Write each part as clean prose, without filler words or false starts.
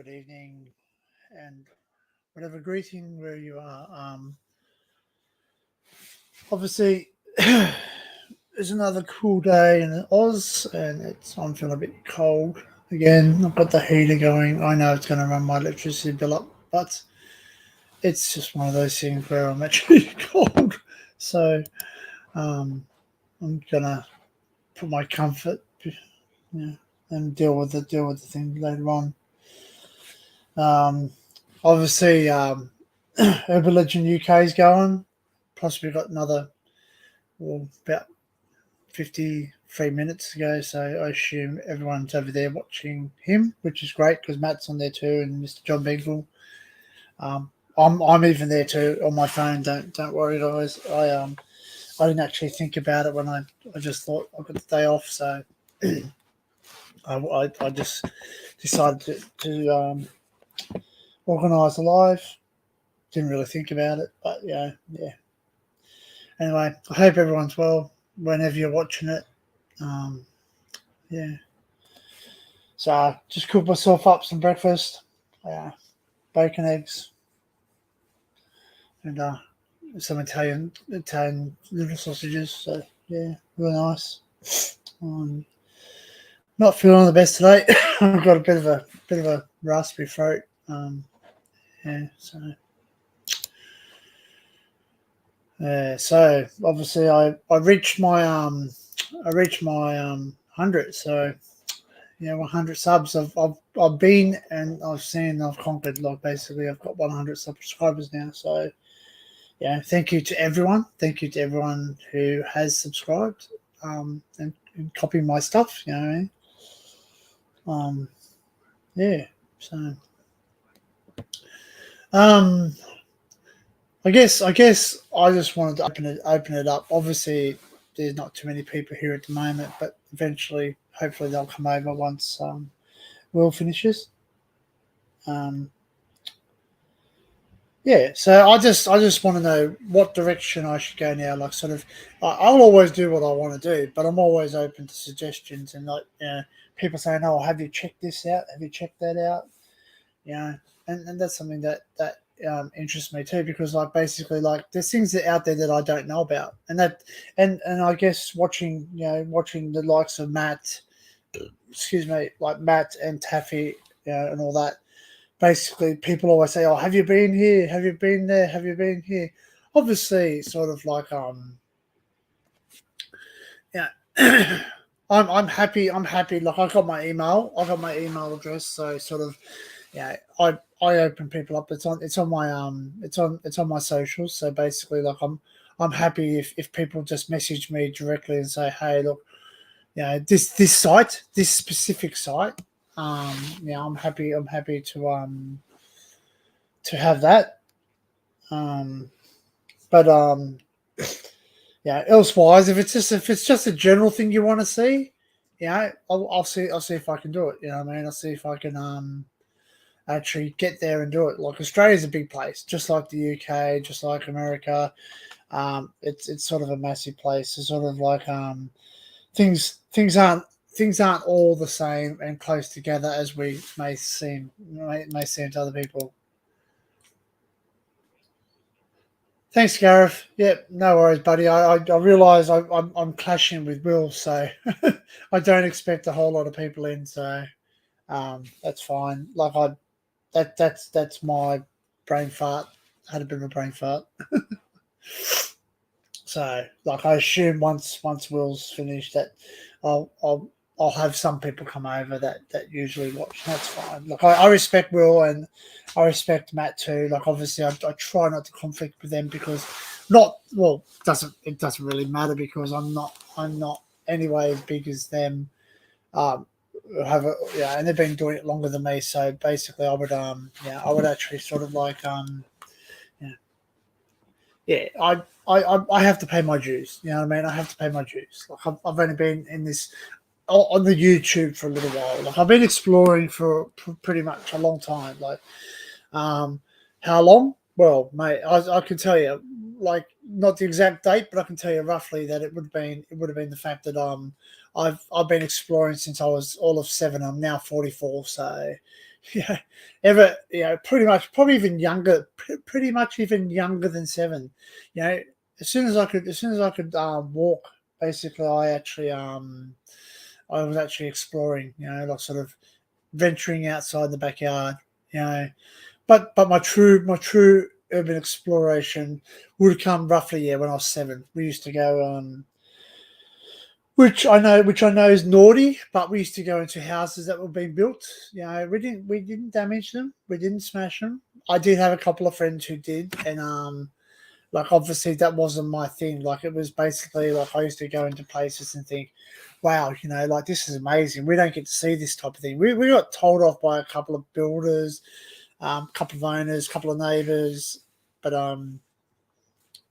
good evening, and whatever greeting where you are. Obviously, it's another cool day in Oz, and I'm feeling a bit cold again. I've got the heater going. I know it's going to run my electricity bill up, but it's just one of those things where I'm actually cold. So um, I'm gonna put my comfort, and deal with the thing later on. Um, Obviously, Urban Legend UK is going. Plus, we've got another, well, about 53 minutes to go. So I assume everyone's over there watching him, which is great because Matt's on there too, and Mr. John Bengal. I'm even there too on my phone. Don't worry, guys. I didn't actually think about it when I just thought I got the day off, so I just decided to organise a live. Didn't really think about it, but yeah. Anyway, I hope everyone's well whenever you're watching it. Um, yeah. So I just cooked myself up some breakfast, bacon, eggs, and some Italian little sausages. So yeah, really nice. Um, Not feeling the best today. I've got a bit of a raspberry throat. Yeah. So obviously I reached my 100. So 100 subs. I've been and I've seen I've conquered. Like basically, I've got 100 subscribers now. So thank you to everyone. Thank you to everyone who has subscribed and copying my stuff. You know what I mean? Yeah. So um, I guess I just wanted to open it up. Obviously, there's not too many people here at the moment, but eventually, hopefully, they'll come over once Will finishes. Um, Yeah, so I just want to know what direction I should go now. Like, sort of, I'll always do what I want to do, but I'm always open to suggestions and like, people saying, "Oh, have you checked this out? Have you checked that out?" You know, and that's something that interests me too because like basically like there's things that out there that I don't know about, and I guess watching the likes of Matt, excuse me, like Matt and Taffy, and all that basically people always say, "Oh, have you been here? Have you been there? Have you been here?" Obviously, sort of like yeah. I'm happy. I'm happy. Like I got my email. I got my email address. So sort of I open people up. It's on my socials. So basically, like I'm happy if people just message me directly and say, "Hey, look, this site, this specific site." I'm happy. I'm happy to have that. Um, but elsewise, if it's just a general thing you want to see, I'll see if I can do it. You know what I mean? I'll see if I can actually get there and do it. Like Australia's a big place, just like the UK, just like America. It's sort of a massive place. It's sort of like things things aren't things aren't all the same and close together as we may seem to other people. Thanks, Gareth. Yep, no worries, buddy. I realise I'm clashing with Will, so I don't expect a whole lot of people in, so that's fine. Like that's my brain fart. I had a bit of a brain fart. So like I assume once Will's finished that I'll I'll I'll have some people come over that usually watch. That's fine. Like I respect Will and I respect Matt too. Like obviously I try not to conflict with them because not well it doesn't really matter because I'm not anyway as big as them. Um and they've been doing it longer than me. So basically I would actually sort of like yeah I have to pay my dues. You know what I mean? I have to pay my dues. Like I've only been in this on the YouTube for a little while. Like I've been exploring for pretty much a long time. Like um, how long? Well, mate, I can tell you, like not the exact date, but I can tell you roughly that it would have been the fact that I've been exploring since I was all of 7. I'm now 44, so yeah, ever, pretty much, probably even younger, pretty much even younger than 7. You know, as soon as I could walk, basically, I was actually exploring. Like sort of venturing outside the backyard. You know, but my true urban exploration would have come roughly, when I was 7. We used to go which I know is naughty, but we used to go into houses that were being built. We didn't damage them, we didn't smash them. I did have a couple of friends who did, and like obviously that wasn't my thing. Like it was basically like I used to go into places and think, wow, like this is amazing. We don't get to see this type of thing. We got told off by a couple of builders, couple of owners, couple of neighbours, but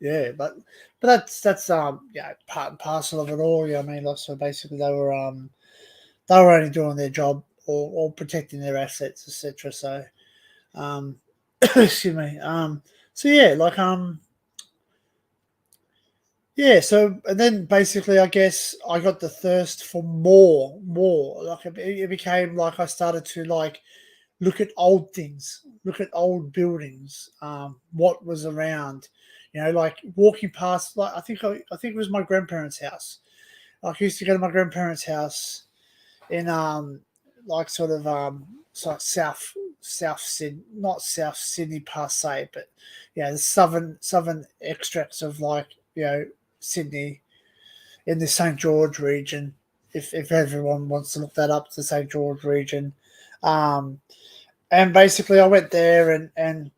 yeah, but that's part and parcel of it all. I mean, like so basically they were only doing their job, or protecting their assets, etc. So excuse me. So yeah, like yeah. So and then basically, I guess I got the thirst for more. Like it became like I started to like look at old things, look at old buildings, what was around. Like walking past, like I think it was my grandparents' house. Like I used to go to my grandparents' house in like sort of South Sydney, not South Sydney per se, but the southern extracts of like Sydney, in the St George region. If everyone wants to look that up, the St George region. Um, and basically I went there, and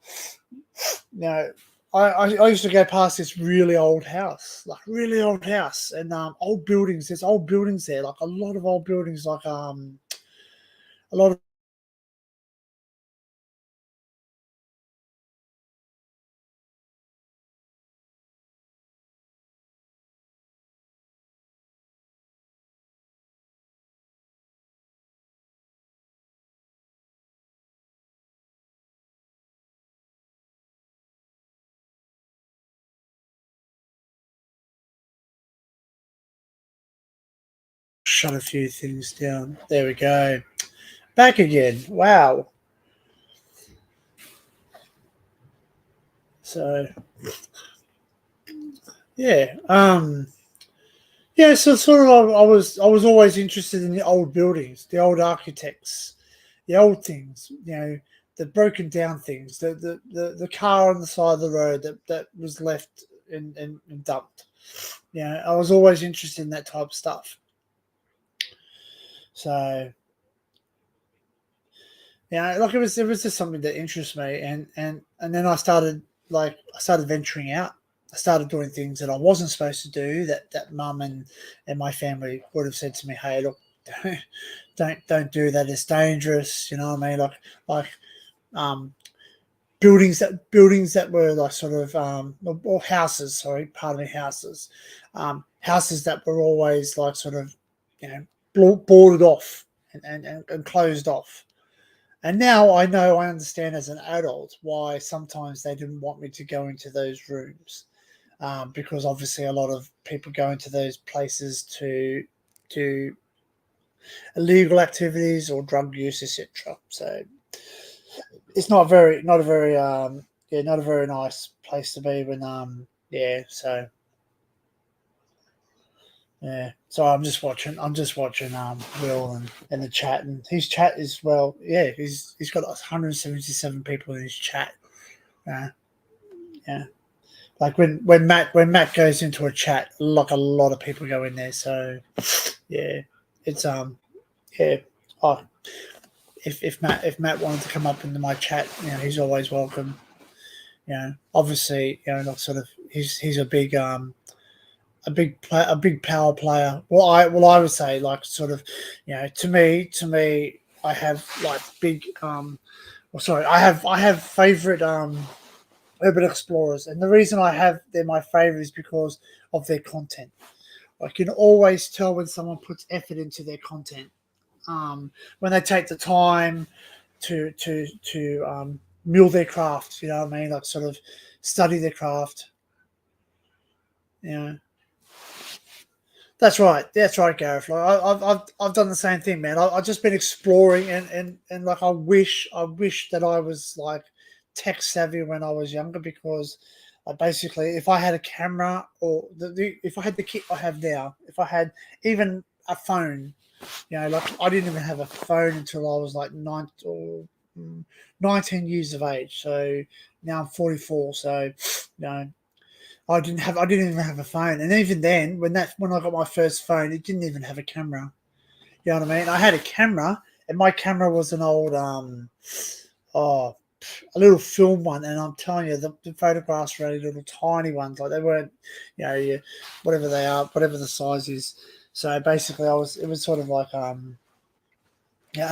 you know I used to go past this really old house, like really old house, and old buildings. There's old buildings there, like a lot of old buildings, like a lot of shut a few things down. There we go. Back again. Wow. So yeah. Yeah, so sort of I was always interested in the old buildings, the old architects, the old things, the broken down things, the car on the side of the road that was left and dumped. I was always interested in that type of stuff. So like it was just something that interests me, and then I started venturing out. I started doing things that I wasn't supposed to do, that mum and my family would have said to me, "Hey, look, don't do that. It's dangerous." You know what I mean? Like um, buildings that were like sort of or houses. Sorry, pardon me, houses. Houses that were always like sort of boarded off and closed off. And now I understand as an adult why sometimes they didn't want me to go into those rooms, because obviously a lot of people go into those places to do illegal activities or drug use, etc. So it's not a very not a very nice place to be when so I'm just watching Will and the chat, and his chat is, well, he's got 177 people in his chat. uh, yeah like when Matt goes into a chat, like a lot of people go in there. So yeah it's yeah oh, if Matt wanted to come up into my chat, he's always welcome. Obviously, like sort of he's a big power player. Well, I would say, like sort of, to me, I have like big well, sorry, I have favorite urban explorers, and the reason they're my favorite is because of their content. I can always tell when someone puts effort into their content, when they take the time to mill their craft. You know what I mean? Like sort of study their craft. You know, That's right, Gareth. Like I've done the same thing, man. I've just been exploring and like I wish that I was like tech savvy when I was younger because basically if I had a camera or if I had the kit I have now, if I had even a phone, like I didn't even have a phone until I was like 19 years of age. So now I'm 44. So I didn't even have a phone, and even then, when I got my first phone, it didn't even have a camera. You know what I mean? I had a camera, and my camera was an old oh a little film one, and I'm telling you, the photographs were only little tiny ones, like they weren't, whatever they are, whatever the size is. So basically, it was sort of like yeah,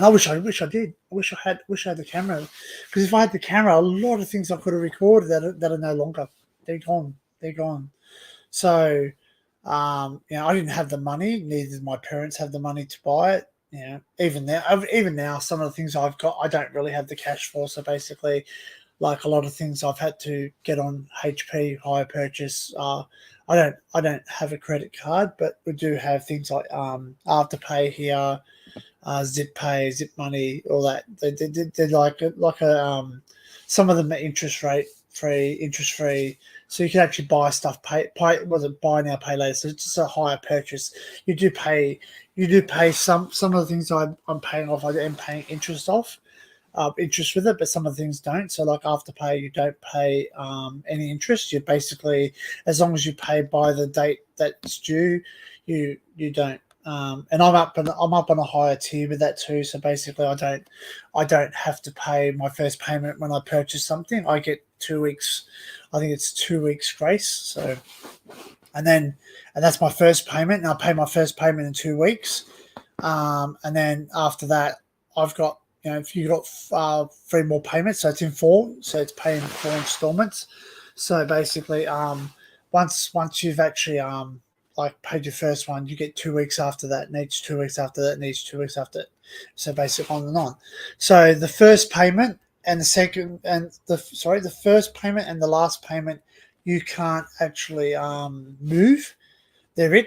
and wish I did. Wish I had the camera, because if I had the camera, a lot of things I could have recorded that are no longer. They're gone. They're gone. So, I didn't have the money. Neither did my parents have the money to buy it. Even now, some of the things I've got, I don't really have the cash for. So basically, like a lot of things, I've had to get on HP hire purchase. I don't have a credit card, but we do have things like Afterpay here, Zip Pay, Zip Money, all that. They're like a some of them are interest free, so you can actually buy stuff. Was it buy now, pay later? So it's just a higher purchase. You do pay, some of the things I'm paying off. I am paying interest off. Interest with it, but some of the things don't. So, like Afterpay, you don't pay any interest. You basically, as long as you pay by the date that's due, you don't. And I'm up on a higher tier with that too. So basically, I don't have to pay my first payment when I purchase something. I get 2 weeks. I think it's 2 weeks grace. So and that's my first payment, and I pay my first payment in 2 weeks. And then after that, I've got, if you got 3 more payments, so it's in four, so it's paying 4 installments. So basically, once you've actually like paid your first one, you get 2 weeks after that, and each 2 weeks after that, and each 2 weeks after that. So basically, on and on. So the first payment and the second and the first payment and the last payment, you can't actually move. They're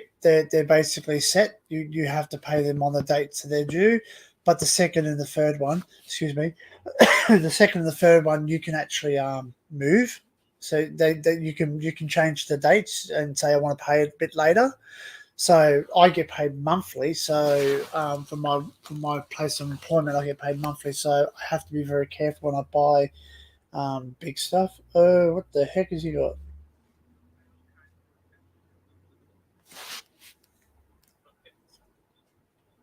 basically set. You have to pay them on the dates that they're due. But the second and the third one, excuse me, the second and the third one, you can actually move. So you can change the dates and say I want to pay it a bit later. So I get paid monthly. So from my place of employment, I get paid monthly. So I have to be very careful when I buy big stuff. Oh, what the heck has he got?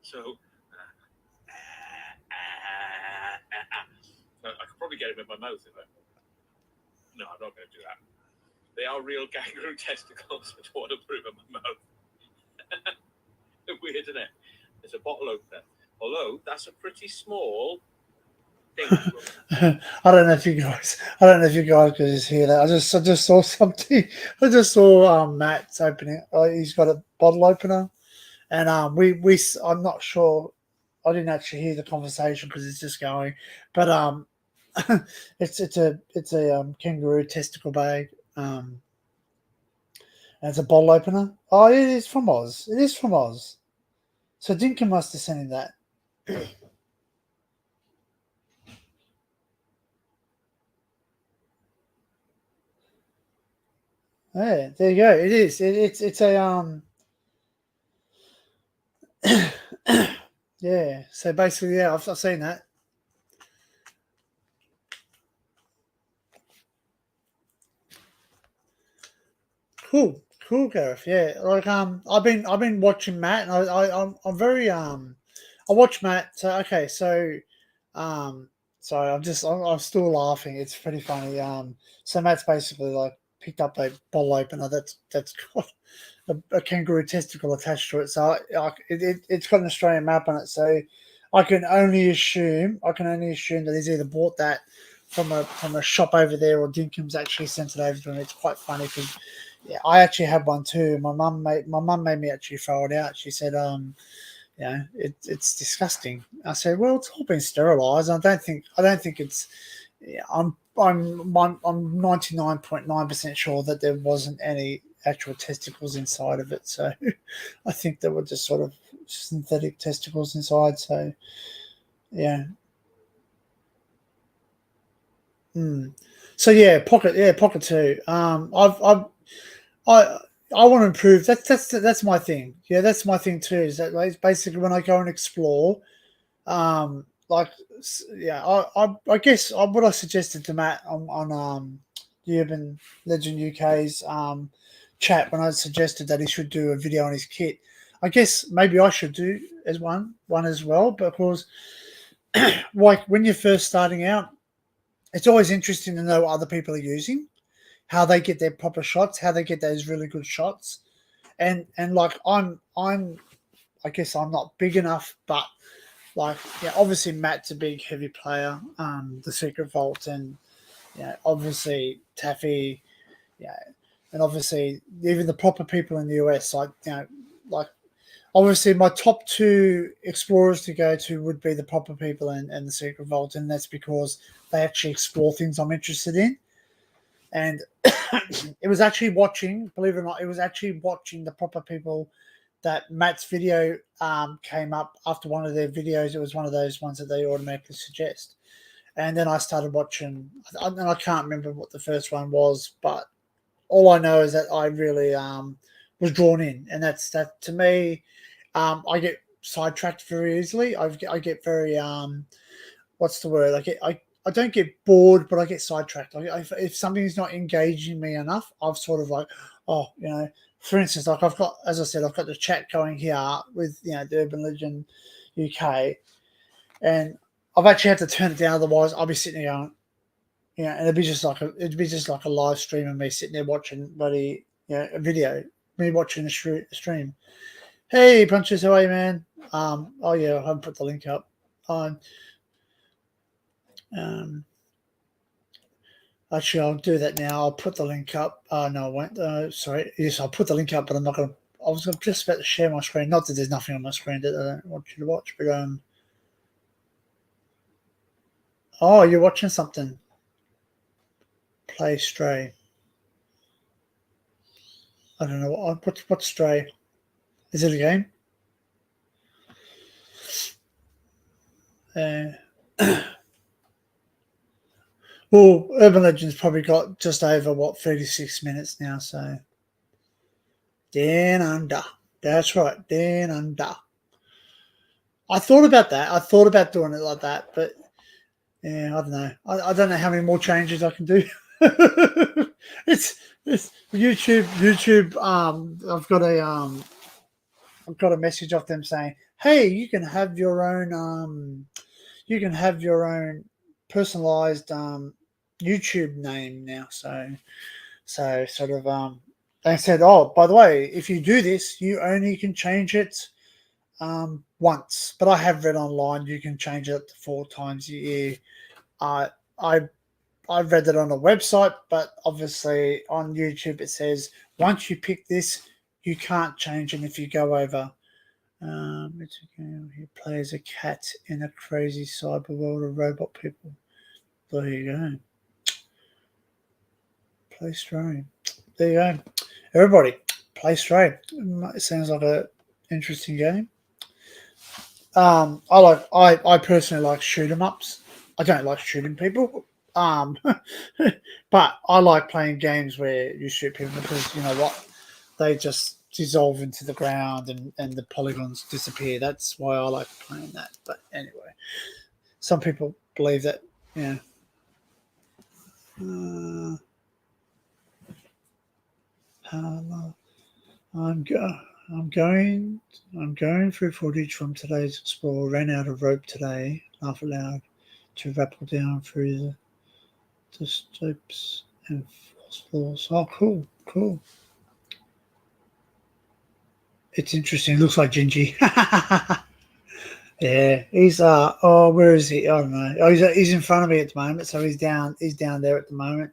So, so I could probably get him in my mouth if I. No, I'm not going to do that. They are real kangaroo testicles. I don't want to put them in my mouth. Weird, isn't it? There's a bottle opener. Although that's a pretty small thing. I don't know if you guys could just hear that. I just saw something. I just saw Matt's opening. He's got a bottle opener, and I'm not sure. I didn't actually hear the conversation because it's just going, but it's a kangaroo testicle bag. And it's a bottle opener. Oh, it is from Oz. It is from Oz. So Dinka must have sent him that. Yeah, there you go. It is. It's a yeah. So basically, yeah, I've seen that. Cool, cool, Gareth. Yeah, like I've been watching Matt, and I'm very I watch Matt. So okay, um, sorry, I'm still laughing. It's pretty funny. So Matt's basically like picked up a bottle opener that's got a kangaroo testicle attached to it. So it's got an Australian map on it. So I can only assume that he's either bought that from a shop over there, or Dinkum's actually sent it over to him. It's quite funny because yeah, I actually had one too. My mum made me actually throw it out. She said, it's disgusting. I said, well, it's all been sterilised. I don't think it's. Yeah, I'm 99.9% sure that there wasn't actual testicles inside of it. So I think they were just sort of synthetic testicles inside. So yeah. So yeah, Pocket 2. I I want to improve. That's my thing. Yeah, that's my thing too. Is that like, it's basically when I go and explore, like yeah, I guess what I suggested to Matt on the Urban Legend UK's chat when I suggested that he should do a video on his kit. I guess maybe I should do as one as well, because like when you're first starting out, it's always interesting to know what other people are using, how they get their proper shots, how they get those really good shots, and like I guess I'm not big enough, but like yeah, obviously Matt's a big heavy player, the Secret Vault, and yeah, obviously Taffy, yeah, and obviously even the proper people in the US, like like obviously my top two explorers to go to would be the proper people and the Secret Vault, and that's because they actually explore things I'm interested in. And it was actually watching, believe it or not, it was actually watching the proper people that Matt's video came up after one of their videos. It was one of those ones that they automatically suggest. And then I started watching, and I can't remember what the first one was, but all I know is that I really was drawn in. And that's that to me. I get sidetracked very easily. I get very, what's the word? I don't get bored, but I get sidetracked. If something's not engaging me enough, I've sort of like, oh, for instance, like I've got, as I said, I've got the chat going here with, the Urban Legend UK, and I've actually had to turn it down. Otherwise, I'll be sitting there going, and it'd be just like a live stream of me sitting there watching, a video, me watching a stream. Hey, Punches, how are you, man? Oh yeah, I haven't put the link up. Actually, I'll do that now. I'll put the link up. No, I won't. Sorry. Yes, I'll put the link up, but I'm not going to. I was just about to share my screen. Not that there's nothing on my screen that I don't want you to watch, but oh, you're watching something. Play Stray. I don't know what's Stray. Is it a game? Well, Urban Legends probably got just over 36 minutes now. So, Dan Under. That's right, Dan Under. I thought about that. I thought about doing it like that, but yeah, I don't know. I don't know how many more changes I can do. it's YouTube. I've got a message off them saying, "Hey, you can have your own personalized YouTube name now." So sort of they said, "Oh, by the way, if you do this, you only can change it once." But I have read online you can change it up to 4 times a year. I read that on a website, but obviously on YouTube it says once you pick this, you can't change it if you go over. It's a game. He plays a cat in a crazy cyber world of robot people. There you go. Play Stray. There you go. Everybody, play Stray. It sounds like a interesting game. I personally like shoot 'em ups. I don't like shooting people. But I like playing games where you shoot people because you know what? They just dissolve into the ground and the polygons disappear. That's why I like playing that. But anyway, some people believe that, I'm going through footage from today's explore. Ran out of rope today. Laugh aloud to rappel down through the steps and floors. Oh, cool. It's interesting. It looks like Gingy. Yeah, he's where is he? I don't know. Oh, he's in front of me at the moment, so he's down there at the moment.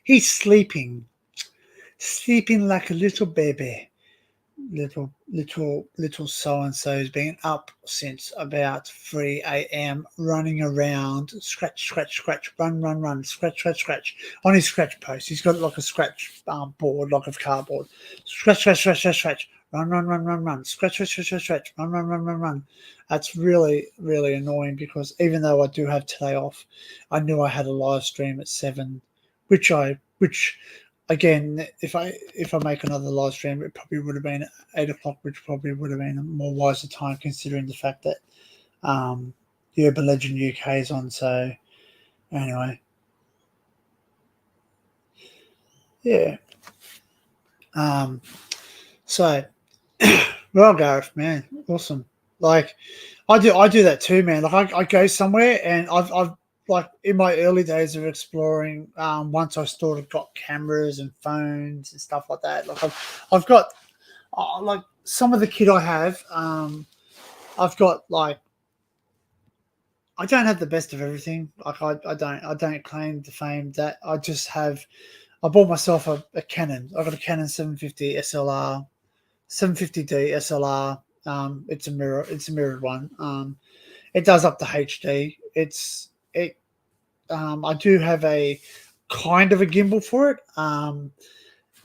He's sleeping like a little baby. little so and so's been up since about 3 a.m. running around, scratch, run, scratch on his scratch post. He's got like a scratch board, like of cardboard. Scratch, run, scratch, run. That's really, really annoying because even though I do have today off, I knew I had a live stream at 7, which again, if I make another live stream, it probably would have been at 8 o'clock, which probably would have been a more wiser time considering the fact that the Urban Legend UK is on. So anyway, yeah. So well, Gareth, man, awesome. Like I do that too, man. Like I go somewhere and I've like in my early days of exploring, once I sort of got cameras and phones and stuff like that. Like I've got like some of the kit I have. I've got like I don't have the best of everything. Like I don't claim the fame that I just have. I bought myself a Canon. I got a Canon 750 SLR, 750D SLR. It's a mirrored one. It does up to HD. I do have a kind of a gimbal for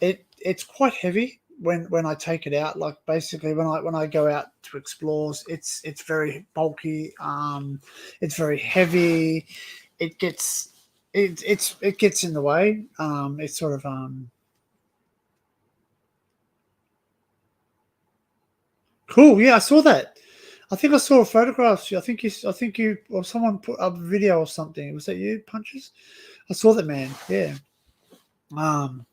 it. It's quite heavy when I take it out. Like basically when I go out to explores, it's very bulky. It's very heavy. It gets it gets in the way. It's sort of cool. Yeah, I saw that. I think I saw a photograph. I think you or someone put up a video or something. Was that you, Punches? I saw that, man. Yeah. Um.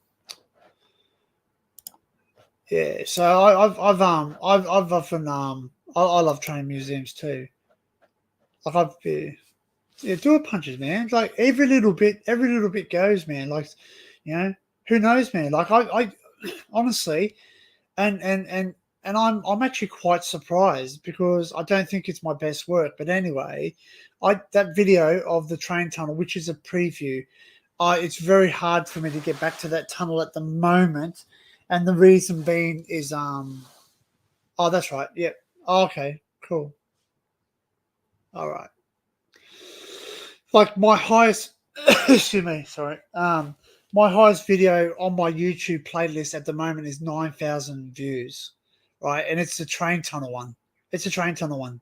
Yeah. So I've often I love training museums too. Like yeah, do it, Punches, man. Like every little bit goes, man. Like, who knows, man. Like I honestly, and I'm actually quite surprised because I don't think it's my best work. But anyway, that video of the train tunnel, which is a preview, it's very hard for me to get back to that tunnel at the moment, and the reason being is oh, that's right, yep. Oh, okay, cool. All right. Like my highest, excuse me, sorry. My highest video on my YouTube playlist at the moment is 9,000 views, right? And it's the train tunnel one. It's a train tunnel one,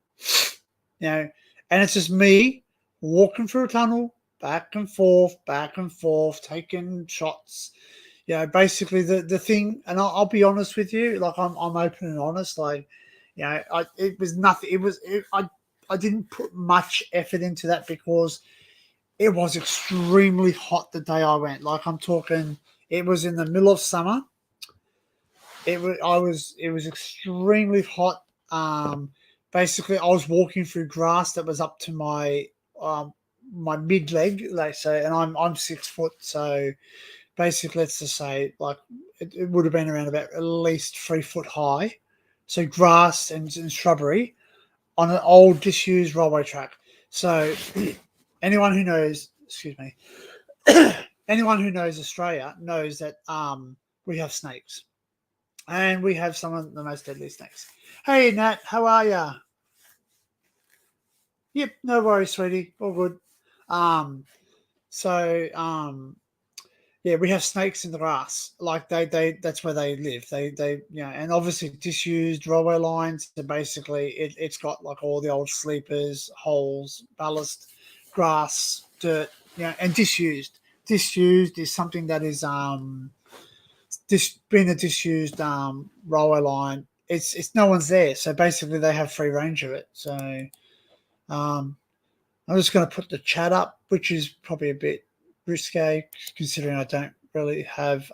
and it's just me walking through a tunnel, back and forth, taking shots. Basically the thing, and I'll be honest with you, like I'm open and honest. Like, it was nothing. I didn't put much effort into that because it was extremely hot the day I went. Like I'm talking, it was in the middle of summer. It was extremely hot. Basically, I was walking through grass that was up to my mid leg, they say, and I'm 6 foot, so basically, let's just say like it would have been around about at least 3 foot high. So grass and shrubbery on an old disused railway track. So anyone who knows, excuse me, anyone who knows Australia knows that we have snakes, and we have some of the most deadly snakes. Hey Nat, how are ya? Yep, no worries, sweetie, all good. Um, so yeah, we have snakes in the grass. Like they that's where they live. They and obviously disused railway lines. So basically, it's got like all the old sleepers, holes, ballast, grass, dirt, and disused. Disused is something that is been a disused railway line. It's no one's there, so basically they have free range of it. So um, I'm just going to put the chat up, which is probably a bit risque considering I don't really have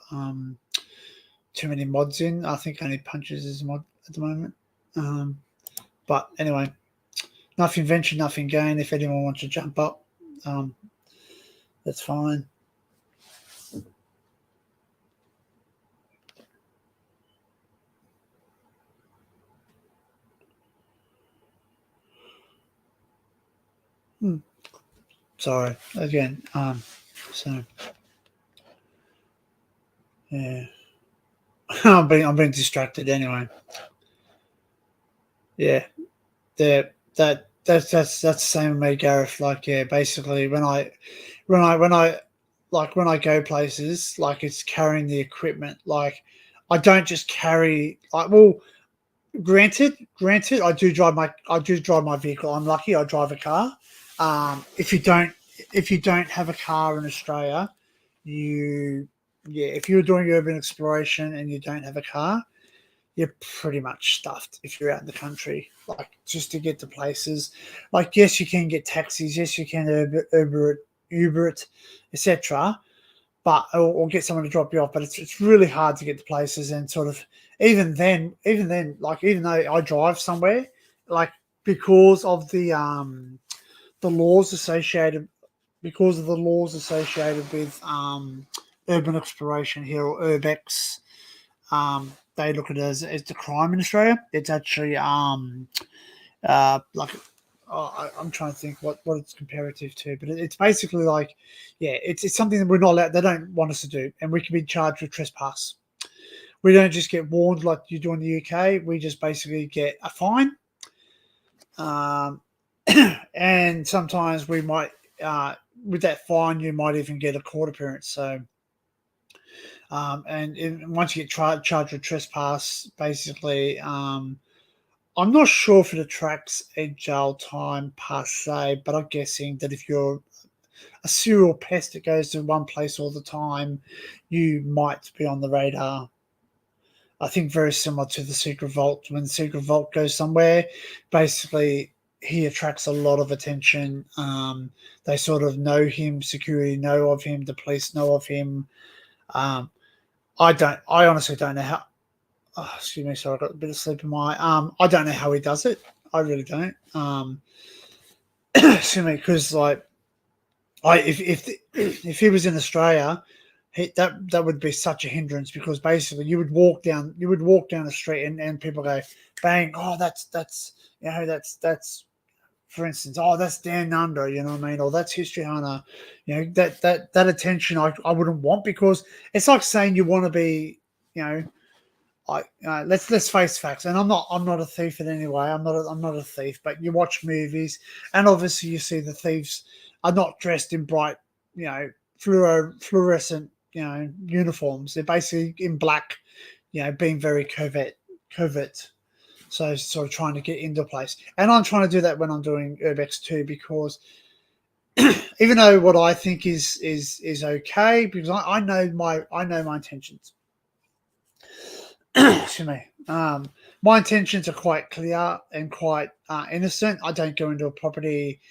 too many mods in. I think only Punches is a mod at the moment. But anyway, nothing venture, nothing gain. If anyone wants to jump up, that's fine. Sorry again. So yeah. I'm being distracted anyway. Yeah, that's the same with me, Gareth. Like, yeah, basically when I when I go places, like it's carrying the equipment. Like, I don't just carry like, well, granted, I do drive my vehicle. I'm lucky I drive a car. If you don't have a car in Australia, you yeah, if you're doing urban exploration and you don't have a car, you're pretty much stuffed if you're out in the country. Like, just to get to places, like, yes, you can get taxis, yes, you can Uber it, etc. But or get someone to drop you off. But it's really hard to get to places, and sort of even then, like, even though I drive somewhere, like, because of the laws associated with urban exploration here, or urbex. They look at it as the crime in Australia. It's actually like, I'm trying to think what it's comparative to, but it's basically like, yeah, it's something that we're not allowed. They don't want us to do, and we can be charged with trespass. We don't just get warned like you do in the UK. We just basically get a fine, um, and sometimes we might, with that fine, you might even get a court appearance. So. Once you get charged with trespass, basically, I'm not sure if it attracts a jail time per se, but I'm guessing that if you're a serial pest that goes to one place all the time, you might be on the radar. I think very similar to the Secret Vault. When the Secret Vault goes somewhere, basically he attracts a lot of attention. They sort of know him, security know of him, the police know of him. Um, I honestly don't know how. Oh, excuse me, sorry, I got a bit of sleep in my. I don't know how he does it. I really don't. Excuse me, because like, if he was in Australia, that would be such a hindrance, because basically you would walk down the street, and people go bang, oh, that's that's for instance, oh, that's Dan Under, you know what I mean, or that's History Hunter, that attention I wouldn't want, because it's like saying you want to be, you know. Let's face facts, and I'm not a thief in any way. I'm not a thief, but you watch movies, and obviously you see the thieves are not dressed in bright, fluorescent, uniforms. They're basically in black, being very covert. So sort of trying to get into a place, and I'm trying to do that when I'm doing Urbex too, because even though what I think is okay, because I know my intentions. Excuse me. My intentions are quite clear and quite innocent. I don't go into a property.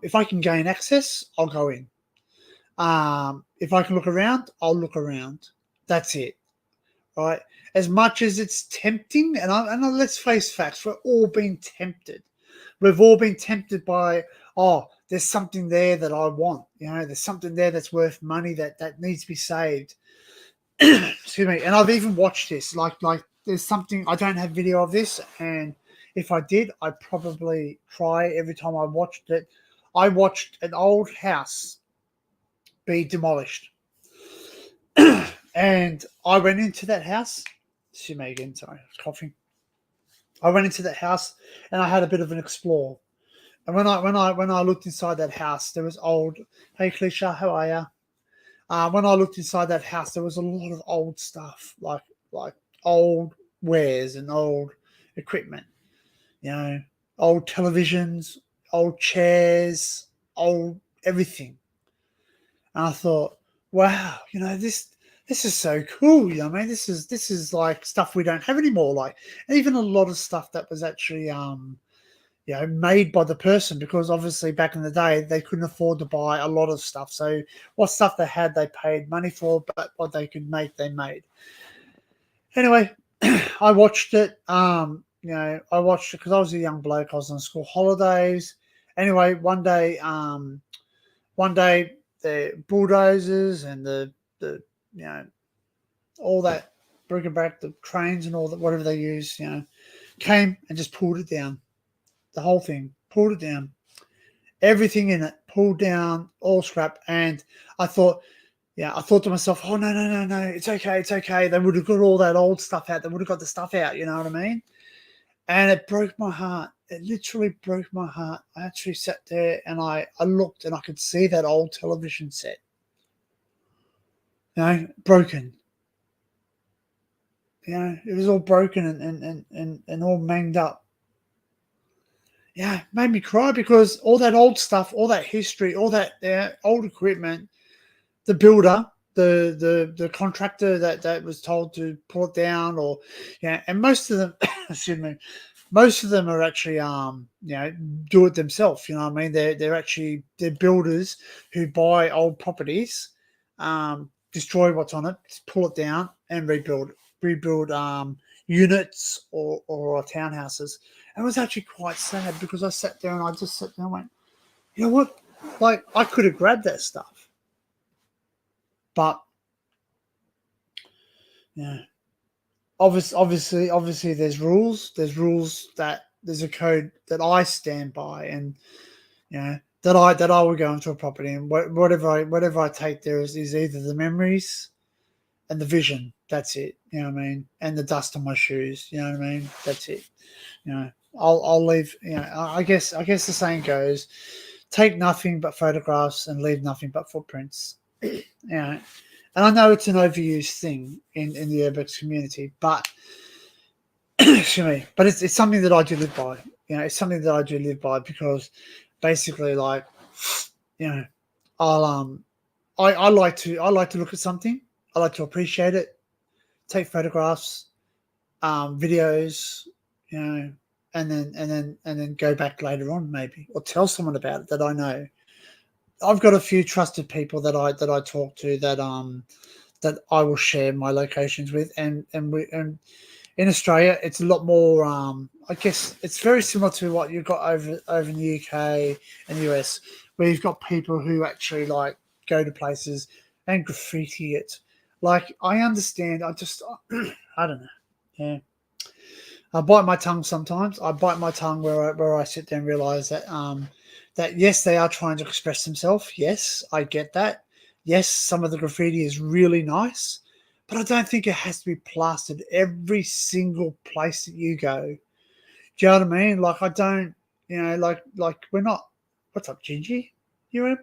If I can gain access, I'll go in. If I can look around, I'll look around. That's it. Right. As much as it's tempting, and let's face facts, we're all being tempted. We've all been tempted by, oh, there's something there that I want. There's something there that's worth money that needs to be saved. Excuse me. And I've even watched this. Like there's something, I don't have video of this, and if I did, I'd probably cry every time I watched it. I watched an old house be demolished. And I went into that house. Excuse me again, sorry, I was coughing. I went into that house and I had a bit of an explore. And when I looked inside that house, there was old. Hey, Clisha, how are you? When I looked inside that house, there was a lot of old stuff, like old wares and old equipment. Old televisions, old chairs, old everything. And I thought, wow, this is so cool. This is like stuff we don't have anymore. Like, even a lot of stuff that was actually made by the person, because obviously back in the day they couldn't afford to buy a lot of stuff. So what stuff they had, they paid money for, but what they could make, they made. Anyway, I watched it. I watched it because I was a young bloke. I was on school holidays. Anyway, one day the bulldozers and the all that bric-a-brac, the cranes and all that, whatever they use, came and just pulled it down. The whole thing, pulled it down. Everything in it pulled down, all scrap. And I thought, Yeah, I thought to myself, oh, no, no, no, no, it's okay, it's okay. They would have got all that old stuff out. They would have got the stuff out, you know what I mean? And it broke my heart. It literally broke my heart. I actually sat there and I looked and I could see that old television set, broken. It was all broken and all manged up. Yeah, it made me cry because all that old stuff, all that history, all that old equipment, the builder, the contractor that was told to pull it down, or and most of them, excuse me, most of them are actually do it themselves. You know what I mean? They're builders who buy old properties, destroy what's on it, pull it down, and rebuild units or townhouses. And it was actually quite sad because I sat there and I just sat there and went, you know what? Like I could have grabbed that stuff, but yeah, obviously, there's rules. There's rules that there's a code that I stand by, and that I will go into a property and whatever I take there is either the memories and the vision. That's it. You know what I mean? And the dust on my shoes. You know what I mean? That's it. I'll leave. I guess the saying goes, take nothing but photographs and leave nothing but footprints. And I know it's an overused thing in the urbex community, but excuse me, but it's something that I do live by. It's something that I do live by because basically, like, I'll I like to look at something. I like to appreciate it, take photographs, videos, and then go back later on maybe, or tell someone about it that I know. I've got a few trusted people that I talk to that I will share my locations with, and in Australia it's a lot more. I guess it's very similar to what you've got over in the UK and the US, where you've got people who actually like go to places and graffiti it. Like I understand, I just I don't know. Yeah, I bite my tongue sometimes. I bite my tongue where I sit there and realize that yes, they are trying to express themselves. Yes, I get that. Yes, some of the graffiti is really nice, but I don't think it has to be plastered every single place that you go. Do you know what I mean? Like I don't, like we're not. What's up, Gingy? You right?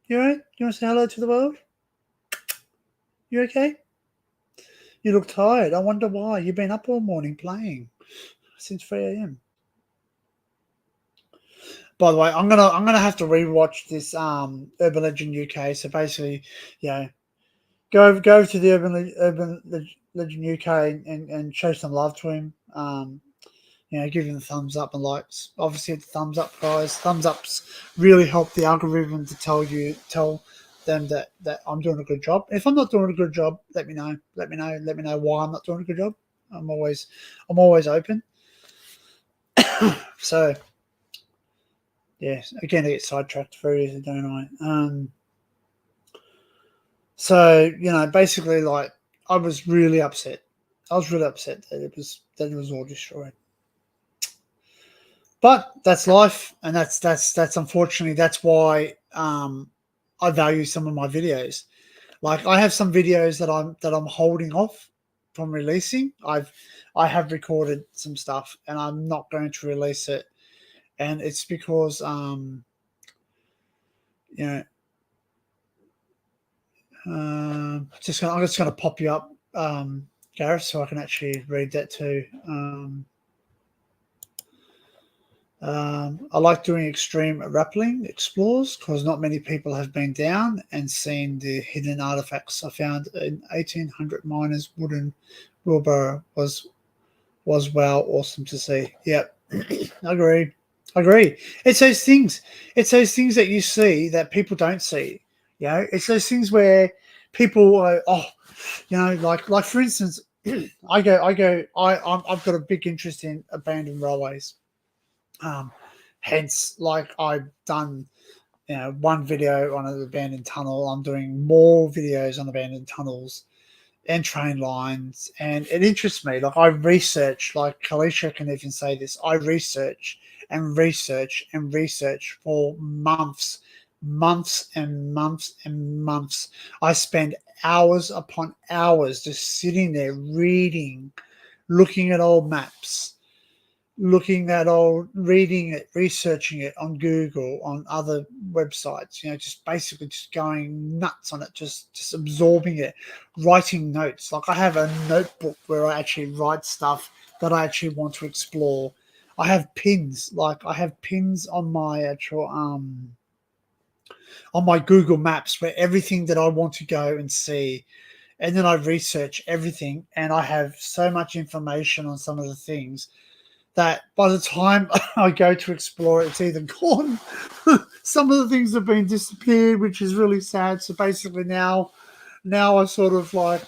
You right? You want to say hello to the world? You okay? You look tired. I wonder why. You've been up all morning playing since 3 a.m. By the way, I'm gonna have to rewatch this Urban Legend UK. So basically, go to the Legend UK and show some love to him. Give him the thumbs up and likes. Obviously, the thumbs up, guys. Thumbs ups really help the algorithm to tell them that I'm doing a good job. If I'm not doing a good job, let me know. Let me know why I'm not doing a good job. I'm always open. So yeah, again, I get sidetracked very easily, don't I? So basically, like I was really upset. I was really upset that it was all destroyed. But that's life, and that's unfortunately that's why I value some of my videos. Like I have some videos that I'm holding off from releasing. I have recorded some stuff, and I'm not going to release it, and it's because you know I'm just gonna pop you up, Gareth, so I can actually read that too. I like doing extreme rappelling explores because not many people have been down and seen the hidden artifacts. I found an 1800 miners wooden wheelbarrow was well awesome to see. Yep, agree. It's those things. It's those things that you see that people don't see. It's those things where people are, like for instance, I've got a big interest in abandoned railways. Hence, like I've done, one video on an abandoned tunnel. I'm doing more videos on abandoned tunnels and train lines, and it interests me. Like I research, like Kalisha can even say this. I research and research and research for months months and months and months. I spend hours upon hours just sitting there reading, looking at old maps, reading it, researching it on Google, on other websites, just basically just going nuts on it, just absorbing it, writing notes. Like I have a notebook where I actually write stuff that I actually want to explore. I have pins, on my actual on my Google Maps where everything that I want to go and see, and then I research everything, and I have so much information on some of the things that by the time I go to explore it, it's either gone. Some of the things have been disappeared, which is really sad. So basically now I sort of like,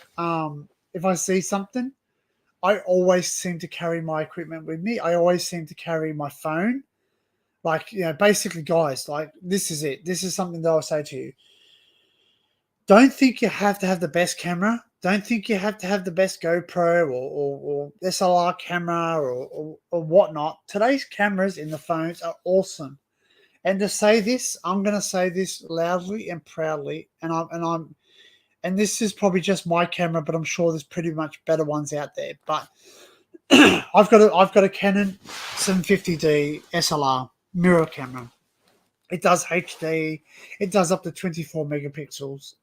if I see something, I always seem to carry my equipment with me. I always seem to carry my phone. Like, basically, guys, like, this is it. This is something that I'll say to you. Don't think you have to have the best camera. Don't think you have to have the best GoPro or SLR camera or whatnot. Today's cameras in the phones are awesome. And to say this, I'm going to say this loudly and proudly. And this is probably just my camera, but I'm sure there's pretty much better ones out there. But I've got a Canon 750D SLR mirror camera. It does HD. It does up to 24 megapixels.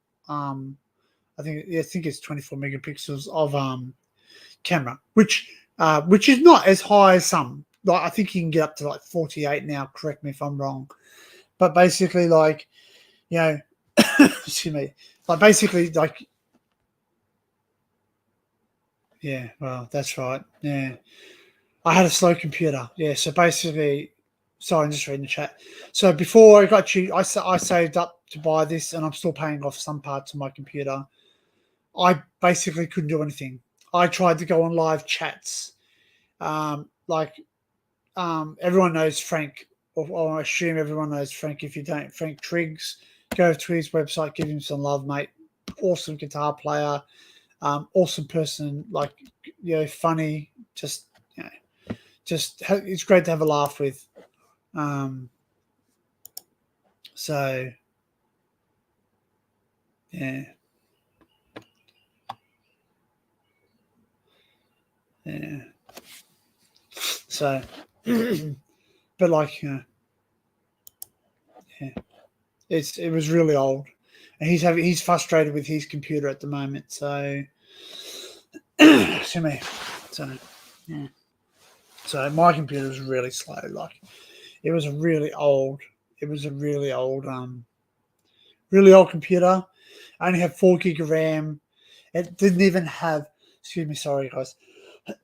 I think it's 24 megapixels of camera, which is not as high as some. Like I think you can get up to like 48 now. Correct me if I'm wrong, but basically, like excuse me, like basically, like yeah. Well, that's right. Yeah, I had a slow computer. Yeah, so basically, sorry, I'm just reading the chat. So before I got you, I saved up to buy this, and I'm still paying off some parts of my computer. I basically couldn't do anything. I tried to go on live chats. Everyone knows Frank, or I assume everyone knows Frank. If you don't, Frank Triggs, go to his website, give him some love, mate. Awesome guitar player, awesome person, like, funny. It's great to have a laugh with. So yeah, yeah. So, but like, yeah, it was really old, and he's frustrated with his computer at the moment. So, excuse me. So, yeah. So my computer was really slow. Like it was a really old. It was a really old computer. I only had 4 gig of RAM. It didn't even have. Excuse me. Sorry, guys.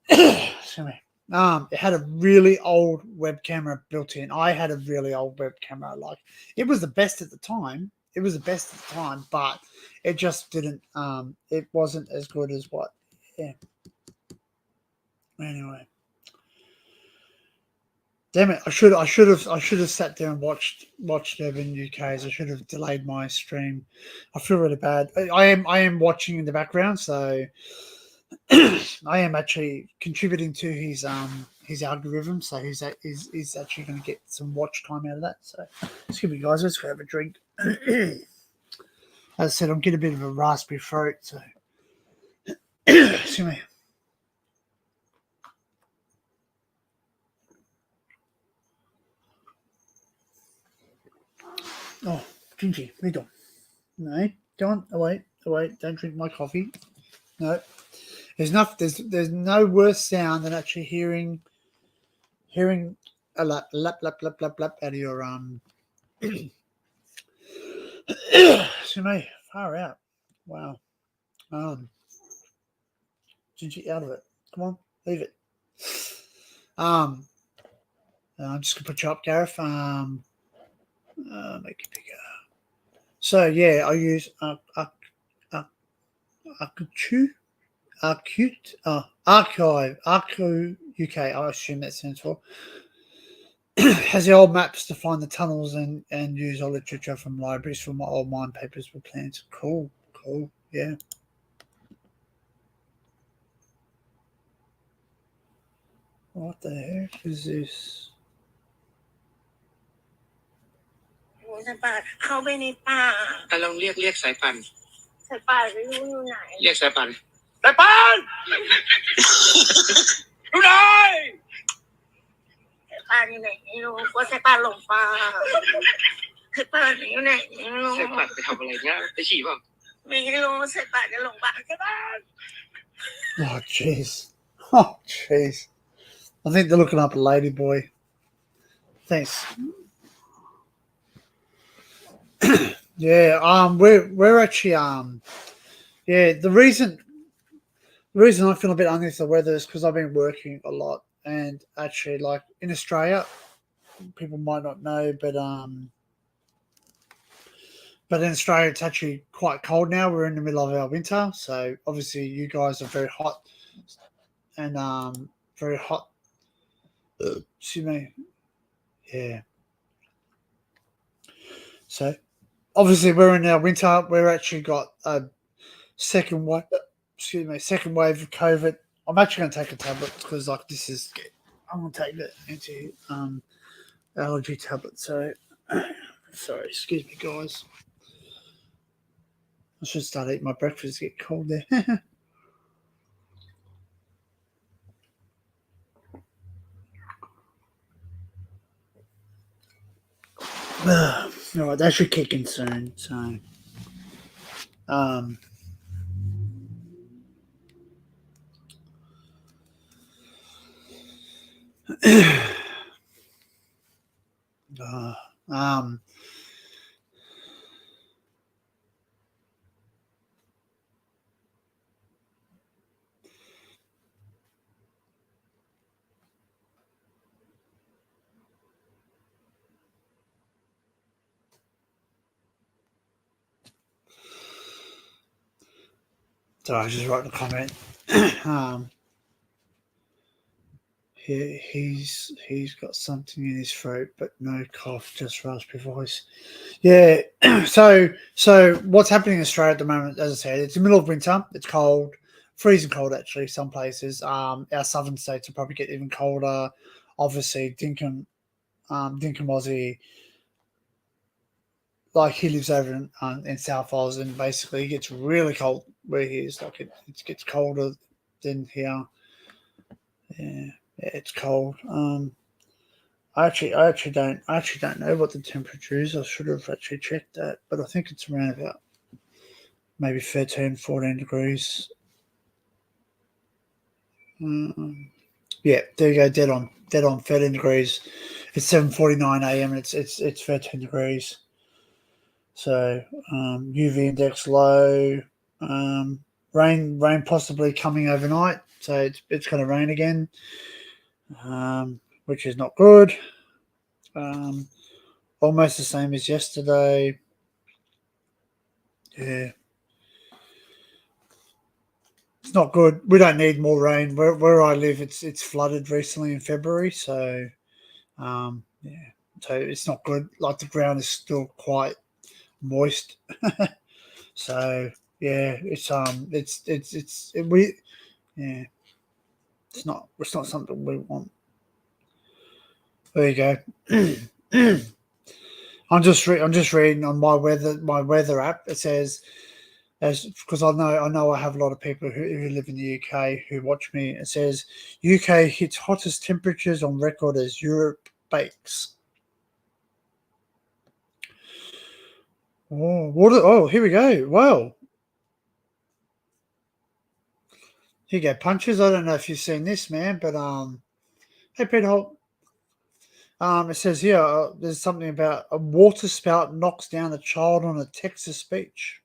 Excuse me. It had a really old web camera built in. I had a really old web camera. Like it was the best at the time. It was the best at the time, but it just didn't. It wasn't as good as what. Yeah. Anyway, damn it! I should have sat there and watched Urban UK's. I should have delayed my stream. I feel really bad. I am watching in the background, so I am actually contributing to his algorithm. So he's actually going to get some watch time out of that. So excuse me, guys. Let's go have a drink. As I said, I'm getting a bit of a raspy throat. So excuse me. Oh, Gingy, what are you doing? No, go on. Away. Don't drink my coffee. No. There's no worse sound than actually hearing a lap out of your excuse me, far out. Wow. Gingy, out of it. Come on, leave it. I'm just gonna put you up, Gareth. Make it bigger. So yeah, I use Archive UK. I assume that stands for. Has the old maps to find the tunnels and use old literature from libraries for my old mine papers with plans. Cool, yeah. What the heck is this? สายป่านเข้าไปในป่า ลองเรียกสายป่าน สายป่านไม่รู้อยู่ไหน เรียกสายป่าน สายป่านอยู่ไหน สายป่านอยู่ไหนไม่รู้ว่าสายป่านหลงป่าสายป่านอยู่ไหนไม่รู้ สายป่านไปทำอะไรเนี่ยไปฉี่เปล่า ไม่รู้สายป่านจะหลงป่าสายป่าน Oh, jeez. Oh, jeez. I think they're looking up a lady boy. Thanks. Yeah, we're actually yeah, the reason I feel a bit under the weather is because I've been working a lot, and actually, like in Australia, people might not know, but in Australia it's actually quite cold now. We're in the middle of our winter, so obviously you guys are very hot and very hot. Excuse me. Yeah. So obviously we're in our winter. We're actually got a second wave. Second wave of COVID. I'm actually going to take a tablet because like this is. I'm going to take the allergy tablet. So sorry, excuse me, guys. I should start eating my breakfast. Get cold there. All right, that should kick in soon. So, so I just wrote a comment. He's got something in his throat, but no cough, just raspy voice. Yeah. So what's happening in Australia at the moment? As I said, it's the middle of winter. It's cold, freezing cold actually. Some places. Our southern states will probably get even colder. Obviously, Dinkum Aussie, like he lives over in South Oz, and basically it gets really cold where he is. Like it gets colder than here. Yeah, it's cold. I actually don't know what the temperature is. I should have actually checked that, but I think it's around about maybe 13, 14 degrees. Yeah, there you go, dead on, 13 degrees. It's 7:49 a.m. and it's 13 degrees. So UV index low. Rain possibly coming overnight. So it's going to rain again, which is not good. Almost the same as yesterday. Yeah. It's not good. We don't need more rain. Where I live, it's flooded recently in February. So, yeah. So it's not good. Like the ground is still quite moist. So yeah, it's not something we want. There you go. I'm just reading on my weather app. It says, because I know I have a lot of people who live in the UK who watch me. It says UK hits hottest temperatures on record as Europe bakes. Oh, here we go. Wow. Here you go, punches. I don't know if you've seen this, man, but hey, Pete Holt. It says here there's something about a water spout knocks down a child on a Texas beach.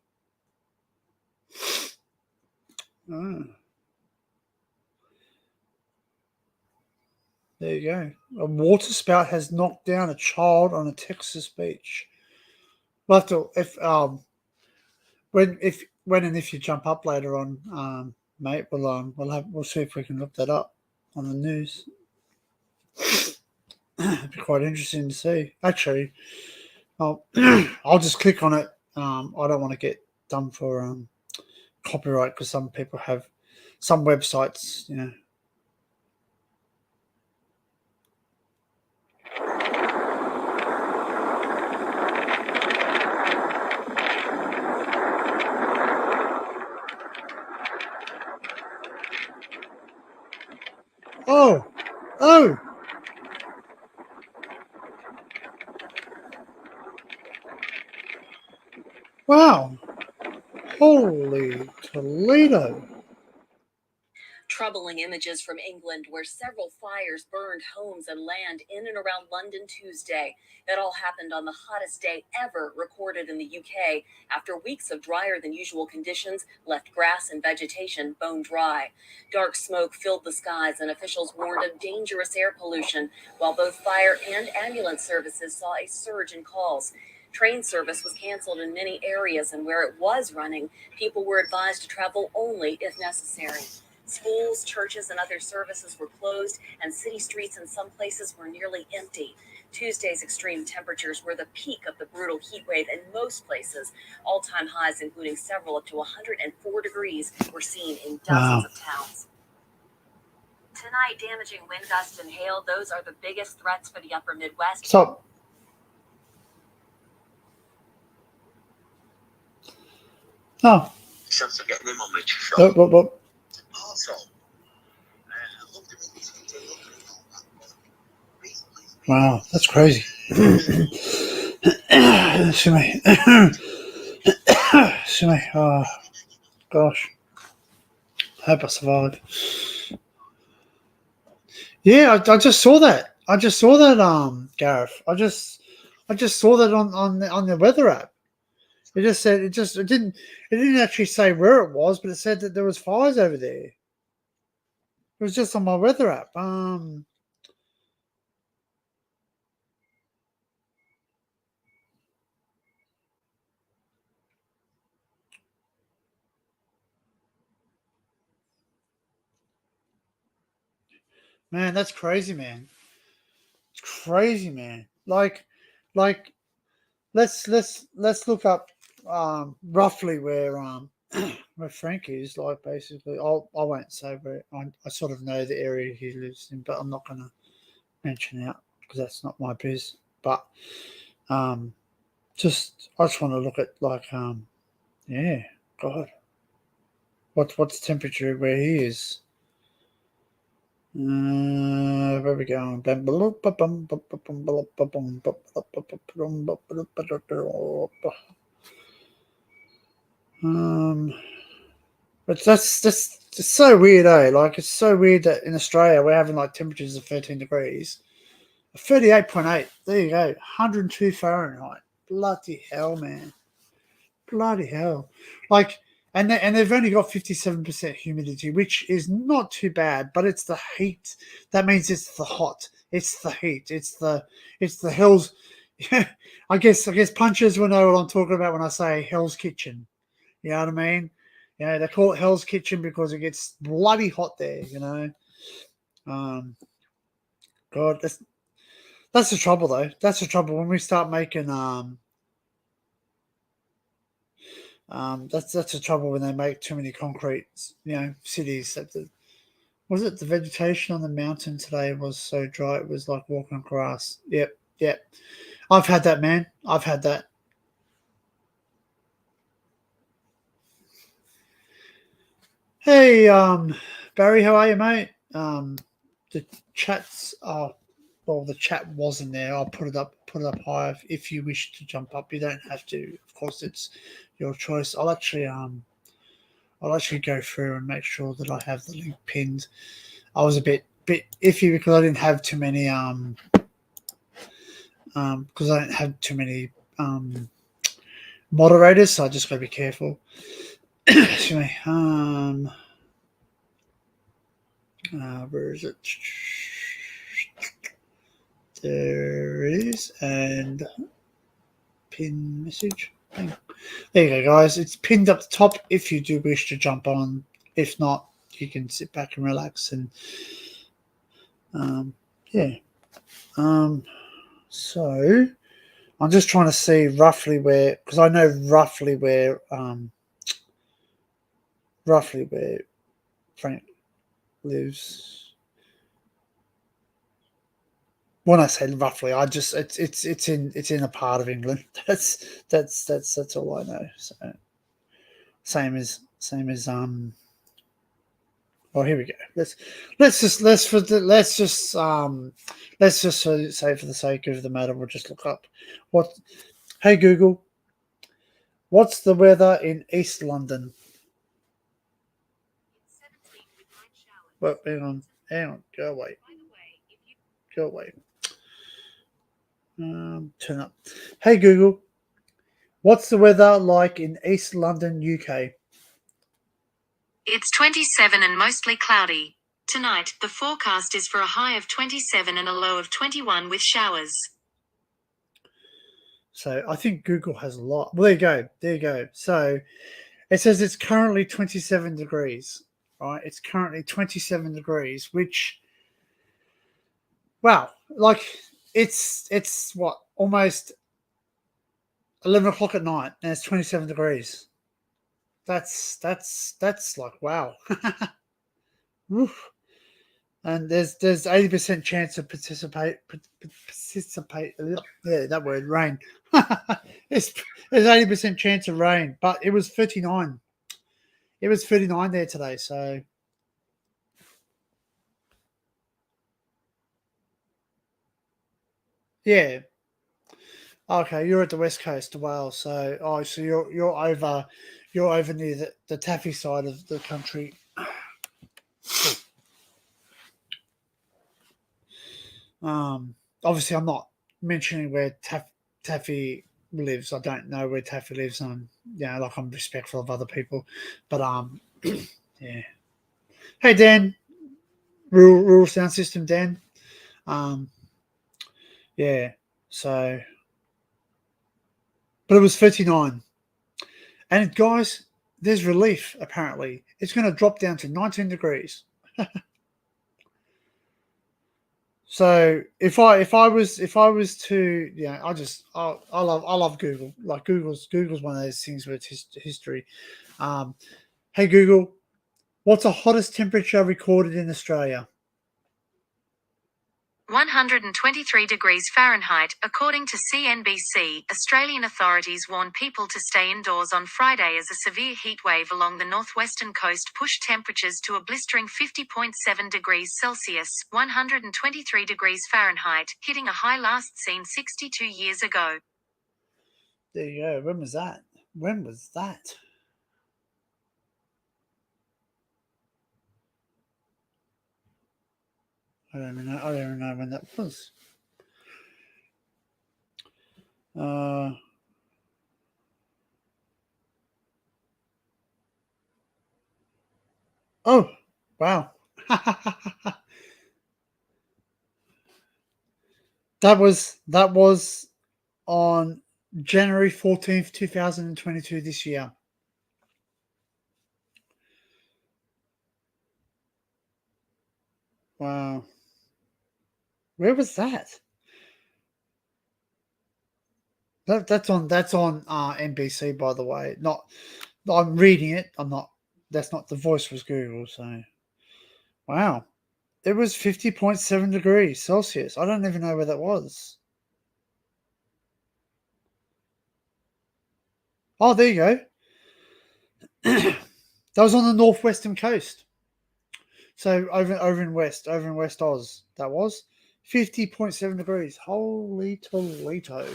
Oh. There you go. A water spout has knocked down a child on a Texas beach. We'll have to when and if you jump up later on, mate, we'll see if we can look that up on the news. It'd be quite interesting to see. Actually, I'll just click on it. I don't want to get done for copyright because some people have some websites, you know. Oh, oh. Wow. Holy Toledo. Troubling images from England where several fires burned homes and land in and around London Tuesday. That all happened on the hottest day ever recorded in the UK after weeks of drier than usual conditions left grass and vegetation bone dry. Dark smoke filled the skies and officials warned of dangerous air pollution, while both fire and ambulance services saw a surge in calls. Train service was canceled in many areas, and where it was running, people were advised to travel only if necessary. Schools, churches, and other services were closed, and city streets in some places were nearly empty. Tuesday's extreme temperatures were the peak of the brutal heat wave in most places. All-time highs, including several up to 104 degrees, were seen in dozens of towns. Tonight, damaging wind gusts and hail, those are the biggest threats for the upper Midwest. Stop. Oh. Sense of getting him on my Oh. Also, Wow, that's crazy. Excuse me. Excuse me. Oh, gosh. I hope I survived. Yeah, I just saw that. Gareth. I just saw that on the weather app. It just said it didn't actually say where it was, but it said that there was fires over there. It was just on my weather app. Man, that's crazy, man. It's crazy, man. Like let's look up roughly where where Frank is. Like basically, I won't say where. I sort of know the area he lives in, but I'm not going to mention out because that's not my biz. But I just want to look at like yeah, God, what's the temperature where he is? Where we going? But that's it's so weird, eh? Like it's so weird that in Australia we're having like temperatures of 13 degrees, 38.8. There you go, 102 Fahrenheit. Bloody hell, man! Bloody hell! Like. And they've only got 57% humidity, which is not too bad, but it's the heat. That means it's the hot. It's the heat. It's the Hell's. I guess punchers will know what I'm talking about when I say Hell's Kitchen. You know what I mean? Yeah, they call it Hell's Kitchen because it gets bloody hot there. You know. God, that's the trouble though. That's the trouble when we start making that's the trouble when they make too many concrete, cities. Was it the vegetation on the mountain today was so dry it was like walking on grass? Yep. I've had that, man. I've had that. Hey, Barry, how are you, mate? The chats are. Well, the chat wasn't there. I'll put it up high if you wish to jump up. You don't have to. Of course, it's your choice. I'll actually go through and make sure that I have the link pinned. I was a bit iffy because I didn't have too many moderators, so I just got to be careful. Excuse me. Where is it? There it is, and pin message. There you go, guys. It's pinned up the top if you do wish to jump on. If not, you can sit back and relax and yeah. So I'm just trying to see roughly where, because I know roughly where Frank lives. When I say roughly, it's in a part of England. That's all I know. So same as Oh, here we go. Let's just say for the sake of the matter, we'll just look up what. Hey Google, what's the weather in East London? Well, hang on, go away. Turn up. Hey Google, what's the weather like in East London, UK? It's 27 and mostly cloudy. Tonight, the forecast is for a high of 27 and a low of 21 with showers. So I think Google has a lot. Well, there you go. So it says it's currently 27 degrees, right? It's currently 27 degrees, which, wow, like it's what, almost 11 o'clock at night, and it's 27 degrees. That's like, wow. Woof. And there's 80% chance of participate. Yeah, that word, rain. There's 80% chance of rain, but it was 39. It was 39 there today, so yeah. Okay, you're at the west coast of Wales, so so you're over near the Taffy side of the country. Obviously, I'm not mentioning where Taffy lives. I don't know where Taffy lives. I'm respectful of other people, but yeah. Hey Dan, rural sound system, Dan. Yeah. So, but it was 39, and guys, there's relief. Apparently, it's going to drop down to 19 degrees. So if I was to, I love Google. Like Google's one of those things where it's history. Hey Google, what's the hottest temperature recorded in Australia? 123 degrees Fahrenheit, according to CNBC. Australian authorities warn people to stay indoors on Friday as a severe heatwave along the northwestern coast pushed temperatures to a blistering 50.7 degrees Celsius, 123 degrees Fahrenheit, hitting a high last seen 62 years ago. There you go. When was that? I don't even know when that was. Oh, wow. That was on January 14th, 2022 this year. Wow. Where was that? That's on NBC, by the way. I'm reading it. That's not, the voice was Google, so wow. It was 50.7 degrees Celsius. I don't even know where that was. Oh, there you go. That was on the northwestern coast. So over in West Oz, that was 50.7 degrees. Holy Toledo.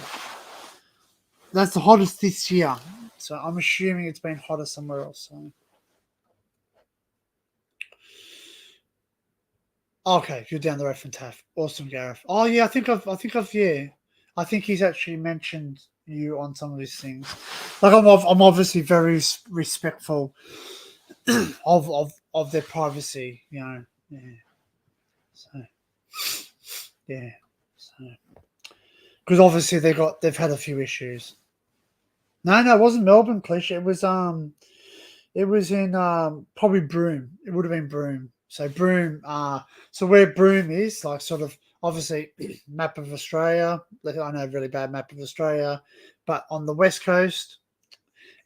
That's the hottest this year. So I'm assuming it's been hotter somewhere else. So. Okay, you're down the road from Taff. Awesome, Gareth. Oh yeah, I think he's actually mentioned you on some of these things. Like I'm obviously very respectful of their privacy, you know. Yeah. So yeah. So because obviously they've had a few issues. No, it wasn't Melbourne, Clish. It was in probably Broome. It would have been Broome. So Broome, so where Broome is, like sort of obviously map of Australia. I know, really bad map of Australia, but on the west coast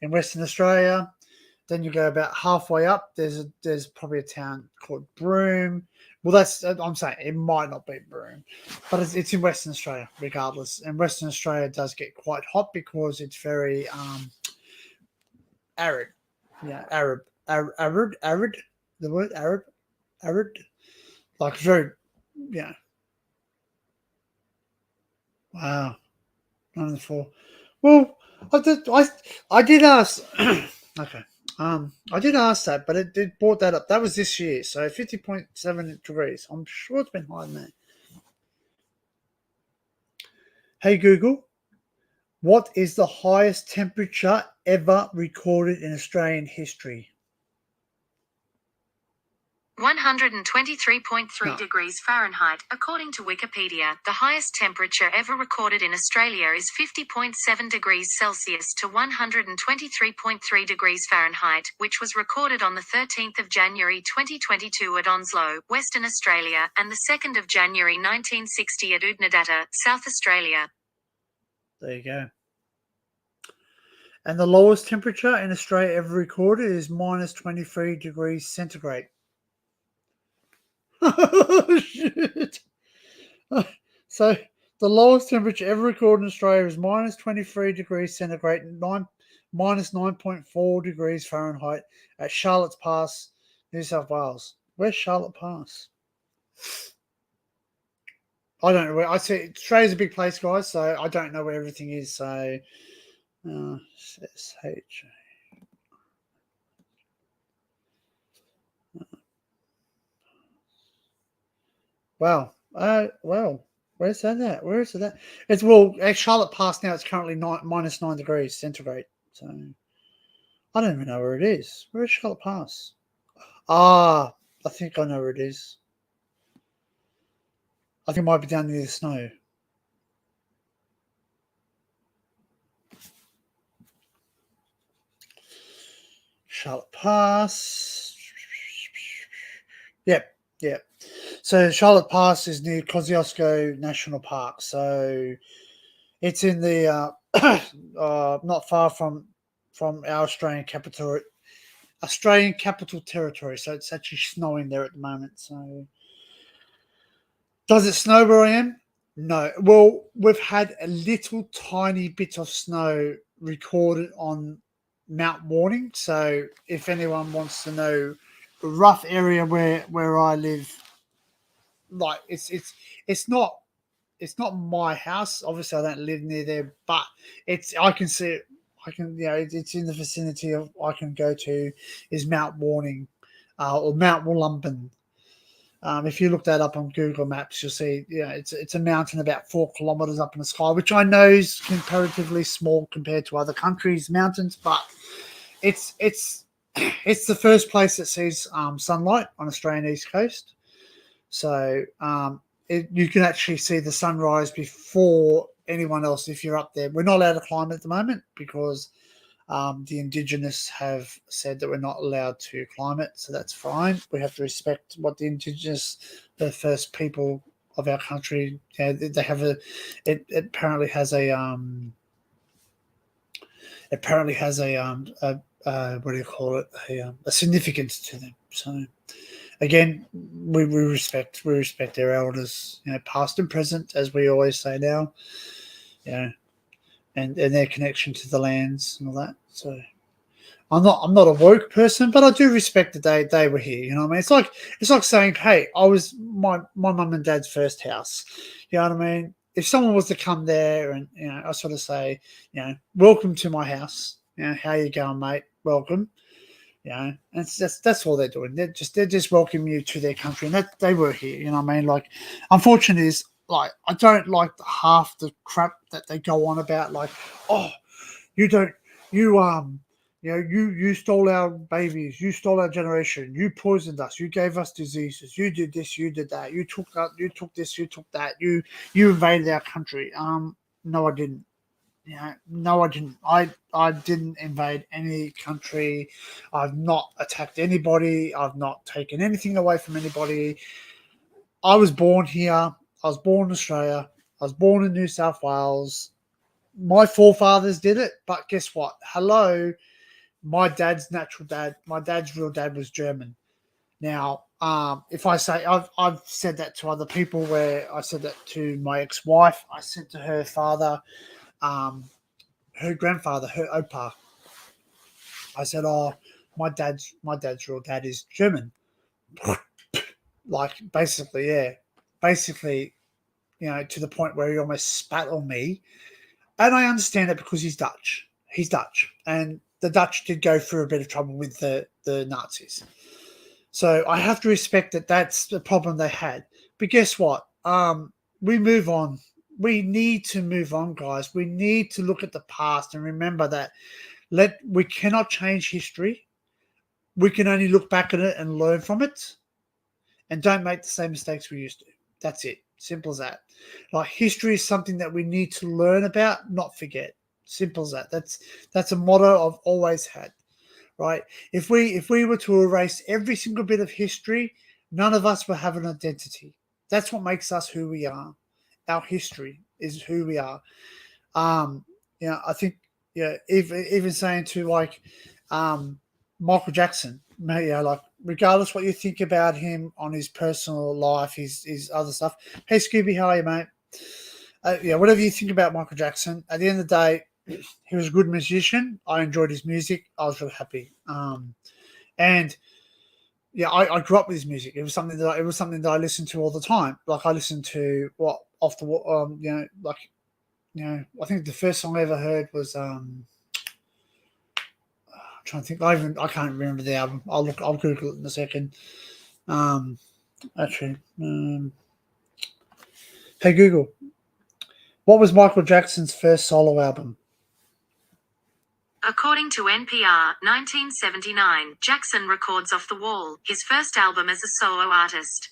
in Western Australia, then you go about halfway up. There's probably a town called Broome. Well, I'm saying it might not be Broome, but it's in Western Australia regardless. And Western Australia does get quite hot because it's very arid. Yeah, arid. The word arid. arid, like very, yeah. Wow, 9 4. Well, I did ask. Okay, I did ask that, but it did brought that up. That was this year, so 50.7 degrees. I'm sure it's been higher than that. Hey Google, what is the highest temperature ever recorded in Australian history? 123.3 No. degrees Fahrenheit. According to Wikipedia, the highest temperature ever recorded in Australia is 50.7 degrees Celsius to 123.3 degrees Fahrenheit, which was recorded on the 13th of January 2022 at Onslow, Western Australia, and the 2nd of January 1960 at Oodnadatta, South Australia. There you go. And the lowest temperature in Australia ever recorded is minus 23 degrees centigrade. Oh, shit. So the lowest temperature ever recorded in Australia is minus 23 degrees centigrade, minus 9.4 degrees Fahrenheit at Charlotte's Pass, New South Wales. Where's Charlotte Pass? I don't know where. I see Australia's a big place, guys, so I don't know where everything is. So, SH. Wow. Well, where's that at? Where is it at? It's at Charlotte Pass now. It's currently minus 9 degrees centigrade. So I don't even know where it is. Where is Charlotte Pass? Ah, I think I know where it is. I think it might be down near the snow. Charlotte Pass. Yep. So Charlotte Pass is near Kosciuszko National Park. So it's in the not far from our Australian capital territory. So it's actually snowing there at the moment. So does it snow where I am? No. Well, we've had a little tiny bit of snow recorded on Mount Warning. So if anyone wants to know a rough area where I live, like it's not my house. Obviously, I don't live near there, but I can see it. It's in the vicinity of I can go to is Mount Warning, or Mount Wollumben. If you look that up on Google Maps, you'll see, it's a mountain about 4 kilometers up in the sky, which I know is comparatively small compared to other countries' mountains, but it's the first place that sees sunlight on Australian east coast. So you can actually see the sunrise before anyone else if you're up there. We're not allowed to climb at the moment because the Indigenous have said that we're not allowed to climb it, so that's fine. We have to respect what the Indigenous, the first people of our country, they have it apparently has a what do you call it, a significance to them. So again, we respect their elders, past and present, as we always say now, and their connection to the lands and all that. So I'm not a woke person, but I do respect that they were here. You know what I mean? It's like saying, hey, I was my mum and dad's first house. You know what I mean? If someone was to come there and I sort of say, welcome to my house. How you going, mate? Welcome. And that's all they're doing. They're just welcoming you to their country, and that they were here. You know what I mean? Like, unfortunately, is like I don't like half the crap that they go on about. Like, oh, you stole our babies, you stole our generation, you poisoned us, you gave us diseases, you did this, you did that, you took this, you took that, you invaded our country. No, I didn't. No, I didn't. I didn't invade any country. I've not attacked anybody. I've not taken anything away from anybody. I was born here. I was born in Australia. I was born in New South Wales. My forefathers did it, but guess what? Hello, my dad's real dad was German. Now, if I say I've said that to other people, where I said that to my ex-wife, I said to her father, her grandfather, her opa. I said, "Oh, my dad's real dad is German." like basically, to the point where he almost spat on me. And I understand it because he's Dutch. He's Dutch, and the Dutch did go through a bit of trouble with the Nazis. So I have to respect that that's the problem they had. But guess what? We move on. We need to move on, guys. We need to look at the past and remember that we cannot change history. We can only look back at it and learn from it, and don't make the same mistakes we used to. That's it. Simple as that. Like, history is something that we need to learn about, not forget. Simple as that. That's a motto I've always had. Right? If we were to erase every single bit of history, none of us will have an identity. That's what makes us who we are. Our history is who we are. I think, even saying to like Michael Jackson, like, regardless what you think about him on his personal life, his other stuff. Hey Scooby, how are you, mate? Whatever you think about Michael Jackson, at the end of the day, he was a good musician. I enjoyed his music. I was really happy. I grew up with his music. It was something that I listened to all the time. Like, I listened to Off the Wall. I think the first song I ever heard was I'm trying to think. I can't remember the album. I'll Google it in a second. Hey Google, what was Michael Jackson's first solo album? According to NPR, 1979, Jackson records Off the Wall, his first album as a solo artist.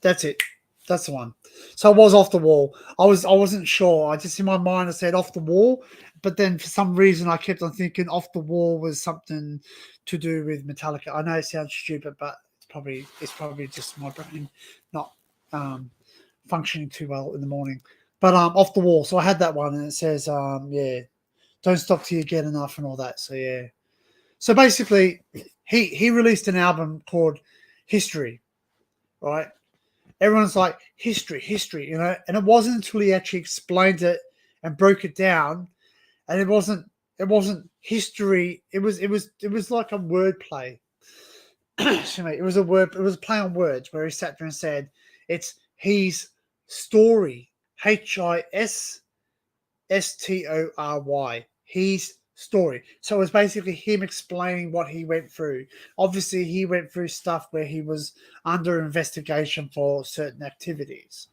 That's it. That's the one. So it was Off the Wall. I wasn't sure. I just, in my mind, I said Off the Wall, but then for some reason I kept on thinking Off the Wall was something to do with Metallica. I know it sounds stupid, but it's probably just my brain not functioning too well in the morning. But Off the Wall. So I had that one, and it says don't stop till you get enough and all that. So yeah. So basically, he released an album called History, right? Everyone's like, history, and it wasn't until he actually explained it and broke it down, and it wasn't history. It was like a word play. Excuse me. It was a play on words where he sat there and said, it's his story, HISSTORY, his story. So it was basically him explaining what he went through. Obviously, he went through stuff where he was under investigation for certain activities,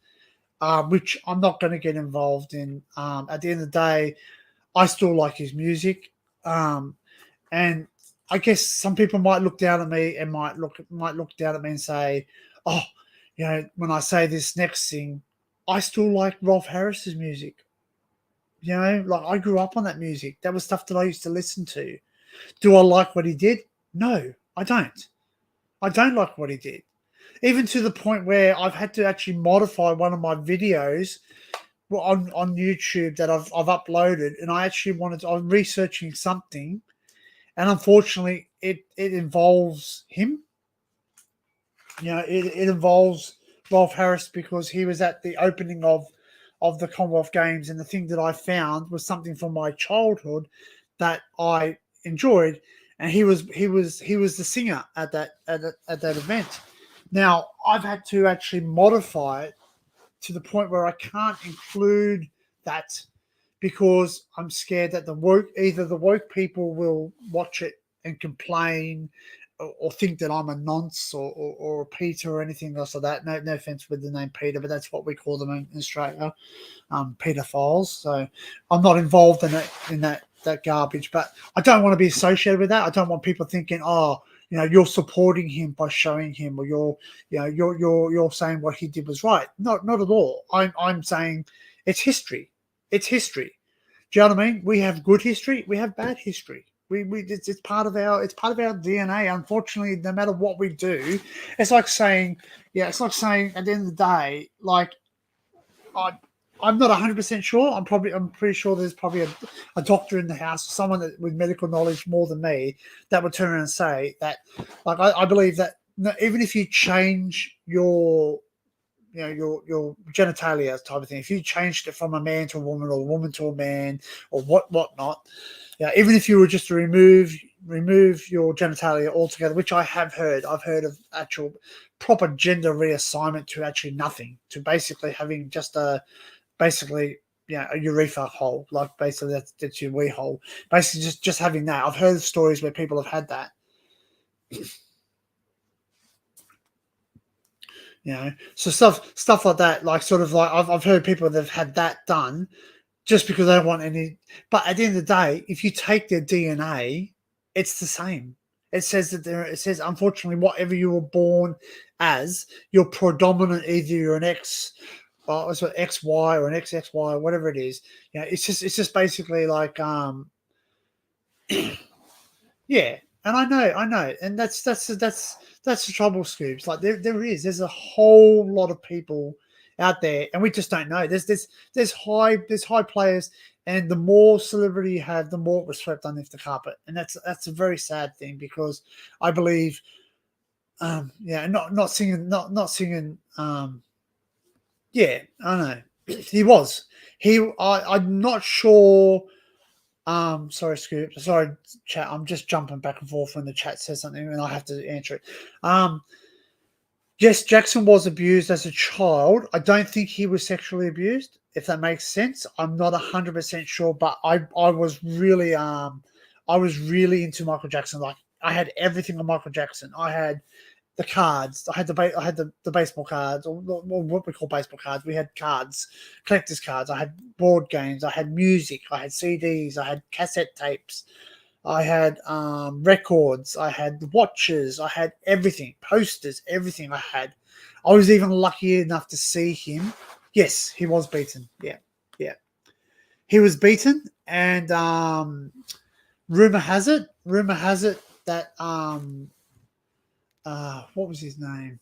which I'm not going to get involved in. At the end of the day, I still like his music, and I guess some people might look down at me and might look down at me and say, "Oh, when I say this next thing, I still like Rolf Harris's music." Like, I grew up on that music. That was stuff that I used to listen to. Do I like what he did? No, I don't. I don't like what he did. Even to the point where I've had to actually modify one of my videos on YouTube that I've uploaded, and I'm researching something, and unfortunately it involves him. It involves Rolf Harris, because he was at the opening of the Commonwealth Games, and the thing that I found was something from my childhood that I enjoyed, and he was the singer at that event. Now, I've had to actually modify it to the point where I can't include that, because I'm scared that the woke people will watch it and complain, or think that I'm a nonce or a Peter or anything else like that. No offense with the name Peter, but that's what we call them in Australia, pedophiles. So I'm not involved in that garbage, but I don't want to be associated with that. I don't want people thinking, oh, you're supporting him by showing him, or you're saying what he did was right. Not at all. I'm saying it's history. It's history. Do you know what I mean? We have good history. We have bad history. It's part of our DNA. Unfortunately, no matter what we do, it's like saying at the end of the day, like, I'm not 100% sure. I'm pretty sure there's probably a doctor in the house, someone with medical knowledge more than me, that would turn around and say that, like, I believe that even if you change your genitalia type of thing, if you changed it from a man to a woman, or a woman to a man, or whatnot, even if you were just to remove remove your genitalia altogether, which I have heard. I've heard of actual proper gender reassignment to actually nothing, to basically having just a urethra hole, like basically that's your wee hole. Basically, just having that. I've heard of stories where people have had that. So stuff like that, like sort of like I've heard people that have had that done just because they don't want any. But at the end of the day, if you take their DNA, it's the same. It says unfortunately, whatever you were born as, you're predominant. Either you're an X, XY or an XXY, whatever it is. It's just basically like yeah. And I know, and that's the trouble, Scoops. Like there's a whole lot of people out there, and we just don't know. There's high players, and the more celebrity you have, the more it was swept underneath the carpet, and that's a very sad thing, because I believe, not singing, yeah, I know I'm not sure. Sorry, Scoop. Sorry, chat. I'm just jumping back and forth when the chat says something and I have to answer it. Yes, Jackson was abused as a child. I don't think he was sexually abused, if that makes sense. I'm not 100% sure, but I was really into Michael Jackson. Like, I had everything on Michael Jackson. I had the cards. I had the baseball cards, or what we call baseball cards. We had cards, collector's cards. I had board games. I had music. I had CDs. I had cassette tapes. I had records. I had watches. I had everything, posters, everything I had. I was even lucky enough to see him. Yes, he was beaten. Yeah. He was beaten, and rumor has it that what was his name?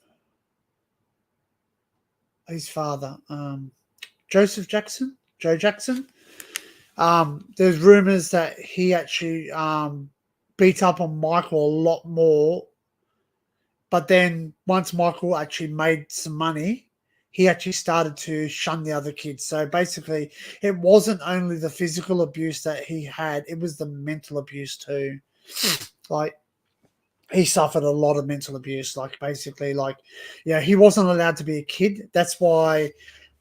His father, Joe Jackson. There's rumors that he actually beat up on Michael a lot more, but then once Michael actually made some money, he actually started to shun the other kids. So basically, it wasn't only the physical abuse that he had, it was the mental abuse too. Like, he suffered a lot of mental abuse. Like, basically, he wasn't allowed to be a kid. That's why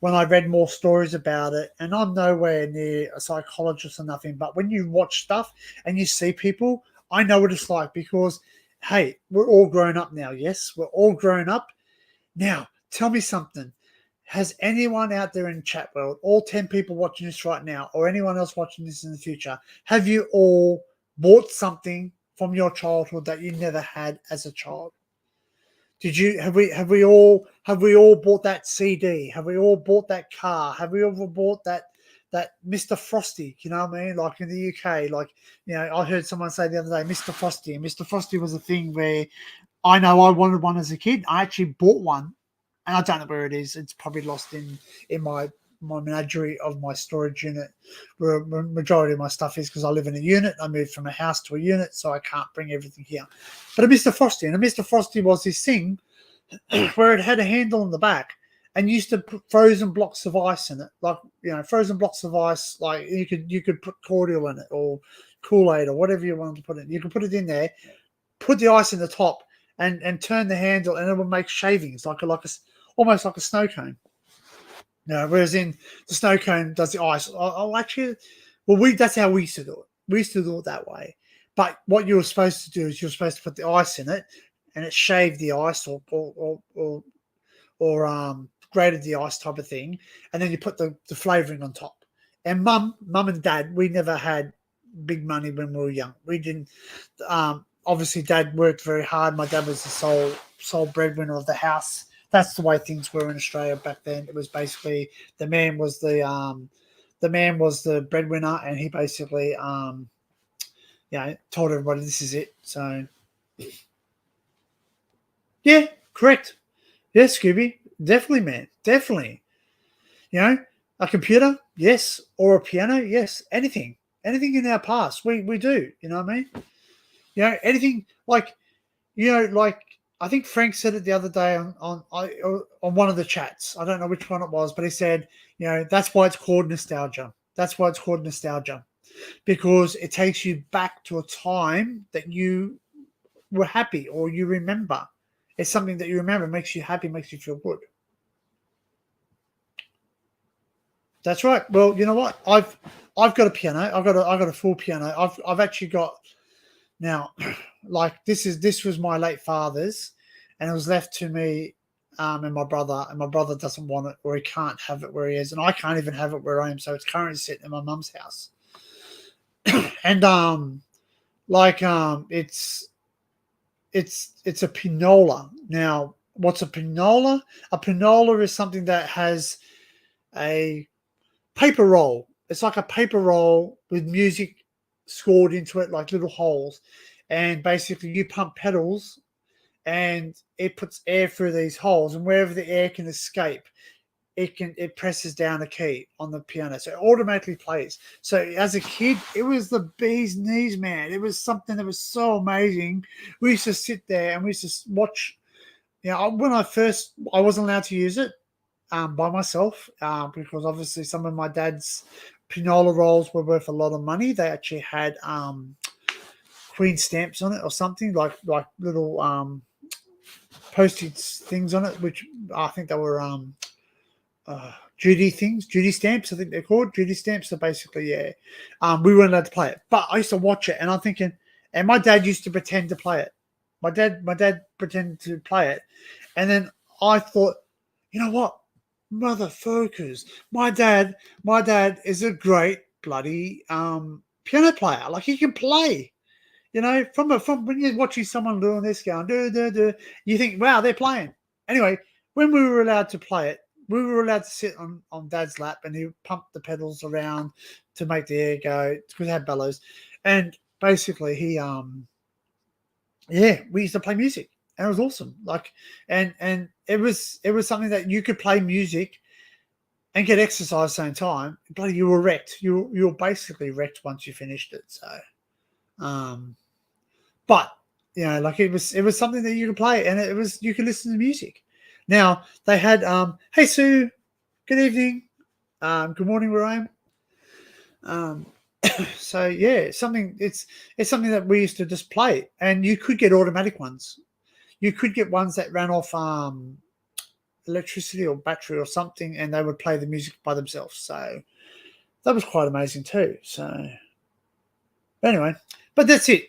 when I read more stories about it, and I'm nowhere near a psychologist or nothing, but when you watch stuff and you see people, I know what it's like, because, hey, we're all grown up now. Yes, we're all grown up. Now, tell me something. Has anyone out there in chat world, all 10 people watching this right now, or anyone else watching this in the future, have you all bought something from your childhood that you never had as a child? Have we all bought that CD? Have we all bought that car? Have we ever bought that Mr. Frosty? You know what I mean? Like, in the UK, I heard someone say the other day, Mr. Frosty. And Mr. Frosty was a thing where I know I wanted one as a kid. I actually bought one, and I don't know where it is. It's probably lost in my menagerie of my storage unit, where a majority of my stuff is, because I live in a unit. I moved from a house to a unit, so I can't bring everything here. But a Mr. Frosty, and a Mr. Frosty was this thing where it had a handle on the back, and used to put frozen blocks of ice in it, frozen blocks of ice. Like, you could put cordial in it, or Kool-Aid, or whatever you wanted to put in. You could put it in there, put the ice in the top, and turn the handle, and it would make shavings, almost like a snow cone. Whereas in the snow cone does the ice. That's how we used to do it. We used to do it that way. But what you were supposed to do is you're supposed to put the ice in it, and it shaved the ice, or grated the ice type of thing, and then you put the flavoring on top. And mum and dad, we never had big money when we were young. We didn't. Obviously, dad worked very hard. My dad was the sole breadwinner of the house. That's the way things were in Australia back then. It was basically the man was the breadwinner, and he basically told everybody this is it. So yeah, correct. Yes, Scooby, definitely, man, definitely. A computer, yes, or a piano, yes, anything in our past, we do. You know what I mean? Anything like I think Frank said it the other day on one of the chats. I don't know which one it was, but he said, that's why it's called nostalgia. That's why it's called nostalgia. because it takes you back to a time that you were happy or you remember. It's something that you remember, makes you happy, makes you feel good. That's right. Well, you know what? I've got a piano. I've got a full piano. I've actually got now, like this was my late father's, and it was left to me and my brother. And my brother doesn't want it, or he can't have it where he is, and I can't even have it where I am. So it's currently sitting in my mum's house. And it's a pinola. Now, what's a pinola? A pinola is something that has a paper roll. It's like a paper roll with music scored into it, like little holes. And basically you pump pedals and it puts air through these holes, and wherever the air can escape, it presses down a key on the piano, so it automatically plays. So as a kid, it was the bee's knees, man. It was something that was so amazing. We used to sit there and we used to watch. You know, when I wasn't allowed to use it by myself because obviously some of my dad's pinola rolls were worth a lot of money. They actually had Queen stamps on it or something, like little postage things on it, which I think they were Judy stamps, I think they're called. Judy stamps. So basically, yeah, we weren't allowed to play it, but I used to watch it, and I'm thinking, and my dad used to pretend to play it. My dad pretended to play it, and then I thought, you know what, motherfuckers, my dad is a great bloody piano player. Like, he can play. You know, from when you're watching someone doing this, going do, you think, wow, they're playing. Anyway, when we were allowed to play it, we were allowed to sit on Dad's lap, and he pumped the pedals around to make the air go, because it had bellows. And basically he we used to play music, and it was awesome. Like, and it was something that you could play music and get exercise at the same time. Bloody, you were wrecked. You were basically wrecked once you finished it. So but you know, like, it was something that you could play, and you could listen to music. Now they had hey Sue, good evening, good morning where I am. So yeah, it's something that we used to just play, and you could get automatic ones. You could get ones that ran off electricity or battery or something, and they would play the music by themselves. So that was quite amazing too. So anyway, but that's it.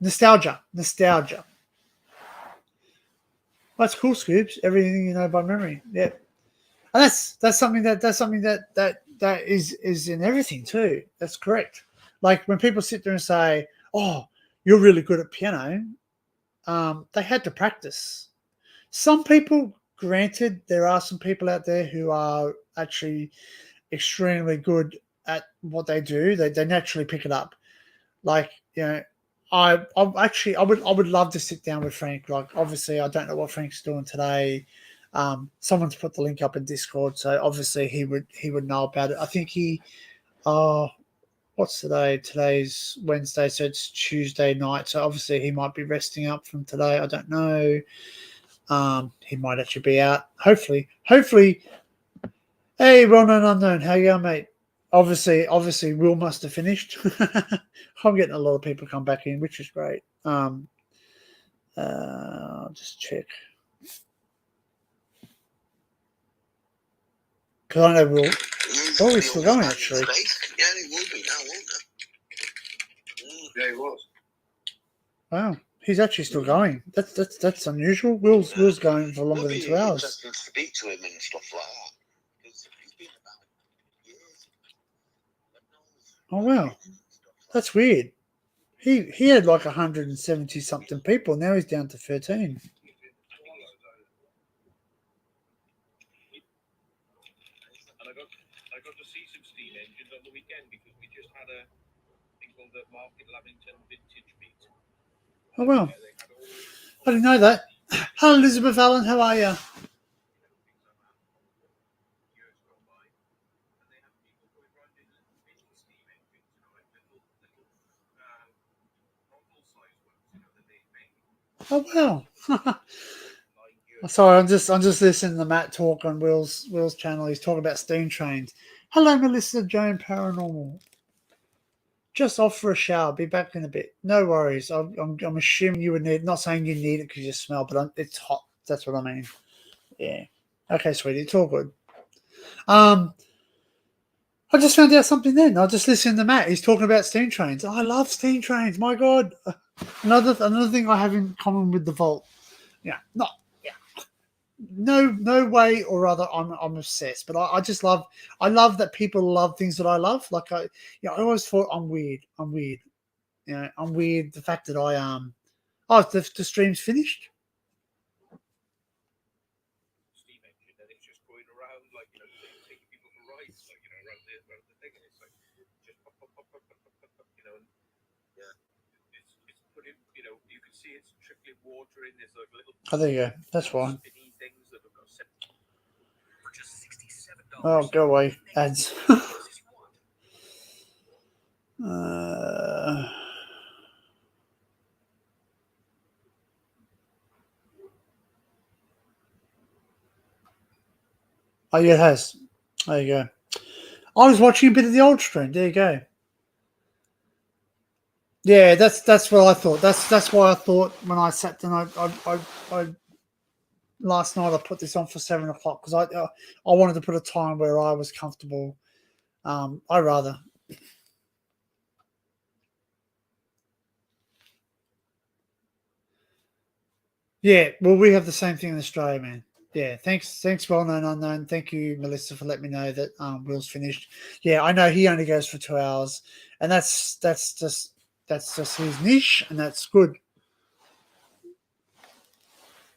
Nostalgia. That's cool, Scoops. Everything you know by memory. Yeah, and that's something that is in everything too. That's correct. Like, when people sit there and say, "Oh, you're really good at piano," they had to practice. Some people, granted, there are some people out there who are actually extremely good at what they do. They naturally pick it up. Like, you know, I would love to sit down with Frank. Like, obviously, I don't know what Frank's doing today. Someone's put the link up in Discord, so obviously he would know about it. I think what's today? Today's Wednesday, so it's Tuesday night. So obviously he might be resting up from today. I don't know. He might actually be out. Hopefully. Hey, well-known unknown, how you going, mate? Obviously, Will must have finished. I'm getting a lot of people come back in, which is great. I'll just check. Because I know Will. Oh, he's still going, actually. Yeah, he will be now, won't he? Yeah, he was. Wow, he's actually still going. That's unusual. Will's going for longer than 2 hours. Interesting to speak to him and stuff like that. Because he's been about years. Oh wow, that's weird. He had like 170 something people. Now he's down to 13. And I got to see some steam engines on the weekend, because we just had a thing called the Market Lavington Vintage Meet. Oh wow, I didn't know that. Hello, Elizabeth Allen. How are you? Oh wow. Sorry, I'm just listening to Matt talk on Will's channel. He's talking about steam trains. Hello, Melissa Joan Paranormal. just off for a shower. Be back in a bit. No worries. I'm assuming you would need. Not saying you need it because you smell, but it's hot. That's what I mean. Yeah. Okay, sweetie. It's all good. I just found out something then. I just listened to Matt. He's talking about steam trains. I love steam trains. My God. Another thing I have in common with the Vault. Yeah. No way or other. I'm obsessed. But I just love. I love that people love things that I love. Like I always thought I'm weird. I'm weird. I'm weird. The fact that I Oh, the stream's finished. Steam engine, and it's just going around like taking people for rides, like around the thing, and it's like just pop, and Yeah. it's putting, you can see it's trickling water in. There's like little. Oh, there you go. That's fine. Spinny things that have got for just $67. Oh, go away, ads. Oh, yeah, it has. There you go. I was watching a bit of the old stream. There you go. Yeah, that's what I thought. That's why I thought when I sat down, I last night I put this on for 7 o'clock because I wanted to put a time where I was comfortable. Yeah, well, we have the same thing in Australia, man. Yeah, thanks, Well Known Unknown. Thank you, Melissa, for letting me know that Will's finished. Yeah, I know he only goes for 2 hours, and that's just his niche, and that's good.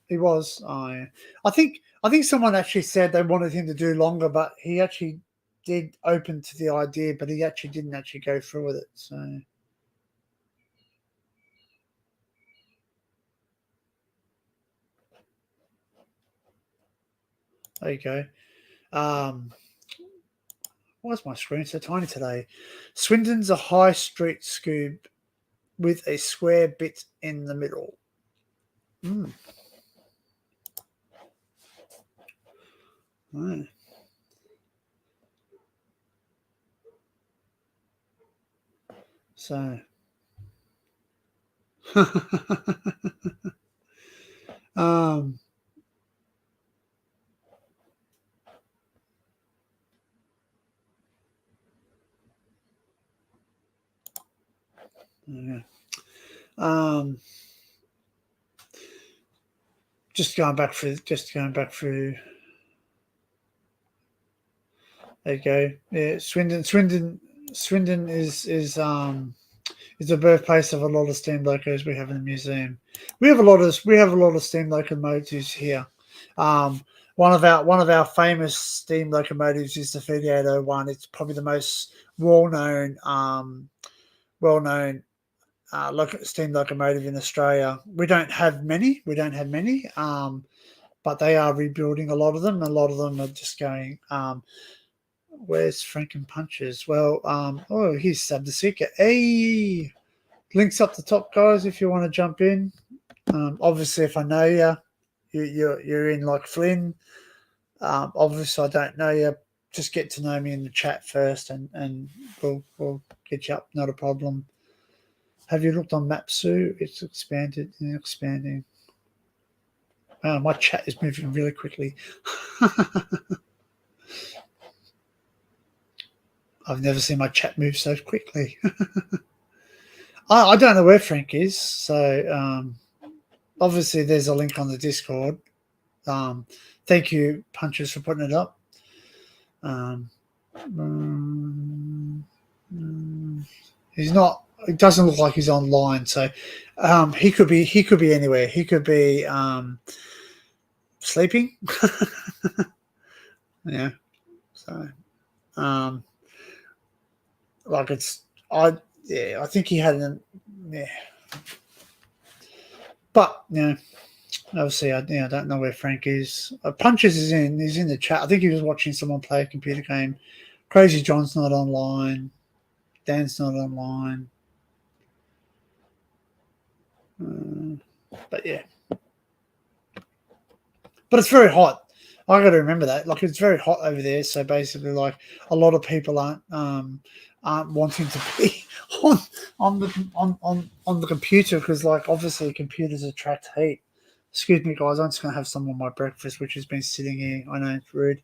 He was. I think someone actually said they wanted him to do longer, but he actually did open to the idea, but he actually didn't actually go through with it. So. There you go. Why is my screen so tiny today? Swindon's a high street scoob with a square bit in the middle. Right. So. Yeah. Just going back through. There you go. Yeah, Swindon is the birthplace of a lot of steam locos we have in the museum. We have a lot of steam locomotives here. One of our famous steam locomotives is the 3801. It's probably the most well-known steam locomotive in Australia. We don't have many, but they are rebuilding a lot of them. A lot of them are just going. Where's Franken Punches? Well, here's Sab the Seeker. Hey, links up the top, guys, if you want to jump in. Obviously, if I know you're in like Flynn. Obviously, I don't know you. Just get to know me in the chat first, and we'll get you up. Not a problem. Have you looked on Mapsu? It's expanded and expanding. Wow, my chat is moving really quickly. I've never seen my chat move so quickly. I don't know where Frank is. So obviously there's a link on the Discord. Thank you, Punches, for putting it up. He's not. It doesn't look like he's online. So he could be anywhere. He could be sleeping. Yeah. So I think he had but obviously I don't know where Frank is. Punches he's in the chat. I think he was watching someone play a computer game. Crazy John's not online. Dan's not online. But yeah, but it's very hot. I got to remember that. Like, it's very hot over there. So basically, like, a lot of people aren't wanting to be on the computer because, like, obviously computers attract heat. Excuse me, guys. I'm just gonna have some of my breakfast, which has been sitting here. I know it's rude.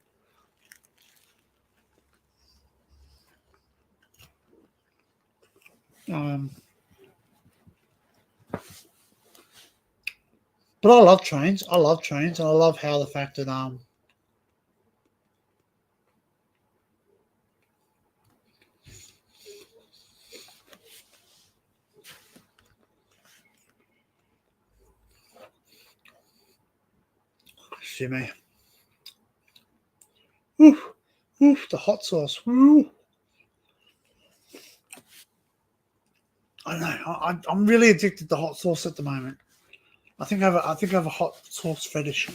But I love trains. I love trains, and I love how the fact that excuse me. Oof, oof, the hot sauce. Ooh. I know. I'm really addicted to hot sauce at the moment. I think I have a hot sauce fetish.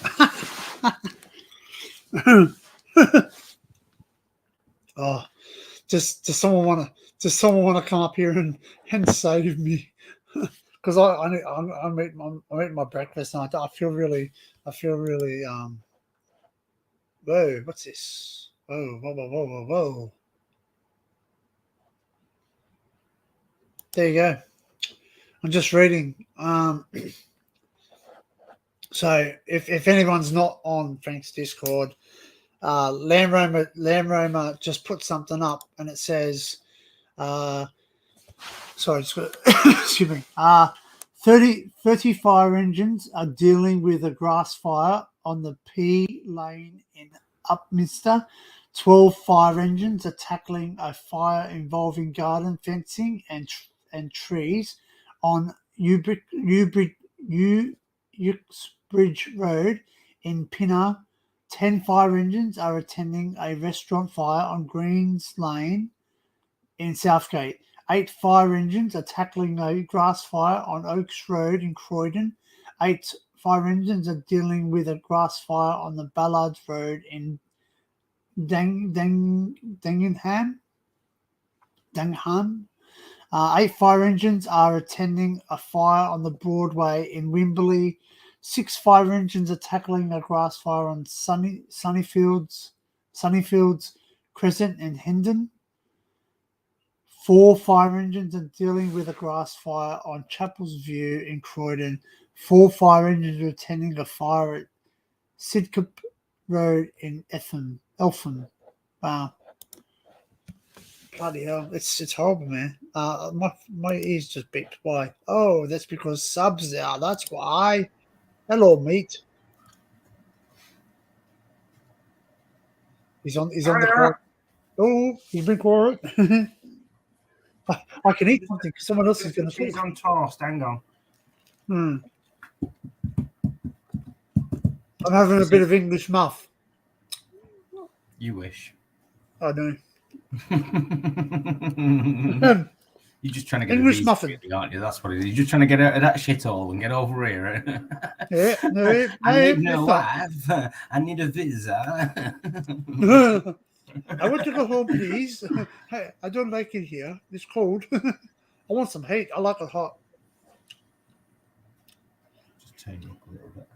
Oh, does someone want to come up here and save me? Because I'm eating my breakfast and I feel really whoa, what's this? Whoa. There you go. I'm just reading. So if anyone's not on Frank's Discord, Land Romer just put something up and it says, excuse me, 30 fire engines are dealing with a grass fire on the P lane in Upminster. 12 fire engines are tackling a fire involving garden fencing and trees on Uxbridge Road in Pinner. 10 fire engines are attending a restaurant fire on Greens Lane in Southgate. 8 fire engines are tackling a grass fire on Oaks Road in Croydon. 8 fire engines are dealing with a grass fire on the Ballards Road in Dangenham. 8 fire engines are attending a fire on the Broadway in Wimberley. 6 fire engines are tackling a grass fire on Sunnyfields Crescent in Hendon. 4 fire engines are dealing with a grass fire on Chapel's View in Croydon. 4 fire engines are attending a fire at Sidcup Road in Eltham. Wow. Bloody hell. It's horrible, man. My ears just beeped. Why? Oh, that's because subs there. That's why. Hello, mate. He's on the call. Oh, he's been quiet. I can eat something because someone else is going to Cheese talk. on toast, hang on. I'm having a bit of English muff. You wish. I know. You're just trying to get English a visa, muffin. really, aren't you? That's what it is. You're just trying to get out of that shithole and get over here. Yeah, no, I need no, no wife. I need a visa. I want to go home, please. Hey, I don't like it here. It's cold. I want some heat. I like it hot. Just turn you up a little bit.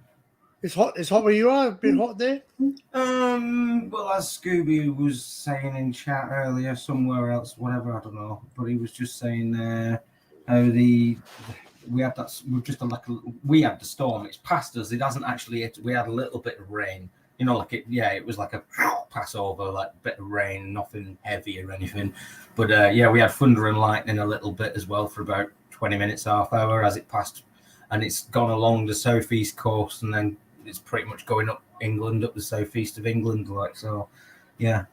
It's hot. It's hot where you are. A bit hot there. Well, as Scooby was saying in chat earlier, somewhere else, whatever, I don't know, but he was just saying how we had that. We had the storm. It's past us. It hasn't actually. We had a little bit of rain. You know, like it was like a passover, like a bit of rain, nothing heavy or anything. But we had thunder and lightning a little bit as well for about 20 minutes, half hour as it passed, and it's gone along the southeast coast, and then it's pretty much going up England, up the southeast of England, like so. Yeah.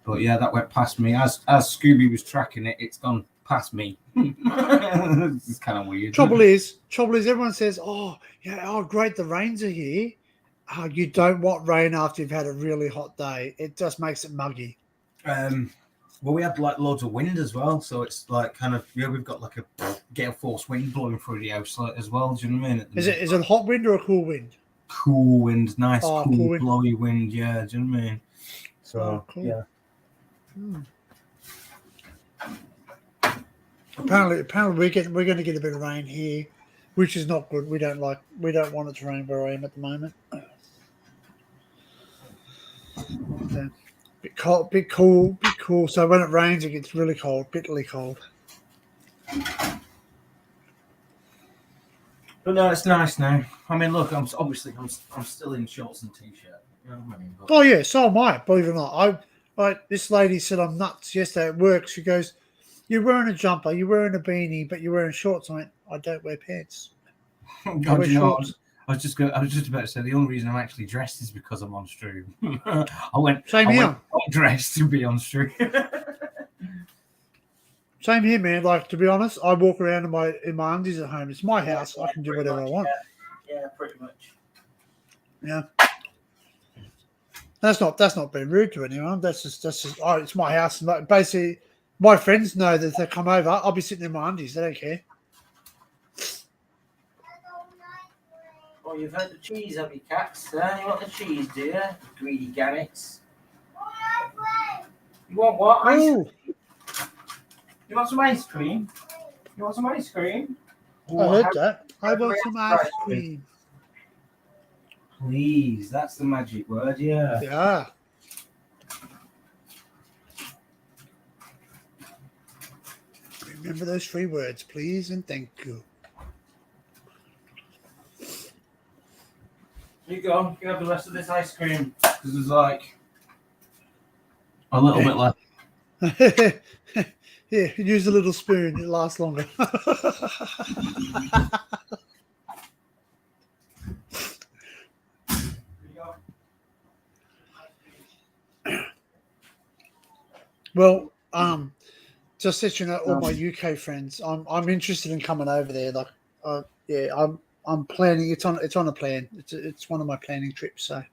But yeah, that went past me. As Scooby was tracking it, it's gone past me. It's kind of weird. Trouble is, everyone says, "Oh, yeah, oh, great, the rains are here." You don't want rain after you've had a really hot day. It just makes it muggy. Well, we had like loads of wind as well, so it's like kind of we've got like a gale force wind blowing through the house like, as well. Do you know what I mean? Is it a hot wind or a cool wind? Cool wind, nice cool wind. blowy wind. Yeah, do you know what I mean? So cool. yeah. Apparently we're going to get a bit of rain here, which is not good. We don't want it to rain where I am at the moment. Bit cool. So when it rains, it gets really cold, bitterly cold. But no, it's nice now. I mean, look, I'm still in shorts and t-shirt. You know what I mean? But, Oh yeah, so am I. Believe it or not, this lady said I'm nuts yesterday at work. She goes, "You're wearing a jumper, you're wearing a beanie, but you're wearing shorts." I went, "I don't wear pants. God, wear you know, shorts." I was just about to say the only reason I'm actually dressed is because I'm on stream. I went Same here. not dressed to be on stream. Same here, man. Like, to be honest, I walk around in my undies at home. It's my house. I can do whatever I want. Yeah, pretty much. Yeah. That's not being rude to anyone. That's just oh, it's my house. And basically, my friends know that if they come over, I'll be sitting in my undies. They don't care. Well, you've had the cheese, have you, cats? You want the cheese, do you? Greedy gannets. You want what? Oh, You want some ice cream? You want some ice cream? I heard that. I want some ice cream. Please, that's the magic word, yeah. Yeah. Remember those 3 words, please and thank you. Here you go. You can have the rest of this ice cream. Because there's like a little bit left. Yeah, use a little spoon. It lasts longer. Well, just let you know, all my UK friends, I'm interested in coming over there. Like, yeah, I'm planning. It's on a plan. It's one of my planning trips. So.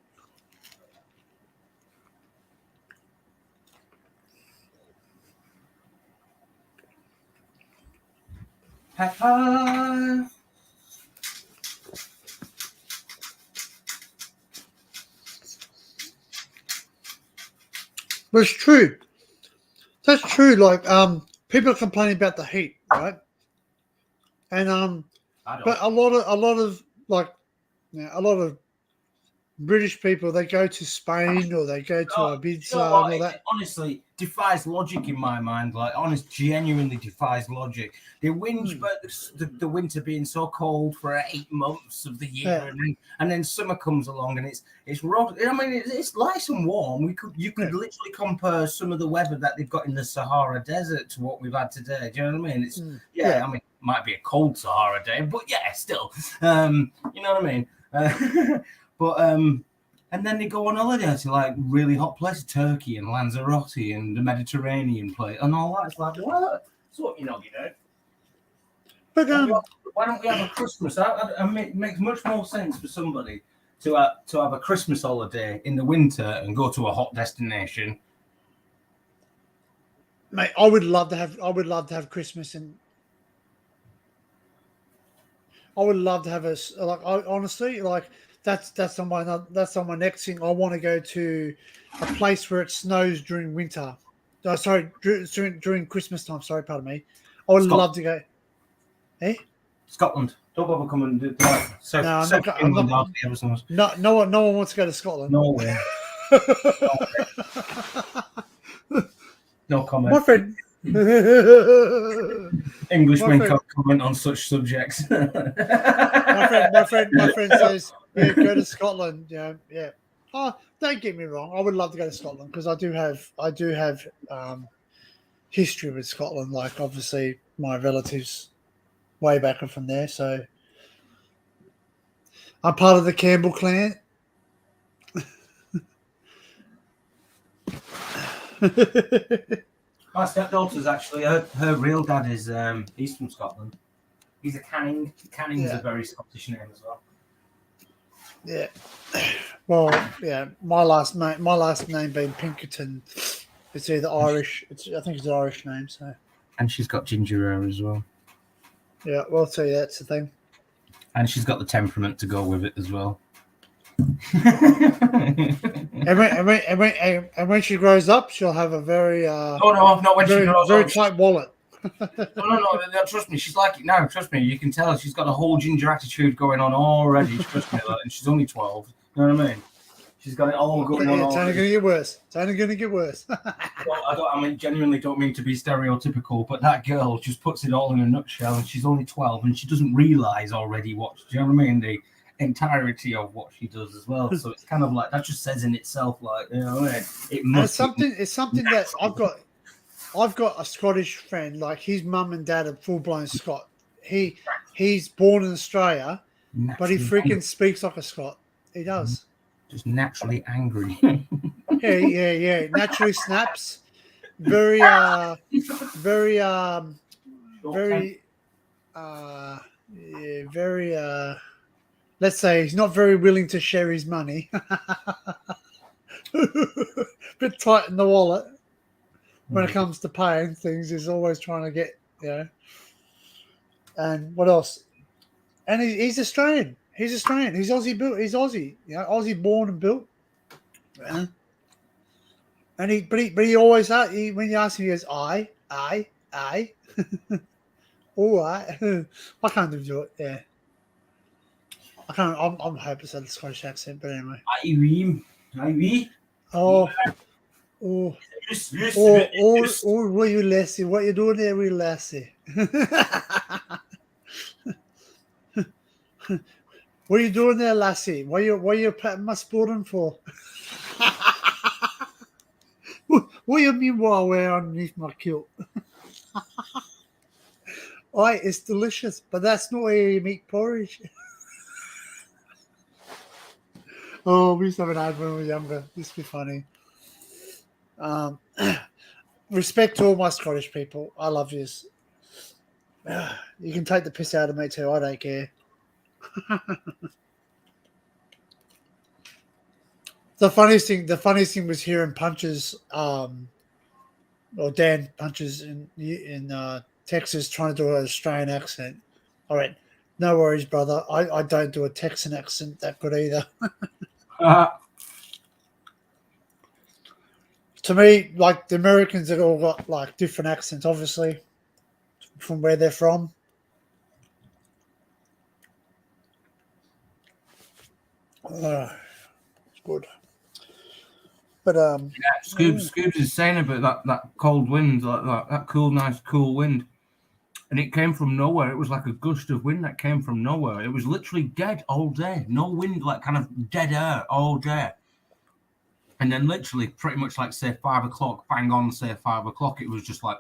Pepper. But it's true. That's true. Like, people are complaining about the heat, right? And but a lot of like, you know, a lot of British people, they go to Spain or they go to Ibiza and all that. It honestly defies logic in my mind. Like, genuinely defies logic. They whinge about the winter being so cold for 8 months of the year, and then summer comes along and it's rough. I mean, it's nice and warm. You could literally compare some of the weather that they've got in the Sahara Desert to what we've had today. Do you know what I mean? It's I mean, it might be a cold Sahara day, but yeah, still, you know what I mean. But and then they go on holiday to like really hot places, Turkey and Lanzarote and the Mediterranean place and all that. It's like, what? That's what you know. But why don't we have a Christmas? It makes much more sense for somebody to have a Christmas holiday in the winter and go to a hot destination. Mate, I would love to have Christmas and I would love to have honestly, like that's on my next thing. I want to go to a place where it snows during winter. During Christmas time. Sorry, pardon me. I would love to go. Eh? Scotland. Don't bother coming. No one wants to go to Scotland. No way. No comment. My friend. Englishmen can't comment on such subjects. my friend says, yeah, go to Scotland. Yeah. Oh, don't get me wrong. I would love to go to Scotland because I do have history with Scotland. Like, obviously, my relatives way back are from there, so I'm part of the Campbell clan. My stepdaughter's actually her real dad is he's from Scotland. He's a Canning. Canning's a very Scottish name as well. Yeah. Well, yeah. My last name being Pinkerton. It's either Irish. I think it's an Irish name. So. And she's got ginger hair as well. Yeah. Well, I'll tell you that's the thing. And she's got the temperament to go with it as well. and when she grows up, she'll have a very not when she grows very up. tight wallet. No, trust me, she's like it now. Trust me, you can tell she's got a whole ginger attitude going on already. Trust me, and she's only 12. You know what I mean? She's got it all going on. It's only going to get worse. It's only going to get worse. I genuinely don't mean to be stereotypical, but that girl just puts it all in a nutshell, and she's only 12, and she doesn't realise already what, do you know what I mean? The entirety of what she does as well. So it's kind of like, that just says in itself, like, you know, it must. It's something that I've got a Scottish friend, like his mum and dad are full-blown Scot. He's born in Australia, but he freaking speaks like a Scot. He does. Just naturally angry. Yeah. Naturally snaps. Very, let's say he's not very willing to share his money. Bit tight in the wallet when it comes to paying things. He's always trying to get, And what else? And he's Australian. He's Australian. He's Aussie built. He's Aussie. Aussie born and built. And he always when you ask him, he goes, I. All right. I can't do it. Yeah. I can't. I'm hopeless at the Scottish accent, but anyway. Ivy. Oh, were you lassie? What you doing there, wee lassie? What are you doing there, lassie? What you patting my sporting for? What do you mean what I wear underneath my kilt? It's delicious, but that's not how you make porridge. Oh, we used to have an ad when we were younger. This would be funny. Respect to all my Scottish people. I love yous. You can take the piss out of me too. I don't care. The funniest thing was hearing Punches, or Dan Punches in Texas trying to do an Australian accent. All right, no worries, brother. I don't do a Texan accent that good either. To me, like the Americans have all got like different accents, obviously, from where they're from. It's good. But Scoobs is saying about that cold wind, like that cool, nice, cool wind, and it came from nowhere. It was like a gust of wind that came from nowhere. It was literally dead all day, no wind, like kind of dead air all day. And then literally, pretty much like say 5 o'clock, bang on, say 5 o'clock, it was just like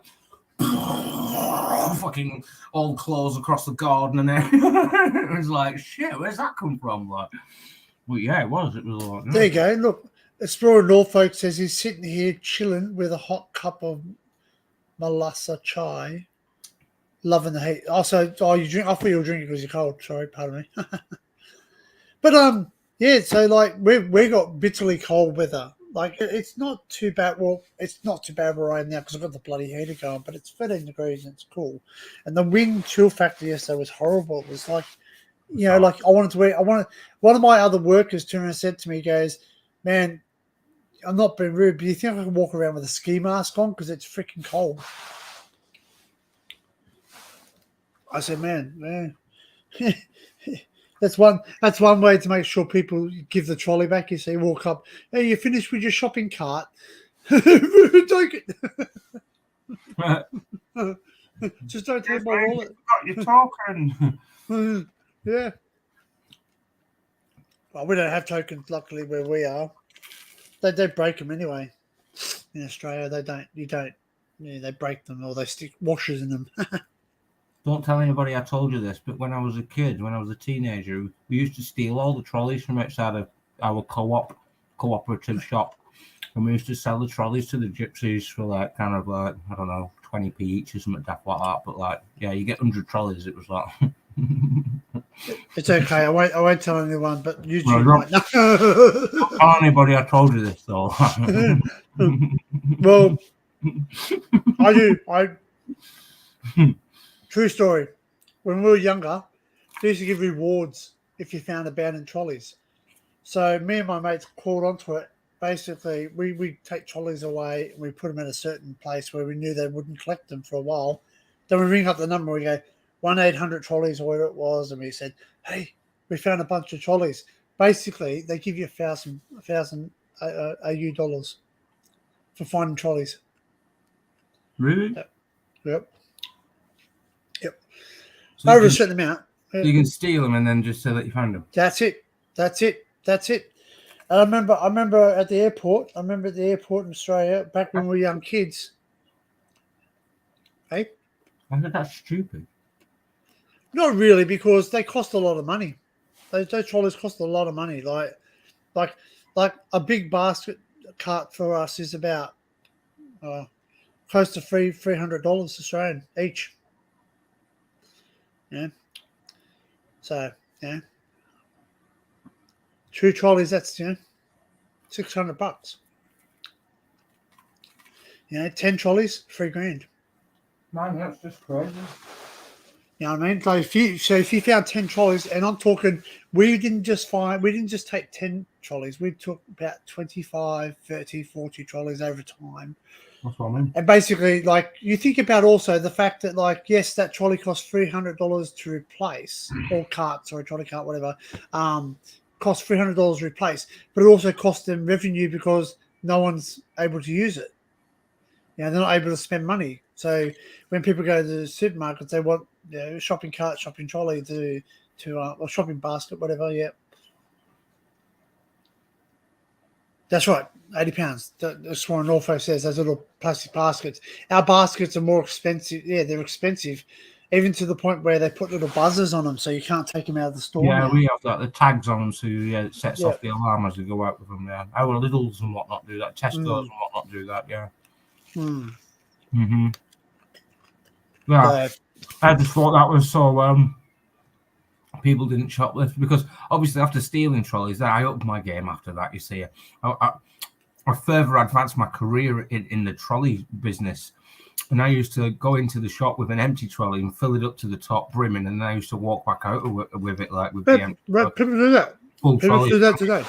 fucking all clothes across the garden, and it was like, shit, where's that come from? Like, well, yeah, it was. It was like, there you go. Look. Explorer Norfolk says he's sitting here chilling with a hot cup of Malasa chai, loving the heat. Also, you drink? I thought you were drinking because you're cold. Sorry, pardon me. But yeah. So like we got bitterly cold weather. Like it's not too bad. Well, it's not too bad where I am now because I've got the bloody heater going. But it's 13 degrees and it's cool. And the wind chill factor yesterday was horrible. It was like, like I wanted to wear. One of my other workers turned and said to me, he goes, "Man, I'm not being rude, but you think I can walk around with a ski mask on because it's freaking cold?" I said, man, that's one way to make sure people give the trolley back. You say, walk up, hey, you finished with your shopping cart? Take it. Just don't take my wallet. You're talking. Yeah. Well, we don't have tokens, luckily, where we are. They break them anyway. In Australia, they don't. You don't. Yeah, they break them or they stick washers in them. Don't tell anybody I told you this, but when I was a kid, when I was a teenager, we used to steal all the trolleys from outside of our cooperative shop, and we used to sell the trolleys to the gypsies for like kind of like, I don't know, 20p each or something daft like that. But like, yeah, you get 100 trolleys. It was like. It's okay. I won't tell anyone, but YouTube No, might know. Don't tell anybody I told you this though. Well, I do. True story. When we were younger, they used to give rewards if you found abandoned trolleys. So me and my mates called onto it. Basically, we take trolleys away and we put them in a certain place where we knew they wouldn't collect them for a while. Then we ring up the number. We go 1-800 trolleys or whatever it was, and we said, "Hey, we found a bunch of trolleys." basically they give you $1,000 AU dollars for finding trolleys. Really? Yep. So Over you a certain amount. you can steal them and then just say that you found them. That's it. And I remember at the airport. In Australia back when we were young kids. Hey, I think that's stupid. not really, because they cost a lot of money. Those trolleys cost a lot of money. Like a big basket cart for us is about close to $300 Australian each. Yeah. So yeah. 2 trolleys, that's $600. 10 trolleys, $3,000. Man, that's just crazy. You know what I mean? So if you found 10 trolleys, and I'm talking, we didn't just take 10 trolleys. We took about 25, 30, 40 trolleys over time. That's what I mean. And basically, like, you think about also the fact that, like, yes, that trolley costs $300 to replace, or carts, or a trolley cart, whatever, costs $300 to replace, but it also costs them revenue because no one's able to use it. They're not able to spend money. So when people go to the supermarkets, they want shopping cart, shopping trolley or shopping basket, whatever. Yeah, that's right. £80. That's what Norfolk says. Those little plastic baskets. Our baskets are more expensive. Yeah, they're expensive, even to the point where they put little buzzers on them, so you can't take them out of the store. Yeah, now. we have the tags on them, so it sets off the alarm as we go out with them. Yeah, our Lidls and whatnot do that. Tesco's and whatnot do that. Yeah. Yeah, I just thought that was so people didn't shoplift, because obviously after stealing trolleys, I upped my game after that. You see, I further advanced my career in the trolley business, and I used to go into the shop with an empty trolley and fill it up to the top brimming, and I used to walk back out with it like with the empty. People do that. Full People trolley. do that today.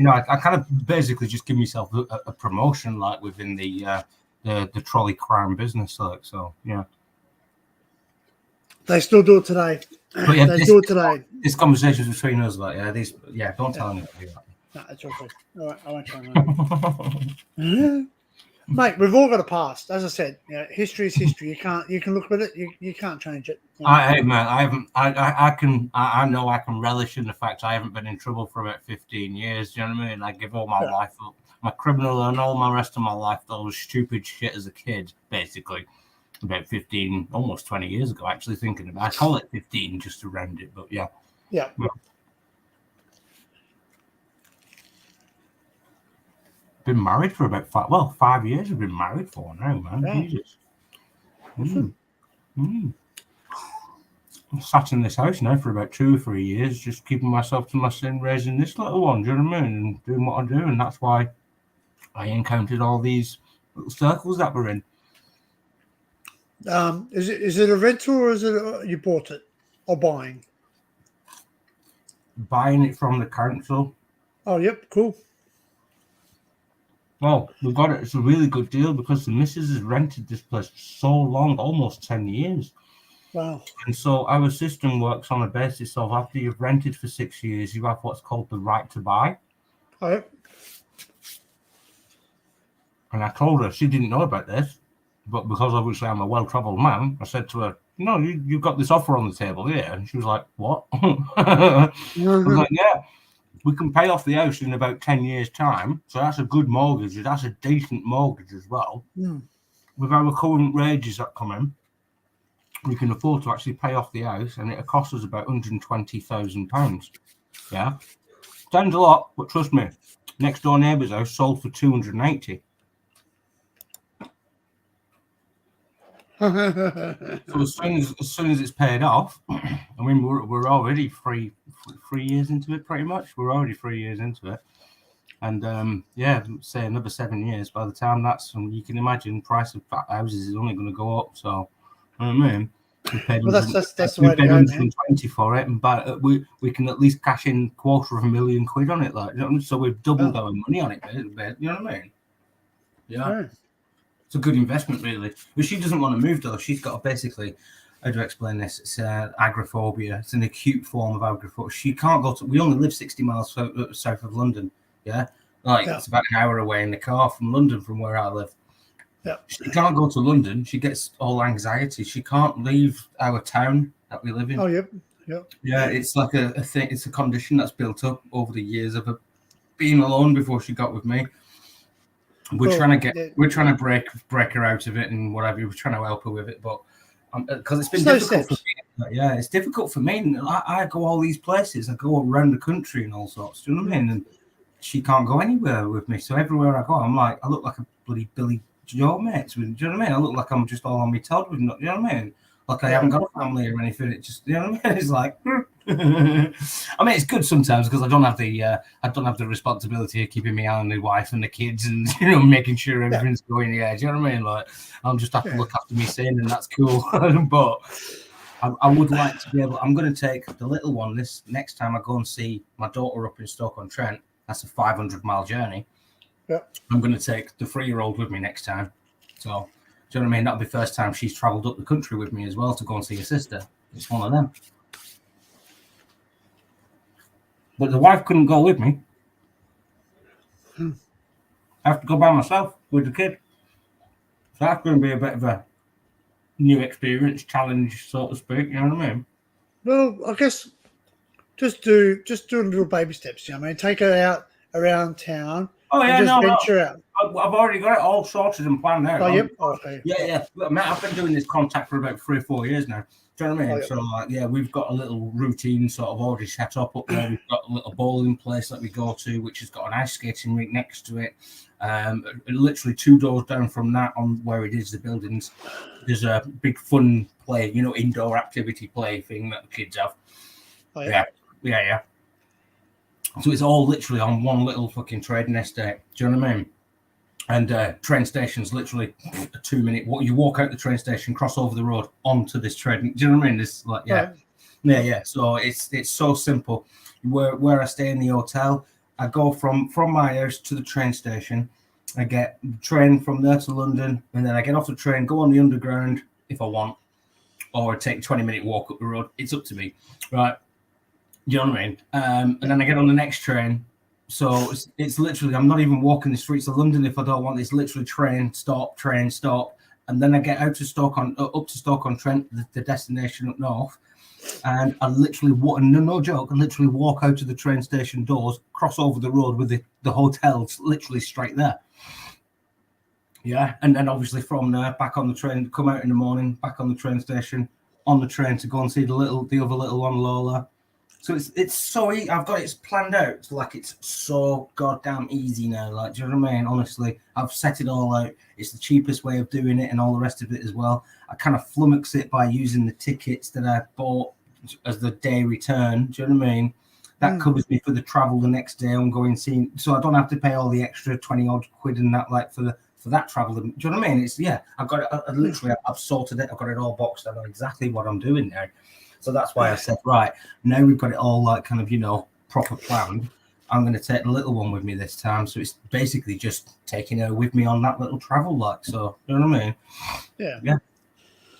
I kind of basically just give myself a promotion like within the trolley crime business, like so. Yeah. They still do it today. But yeah, They do it today. This conversation's between us, like don't tell anyone to do that. No, it's all good. All right, I won't try that. Mate, we've all got a past. As I said, history is history. You can look at it. You can't change it. Hey man, I know I can relish in the fact I haven't been in trouble for about 15 years. Do you know what I mean? I give all my life up, my criminal and all my rest of my life, all the stupid shit as a kid, basically. About 15, almost 20 years ago, actually thinking about it. I call it 15 just to round it, but yeah. Yeah. Been married for about 5 years. I've been married for now, man. Yeah. Jesus. I'm sat in this house now for about 2 or 3 years, just keeping myself to myself, raising this little one. Do you know what I mean? And doing what I do, and that's why I encountered all these little circles that we're in. Is it a rental, or is it you bought it or buying? Buying it from the council. Oh, yep, cool. Well, we got it. It's a really good deal because the missus has rented this place so long, almost 10 years. Wow. And so our system works on a basis of after you've rented for 6 years, you have what's called the right to buy. Oh, yep. And I told her, she didn't know about this, but because obviously I'm a well-travelled man, I said to her, no, you've got this offer on the table here. And she was like, what? I was like, yeah, we can pay off the house in about 10 years' time. So that's a good mortgage. That's a decent mortgage as well. With our current wages that come in, we can afford to actually pay off the house, and it'll cost us about £120,000. Yeah. Sounds a lot, but trust me, next door neighbour's house sold for 280. So as soon as it's paid off, I mean we're already three years into it, pretty much. We're already 3 years into it, and say another 7 years. By the time that's, you can imagine, price of houses is only going to go up. So, you know what I mean? We paid Well, that's the way to go, 120 for it, but we can at least cash in £250,000 on it, like, so we've doubled our money on it. You know what I mean? Yeah. It's a good investment, really. But she doesn't want to move, though. She's got to basically how do I explain this? It's agoraphobia. It's an acute form of agoraphobia. She can't go to. We only live 60 miles south of London. Yeah, like Yeah. it's about an hour away in the car from London, from where I live. Yeah. She can't go to London. She gets all anxiety. She can't leave our town that we live in. Oh, yep. Yeah, it's like a thing. It's a condition that's built up over the years of her being alone before she got with me. We're Well, trying to yeah. we're trying to break her out of it and whatever. We're trying to help her with it, but because it's been Slow difficult for steps. me. Yeah, it's difficult for me. And I go all these places. I go around the country and all sorts. Do you know what I mean? And she can't go anywhere with me. So everywhere I go, I'm like, I look like a bloody Billy Joe mates. Do you know what I mean? I look like I'm just all on my toad with. You know what I mean? Like I haven't got a family or anything. It just, you know what I mean? It's like, I mean, it's good sometimes because I don't have the responsibility of keeping me on my wife and the kids and making sure everything's going. Yeah, do you know what I mean? Like I'll just have to look after me son, and that's cool. But I would like to be able. I'm going to take the little one this next time I go and see my daughter up in Stoke-on-Trent. That's a 500-mile journey. Yeah. I'm going to take the 3-year-old with me next time. So. Do you know what I mean? That'll be the first time she's travelled up the country with me as well to go and see her sister. It's one of them. But the wife couldn't go with me. I have to go by myself with the kid. So that's going to be a bit of a new experience, challenge, so to speak. You know what I mean? Well, I guess just do little baby steps. You know what I mean? Take her out around town. Oh yeah, and just no. venture out. I've already got it all sorted and planned out. Oh, yep. Okay. Yeah. Look, Matt, I've been doing this contact for about 3 or 4 years now. Do you know what I mean? Oh, yeah. So, we've got a little routine sort of already set up there. We've got a little bowling place that we go to, which has got an ice skating rink next to it. Literally 2 doors down from that, on where it is, the buildings, there's a big fun play, indoor activity play thing that the kids have. Oh, yeah. Yeah. So it's all literally on one little fucking trading estate. Do you know what I mean? And train station's Hmm. literally a 2-minute walk. You walk out the train station, cross over the road onto this train. Do you know what I mean? It's like, yeah. So it's so simple. Where I stay in the hotel, I go from my house to the train station. I get the train from there to London, and then I get off the train, go on the underground if I want, or take a 20-minute walk up the road. It's up to me, right? Do you know what I mean? And then I get on the next train. So it's literally, I'm not even walking the streets of London if I don't want. It's literally train stop, and then I get out to up to Stoke-on-Trent, the destination up north, and I literally no joke, I literally walk out to the train station doors, cross over the road with the hotel literally straight there. Yeah, and then obviously from there back on the train, come out in the morning, back on the train station, on the train to go and see the other little one, Lola. So it's so easy. I've got it planned out. It's like it's so goddamn easy now. Like, do you know what I mean? Honestly, I've set it all out. It's the cheapest way of doing it and all the rest of it as well. I kind of flummox it by using the tickets that I bought as the day return. Do you know what I mean? That covers me for the travel the next day. I'm going seeing, so I don't have to pay all the extra 20 odd quid and that, like for that travel. Do you know what I mean? It's I've got it. Literally, I've sorted it. I've got it all boxed. I know exactly what I'm doing now. So that's why I said, right, now we've got it all like kind of, proper planned. I'm going to take the little one with me this time. So it's basically just taking her with me on that little travel, like, so, you know what I mean? Yeah.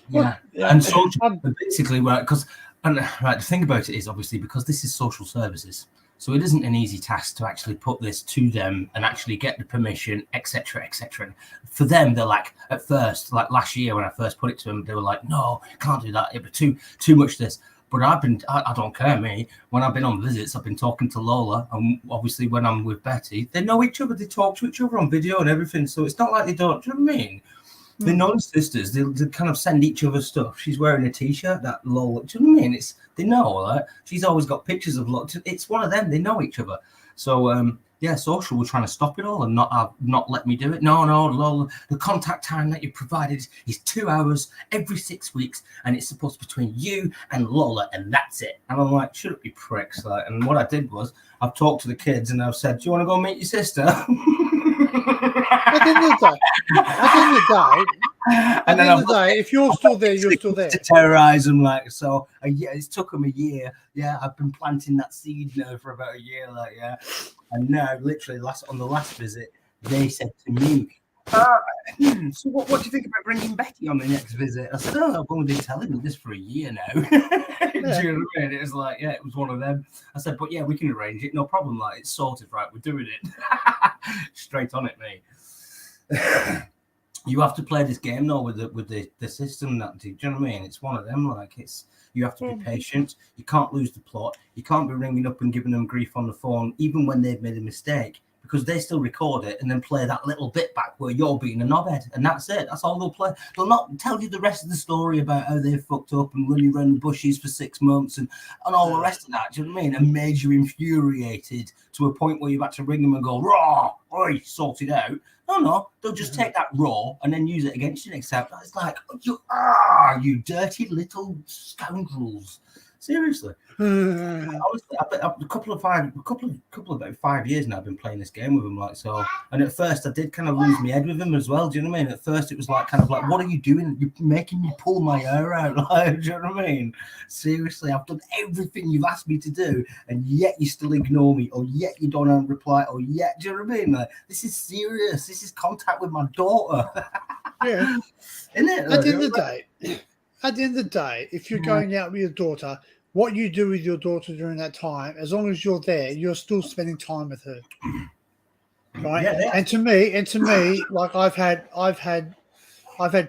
Yeah. And so basically, right, the thing about it is obviously because this is social services. So it isn't an easy task to actually put this to them and actually get the permission, etc., etc. For them, they're like, at first, like last year when I first put it to them, they were like, no, can't do that. It'd be too much this. But I don't care, me. When I've been on visits, I've been talking to Lola, and obviously when I'm with Betty, they know each other. They talk to each other on video and everything. So it's not like they don't. Do you know what I mean? They're known sisters. They kind of send each other stuff. She's wearing a t-shirt that Lola. Do you know what I mean? They know her. She's always got pictures of Lola. It's one of them. They know each other. So social. We're trying to stop it all and not let me do it. No, Lola. The contact time that you provided is 2 hours every 6 weeks, and it's supposed to be between you and Lola, and that's it. And I'm like, should it be pricks? Like, and what I did was I've talked to the kids and I've said, do you want to go meet your sister? At the end of the day, if you're still there, you're still there. To terrorize them, like, so. It's took them a year. Yeah, I've been planting that seed now for about a year, like, yeah. And now, literally, on the last visit, they said to me, So what do you think about bringing Betty on the next visit? I said, I've only been telling you this for a year now. Do you know what I mean? It was like, yeah, it was one of them. I said, but yeah, we can arrange it. No problem. Like, it's sorted, right? We're doing it. Straight on it, mate. You have to play this game though with the system that do you know what I mean? It's one of them. Like you have to be patient. You can't lose the plot. You can't be ringing up and giving them grief on the phone, even when they've made a mistake, because they still record it and then play that little bit back where you're being a knobhead, and that's it. That's all they'll play. They'll not tell you the rest of the story about how they fucked up and running around the bushes for 6 months and all the rest of that. Do you know what I mean? And made you infuriated to a point where you've had to ring them and go, raw, oi, sort it out. No, they'll just take that raw and then use it against you. Except it's like, you dirty little scoundrels. Seriously. Honestly, a couple of about 5 years now I've been playing this game with him, like, so. And at first I did kind of lose my head with him as well. Do you know what I mean? At first it was like kind of like, what are you doing? You're making me pull my hair out. Like, do you know what I mean? Seriously, I've done everything you've asked me to do, and yet you still ignore me, or yet you don't reply, or yet, do you know what I mean? Like, this is serious. This is contact with my daughter. Yeah. Isn't it? At the end of the day, if you're going out with your daughter, what you do with your daughter during that time, as long as you're there, you're still spending time with her, right? Yeah. And to me, like I've had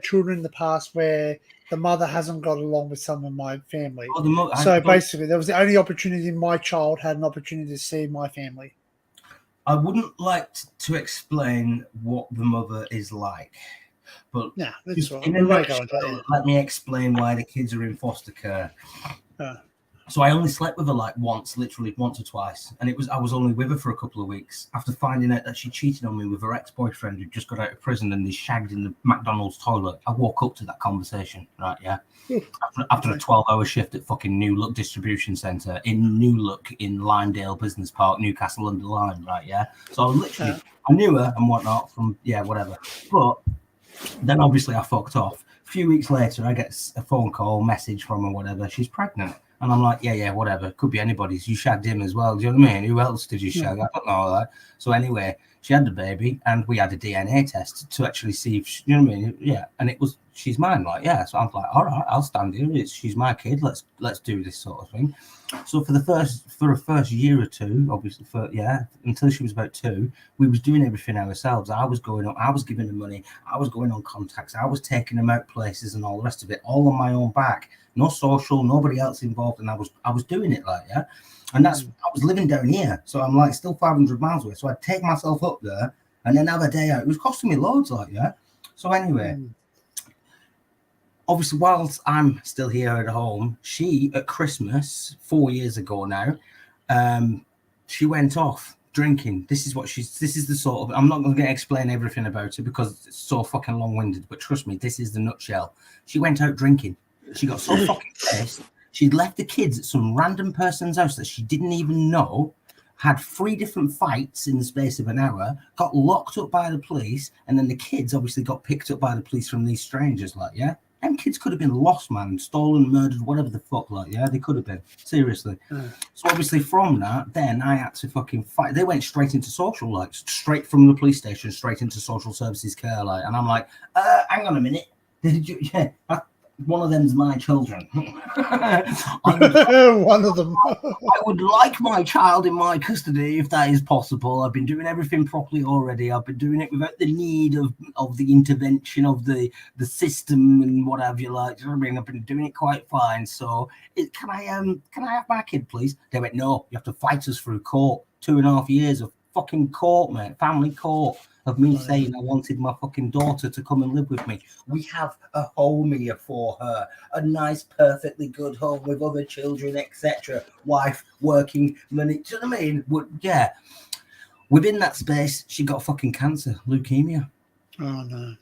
children in the past where the mother hasn't got along with some of my family. So basically, that was the only opportunity my child had an opportunity to see my family. I wouldn't like to explain what the mother is like, but that's right. Let me explain why the kids are in foster care. So I only slept with her like literally once or twice, and I was only with her for a couple of weeks after finding out that she cheated on me with her ex-boyfriend who just got out of prison and they shagged in the McDonald's toilet. I woke up to that conversation, right? Yeah, after a 12-hour shift at fucking New Look Distribution Centre in New Look in Lymedale Business Park, Newcastle under Lyme, right? Yeah, so I knew her and whatnot from whatever, but then obviously I fucked off. A few weeks later, I get a phone call, message from her, whatever. She's pregnant. And I'm like, yeah, whatever. Could be anybody's. You shagged him as well. Do you know what I mean? Who else did you shag? I don't know that. So anyway, she had the baby, and we had a DNA test to actually see if you know what I mean? Yeah. And it was, she's mine. Like, yeah. So I'm like, all right, I'll stand here. She's my kid. Let's do this sort of thing. So for a first year or two, obviously, until she was about 2, we was doing everything ourselves. I was going on, I was giving her money, I was going on contacts, I was taking them out places and all the rest of it, all on my own back. No social, nobody else involved, and I was doing it like, yeah. And I was living down here, so I'm like still 500 miles away. So I'd take myself up there and then have a day out. It was costing me loads, like, yeah. So anyway. Obviously, whilst I'm still here at home, she at Christmas 4 years ago now, she went off drinking. This is the sort of, I'm not going to explain everything about it because it's so fucking long-winded, but trust me, this is the nutshell. She went out drinking. She got so fucking pissed. She'd left the kids at some random person's house that she didn't even know, had 3 different fights in the space of an hour, got locked up by the police, and then the kids obviously got picked up by the police from these strangers, like, yeah? Them kids could have been lost, man, stolen, murdered, whatever the fuck, like, yeah, they could have been, seriously. So obviously from that, then I had to fucking fight. They went straight into social, like, straight from the police station, straight into social services care, like, and I'm like, hang on a minute. One of them's my children. One of them. I would like my child in my custody if that is possible. I've been doing everything properly already. I've been doing it without the need of the intervention of the system and what have you, like. You know what I mean? I've been doing it quite fine. So can I have my kid, please? They went, no, you have to fight us through court. 2.5 years of fucking court, mate. Family court. Of me saying I wanted my fucking daughter to come and live with me. We have a home here for her, a nice, perfectly good home with other children, etc. Wife, working, money. Do you know what I mean? Yeah. Within that space, she got fucking cancer, leukemia. Oh no.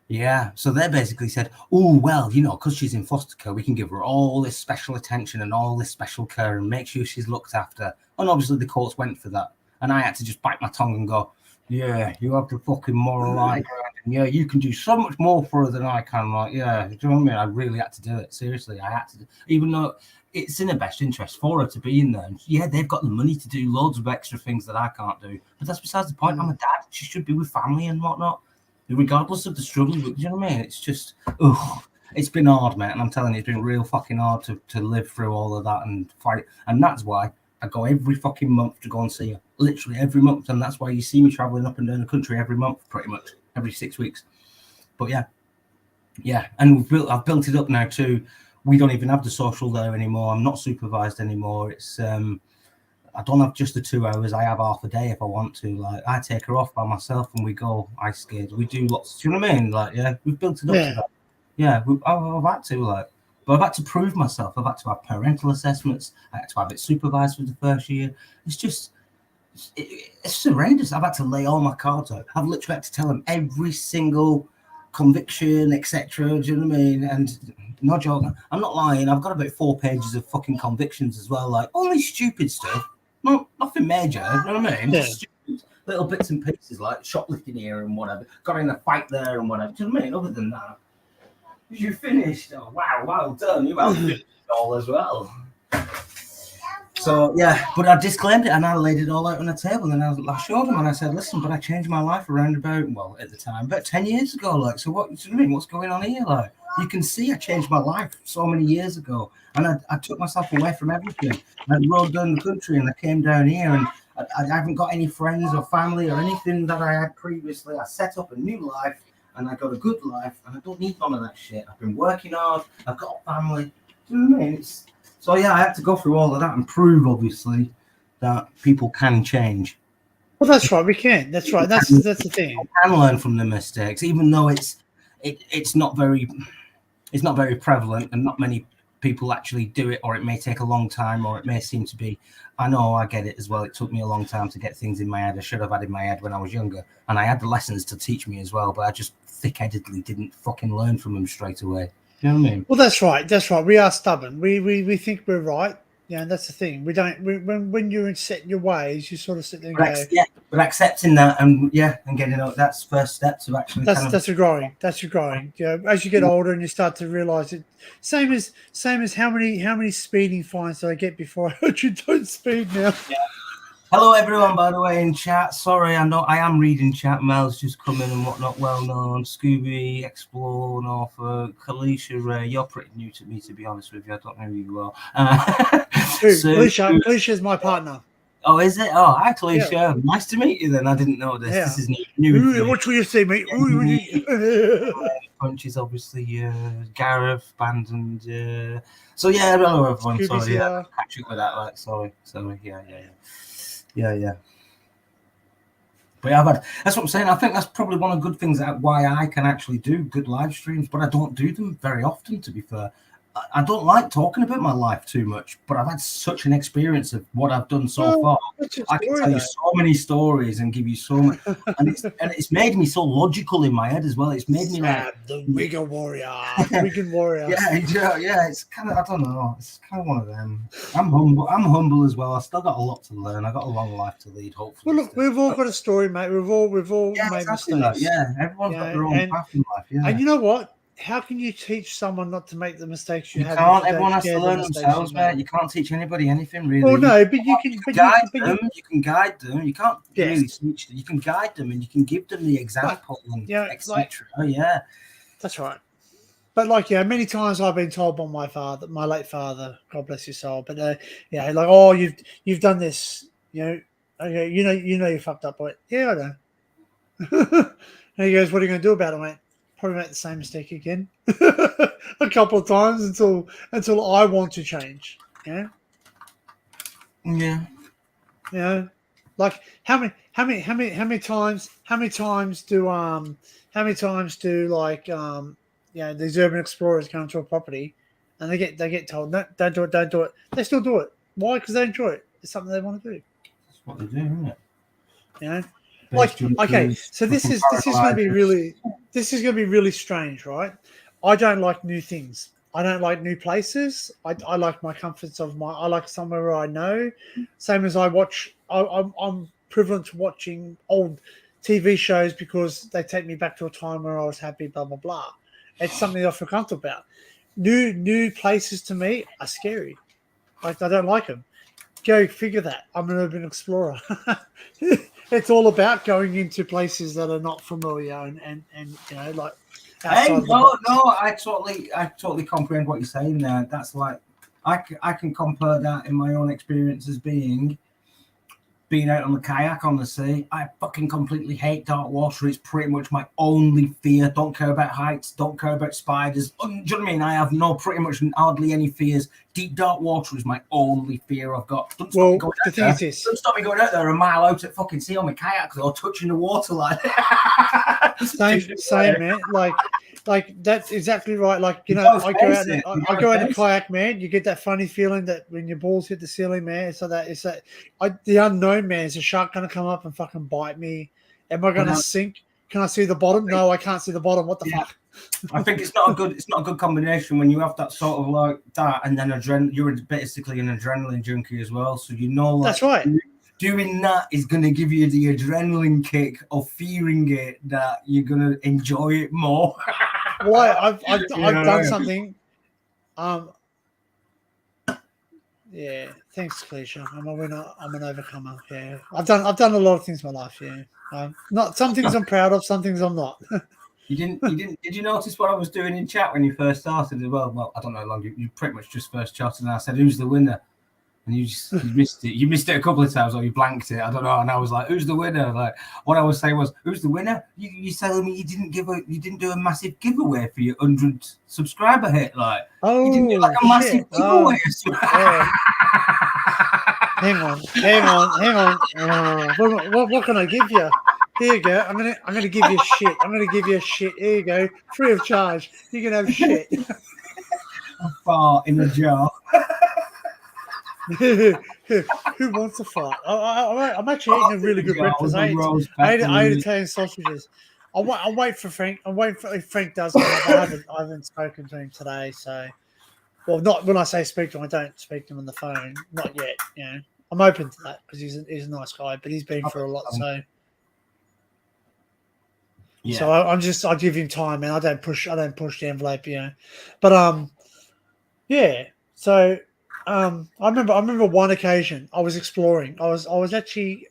Yeah. So they basically said, oh, well, you know, because she's in foster care, we can give her all this special attention and all this special care and make sure she's looked after. And obviously the courts went for that. And I had to just bite my tongue and go, yeah, you have the fucking moral high ground. And yeah, you can do so much more for her than I can. Like, yeah, do you know what I mean? I really had to do it. Seriously, I had to. Even though it's in her best interest for her to be in there. And yeah, they've got the money to do loads of extra things that I can't do. But that's besides the point. I'm a dad. She should be with family and whatnot. regardless of the struggle. Do you know what I mean? It's just, it's been hard, mate. And I'm telling you, it's been real fucking hard to live through all of that and fight. And that's why I go every fucking month to go and see her. Literally every month. And that's why you see me traveling up and down the country every month, pretty much, every 6 weeks. But yeah. And I've built it up now too. We don't even have the social there anymore. I'm not supervised anymore. It's I don't have just the 2 hours. I have half a day if I want to. Like, I take her off by myself and we go ice skate. We do lots. Do you know what I mean? Like, yeah, we've built it up to that. Yeah, I've had to, like, but I've had to prove myself. I've had to have parental assessments. I had to have it supervised for the first year. It's just, it's horrendous. I've had to lay all my cards out. I've literally had to tell them every single conviction, etc. Do you know what I mean? And no joke, I'm not lying. I've got about 4 pages of fucking convictions as well. Like, only stupid stuff. No, nothing major. You know what I mean? Yeah. Just stupid little bits and pieces, like shoplifting here and whatever. Got in a fight there and whatever. Do you know what I mean? Other than that, you finished. Oh, wow, well done. You outfinished all as well. So, yeah, but I disclaimed it and I laid it all out on the table and I showed him and I said, listen, but I changed my life around about, well, at the time, about 10 years ago. Like, so what, do you know what I mean? What's going on here? Like, you can see I changed my life so many years ago and I took myself away from everything. I rode down the country and I came down here and I haven't got any friends or family or anything that I had previously. I set up a new life and I got a good life and I don't need none of that shit. I've been working hard. I've got a family. Do you know what I mean? So, yeah, I had to go through all of that and prove, obviously, that people can change. Well, that's right. We can. That's right. That's the thing. You can learn from the mistakes, even though it's not very prevalent and not many people actually do it, or it may take a long time, or it may seem to be. I know, I get it as well. It took me a long time to get things in my head I should have had in my head when I was younger, and I had the lessons to teach me as well, but I just thick-headedly didn't fucking learn from them straight away. You know what I mean? Well, that's right. That's right. We are stubborn. We think we're right. Yeah, and that's the thing. We don't. When you're set in your ways, you sort of sit there and go. Yeah, but accepting that and getting out. That's first step to actually. That's your growing. That's your growing. You know, as you get older and you start to realise it. Same as how many speeding fines did I get before I heard you don't speed now? Yeah. Hello everyone, by the way, in chat. Sorry, I know I am reading chat. Mel's just come in and whatnot. Well known. Scooby, Explore, Norfolk, Kalisha, Ray. You're pretty new to me, to be honest with you. I don't know who you are. Kalisha is my partner. Oh, is it? Oh, hi, Kalisha. Yeah. Nice to meet you then. I didn't know this. Yeah. This is new. Ooh, what will you say, mate? Punches, obviously. Gareth, Band, and so yeah, hello everyone. Scooby's sorry, yeah, catch up with that. Like, sorry. Yeah. But yeah, that's what I'm saying. I think that's probably one of the good things that why I can actually do good live streams, but I don't do them very often, to be fair. I don't like talking about my life too much, but I've had such an experience of what I've done so far. I can tell you so many stories and give you so much, and it's made me so logical in my head as well. It's made me like the Wigan Warrior. Yeah. It's kind of, I don't know. It's kind of one of them. I'm humble as well. I still got a lot to learn. I got a long life to lead. Hopefully. Well, look, we've all got a story, mate. We've all made mistakes. Yeah, everyone's got their own path in life. Yeah, and you know what? How can you teach someone not to make the mistakes you have? Can't. Everyone has to learn themselves, mate. You can't teach anybody anything, really. Well, no, but you can guide them. You can guide them. You can't really teach them. You can guide them, and you can give them the example, and etc. Yeah, that's right. But many times I've been told by my late father, God bless his soul. But like, oh, you've done this. Okay, you know you fucked up, boy. Yeah, I know. And he goes, what are you going to do about it, mate? Probably make the same mistake again a couple of times until I want to change. Yeah. Like how many times do these urban explorers come to a property and they get told no, don't do it. They still do it. Why? Because they enjoy it. It's something they want to do. That's what they do, isn't it? Like, okay, so this is going to be really strange, right? I don't like new things. I don't like new places. I like my comforts I like somewhere where I know. Same as I'm privileged to watching old TV shows because they take me back to a time where I was happy, blah, blah, blah. It's something I feel comfortable about. New places to me are scary. Like, I don't like them. Go figure that. I'm an urban explorer. it's all about going into places that are not familiar and you know, like outside Hey, of the no, box. no, I totally comprehend what you're saying there. That's like, I can compare that in my own experience as being out on the kayak on the sea. I fucking completely hate dark water. It's pretty much my only fear. Don't care about heights. Don't care about spiders. Do you know what I mean? I have pretty much hardly any fears. Deep dark water is my only fear I've got. Don't stop Well, me going the out thing there. is this. Don't stop me going out there a mile out at fucking sea on my kayak or touching the water like that. Same, man. Like that's exactly right. Like, you You know, gotta I go face out. it. You I gotta go out in a face kayak, man. You get that funny feeling that when your balls hit the ceiling, man. So that it's that the unknown, man. Is a shark gonna come up and fucking bite me? Am I gonna Well, sink? Can I see the bottom? No, I can't see the bottom. What the Yeah. fuck? I think it's not a good combination when you have that sort of like that, and then you're basically an adrenaline junkie as well. So you know, like, That's right. doing that is going to give you the adrenaline kick of fearing it that you're going to enjoy it more. Well, I've Yeah. done something. Yeah. Thanks, Cleisha. I'm a winner. I'm an overcomer. Yeah. I've done a lot of things in my life. Yeah. Not some things I'm proud of. Some things I'm not. Did you notice what I was doing in chat when you first started as well? Well, I don't know how long you pretty much just first chatted, and I said, "Who's the winner?" And you missed it. You missed it a couple of times, or you blanked it. I don't know. And I was like, "Who's the winner?" Like, what I was saying was, "Who's the winner?" You telling me you didn't do a massive giveaway for your 100 subscriber hit, like. Oh, you didn't do like a massive shit. giveaway. Yeah. Hang on. What can I give you? Here you go. I'm gonna give you shit. I'm gonna give you shit. Here you go, free of charge. You can have shit. Fart in a jar. Who wants a fart? I'm actually eating a really good breakfast. I ate Italian sausages. I'll wait for Frank. I'm waiting for if Frank does come up. I haven't spoken to him today, so well, not when I say speak to him, I don't speak to him on the phone. Not yet. You know, I'm open to that because he's a nice guy, but he's been through a lot, so. Yeah. So I give him time, man. I don't push the envelope, you know. But yeah. So I remember one occasion I was exploring. I was actually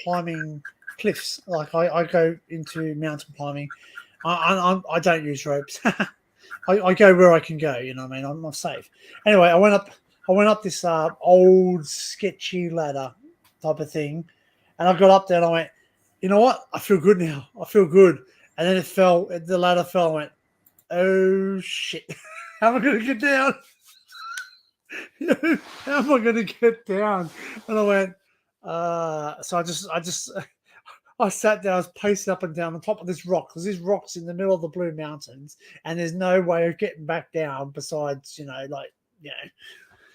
climbing cliffs. Like I go into mountain climbing. I don't use ropes. I go where I can go. You know what I mean? I'm safe. Anyway, I went up this old sketchy ladder type of thing, and I got up there and I went, you know what? I feel good now. I feel good. And then the ladder fell. I went, oh shit! How am I going to get down? How am I going to get down? And I went, so I sat down, I was pacing up and down on top of this rock because there's rocks in the middle of the Blue Mountains, and there's no way of getting back down besides,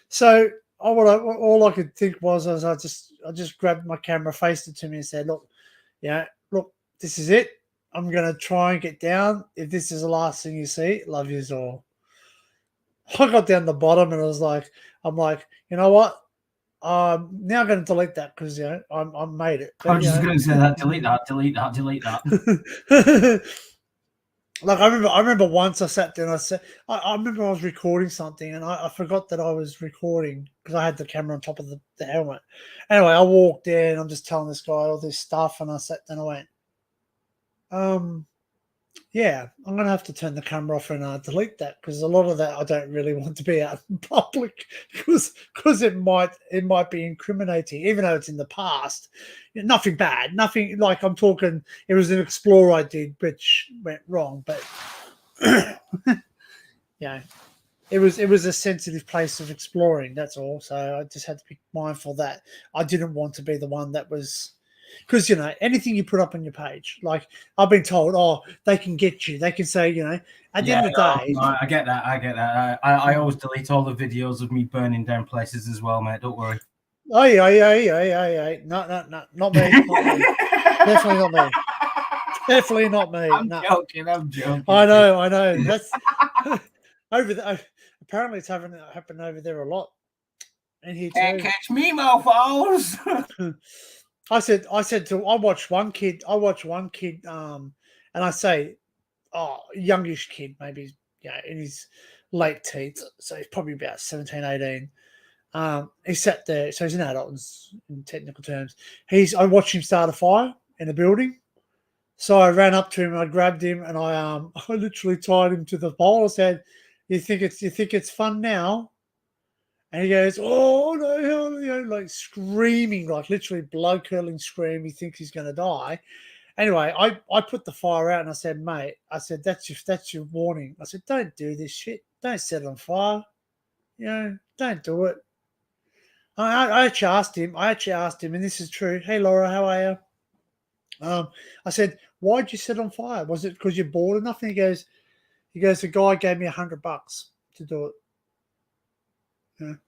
So all I could think was I just grabbed my camera, faced it to me, and said, look, this is it. I'm gonna try and get down. If this is the last thing you see, love yous all. I got down the bottom and I'm like, you know what? Now I'm going to delete that because I made it. I was just going to say that. Delete that. Like I remember once I sat there and I remember I was recording something and I forgot that I was recording because I had the camera on top of the helmet. Anyway, I walked in and I'm just telling this guy all this stuff and I sat there and I went, yeah, I'm gonna have to turn the camera off and delete that because a lot of that I don't really want to be out in public because it might be incriminating, even though it's in the past. Nothing bad, nothing like I'm talking. It was an Explorer I did which went wrong, but it was a sensitive place of exploring. That's all. So I just had to be mindful that I didn't want to be the one that was. Because, anything you put up on your page, like I've been told, they can get you. They can say, at the end of the day. I get that. I always delete all the videos of me burning down places as well, mate. Don't worry. Oh, yeah. No, not me. Definitely not me. Definitely not me. I'm joking. I know. That's over there. Apparently, it's happened over there a lot. And here too. Can't catch me, mofos. I watched one kid, and I say, youngish kid, maybe, in his late teens. So he's probably about 17, 18. He sat there, so he's an adult in technical terms. I watched him start a fire in a building. So I ran up to him, I grabbed him, and I literally tied him to the pole. I said, you think it's fun now?" And he goes, "Oh no," like screaming, like literally blood curdling scream. He thinks he's gonna die. Anyway, I put the fire out and I said, "Mate," I said, that's your warning. I said, "Don't do this shit. Don't set it on fire. Don't do it." I actually asked him, and this is true. "Hey Laura, how are you?" I said, "Why'd you set on fire? Was it because you're bored enough?" And he goes, "The guy gave me $100 to do it.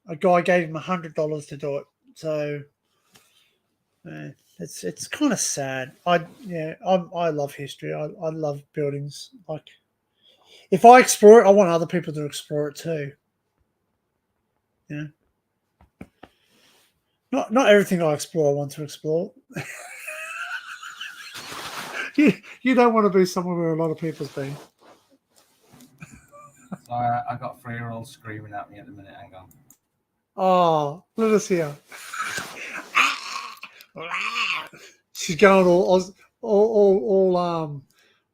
A guy gave him $100 to do it." So it's kind of sad. I love history. I love buildings. Like, if I explore it, I want other people to explore it too. Not everything I explore I want to explore. You don't want to be somewhere where a lot of people's been. So I got 3-year-olds screaming at me at the minute. Hang on. Oh, let us hear. She's going all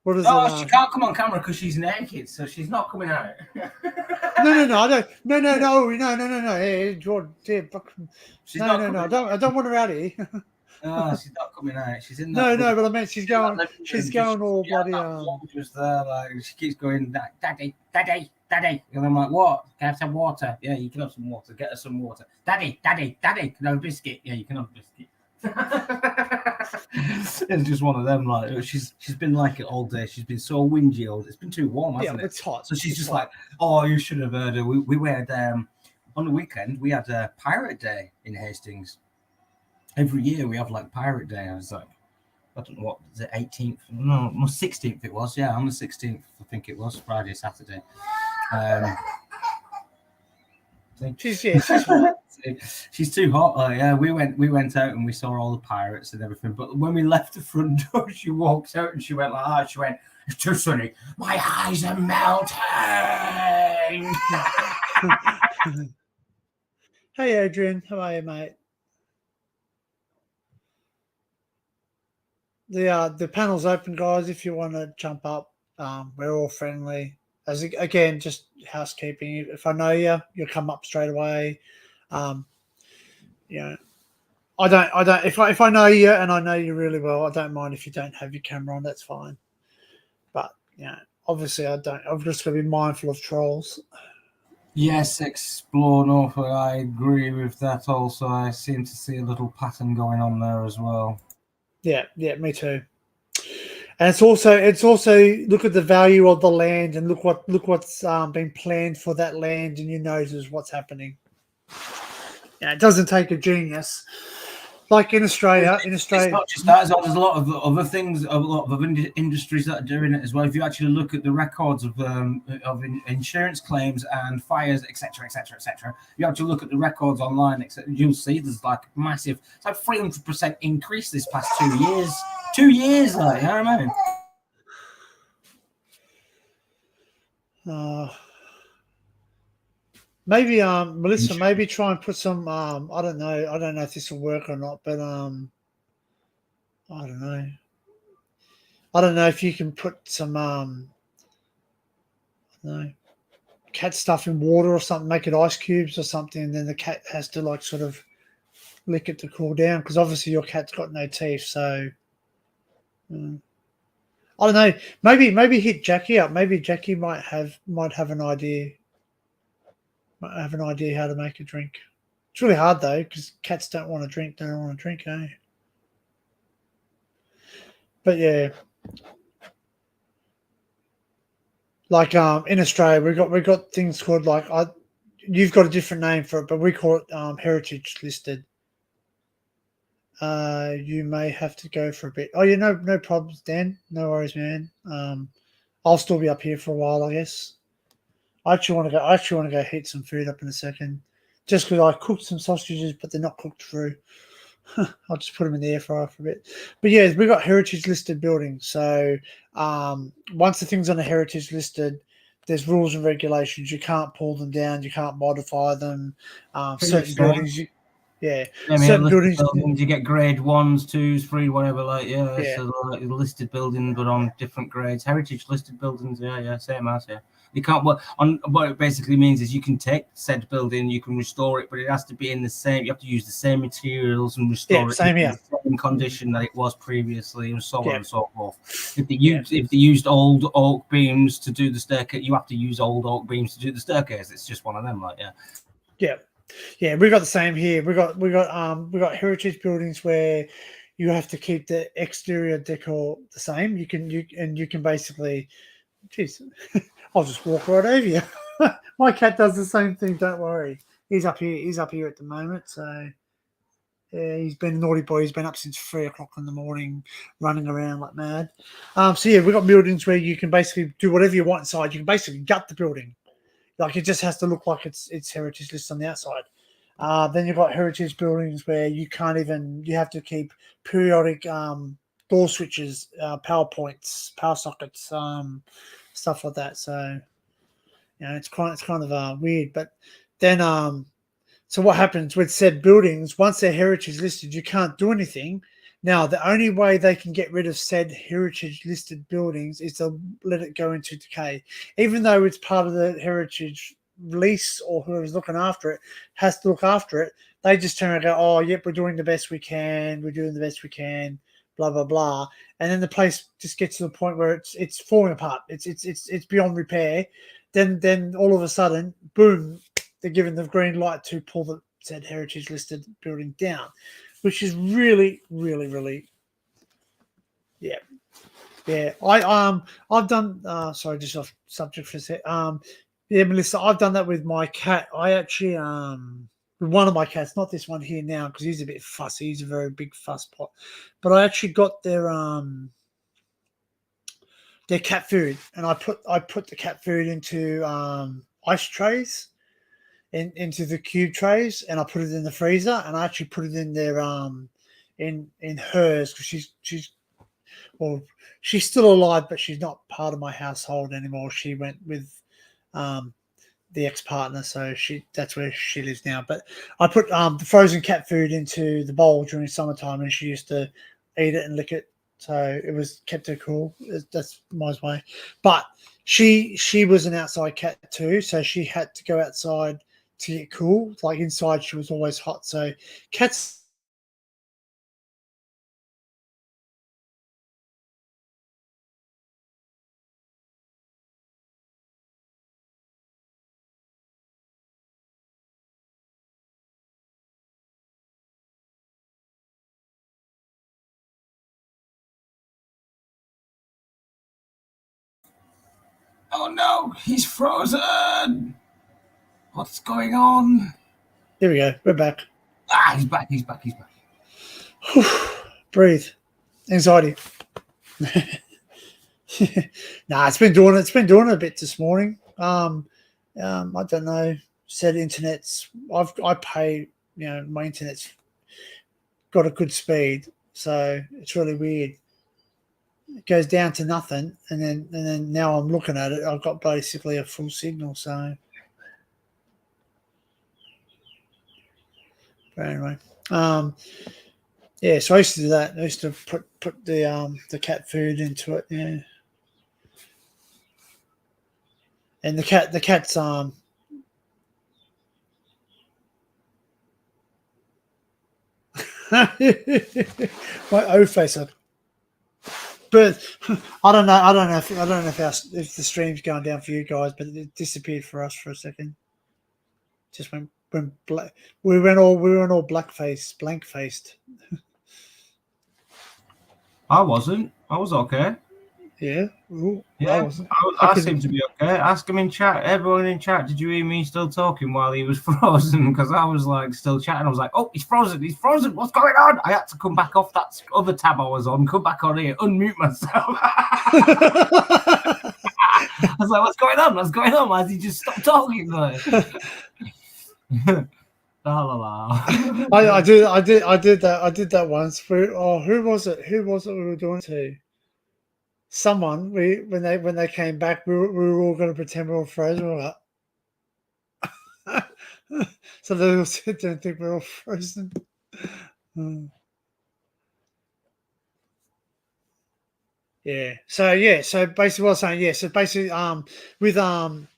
what is it? Oh, she can't come on camera because she's naked, so she's not coming out. No, I don't. No. Hey, Jordan, She's no. not I coming don't want her out here. No, she's not coming out. She's in No, that. but I mean, she's going all bloody. Just there, like she keeps going, "Daddy," and I'm like, "What? Can I have some water?" "Yeah, you can have some water. Get her some water." "Daddy, can I have a biscuit?" "Yeah, you can have a biscuit." It's just one of them. Like, she's been like it all day. She's been so whingy. It's been too warm, hasn't it? It's hot. So she's just like, "Oh, you should have heard her." We had on the weekend we had a pirate day in Hastings. Every year we have like pirate day. I was like, I don't know what, was it 18th? No, 16th it was. Yeah, on the 16th, I think it was Friday, Saturday. She's too hot. Yeah, we went out and we saw all the pirates and everything. But when we left the front door, she walked out and she went like that. She went, "It's too sunny. My eyes are melting." Hey, Adrian, how are you, mate? The panel's open, guys. If you want to jump up, we're all friendly. Again, just housekeeping. If I know you, you'll come up straight away. I don't. If I know you and I know you really well, I don't mind if you don't have your camera on. That's fine. But obviously, I don't. I've just got to be mindful of trolls. Yes, explore Norfolk. I agree with that. Also, I seem to see a little pattern going on there as well. Yeah, me too. And it's also look at the value of the land and look what's been planned for that land, and you notice what's happening. It doesn't take a genius. Like in Australia, it's not just that. There's a lot of other things, a lot of industries that are doing it as well. If you actually look at the records of insurance claims and fires, etc., you have to look at the records online. You'll see there's like massive, it's like 300% increase this past 2 years. 2 years, like, you know what I mean? Maybe Melissa, maybe try and put some I don't know if this will work or not, but I don't know if you can put some I don't know, cat stuff in water or something, make it ice cubes or something, and then the cat has to like sort of lick it to cool down, because obviously your cat's got no teeth. So I don't know, maybe hit Jackie up. Maybe Jackie might have an idea. Might have an idea how to make a drink. It's really hard though, because cats don't want to drink. They don't want to drink, eh? But yeah, like in Australia, we got things called like you've got a different name for it, but we call it heritage listed. You may have to go for a bit. Oh, no problems, Dan. No worries, man. I'll still be up here for a while, I guess. I actually want to go heat some food up in a second, just because I cooked some sausages, but they're not cooked through. I'll just put them in the air fryer for a bit. But yeah, we've got heritage listed buildings. So once the thing's on a heritage listed, there's rules and regulations. You can't pull them down. You can't modify them. Pretty Certain much buildings, I mean, certain listed buildings, buildings, you get grade 1s, 2s, 3, whatever. Like, yeah, Yeah. so like listed buildings, but on different grades. Heritage listed buildings, yeah, same as, yeah. You can't. What it basically means is you can take said building, you can restore it, but it has to be in the same. You have to use the same materials and restore it same in here. the same condition that it was previously, and so on Yeah. and so forth. If they used old oak beams to do the staircase, you have to use old oak beams to do the staircase. It's just one of them, like, yeah. Yeah, we got the same here. We got heritage buildings where you have to keep the exterior decor the same. You can basically, geez, I'll just walk right over you. My cat does the same thing. Don't worry. He's up here. He's up here at the moment. So yeah, he's been a naughty boy. He's been up since 3 o'clock in the morning, running around like mad. So yeah, we've got buildings where you can basically do whatever you want inside. You can basically gut the building. Like it just has to look like it's heritage list on the outside. Then you've got heritage buildings where you can't even. You have to keep periodic door switches, power points, power sockets, stuff like that. So it's kind of weird. But then so what happens with said buildings once they're heritage listed, you can't do anything. Now the only way they can get rid of said heritage listed buildings is to let it go into decay, even though it's part of the heritage lease or whoever's looking after it has to look after it. They just turn around and go, oh, yep, we're doing the best we can. We're doing the best we can, blah, blah, blah. And then the place just gets to the point where it's falling apart. It's beyond repair. Then all of a sudden, boom, they're given the green light to pull the said heritage listed building down, which is really, really, really, yeah. I've done. Sorry, just off subject for a sec. Yeah, Melissa, I've done that with my cat. I actually, with one of my cats, not this one here now, because he's a bit fussy. He's a very big fuss pot. But I actually got their cat food, and I put the cat food into ice trays, into the cube trays, and I put it in the freezer, and I actually put it in their in hers because she's still alive, but she's not part of my household anymore. She went with the ex-partner, so that's where she lives now. But I put the frozen cat food into the bowl during summertime, and she used to eat it and lick it, so it was kept her cool. That's my way. But she was an outside cat too, so she had to go outside to get cool. Like inside, she was always hot. So cats. Oh no, he's frozen. What's going on? There we go. We're back. He's back. Breathe. Anxiety. Nah, it's been doing a bit this morning. I don't know. Said internet's. I pay. My internet's got a good speed, so it's really weird. It goes down to nothing, and then now I'm looking at it. I've got basically a full signal. So, but anyway, yeah. So I used to do that. I used to put the cat food into it. Yeah, and the cat's my O face up. But I don't know if the stream's going down for you guys, but it disappeared for us for a second. Just went black. We went all blank faced. I wasn't. I was okay. Yeah. Ooh, Yeah, I wasn't. I seem to be okay. Ask him in chat. Everyone in chat, did you hear me still talking while he was frozen? Because I was like still chatting. I was like, oh, he's frozen. What's going on? I had to come back off that other tab I was on, come back on here, unmute myself. I was like, what's going on? Why did he just stop talking? Like? La la la. I did that once. Who was it? Who was it we were doing to? someone when they came back, we were all going to pretend we were all frozen. We were like, so they all sit there and think we're all frozen. Mm. Yeah. So basically what I was saying, so basically with the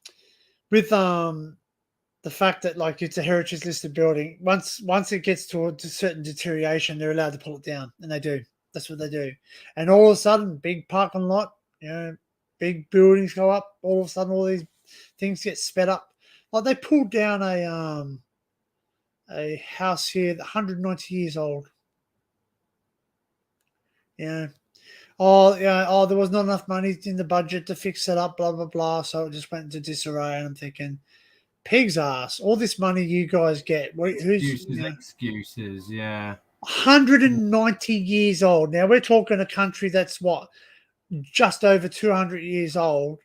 fact that like it's a heritage listed building, once it gets towards a certain deterioration, they're allowed to pull it down, and they do. That's what they do. And all of a sudden, big parking lot, big buildings go up. All of a sudden, all these things get sped up. Like they pulled down a house here, 190 years old. Yeah. Oh, yeah. Oh, there was not enough money in the budget to fix it up. Blah blah blah. So it just went into disarray. And I'm thinking, pig's ass! All this money you guys get. Who's Excuses. Yeah. 190 years old. Now we're talking a country that's what, just over 200 years old.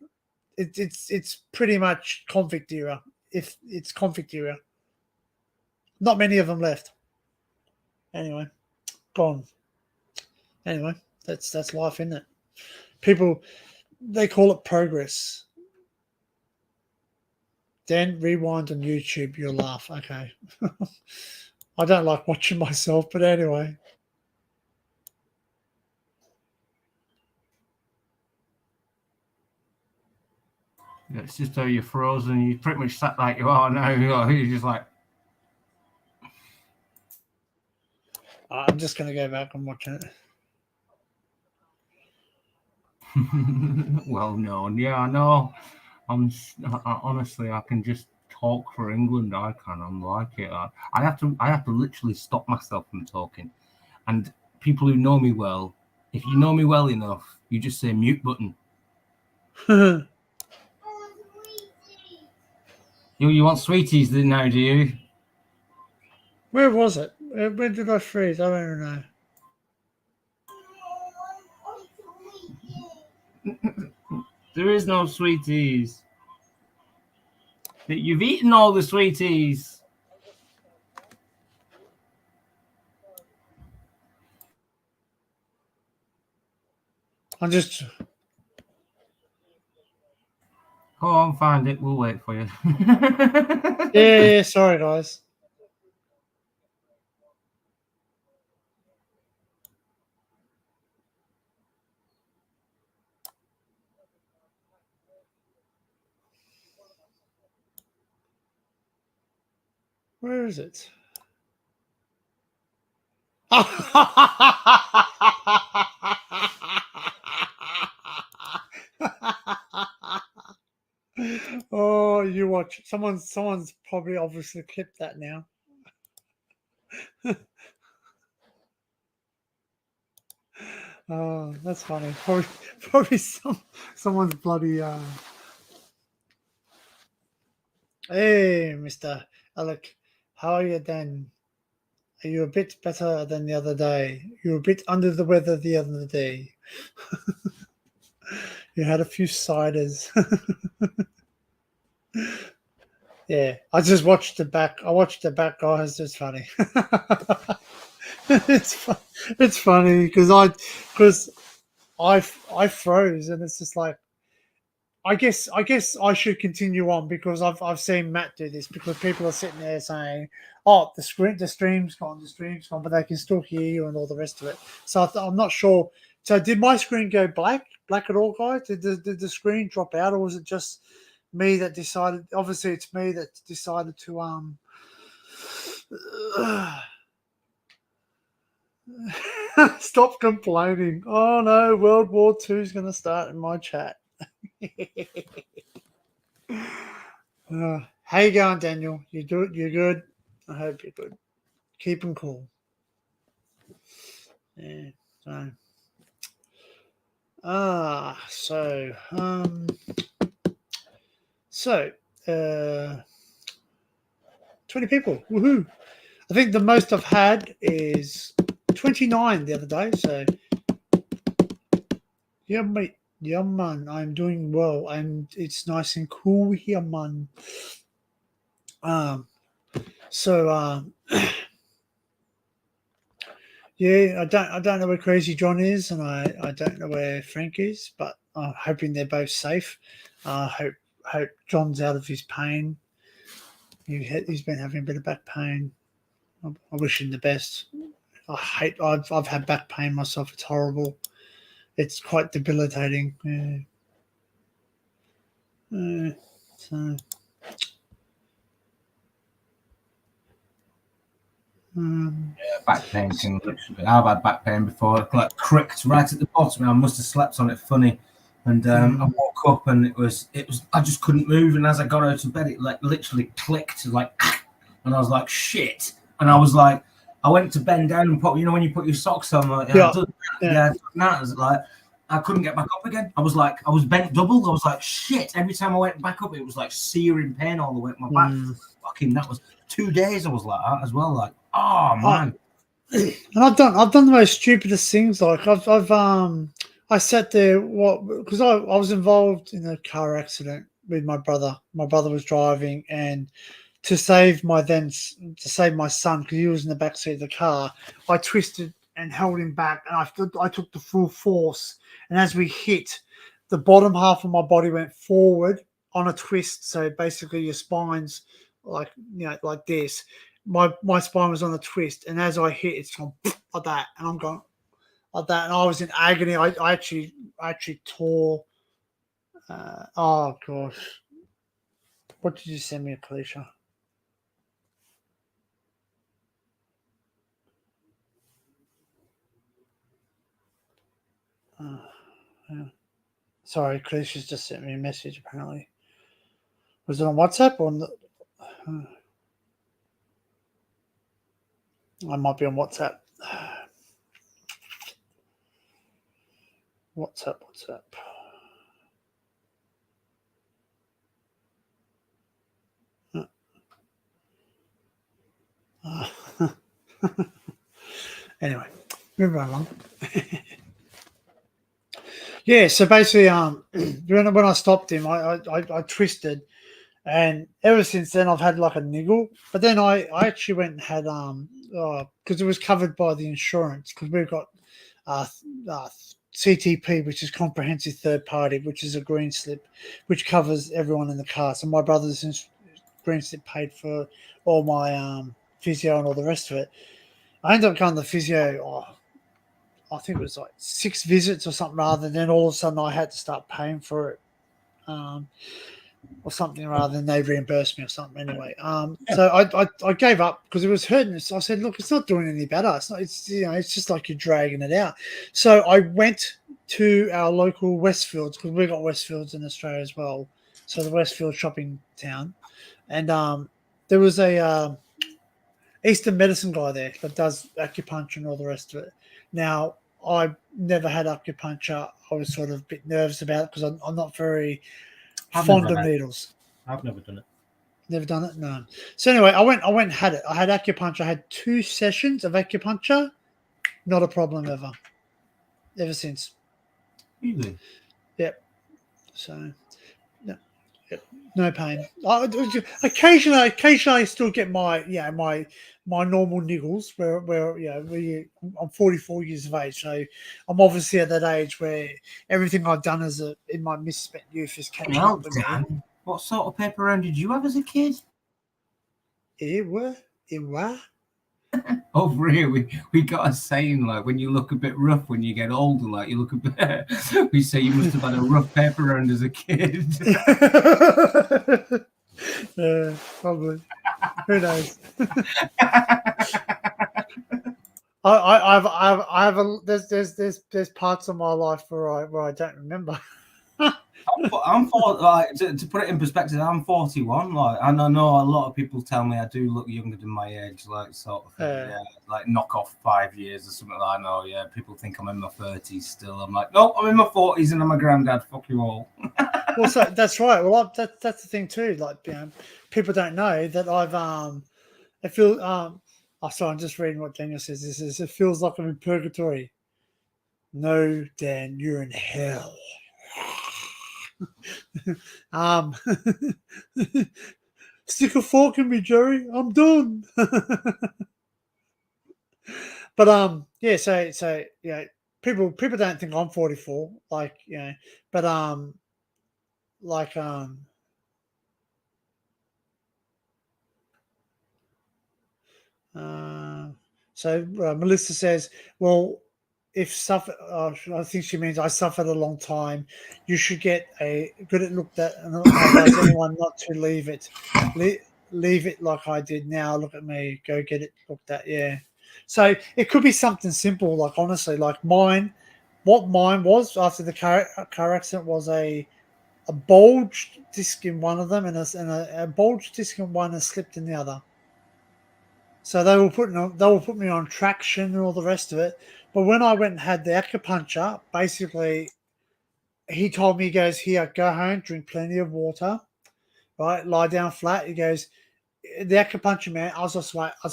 It's pretty much convict era. If it's convict era, not many of them left. Anyway, gone. Anyway, that's life, isn't it? People, they call it progress. Then rewind on YouTube, you'll laugh. Okay. I don't like watching myself, but anyway. It's just how you're frozen. You pretty much sat like you are now. You're just like. I'm just going to go back and watch it. Well, no. Yeah, I know. Honestly, I can just talk for England. I can. I'm like it. I have to literally stop myself from talking. And people who know me well, if you know me well enough, you just say mute button. You want sweeties now, do you? Where was it? Where did I freeze? I don't know. There is no sweeties. You've eaten all the sweeties. I'm just. Go on, find it. We'll wait for you. Yeah, sorry, guys. Where is it? Oh, you watch. Someone's probably obviously clipped that now. Oh, that's funny. Probably someone's bloody. Hey, Mr. Alec, how are you then? Are you a bit better than the other day? You were a bit under the weather the other day. You had a few ciders. Yeah, I just watched the back. I watched the back, guys. It's funny. It's funny because I froze, and it's just like I guess I should continue on because I've seen Matt do this because people are sitting there saying, "Oh, the stream's gone, but they can still hear you and all the rest of it." So I'm not sure. So did my screen go black at all, guys? Did the screen drop out, or was it just me that decided? Obviously, it's me that decided to stop complaining. Oh no, World War II is going to start in my chat. How you going, Daniel? You're good? I hope you're good. Keep them cool. Yeah. So 20 people. Woohoo! I think the most I've had is 29 the other day. So yeah, mate. Yeah, man, I'm doing well, and it's nice and cool here, man. Yeah, I don't know where Crazy John is, and I don't know where Frank is, but I'm hoping they're both safe. Hope John's out of his pain. He's been having a bit of back pain. I wish him the best. I've had back pain myself. It's horrible. It's quite debilitating. So. Back pain can literally. I've had back pain before. Like cricked right at the bottom. I must have slept on it funny, and I woke up and it was. I just couldn't move, and as I got out of bed, it like literally clicked, like, and I was like shit, and I was like, I went to bend down and put, when you put your socks on, like, I've done that. I was like, I couldn't get back up again. I was bent double. I was like shit. Every time I went back up, it was like searing pain all the way up my back. Fucking, that was 2 days. I was like that as well. Like, oh man. And I've done the most stupidest things. Like I sat there because I was involved in a car accident with my brother. My brother was driving, and to save my son, because he was in the back seat of the car, I twisted and held him back, and I took the full force. And as we hit, the bottom half of my body went forward on a twist. So basically, your spine's like this. My spine was on a twist, and as I hit, it's gone like that, and I'm going like that, and I was in agony. I actually tore. Oh gosh, what did you send me, Alicia? Yeah. Sorry, Alicia's just sent me a message. Apparently, was it on WhatsApp or? I might be on WhatsApp. WhatsApp. Anyway, moving right along. Yeah, so basically, when I stopped him, I twisted, and ever since then I've had like a niggle. But then I actually went and had because it was covered by the insurance, because we've got CTP, which is comprehensive third party, which is a green slip, which covers everyone in the car. So my brother's green slip paid for all my physio and all the rest of it. I ended up going to the physio. I think it was like 6 visits or something rather. Then all of a sudden I had to start paying for it, or something rather than they reimbursed me or something. Anyway, so I gave up because it was hurting. So I said, look, it's not doing any better. It's not. It's just like you're dragging it out. So I went to our local Westfields, because we've got Westfields in Australia as well. So the Westfield shopping town, and there was a Eastern medicine guy there that does acupuncture and all the rest of it. Now, I never had acupuncture. I was sort of a bit nervous about it because I'm not very fond of needles. I've never done it. Never done it? No. So anyway, I went and had it. I had acupuncture. I had 2 sessions of acupuncture. Not a problem ever since. Really? Yep. So, no pain. Occasionally, I still get my normal niggles where I'm 44 years of age, so I'm obviously at that age where everything I've done in my misspent youth is catching up with me. What sort of paper round did you have as a kid? It were. Over here, we got a saying, like, when you look a bit rough when you get older, like you look a bit. We say you must have had a rough paper round as a kid. Probably. Who knows? I have there's parts of my life where I don't remember. I'm 40, like, to put it in perspective, I'm 41. Like, and I know a lot of people tell me I do look younger than my age, like sort of thing, like knock off 5 years or something like that. I know, people think I'm in my 30s still. I'm like, no, I'm in my 40s and I'm a granddad. Fuck you all. Well, so that's right. Well, that's the thing too. Like, people don't know that I've I feel sorry, I'm just reading what Daniel says. This is, it feels like I'm in purgatory. No, Dan, you're in hell. Stick a fork in me, Jerry. I'm done. But yeah. So yeah, people don't think I'm 44. Like but like Uh, Melissa says, "Well, if suffer, I think she means I suffered a long time. You should get a good at looked at, and I advise anyone not to leave it. Leave it like I did. Now look at me. Go get it looked at. Yeah. So it could be something simple, like honestly, like mine. What mine was after the car accident was a bulged disc in one of them, and a bulged disc in one and slipped in the other. So they will put me on traction and all the rest of it. But when I went and had the acupuncture, basically he told me, he goes, here, go home, drink plenty of water, right? Lie down flat. He goes, the acupuncture man, I was just like, I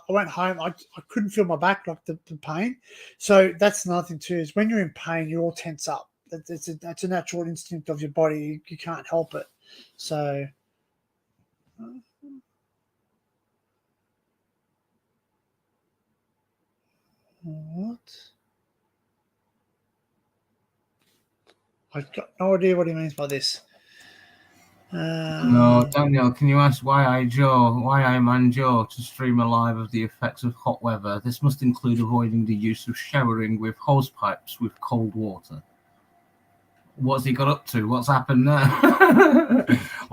went home, I couldn't feel my back, like the pain. So that's another thing too, is when you're in pain, you all tense up. That's a natural instinct of your body. You can't help it. So what? I've got no idea what he means by this. No, Daniel, can you ask why I man Joe to stream a live of the effects of hot weather? This must include avoiding the use of showering with hose pipes with cold water. What's he got up to? What's happened there?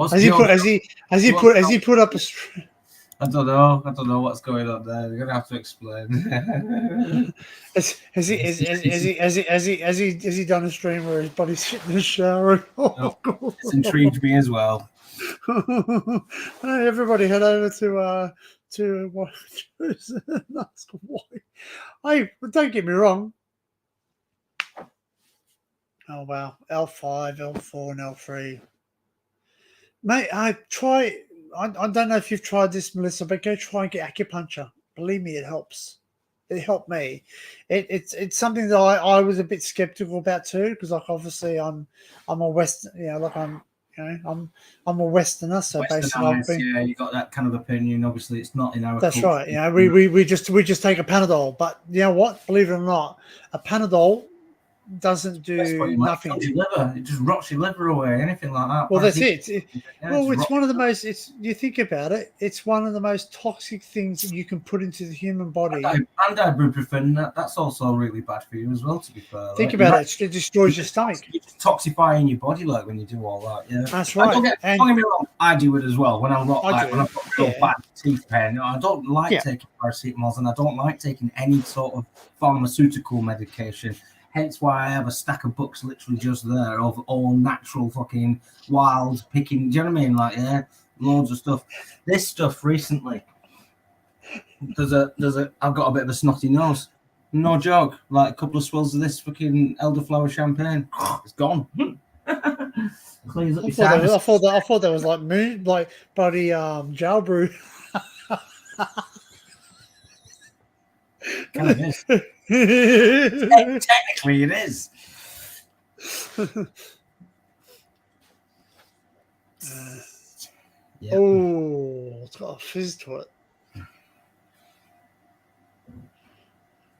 Has he put up a? I don't know what's going on there. You're gonna have to explain. Has he done a stream where his body's shit in the shower? No, it's intrigued me as well. Hey, everybody, head over to what? Ask why. Hey, but don't get me wrong. Oh wow, L5, L4, and L3. Mate, I don't know if you've tried this, Melissa, but go try and get acupuncture. Believe me, it helps. It helped me. It's something that I was a bit skeptical about too, because like obviously I'm a Western, I'm a Westerner, so basically yeah, you got that kind of opinion. Obviously, it's not in our. That's culture. right. We just take a Panadol, but you know what? Believe it or not, a Panadol doesn't do nothing. Your liver. It just rots your liver away. Anything like that. Well, that's it. It's one of the most. You think about it. It's one of the most toxic things that you can put into the human body. And ibuprofen. That's also really bad for you as well. To be fair, think about it. It destroys your stomach. You're just toxifying your body, like when you do all that. Yeah, that's right. Don't get me wrong. I do it as well. When I'm not when I've got real bad teeth pain, I don't like taking paracetamols, and I don't like taking any sort of pharmaceutical medication. Hence why I have a stack of books literally just there of all natural fucking wild picking. Do you know what I mean? Like, yeah, loads of stuff. This stuff recently, I've got a bit of a snotty nose. No joke. Like a couple of swills of this fucking elderflower champagne, it's gone. Cleans up I thought that was like moon, like bloody gel brew. Kind of is. Technically, it is. Oh, it's got a fizz to it.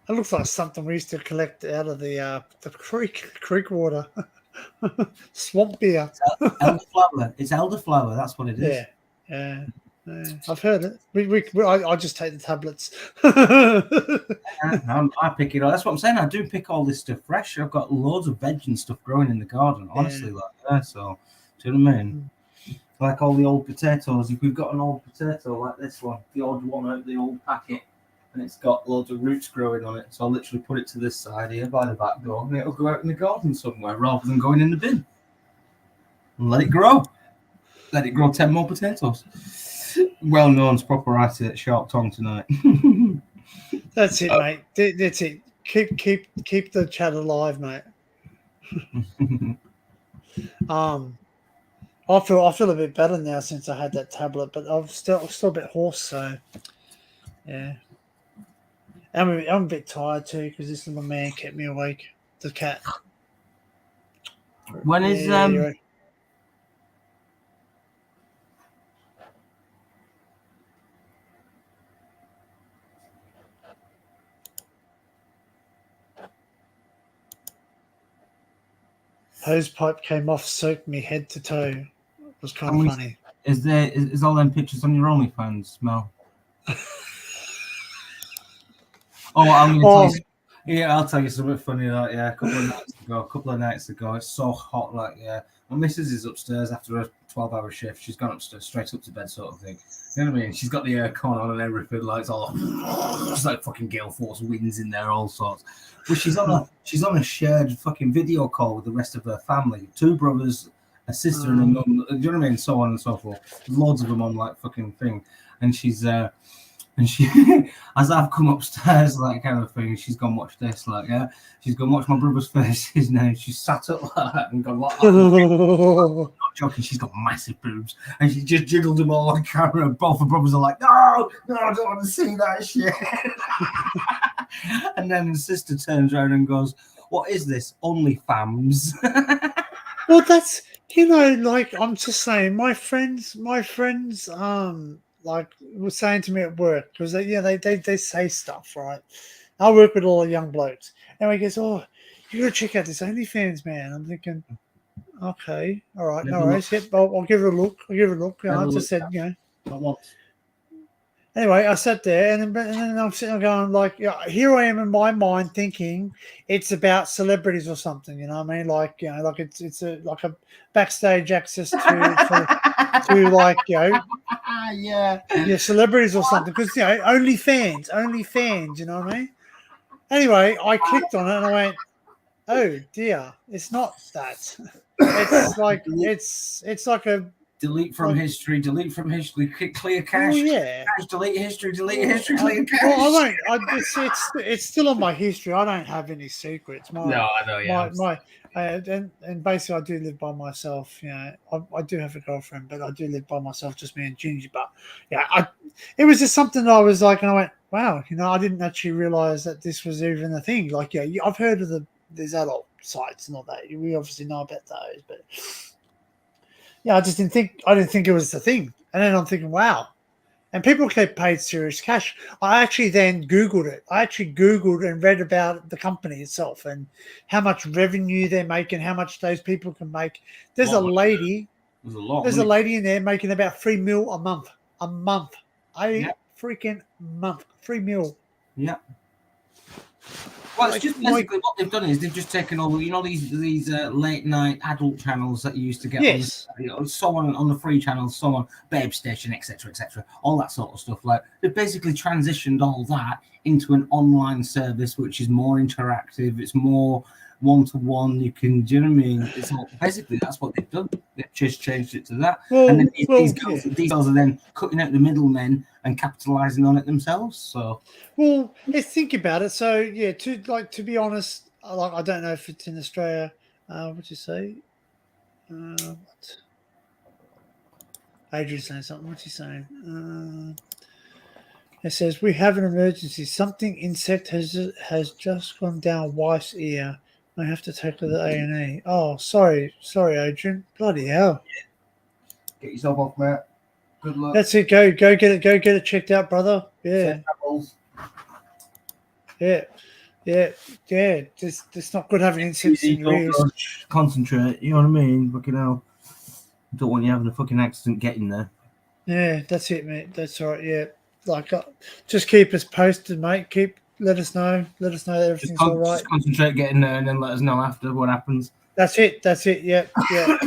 It looks like something we used to collect out of the creek water. Swamp beer. Elderflower. It's elderflower. That's what it is. Yeah. I've heard it. I just take the tablets. I pick it all. That's what I'm saying. I do pick all this stuff fresh. I've got loads of veg and stuff growing in the garden. Honestly, like that. So, do you know what I mean? Like all the old potatoes. If we've got an old potato like this one, the old one out of the old packet, and it's got loads of roots growing on it, so I'll literally put it to this side here by the back door, and it'll go out in the garden somewhere rather than going in the bin. And let it grow. Let it grow 10 more potatoes. Well known as proper at Sharp Tongue tonight. That's it, mate. That's it. Keep the chat alive, mate. I feel a bit better now since I had that tablet, but I'm still a bit hoarse. So yeah, I'm a bit tired too because this little man kept me awake. The cat. When is hose pipe came off, soaked me head to toe. It was kind And of we- funny. Is all them pictures on your OnlyFans, Mel? Oh, I'm gonna tell you. Yeah, I'll tell you something funny. Like, yeah, a couple of nights ago, it's so hot. Like, yeah, my missus is upstairs after a 12-hour shift. She's gone upstairs, straight up to bed, sort of thing. You know what I mean? She's got the aircon on and everything. Like, it's all it's like fucking gale force winds in there, all sorts. But she's on a shared fucking video call with the rest of her family. 2 brothers, a sister, and a mum. Do you know what I mean? So on and so forth. Loads of them on like fucking thing, and she's And she, as I've come upstairs, like kind of thing, she's gone watch this, like, yeah. She's gone watch my brother's faces now. She's sat up like that and gone like that. Not joking, she's got massive boobs. And she just jiggled them all on camera. And both her brothers are like, no, I don't want to see that shit. And then his sister turns around and goes, what is this? OnlyFans. Well, that's, you know, like, I'm just saying, my friends, like, were saying to me at work, because they say stuff, right? I work with all the young blokes, and he goes, "Oh, you gotta check out this OnlyFans, man." I'm thinking, okay, all right, no worries. Yep, I'll give it a look. You know, I just said, you know. Not once. Anyway, I sat there, and then I'm sitting there going, like, yeah, here I am in my mind thinking it's about celebrities or something. You know what I mean? Like, you know, like it's a backstage access to like, you know, yeah, celebrities or something. Because, you know, OnlyFans. You know what I mean? Anyway, I clicked on it and I went, oh dear, it's not that. It's like it's like a delete from history, clear cache. Oh yeah. Cache, delete history, clear cache. Well, I won't. It's still on my history. I don't have any secrets. No, I know. Yeah. And basically, I do live by myself. You know, I do have a girlfriend, but I do live by myself, just me and Gingy. But yeah, it was just something that I was like, and I went, wow, you know, I didn't actually realize that this was even a thing. Like, yeah, I've heard of these adult sites and all that. We obviously know about those, but yeah, I didn't think it was the thing. And then I'm thinking, wow. And people get paid serious cash. I actually then Googled it. I actually Googled and read about the company itself and how much revenue they're making, how much those people can make. There's a lady. There's a lady in there making about $3 million a month. Freaking month. $3 million. Yeah. Well, it's just basically what they've done is they've just taken over, you know, these late night adult channels that you used to get. Yes. On someone on the free channels, someone Babe Station, etc., all that sort of stuff. Like they've basically transitioned all that into an online service, which is more interactive. It's more one-to-one. You can, do you know what I mean? It's all, basically that's what they've done. They've just changed it to that. And then these girls are then cutting out the middlemen and capitalizing on it themselves. So, well, let's think about it. So, yeah, to be honest, like, I don't know if it's in Australia. What'd you say? What? Adrian's saying something. What's he saying? It says we have an emergency. Something insect has just gone down wife's ear. I have to take her to the A&E. Oh, sorry, Adrian. Bloody hell. get yourself off, mate. Good luck. That's it. Go get it checked out, brother. Yeah. It's not good having insects in your ears. Concentrate. You know what I mean? Fucking hell. Don't want you having a fucking accident getting there. Yeah, that's it, mate. That's all right. Yeah, like just keep us posted, mate. Let us know that everything's all right. Just concentrate getting there, and then let us know after what happens. That's it. Yeah. Yeah.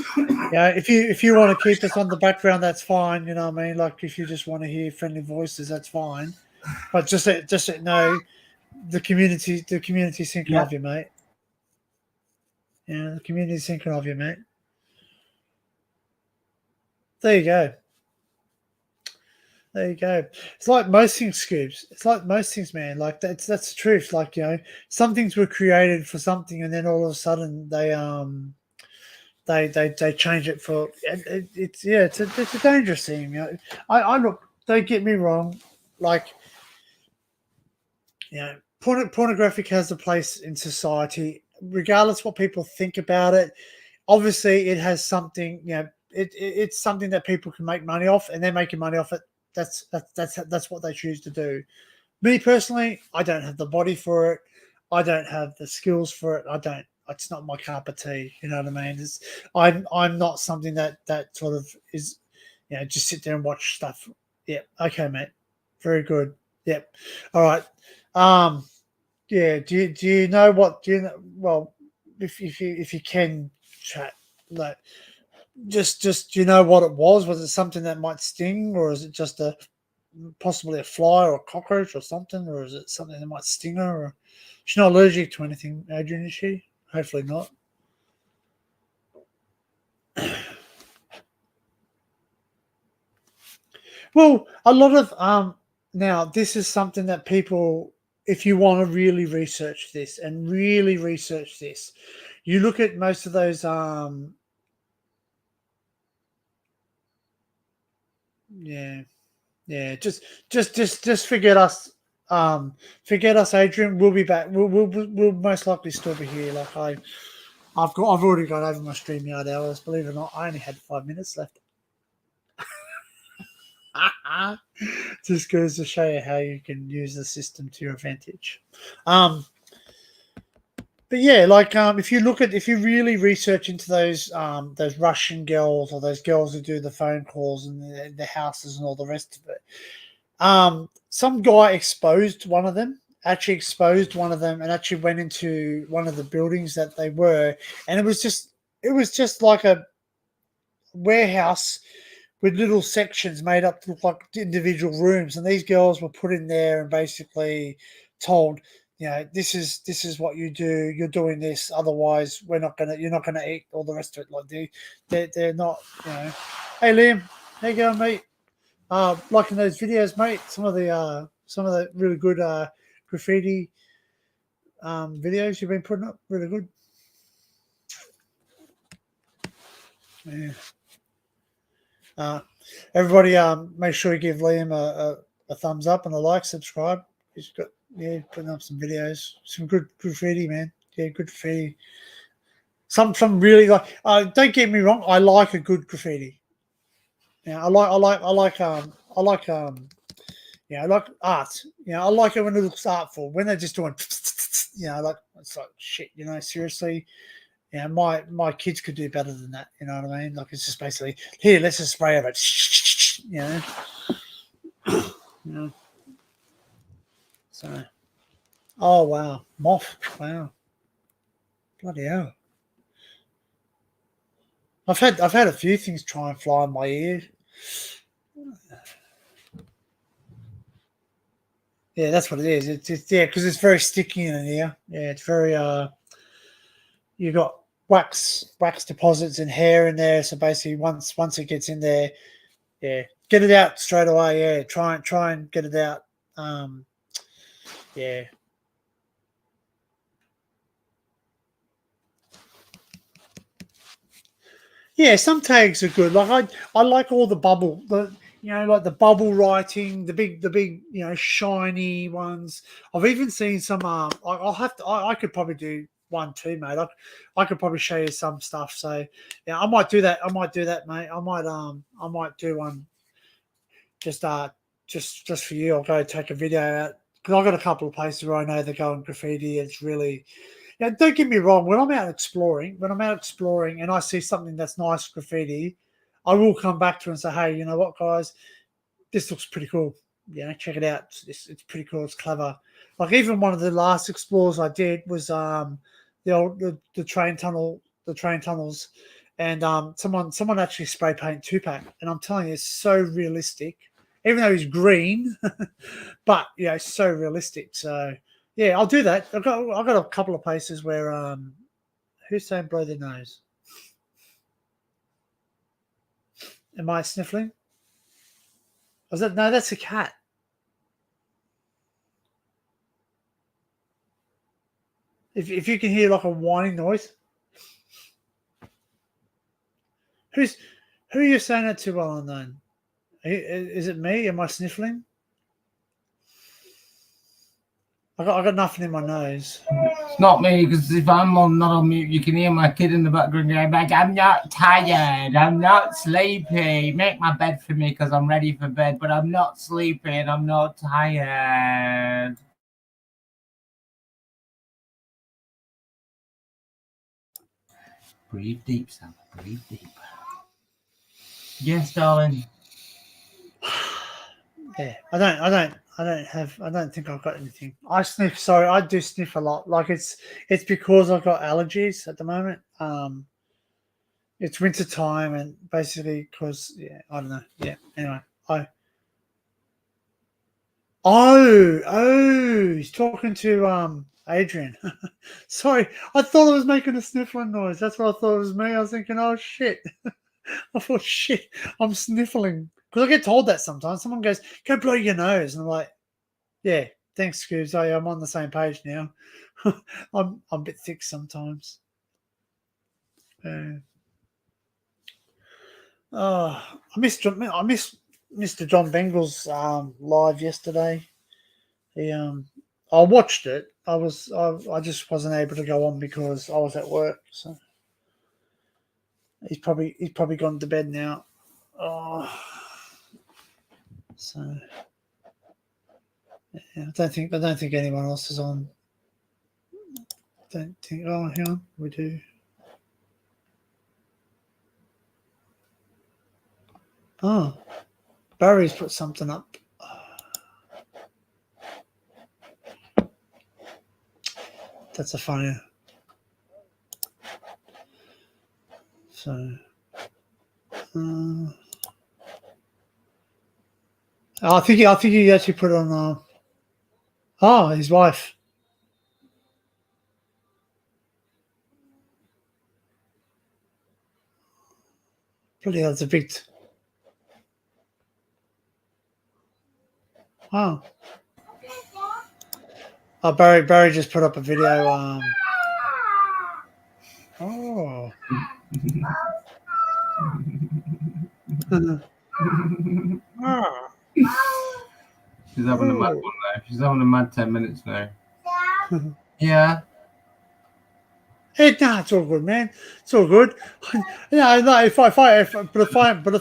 If you want to keep us on the background, that's fine. You know what I mean? Like if you just want to hear friendly voices, that's fine. But just let know the community thinking of you, mate. Yeah, the community's thinking of you, mate. There you go. It's like most things, Scoops. It's like most things, man. Like that's the truth. Like, you know, some things were created for something, and then all of a sudden they change it for. It's a dangerous thing. You know, I look. Don't get me wrong. Like, you know, pornographic has a place in society, regardless what people think about it. Obviously, it has something. You know, it's something that people can make money off, and they're making money off it. That's what they choose to do. Me personally, I don't have the body for it. I don't have the skills for it. I don't. it's not my cup of tea. You know what I mean? I'm not something that sort of is, just sit there and watch stuff. Yep. Okay, mate. Very good. Yep. All right. Yeah. Do you know what? Do you know? Well, if you can chat, like, just do you know what it was? Was it something that might sting, or is it just possibly a fly or a cockroach or something, or is it something that might sting her? Or she's not allergic to anything, Adrian, is she? Hopefully not. Well, a lot of now this is something that people, if you want to really research this, you look at most of those just forget us. Forget us, Adrian. We'll be back. We'll most likely still be here. Like I've already gone over my StreamYard hours. Believe it or not, I only had 5 minutes left. Just goes to show you how you can use the system to your advantage. But yeah, like if you really research into those Russian girls or those girls who do the phone calls and the houses and all the rest of it, some guy exposed one of them. Actually exposed one of them and actually went into one of the buildings that they were, and it was just like a warehouse with little sections made up to look like individual rooms, and these girls were put in there and basically told, this is what you do. You're doing this, otherwise you're not gonna eat all the rest of it. Like they're not, Hey Liam, how you going, mate? Liking those videos, mate. Some of the really good graffiti videos you've been putting up, really good. Yeah. Everybody, make sure you give Liam a thumbs up and a like, subscribe. He's got putting up some videos, some good graffiti, man. Yeah, good graffiti. Some really like. Don't get me wrong, I like a good graffiti. I like art. I like it when it looks artful. When they're just doing, like, it's like shit. Seriously. My kids could do better than that. You know what I mean? Like, it's just basically, here, let's just spray over it. So, oh wow, moth, wow, bloody hell. I've had a few things try and fly in my ear. Yeah, that's what it is. It's because it's very sticky in here. Yeah, it's very you got wax deposits and hair in there. So basically, once it gets in there, get it out straight away. Yeah, try and get it out. Yeah. Yeah, some tags are good. Like I like all the bubble, like the bubble writing, the big, shiny ones. I've even seen some. I could probably do one too, mate. I could probably show you some stuff. So yeah, I might do that. Mate. I might do one. Just for you. I'll go take a video out because I've got a couple of places where I know they're going graffiti. It's really. Don't get me wrong. When I'm out exploring and I see something that's nice graffiti, I will come back to it and say, hey, you know what, guys? This looks pretty cool. Check it out. It's pretty cool. It's clever. Like even one of the last explores I did was the train tunnels, and someone actually spray paint Tupac, and I'm telling you, it's so realistic. Even though he's green, but it's so realistic. So. Yeah, I'll do that. I've got a couple of places where who's saying blow their nose? Am I sniffling? Was that no? That's a cat. If you can hear like a whining noise, who are you saying that to? Well unknown. Is it me? Am I sniffling? I got nothing in my nose. It's not me, because if I'm not on mute, you can hear my kid in the background going like, I'm not tired, I'm not sleepy. Make my bed for me because I'm ready for bed, but I'm not sleepy and I'm not tired. Breathe deep, Sam. Breathe deep. Yes, darling. Yeah, I don't think I've got anything. I sniff. Sorry, I do sniff a lot. Like it's because I've got allergies at the moment. It's winter time, and basically because I don't know. Yeah. Anyway, he's talking to Adrian. Sorry, I thought I was making a sniffling noise. That's what I thought it was me. I was thinking, oh shit. I thought, shit, I'm sniffling. Because I get told that sometimes. Someone goes, go blow your nose. And I'm like, yeah, thanks, Scoobs. I'm on the same page now. I'm a bit thick sometimes. I missed Mr. John Bengal's live yesterday. I watched it. I just wasn't able to go on because I was at work. So he's probably gone to bed now. So yeah, I don't think anyone else is on. Don't think. Oh, hang on, we do. Oh, Barry's put something up. That's a funny. So. I think he actually put it on. His wife. Bloody hell, it's a big. Oh. Barry just put up a video. She's having a mad one now. She's having a mad 10 minutes now. Yeah. It's all good, man. It's all good. If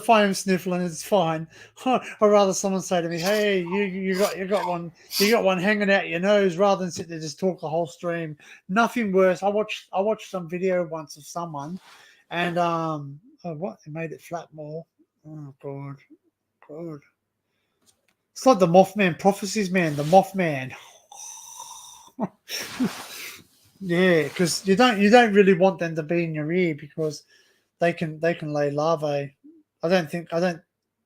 I am sniffling, it's fine. I'd rather someone say to me, "Hey, you got one hanging out your nose," rather than sit there just talk the whole stream. Nothing worse. I watched some video once of someone, and what? It made it flat more. Oh God. It's like the Mothman prophecies, man. The Mothman. Yeah, because you don't really want them to be in your ear because they can lay larvae. Are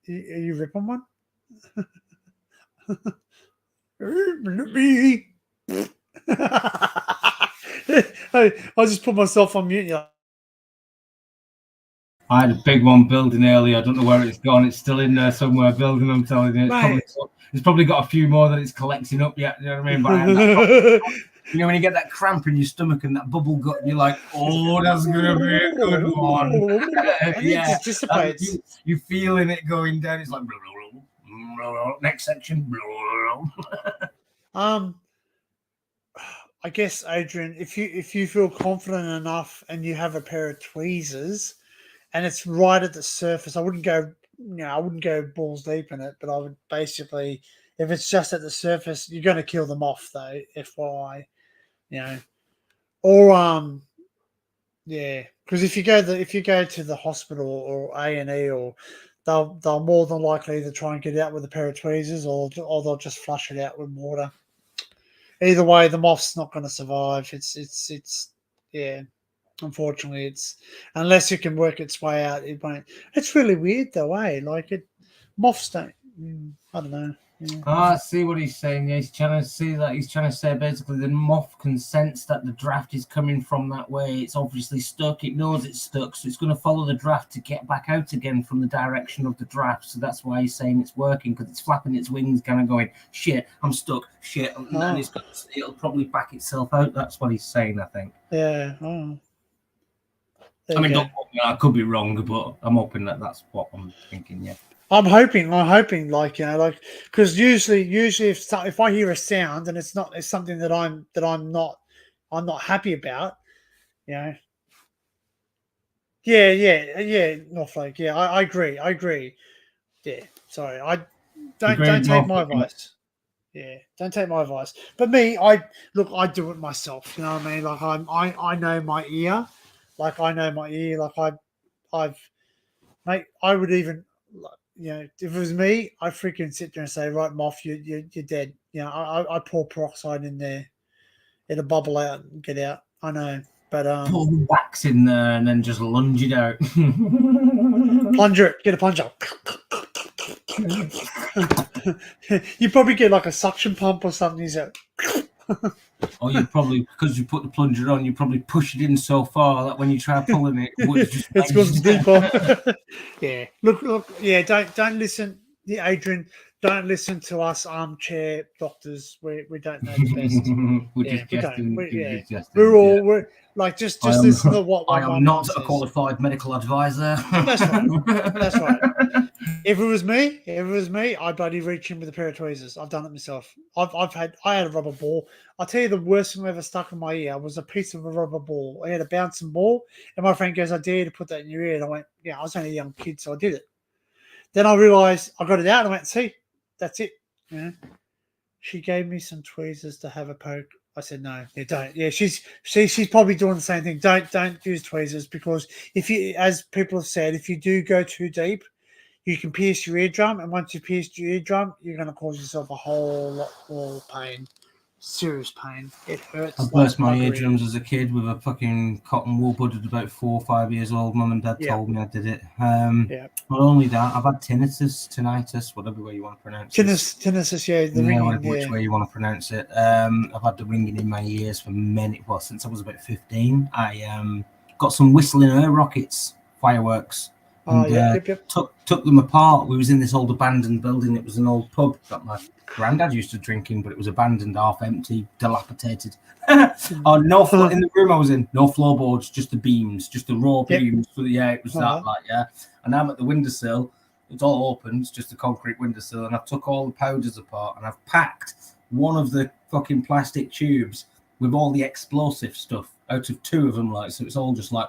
you ripping one? I just put myself on mute. I had a big one building earlier. I don't know where it's gone. It's still in there somewhere building. I'm telling you, it's probably got a few more that it's collecting up yet. You know what I mean? But I had that you know when you get that cramp in your stomach and that bubble gut, and you're like, "Oh, that's gonna be a good one." Yeah, it dissipates. You're feeling it going down. It's like next section. I guess, Adrian, if you feel confident enough and you have a pair of tweezers and it's right at the surface, I wouldn't go balls deep in it, but I would basically, if it's just at the surface, you're going to kill them off though, FYI. Or because if you go to the hospital or A&E, or they'll more than likely either try and get it out with a pair of tweezers or they'll just flush it out with water. Either way, the moth's not going to survive. It's unfortunately, it's unless it can work its way out, it won't. It's really weird though, moths don't. I don't know. Yeah. I see what he's saying. Yeah, he's trying to say basically the moth can sense that the draft is coming from that way. It's obviously stuck. It knows it's stuck, so it's going to follow the draft to get back out again from the direction of the draft. So that's why he's saying it's working, because it's flapping its wings, kind of going, "Shit, I'm stuck. Shit," and it'll probably back itself out. That's what he's saying, I think. Yeah. Oh. Don't quote me, I could be wrong, but I'm hoping that's what I'm thinking. Yeah. I'm hoping, because usually if I hear a sound and it's something that I'm not happy about, Yeah, Northlake. Yeah, I agree. Yeah, sorry, don't take my advice. Yeah, don't take my advice. But me, I do it myself. You know what I mean? Like I know my ear. Like I know my ear. Like mate, I would even, if it was me, I'd freaking sit there and say, right, Moth, you're dead. I pour peroxide in there. It'll bubble out and get out. I know, but Pour the wax in there and then just lunge it out. plunger it. Get a plunger. You probably get like a suction pump or something. Is it? Or you probably, because you put the plunger on, you probably push it in so far that when you try pulling it, it's gone deeper. Yeah. Look. Yeah. Don't listen, Adrian. Don't listen to us armchair doctors. We don't know the best. We're Yeah, just we guessing. don't. We're just guessing, We're all yeah. we're like just I am- listen to what I my am mum not a says. qualified medical advisor. That's right. That's right. If it was me, I'd bloody reach in with a pair of tweezers. I've done it myself. I had a rubber ball. I'll tell you the worst thing I ever stuck in my ear was a piece of a rubber ball. I had a bouncing ball, and my friend goes, "I dare you to put that in your ear." And I went, "Yeah, I was only a young kid, so I did it." Then I realised I got it out, and I went, "See, that's it." She gave me some tweezers to have a poke. I said, "No, you don't." Yeah, she's probably doing the same thing. Don't use tweezers, because if you, as people have said, if you do go too deep, you can pierce your eardrum, and once you pierce your eardrum, you're going to cause yourself a whole lot more pain, serious pain. It hurts. I like burst my buggery. eardrums as a kid with a fucking cotton wool bud at about 4 or 5 years old. Mum and Dad Yeah. told me I did it. Yeah. Not only that, I've had tinnitus, whatever way you want to pronounce it. Tinnitus, yeah, the ringing, Whatever which way you want to pronounce it. I've had the ringing in my ears for since I was about 15. I got some whistling air rockets, fireworks. Oh, And, yep. took them apart. We was in this old abandoned building. It was an old pub that my granddad used to drink in, but it was abandoned, half empty, dilapidated. Oh, no floor in the room I was in. No floorboards, just the beams, just the raw beams. So yeah, it was that like And I'm at the windowsill. It's all open. It's just a concrete windowsill, and I've took all the powders apart, and I've packed one of the fucking plastic tubes with all the explosive stuff out of 2 of them, like, so it's all just like,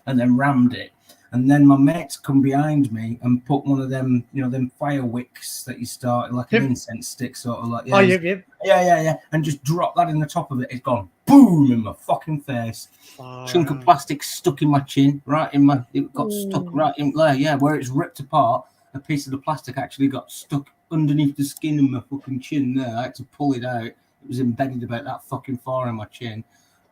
and then rammed it. And then my mates come behind me and put one of them, them fire wicks that you start, like an incense stick, sort of like. Yeah. Oh, yep. Yeah. And just drop that in the top of it. It's gone boom in my fucking face. Chunk of plastic stuck in my chin, it got stuck right in there. Yeah, where it's ripped apart, a piece of the plastic actually got stuck underneath the skin of my fucking chin there. I had to pull it out. It was embedded about that fucking far in my chin.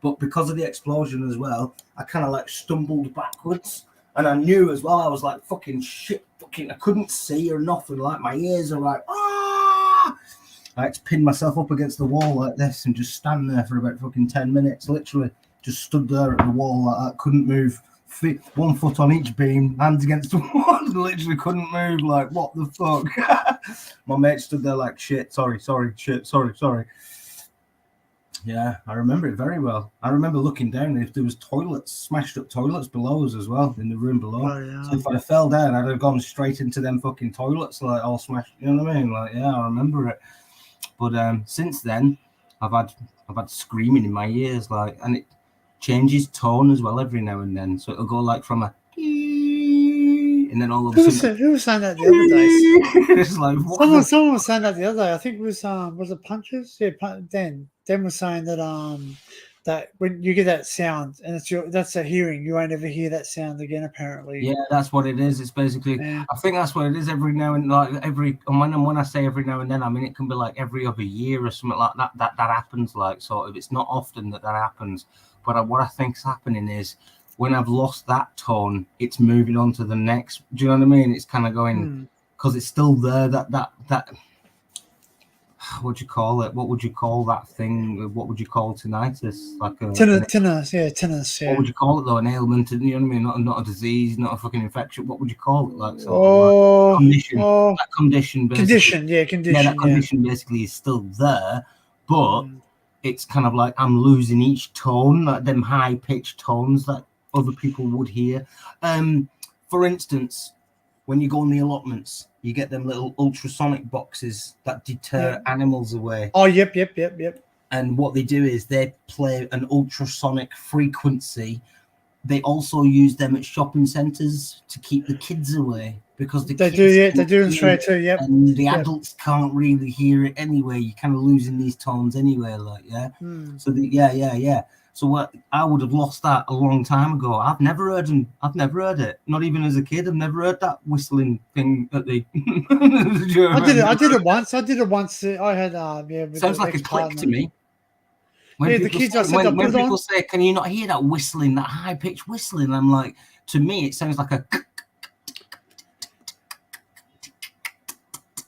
But because of the explosion as well, I kind of like stumbled backwards. And I knew as well, I was like, fucking shit, I couldn't see or nothing. Like, my ears are like, ah! I had to pin myself up against the wall like this and just stand there for about fucking 10 minutes. Literally, just stood there at the wall like that, couldn't move. 1 foot on each beam, hands against the wall, literally couldn't move. Like, what the fuck? My mate stood there like, shit, sorry. Yeah, I remember it very well. I remember looking down, and if there was smashed up toilets below us as well, in the room below. Oh, yeah. So if I'd have fell down, I'd have gone straight into them fucking toilets, like all smashed. You know what I mean? Like, yeah, I remember it. But since then, I've had screaming in my ears, like, and it changes tone as well every now and then. So it'll go like from a, and then all of a sudden, Who was saying that the other day? it's like, what Someone was saying that the other day. I think it was it Punches? Yeah, Dan was saying that that when you get that sound and that's a hearing, you won't ever hear that sound again. Apparently. Yeah, that's what it is. It's basically, I think that's what it is. Every now and when I say every now and then, I mean it can be like every other year or something like that. That happens, like, sort of. It's not often that happens, but what I think's happening is, when I've lost that tone, it's moving on to the next. Do you know what I mean? It's kind of going, because it's still there. That what do you call it? What would you call that thing? What would you call tinnitus? Like a tinnitus. Yeah. What would you call it though? An ailment? You know what I mean? Not a disease, not a fucking infection. What would you call it? Like sort of condition. That condition. Condition. Yeah, that condition basically is still there, but it's kind of like I'm losing each tone, like them high pitched tones that other people would hear. For instance, when you go on the allotments, you get them little ultrasonic boxes that deter animals away. Oh, yep. And what they do is they play an ultrasonic frequency. They also use them at shopping centres to keep the kids away, because they do in straight too. Yep. And the adults can't really hear it anyway. You're kind of losing these tones anyway, like So So what? I would have lost that a long time ago. I've never heard him. I've never heard it. Not even as a kid. I've never heard that whistling thing at the. I did it once. I had with Sounds the like a click ex-partner. to me. When Yeah, the people kids say, I said I when put on. people say, "Can you not hear that whistling, that high pitched whistling?" I'm like, to me, it sounds like a.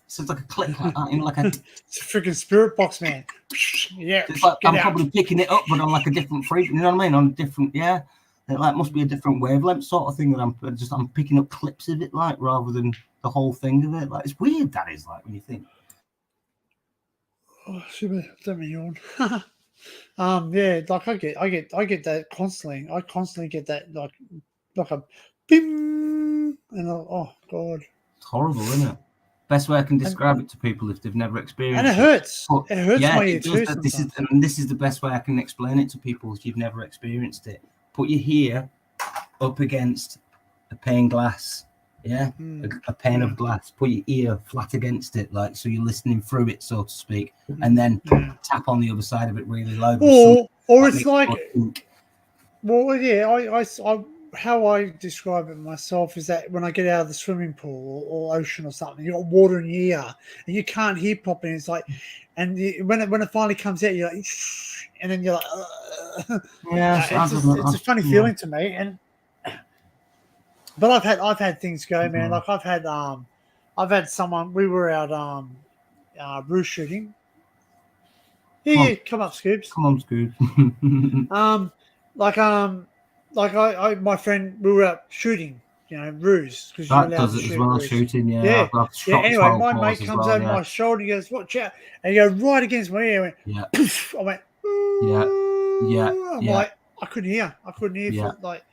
Sounds like a click like that in like a. It's a freaking spirit box, man. Yeah, It's like get I'm out. probably picking it up, but on like a different frequency. You know what I mean? On a different, yeah. It like must be a different wavelength sort of thing that I'm picking up clips of it, like rather than the whole thing of it. Like it's weird that is like when you think. Oh, let me yawn. Yeah, like I get that constantly. I constantly get that like a bing, and oh god, It's horrible, isn't it? Best way I can describe it to people if they've never experienced and it it. hurts. But, It hurts yeah, my ear it does too. that. Sometimes. This is the best way I can explain it to people if you've never experienced it. Put your ear up against a pane glass, yeah, a pane of glass. Put your ear flat against it, like so you're listening through it, so to speak, and then tap on the other side of it really loud. Or it's like, well, yeah, I how I describe it myself is that when I get out of the swimming pool or ocean or something, you got water in your ear and you can't hear properly. It's like, and when it finally comes out, you're like, and then you're like, yeah, it's a funny feeling to me. And but I've had things go, man. Like I've had someone. We were out roost shooting. Yeah, come up, Scoobs. Come on, Scoobs. Like my friend, we were out shooting, ruse because that does it as well, shooting. Yeah. Anyway, my mate comes over my shoulder, he goes, "Watch out!" And he goes right against my ear. I went, yeah. Poof! I went, I'm like, I couldn't hear. For, like,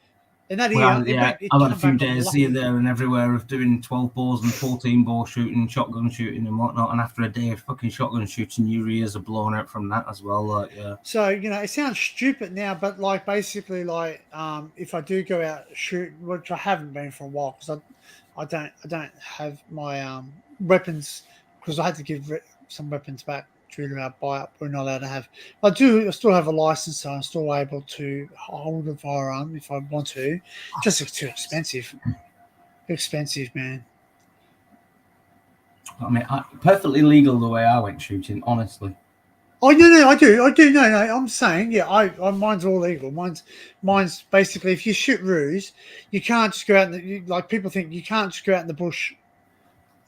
in that ear. I've had a few days here, there, and everywhere of doing 12 balls and 14 ball shooting, shotgun shooting, and whatnot. And after a day of fucking shotgun shooting, your ears are blown out from that as well. Like, yeah. So it sounds stupid now, but like basically, like if I do go out shooting, which I haven't been for a while because I don't have my weapons because I had to give some weapons back due to our buy-up. We're not allowed to have. I still have a license, so I'm still able to hold a firearm if I want to. Just it's too expensive. Expensive, man. I mean, perfectly legal the way I went shooting, honestly. Oh no, I do. No, I'm saying, yeah, I mine's all legal. Mine's basically if you shoot ruse, you can't just go out like people think you can't just go out in the bush.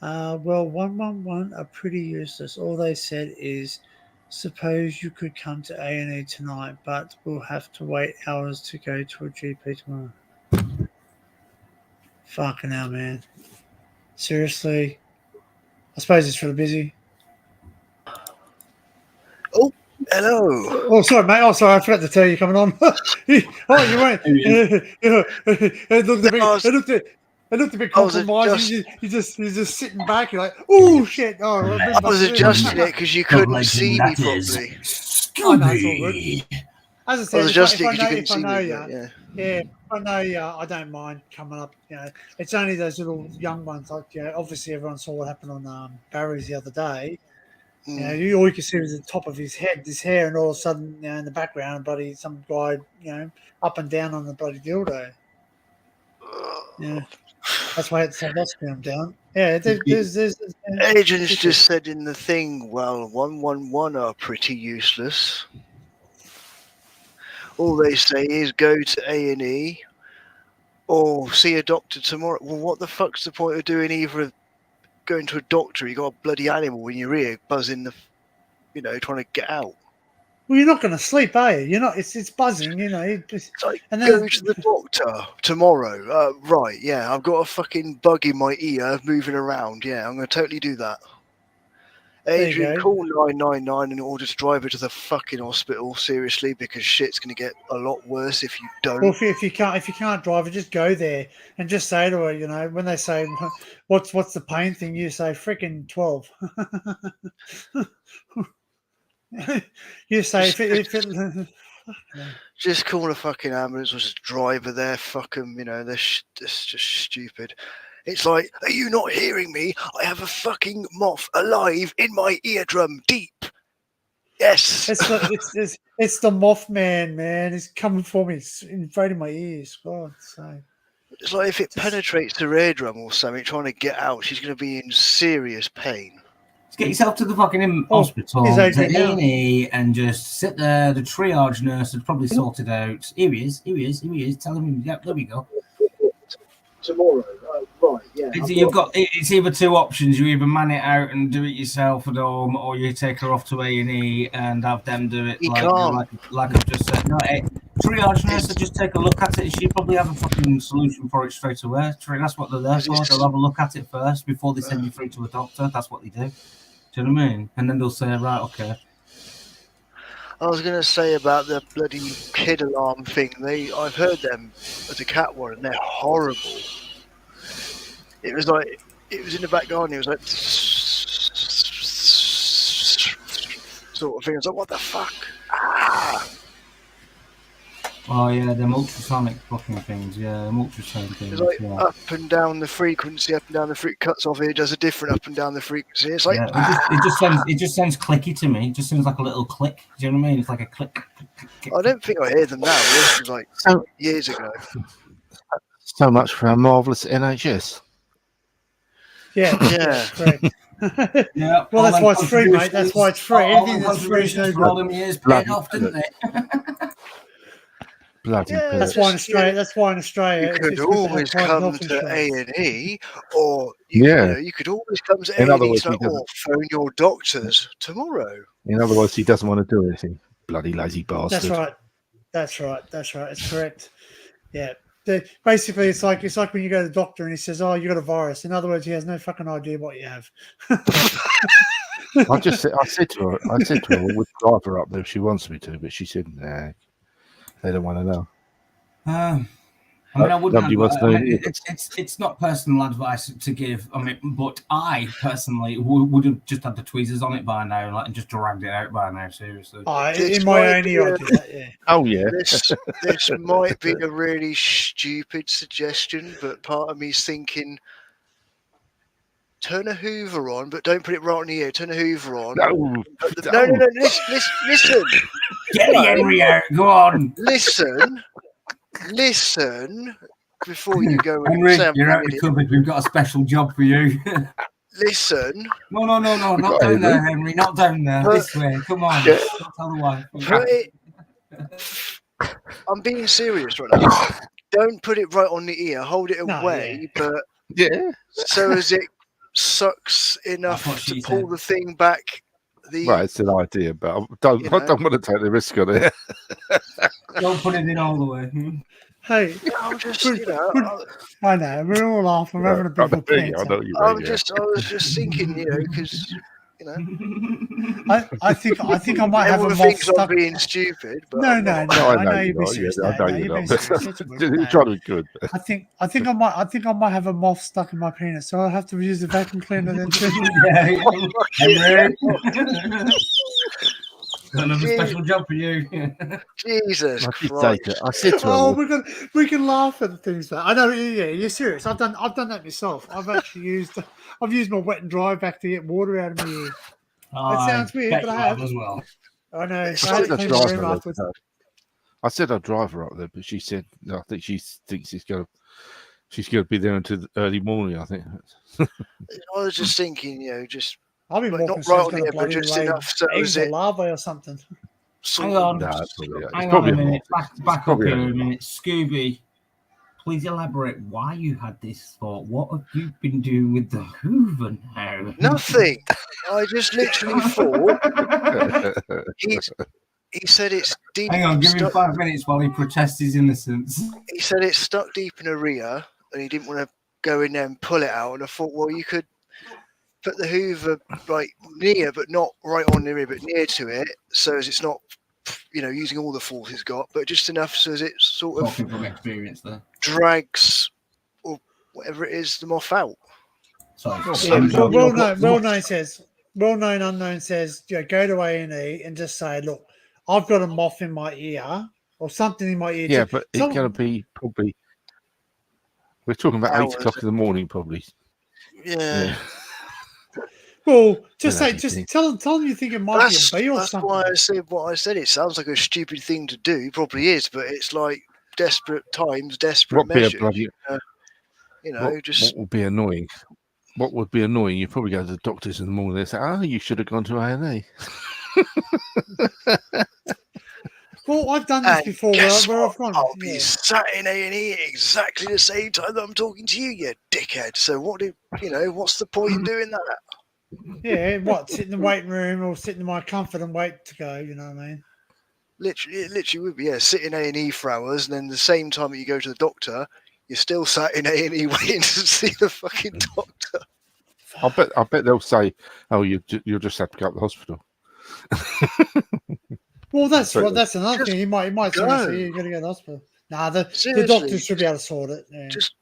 Well, 111 are pretty useless. All they said is, suppose you could come to A&E tonight, but we'll have to wait hours to go to a GP tomorrow. Fucking hell, man. Seriously. I suppose it's really busy. Oh, hello. Oh, sorry, mate. Oh, sorry. I forgot to tell you coming on. Oh, you weren't. It looked a bit compromised. You're just sitting back. You're like, oh shit! Oh, I was adjusting it because you couldn't see me properly. Oh, no, it's all good. As I said, I was adjusting it because you couldn't if see I know me. you, Yeah. if I know you, I don't mind coming up. It's only those little young ones. Like, obviously everyone saw what happened on Barry's the other day. All you can see was the top of his head, his hair, and all of a sudden, in the background, some guy, up and down on the bloody dildo. Yeah. That's why it's lost him down. Yeah, there's Agents just said in the thing, well, 111 are pretty useless. All they say is go to A&E or see a doctor tomorrow. Well, what the fuck's the point of doing either of going to a doctor? You got a bloody animal in your ear buzzing trying to get out. Well, you're not going to sleep, are you? You're not. It's buzzing, It's like, go to the doctor tomorrow. Right, yeah. I've got a fucking bug in my ear moving around. Yeah, I'm going to totally do that. Adrian, call 999 in order to drive her to the fucking hospital. Seriously, because shit's going to get a lot worse if you don't. Well, if you can't drive her, just go there and just say to her, when they say, "What's the pain thing?" You say, "Freaking 12." You say if it just call a fucking ambulance or just drive her there. Fuck them, that's just stupid. It's like, are you not hearing me? I have a fucking moth alive in my eardrum, deep Yes. It's the Mothman, man. It's coming for me. It's invading my ears. God, so It's like if it penetrates her eardrum or something, trying to get out, she's going to be in serious pain. Just get yourself to the fucking Oh, hospital, he's to Adrian now. A&E, and just sit there. The triage nurse had probably sorted out. Here he is. Tell him. Yep, there we go. Tomorrow, right? Yeah. It's either two options. You either man it out and do it yourself at home, or you take her off to A&E and have them do it. You Like I've just said. No, triage nurse will just take a look at it. She probably have a fucking solution for it straight away. That's what they're there for. They'll have a look at it first before they send you through to a doctor. That's what they do. Do you know what I mean? And then they'll say, right, okay. I was going to say about the bloody kid alarm thing. I've heard them at the cat one, and they're horrible. It was in the back garden. It was like sort of thing. I was like, what the fuck? Ah! Oh yeah, them ultrasonic fucking things. Yeah, them ultrasonic things. It's like yeah. up and down the frequency, cuts off here, does a different up and down the frequency. It's like it just sounds clicky to me. It just sounds like a little click. Do you know what I mean? It's like a click. I don't think I hear them now. This was like years ago. So much for our marvellous NHS. yeah, Yeah. correct. Yeah. Well, that's why it's free, mate. That's why it's free. Anything that's free is no for all good. them years paid off, didn't they? Bloody Yeah, That's why in Australia. You it's could good to have always private come health to insurance. A&E, or you could always come to In A&E other words, tonight, he doesn't- or phone your doctors tomorrow. In other words, he doesn't want to do anything. Bloody lazy bastard. That's right. It's correct. Yeah. Basically, it's like when you go to the doctor and he says, "Oh, you got a virus." In other words, he has no fucking idea what you have. I said to her, we'll drive her up there if she wants me to, but she said, nah, they don't want to know. I mean, I wouldn't. Nobody wants to know either. It's not personal advice to give. I mean, but I personally would have just had the tweezers on it by now, like, and just dragged it out by now. Seriously. In my own ear, I do that. Yeah. Oh, yeah. This might be a really stupid suggestion, but part of me's thinking, turn a Hoover on, but don't put it right on the ear. Turn a Hoover on. No. No. Listen. Get the Henry out. Go on. Listen. Before you go and Henry, say I'm you're an out the idiot. cupboard. We've got a special job for you. Listen. No, not down there, Henry. Not down there. This way. Come on. Yeah. Don't tell the wife. Put it. I'm being serious right now. Don't put it right on the ear. Hold it away, but Yeah. so as it sucks enough That's what to she pull said. the thing back. Right, it's an idea, but I don't want to take the risk on it. Don't put it in all the way. Hey, I'm just, I know we're all laughing. We're having a bit of a pint. I know you I mean, was just thinking, because I think I might have a everyone moth thinks I'm stuck. being stupid. But No, I'm no, not. no. I know you you'd be are, serious. yeah, I know You're you're being not. serious. You're trying to be good. I think I might have a moth stuck in my penis, so I'll have to use the vacuum cleaner then too. Henry. Another special job for you. Jesus I did say Christ. to, I said to her, Oh, we can laugh at the things that I know. Yeah, you're serious. I've done that myself. I've used my wet and dry back to get water out of my ear. That sounds weird, but I have as well. I know. I I had said to I'd clean drive my her room there. afterwards. I said I'd drive her up there, but she said no, I think she thinks she's going to be there until the early morning. I think. I was just thinking, just I'll be Like, more not concerned right it's on gonna the but bloody just lay enough so eggs as or it larvae or something. Hang on. No, it's probably, it's Hang on probably a minute. not. Back up probably here not. a minute. Scooby, please elaborate why you had this thought. What have you been doing with the Hoover now? nothing. I just literally thought he said it's deep. Hang on, give him stuck, 5 minutes while he protests his innocence. he said it's stuck deep in her ear, and he didn't want to go in there and pull it out. And I thought, well, you could put the Hoover right near, but not right on the ear, but near to it, so as it's not, using all the force it's got, but just enough so as it sort of Talking from experience there. drags or whatever it is the moth out. Sorry. Yeah, well known unknown says, go to A&E and just say, look, I've got a moth in my ear or something in my ear. Yeah, but it's going to be probably. We're talking about Hours. 8 o'clock in the morning, probably. Yeah. Well, just Bloody say, just thing. tell them you think it might be That's, a bee or that's something. why I said what I said. It sounds like a stupid thing to do. It probably is, but it's like desperate times, desperate What be a measures. bloody You know, what just would be annoying? What would be annoying? You probably go to the doctors in the morning. They say, "Oh, you should have gone to A&E." Well, I've done this and before. guess Where what? I've gone. I'll be Yeah. sat in A&E at exactly the same time that I'm talking to you, you dickhead. So what's the point in doing that? Yeah, what? Sit in the waiting room or sit in my comfort and wait to go. You know what I mean? It literally would be sit in A&E for hours, and then the same time that you go to the doctor, you're still sat in A&E waiting to see the fucking doctor. I bet they'll say, "Oh, you'll just have to go to the hospital." Well, that's So- that's another Just thing. He might go. say you're going to go to the hospital. Nah, the Seriously, doctors should be able to sort it. Yeah. Just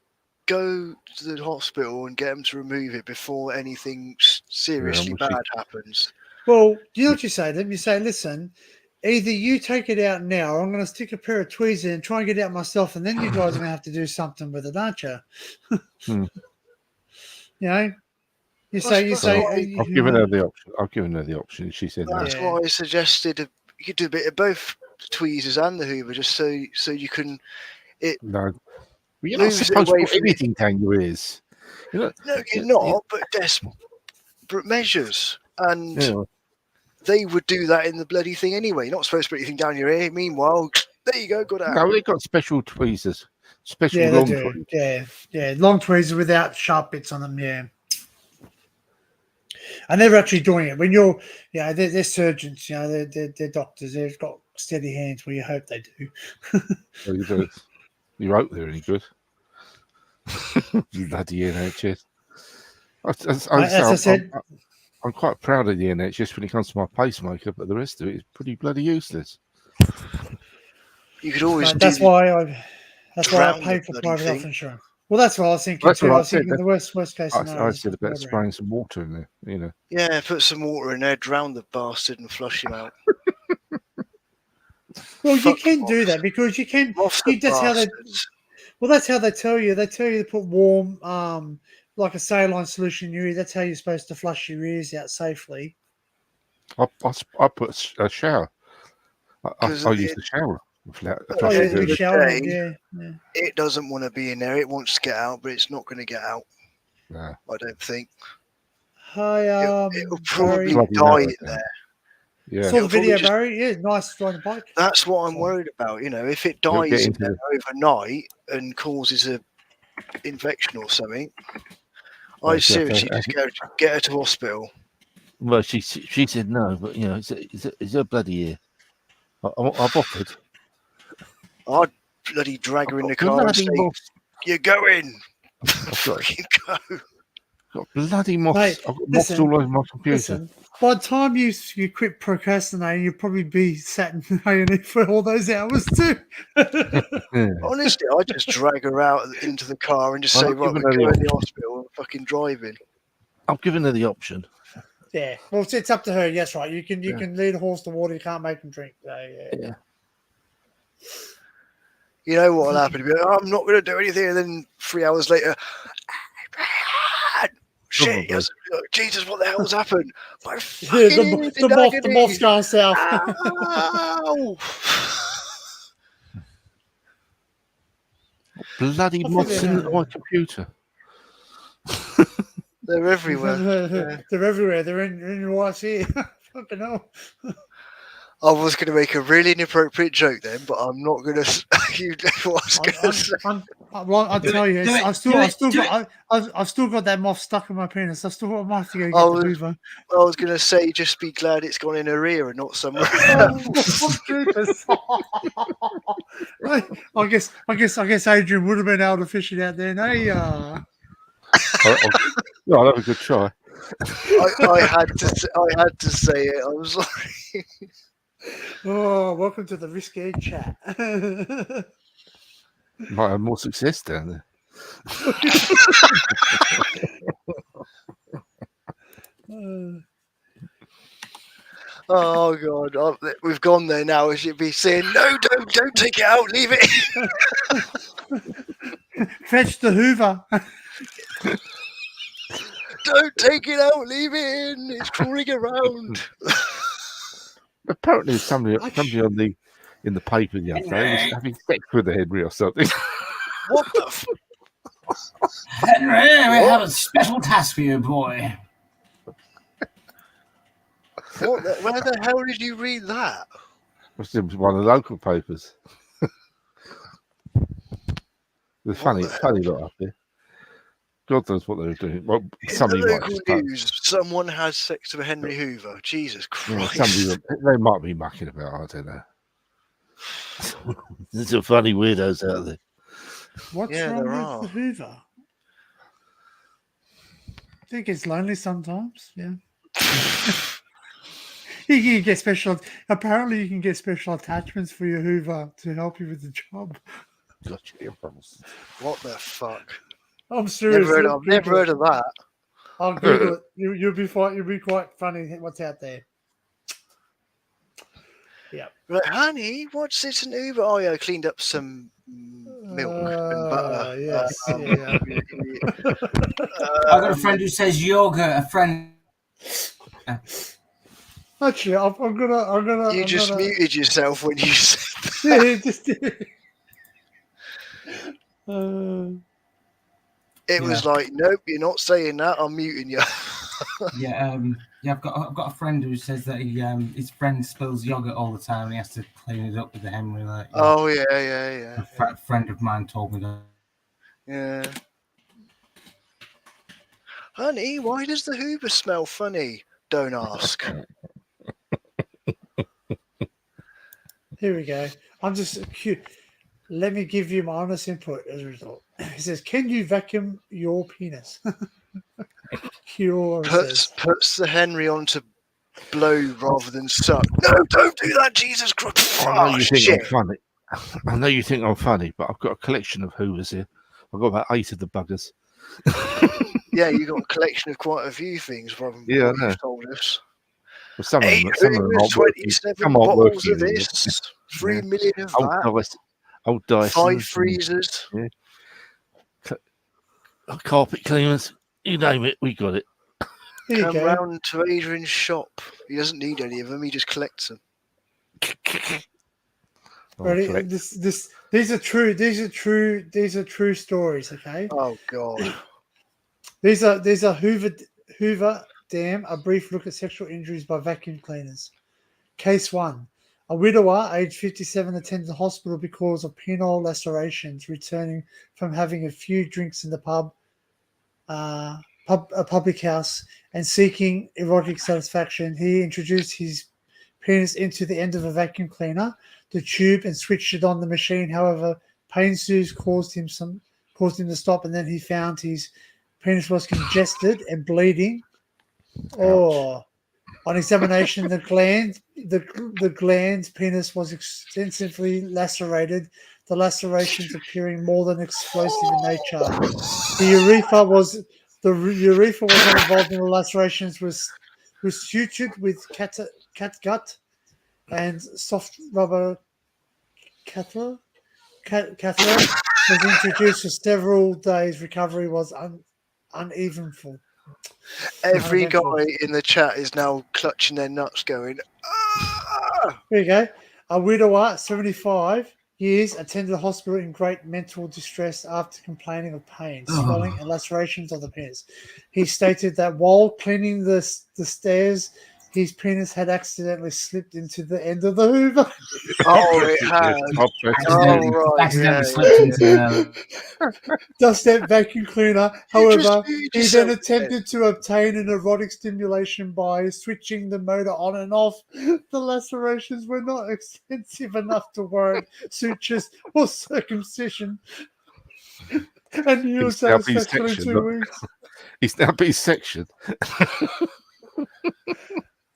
go to the hospital and get them to remove it before anything seriously which is- bad happens. Well, you know what you say to them? You say, listen, either you take it out now or I'm going to stick a pair of tweezers in and try and get it out myself, and then you guys are going to have to do something with it, aren't you? Hmm. You know? You That's say, what I've given her the option. I've given her the option. She said no. That's Yeah. why I suggested you could do a bit of both the tweezers and the Hoover, just so you can. No. Well, you're not Moves it supposed to away put from you. anything down your ears. You know, No, you're not, but desperate measures, and yeah. they would do that in the bloody thing anyway. You're not supposed to put anything down your ear. Meanwhile, there you go, got out. No, they've got special tweezers. Special yeah, they long do. tweezers. Yeah, yeah. Long tweezers without sharp bits on them, yeah. And they're actually doing it. When you're, they're surgeons, they're doctors. They've got steady hands, well, you hope they do. Well, you do. You hope they're any good. Bloody NHS. As I said, I'm quite proud of the NHS when it comes to my pacemaker, but the rest of it is pretty bloody useless. You could always that's do. why I drown paid the for bloody private health thing. insurance. Well, that's what I was thinking That's too. what I I was said, thinking the worst case scenario. I is said about ordering. spraying some water in there, you know. Yeah, put some water in there, drown the bastard, and flush him out. Well, you Fuck can do moths. that because you can. Moths are That's how they. bastards. Well, that's how they tell you. They tell you to put warm, like a saline solution in your ear. That's how you're supposed to flush your ears out safely. I put a shower. I 'Cause use the shower. Oh, the yeah, end of we the shower. day, Yeah. It doesn't want to be in there. It wants to get out, but it's not going to get out. Nah. I don't think. Hi, It'll probably Barry. Bloody die hell, in yeah. there. Yeah. Saw the It'll probably video, just- Barry. Yeah, nice riding a bike. That's what I'm worried about. If it You'll dies get in into there overnight and causes a infection or something, Oh, I'd so- seriously just get her to hospital. Well, she said no, but it's a bloody ear. I've offered. I'd bloody drag her in the car and Bloody say, moths. "You're going." I've got, Fucking go. got bloody moths. Mate, I've got moths listen, all over my computer. Listen, by the time you quit procrastinating, you'll probably be sat in A&E for all those hours too. Yeah. Honestly, I'd just drag her out into the car and just Well, say, I've "Right, we're given her going the to the hospital and fucking driving." I've given her the option. Yeah, well, it's up to her. Yes, right. You can Yeah. can lead a horse to water. You can't make him drink. So, yeah. Yeah. You know what'll happen? You'll be like, I'm not going to do anything, and then 3 hours later, shit! Probably. Jesus, what the hell's happened? My Yeah, fucking the ears in moth's agony. going south. Ow! Bloody I think moths they're- in my computer. They're everywhere. They're everywhere. They're in your wife's ear. Fucking hell. I was going to make a really inappropriate joke then, but I'm not going to. You know what I was going to say. I'll tell you, do it, I've still got that moth stuck in my penis. I've still got my to go get Oh, the Hoover. I was going to say, just be glad it's gone in her ear and not somewhere Oh, else. goodness. I guess Adrian would have been able to fish it out there. No, I'll have a good try. I had to say it. I'm sorry. Oh, welcome to the Risque Chat. Might have more success down there. Oh God, we've gone there now. I should be saying, no, don't take it out. Leave it. Fetch the Hoover. don't take it out, leave it in. It's crawling around. Apparently, somebody in the paper the other day was having sex with a Henry or something. What the? Henry, we have a special task for you, boy. Where the hell did you read that? It was one of the local papers. The funny lot up there. God knows what they were doing. Well, In somebody the might local have news, someone has sex with Henry Hoover. Jesus Christ. they might be mucking about. I don't know. There's some funny weirdos out there. What's Yeah, wrong there with are. the Hoover? I think it's lonely sometimes. Yeah. You can get special. Apparently, you can get special attachments for your Hoover to help you with the job. Gotcha, your problems. What the fuck? I'm serious. I've never heard of that. I'll Google it. You'll be quite funny. What's out there? Yeah. Like, honey, what's this an Uber? Oh yeah, I cleaned up some milk and butter. Yes. Yeah. I've got a friend who says yogurt. A friend. Actually, I'm gonna. You just muted yourself when you said that. Yeah, just. It was like, nope, you're not saying that. I'm muting you. Yeah, I've got a friend who says that his friend spills yogurt all the time and he has to clean it up with the Henry. Like, Oh yeah. A friend of mine told me that. Yeah. Honey, why does the Hoover smell funny? Don't ask. Here we go. I'm just cute. Let me give you my honest input as a result. He says, "Can you vacuum your penis?" Cure Puts the Henry on to blow rather than suck. No, don't do that, Jesus Christ! I know Oh, you think shit. I'm funny. I know you think I'm funny, but I've got a collection of Hoovers here. I've got about 8 of the buggers. Yeah, you got a collection of quite a few things from Yeah, I what know. you've told us. Well, some of 8 them Hoovers, aren't working. 27 Some aren't bottles working of anymore. this, 3 Yeah. million of that, Old Dyson. 5 freezers. Carpet cleaners. You name it, we got it. Here you Come go. round to Adrian's shop. He doesn't need any of them. He just collects them. Ready? These are true stories. Okay. Oh God. These are Hoover Dam. A brief look at sexual injuries by vacuum cleaners. Case 1. A widower, aged 57, attended the hospital because of penile lacerations, returning from having a few drinks in the a public house, and seeking erotic satisfaction. He introduced his penis into the end of a vacuum cleaner, the tube, and switched it on the machine. However, pain soothes caused him to stop, and then he found his penis was congested and bleeding. Oh. On examination, the gland's penis was extensively lacerated, the lacerations appearing more than explosive in nature. The urethra was not involved in the lacerations, was sutured with catgut and soft rubber catheter was introduced for several days. Recovery was uneventful. Every guy in the chat is now clutching their nuts, going, "Ah!" There you go. A widower, 75 years, attended the hospital in great mental distress after complaining of pain, swelling, and lacerations of the penis. He stated that while cleaning the stairs, his penis had accidentally slipped into the end of the Hoover. Oh, it has. Accidentally slipped into Dust that vacuum cleaner. However, You he just then said- attempted to obtain an erotic stimulation by switching the motor on and off. The lacerations were not extensive enough to warrant sutures or circumcision. And he was He's now satisfaction in B-section, 2 look. weeks. He's now B-section.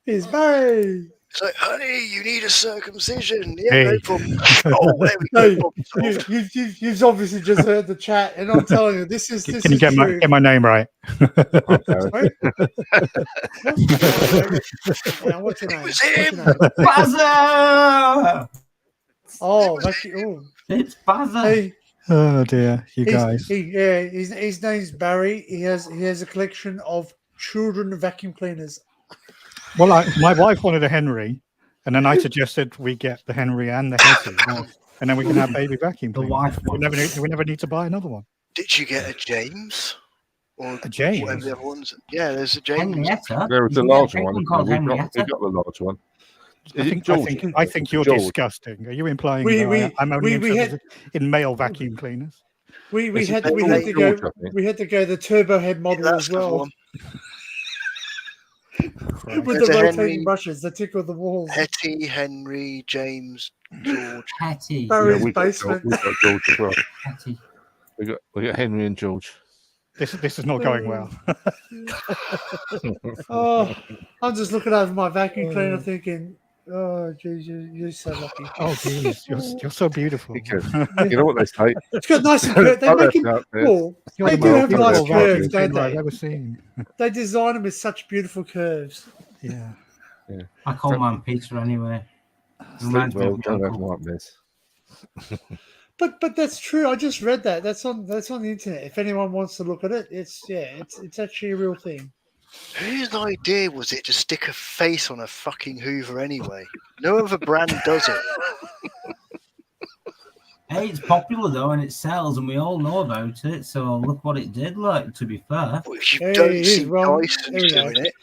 He's married. It's like, honey, you need a circumcision. Yeah, Hey. no problem. Oh, there we go. Hey, Problem solved. you've obviously just heard the chat, and I'm telling you, this is Can this you is get true. my name right? Sorry? Yeah, what's your name? It was What's your him. name? Buzzer! Oh, vacuum. It's Buzzer. Hey, Oh dear, you guys. his name's Barry. He has a collection of children vacuum cleaners. Well, my wife wanted a Henry, and then I suggested we get the Henry and the Hetty, and then we can have baby vacuum The cleaners. wife We never need to buy another one. Did you get a James? Or A James? whatever the other ones? Yeah, there's a James. Henrietta. There was You a can get larger penguin one. called We got Henrietta. the large one. I think you're George. disgusting. Are you implying We- that we- I'm only we interested in male vacuum cleaners? We It's a had George, to go. I think. We had to go the turbo head model That's as the well one. with There's the a rotating Henry. brushes that tickle the walls. Hetty, Henry, James, George. Hetty. Barry's we got basement. George as well. Hetty. We got Henry and George. This is not going well. Oh, I'm just looking over my vacuum cleaner, thinking, "Oh, geez, you're so lucky." Oh, geez, you're so beautiful. Because you know what they say. It's got nice and curved. They I'll make let them out there. cool. You're They the do most have beautiful nice beautiful curves, vacuum don't cleaner I've they? ever seen. They design them with such beautiful curves. Yeah. I call mine Peter anyway. Reminds me Well, of my don't have uncle. like this. But that's true. I just read that. That's on the internet. If anyone wants to look at it, it's actually a real thing. Whose idea was it to stick a face on a fucking Hoover anyway? No other brand does it. Hey, it's popular though, and it sells, and we all know about it. So look what it did. Like, to be fair, Well, if you Hey, don't he's see wrong. Dyson There we go. doing it,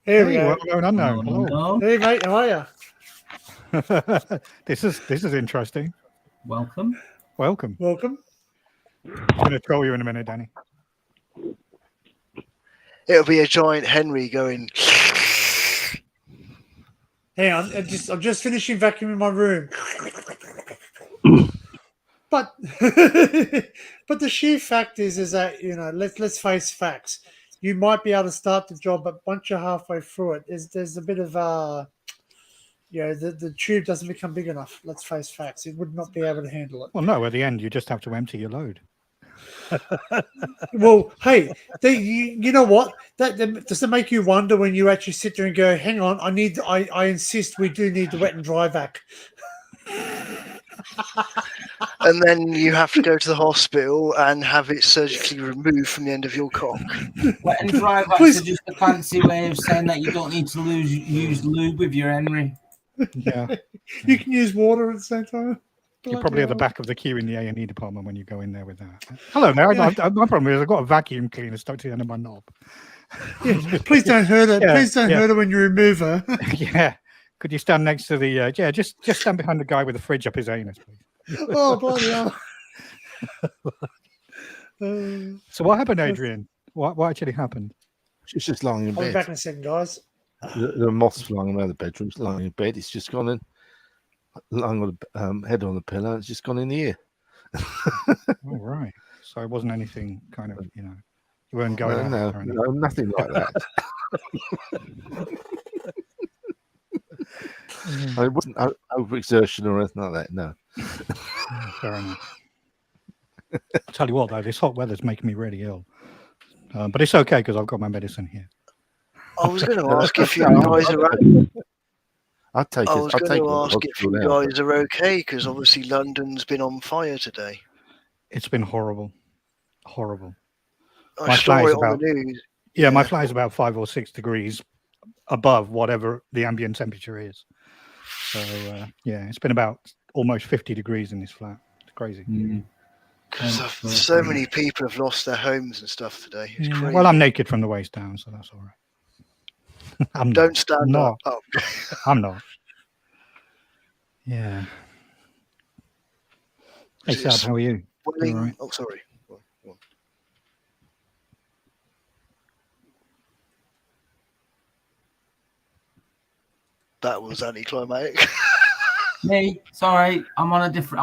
Here we Hey, go. what's going on now? Hello. no, Hey mate, how are you? This is interesting. welcome. Welcome. Welcome. I'm going to troll you in a minute, Danny. it'll be a giant Henry going. Hang on, I'm just finishing vacuuming my room. But but the sheer fact is that let's face facts. You might be able to start the job, but once you're halfway through it, there's a bit of the tube doesn't become big enough. Let's face facts. It would not be able to handle it. Well, no, at the end, you just have to empty your load. Well, hey, you know what? That does it make you wonder when you actually sit there and go, "Hang on, I insist we do need the wet and dry vac." And then you have to go to the hospital and have it surgically removed from the end of your cock. Wet and dry vacs Please. are just a fancy way of saying that you don't need to use lube with your Henry. Yeah. You can use water at the same time. You're probably at the back of the queue in the A&E department when you go in there with that. Hello there. My problem is I've got a vacuum cleaner stuck to the end of my knob. Yeah, please don't hurt her. Yeah, Please don't yeah. hurt her when you remove her. Yeah. Could you stand next to the... just stand behind the guy with the fridge up his anus, please. Oh, bloody hell. So what happened, Adrian? What actually happened? She's just lying in I'll be back bed. in a second, guys. The moth's flying around the bedroom. It's lying in bed. It's just gone in, lying on the head on the pillow. It's just gone in the ear. All right. So it wasn't anything kind of, you weren't going No, out or anything. no, nothing like that. It wasn't overexertion or anything like that. No. Fair enough. I'll tell you what, though, this hot weather's making me really ill. But it's okay because I've got my medicine here. I was going to ask if you guys are. I'd take I it. was I'd take going it. to ask if you guys are okay because obviously London's been on fire today. It's been horrible. Horrible. I My saw flat it is on about- the news. Yeah, my flat is about 5 or 6 degrees above whatever the ambient temperature is. So, yeah, it's been about almost 50 degrees in this flat. It's crazy. Because so many people have lost their homes and stuff today. It's Yeah, crazy. well, I'm naked from the waist down, so that's all right. I'm Don't stand not. up. Oh. I'm not. Yeah. Hey, Sab, how are you? Willing- All right. Oh, sorry. Go on. That was anticlimactic. Me, sorry, I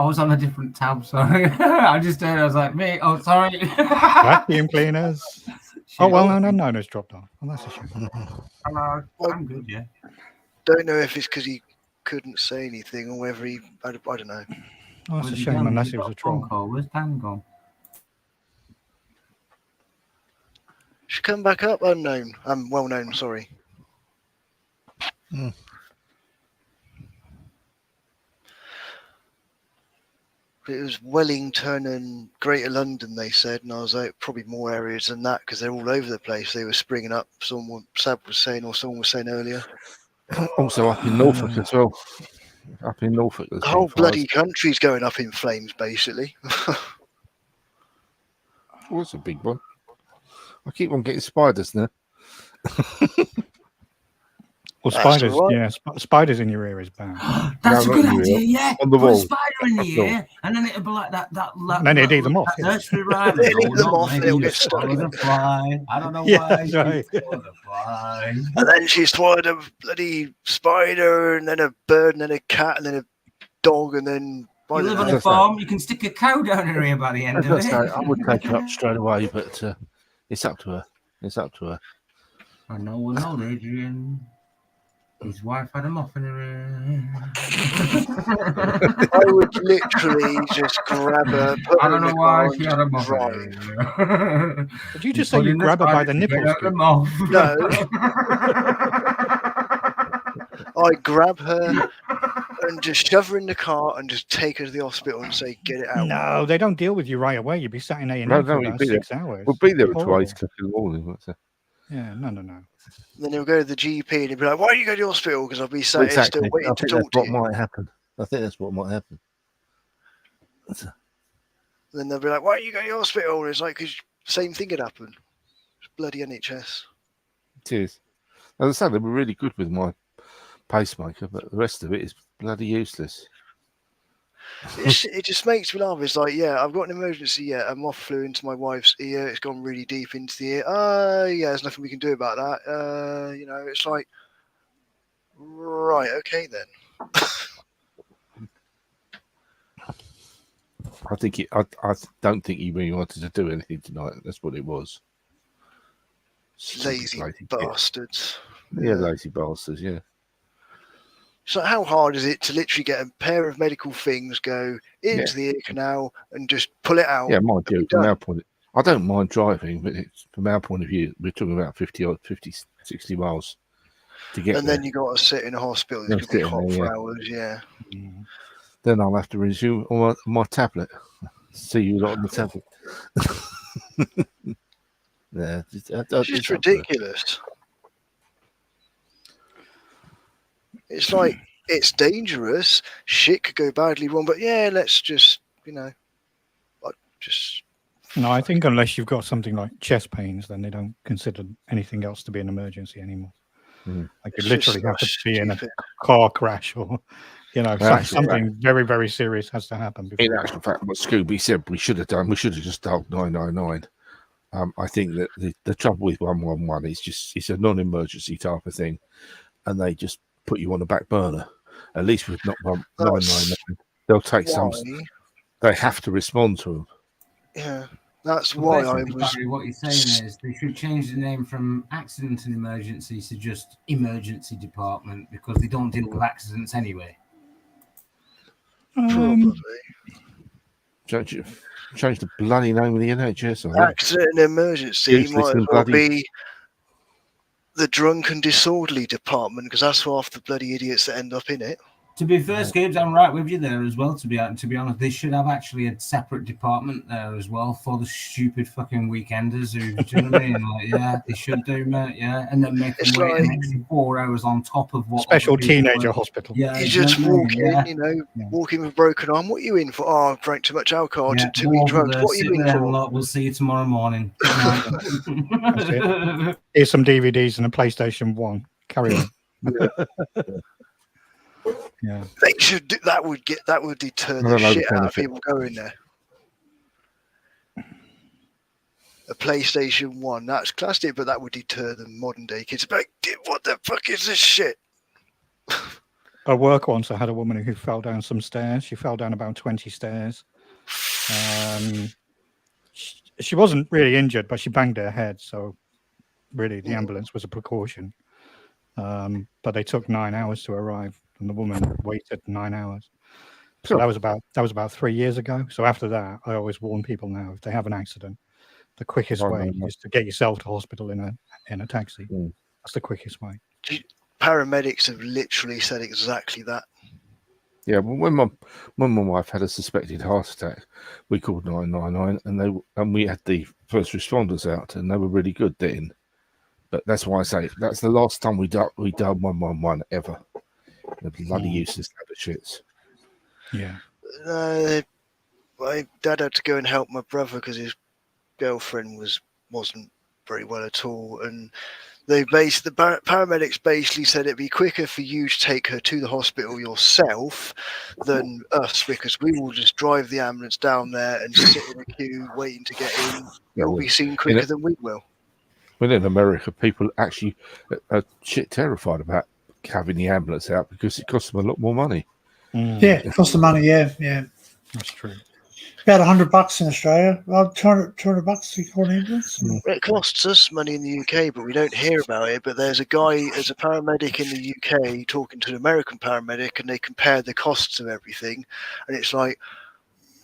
was on a different tab. Sorry, I just did. I was like, me. Oh, sorry. Vacuum cleaners. Oh, well, no, it's dropped off. Well, that's a shame. Hello. I'm good. Yeah. Don't know if it's because he couldn't say anything or whether he. I don't know. Oh, that's a Where's he shame gone? unless He's it was got a troll. phone call. Where's Dan gone? Should come back up unknown. Well known. Sorry. it was Wellington and Greater London, they said, and I was like, probably more areas than that because they're all over the place. They were springing up. Sab was saying, or someone was saying earlier. Also up in Norfolk as well. Up in Norfolk, there's The whole been bloody fires. country's going up in flames, basically. What's a big one? I keep on getting spiders now. Well, That's spiders, all right. yeah, spiders in your ear is bad. That's No, a good not you, idea, Will. yeah. On the Put a wall. spider in the No. ear, and then it'll be like that. And then it'd eat them off, that yeah. nursery rhyme. It'll eat Oh, them no, off and maybe it'll you get stuck swallowed in a fly. I don't know Yeah, why. that's you right. swallowed a fly. And then she swallowed a bloody spider, and then a bird, and then a cat, and then a dog, and then You I don't live on know. a farm, you can stick a cow down her ear by the end As of I it. say, I would take her up straight away, but it's up to her. It's up to her. I know an old Adrian. His wife had a muffin in her ear. I would literally just grab her, put I her don't in know the why car, she and had a just muffin drive. in her ear. Did you just say you grab her by the nipples? No, I grab her and just shove her in the car and just take her to the hospital and say, "Get it out." No, they don't deal with you right away. You'd be sat in A&E No, for you'd about be there. 6 hours. We'll be there It's until horrible. 8 o'clock in the morning. What's that? Yeah, no. Then he'll go to the GP and he'll be like, "Why don't you go to the hospital?" Because I'll be sat here Exactly. still waiting I to think talk that's to what you. might happen. I think that's what might happen. Then they'll be like, "Why don't you go to the hospital?" And it's like, because same thing had happened. It's bloody NHS. It is. As I said, they were really good with my pacemaker, but the rest of it is bloody useless. It just makes me laugh. It's like, yeah, I've got an emergency. Yeah, a moth flew into my wife's ear. It's gone really deep into the ear. Yeah, there's nothing we can do about that. It's like, right, okay then. I think I don't think he really wanted to do anything tonight. That's what it was. Lazy bastards. Yeah, lazy bastards. Yeah. So how hard is it to literally get a pair of medical things, go into the ear canal and just pull it out? Yeah, mind you, and be from done? our point, I don't mind driving, but from our point of view, we're talking about 50, 60 miles to get And there. then you got to sit in a hospital. It's Yeah, going to be sit in hot there, for yeah. hours. Yeah. Then I'll have to resume on my tablet. See you lot on the tablet. Yeah, It's just ridiculous. It's like, it's dangerous. Shit could go badly wrong, but yeah, let's just, No, I think unless you've got something like chest pains, then they don't consider anything else to be an emergency anymore. Like you It's literally just have to be in a stupid. car crash or, Actually, something very, very serious has to happen. In Before. actual fact, what Scooby said we should have just dialed 999. I think that the trouble with 111 is just it's a non-emergency type of thing, and they just put you on the back burner. At least with not 999, they'll take some. Why? They have to respond to them. Yeah, that's Well, why I basically, was. Barry, what you're saying is they should change the name from accident and emergency to just emergency department because they don't deal with accidents anyway. Probably. Change the bloody name of the NHS. I think. Accident and emergency Useless might as and well bloody- be the drunk and disorderly department because that's half the bloody idiots that end up in it. To be fair, Scoops, I'm right with you there as well. To be honest, they should have actually a separate department there as well for the stupid fucking weekenders who, do you know what I mean? Like, yeah, they should do, mate. Yeah, and then make them It's wait an like- extra 4 hours on top of what Special other people teenager are- hospital. Yeah, You do know just what I mean? walk in, Yeah. walk in with a broken arm. What are you in for? Oh, I drank too much alcohol, Yeah, took too go many over drugs. there, What are you sit in there, for? lot. We'll see you tomorrow morning. Good Here's some DVDs and a PlayStation 1. Carry on. Yeah. They should do, that would deter I the don't know the shit out of benefit. people going there. A PlayStation 1, that's classic, but that would deter the modern day kids. Like, what the fuck is this shit? At work once, I had a woman who fell down some stairs. She fell down about 20 stairs. She wasn't really injured, but she banged her head. So really, the ambulance was a precaution. But they took 9 hours to arrive, and the woman waited 9 hours. So that was about 3 years ago. So after that, I always warn people now: if they have an accident, the quickest way is to get yourself to hospital in a taxi. That's the quickest way. Paramedics have literally said exactly that. Yeah, well, when my wife had a suspected heart attack, we called 999, and we had the first responders out, and they were really good then. But that's why I say that's the last time we done 111 ever. The bloody useless leather shits. Yeah. My dad had to go and help my brother because his girlfriend wasn't very well at all, and the paramedics basically said it'd be quicker for you to take her to the hospital yourself than us, because we will just drive the ambulance down there and sit in a queue waiting to get in. You'll be seen quicker than we will. Well, in America, people actually are shit terrified about having the ambulance out because it costs them a lot more money. Yeah, it costs the money. Yeah, that's true. About $100 in Australia. Well, $200 to call an ambulance. It costs us money in the UK, but we don't hear about it. But there's a paramedic in the UK talking to an American paramedic, and they compare the costs of everything, and it's like,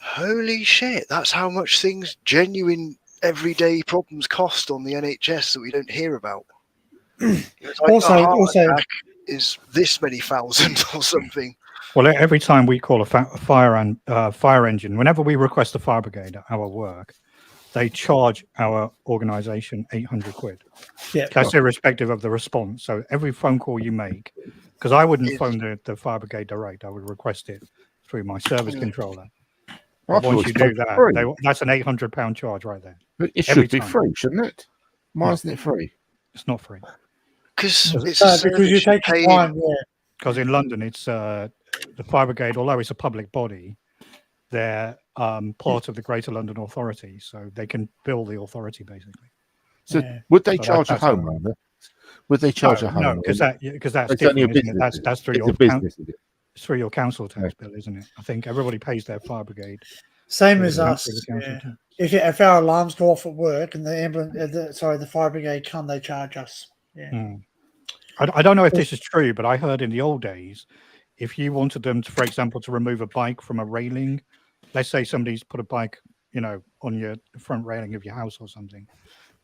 holy shit, that's how much genuine everyday problems cost on the NHS that we don't hear about. It's like Also, a heart attack is this many thousand or something. Well, every time we call a fire engine, whenever we request a fire brigade at our work, they charge our organisation 800 quid. Yeah, that's irrespective of the response. So every phone call you make, because I wouldn't phone the fire brigade direct, I would request it through my service controller. Once you do that, that's an £800 charge right there. But it should be free, shouldn't it? Why isn't it free? It's not free. Because you take the time, yeah. Because in London, it's the fire brigade, although it's a public body, they're part of the Greater London Authority, so they can bill the authority basically. So would they charge a homeowner? Would they charge a homeowner? No, because that's different, isn't it? That's through your business. It's through your council tax bill, isn't it? I think everybody pays their fire brigade. Same as us. Yeah. If our alarms go off at work and the ambulance, the fire brigade come, they charge us. Yeah. I don't know if this is true, but I heard in the old days, if you wanted them to, for example, to remove a bike from a railing, let's say somebody's put a bike, on your front railing of your house or something,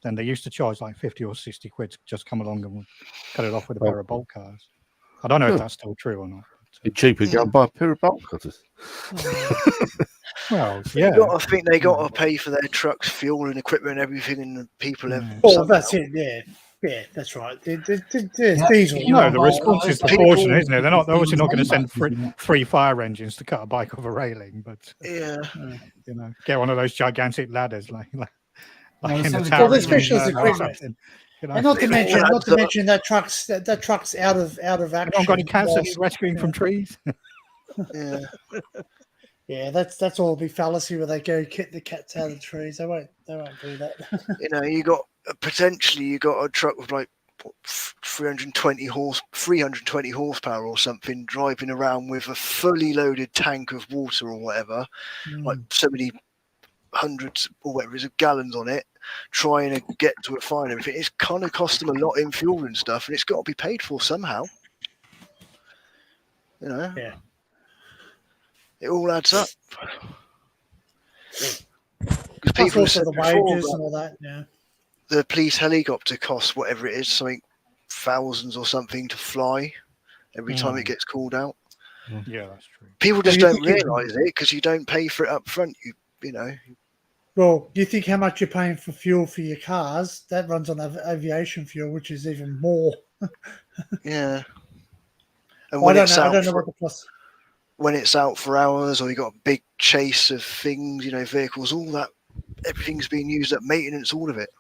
then they used to charge like 50 or 60 quid to just come along and cut it off with a pair of bolt cutters. I don't know if that's still true or not. It's cheaper to go and buy a pair of bolt cutters. Well, yeah. I think they got to pay for their trucks, fuel and equipment and everything, and the people have. Oh, that's it, yeah. Yeah, that's right. Diesel. No, the response is proportionate, isn't it? They're obviously not going to send three fire engines to cut a bike off a railing, but get one of those gigantic ladders like in the tower. Well, specialist equipment. And not to mention that truck's out of action. I've got any cats that need rescuing from trees. Yeah. Yeah, that's all be fallacy where they go get the cats out of the trees. They won't do that. You got a truck with like 320 horsepower or something driving around with a fully loaded tank of water or whatever, like so many hundreds or whatever is of gallons on it, trying to get to a fire and everything. It's kind of cost them a lot in fuel and stuff, and it's got to be paid for somehow. Yeah. It all adds up. Because people also the wages and all that. Yeah. The police helicopter costs whatever it is, something thousands or something to fly every time it gets called out. Yeah, that's true. People just don't realise it because you don't pay for it up front. You know. Well, you think how much you're paying for fuel for your cars? That runs on aviation fuel, which is even more. Yeah. And I don't know what the plus. When it's out for hours, or you got a big chase of things, vehicles, all that, everything's being used up, maintenance, all of it.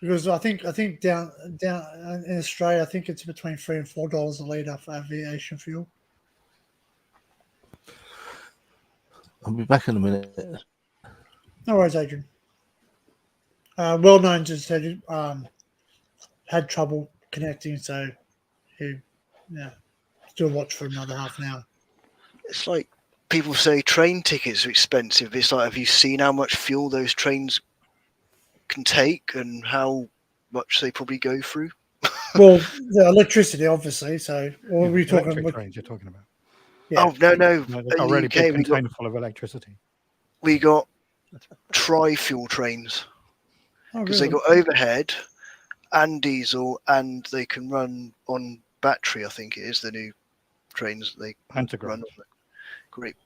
Because I think down in Australia, I think it's between $3 and $4 a litre for aviation fuel. I'll be back in a minute. No worries, Adrian. Well known just said had trouble connecting, so he still watch for another half an hour. It's like people say train tickets are expensive. It's like, have you seen how much fuel those trains can take and how much they probably go through? Well, the electricity, obviously. So, or are we talking electric trains you're talking about? Yeah. Oh no! They've got a really big container full of electricity. We got tri-fuel trains because they got overhead and diesel, and they can run on battery. I think it is the new trains that they Pantograph. run on. Great.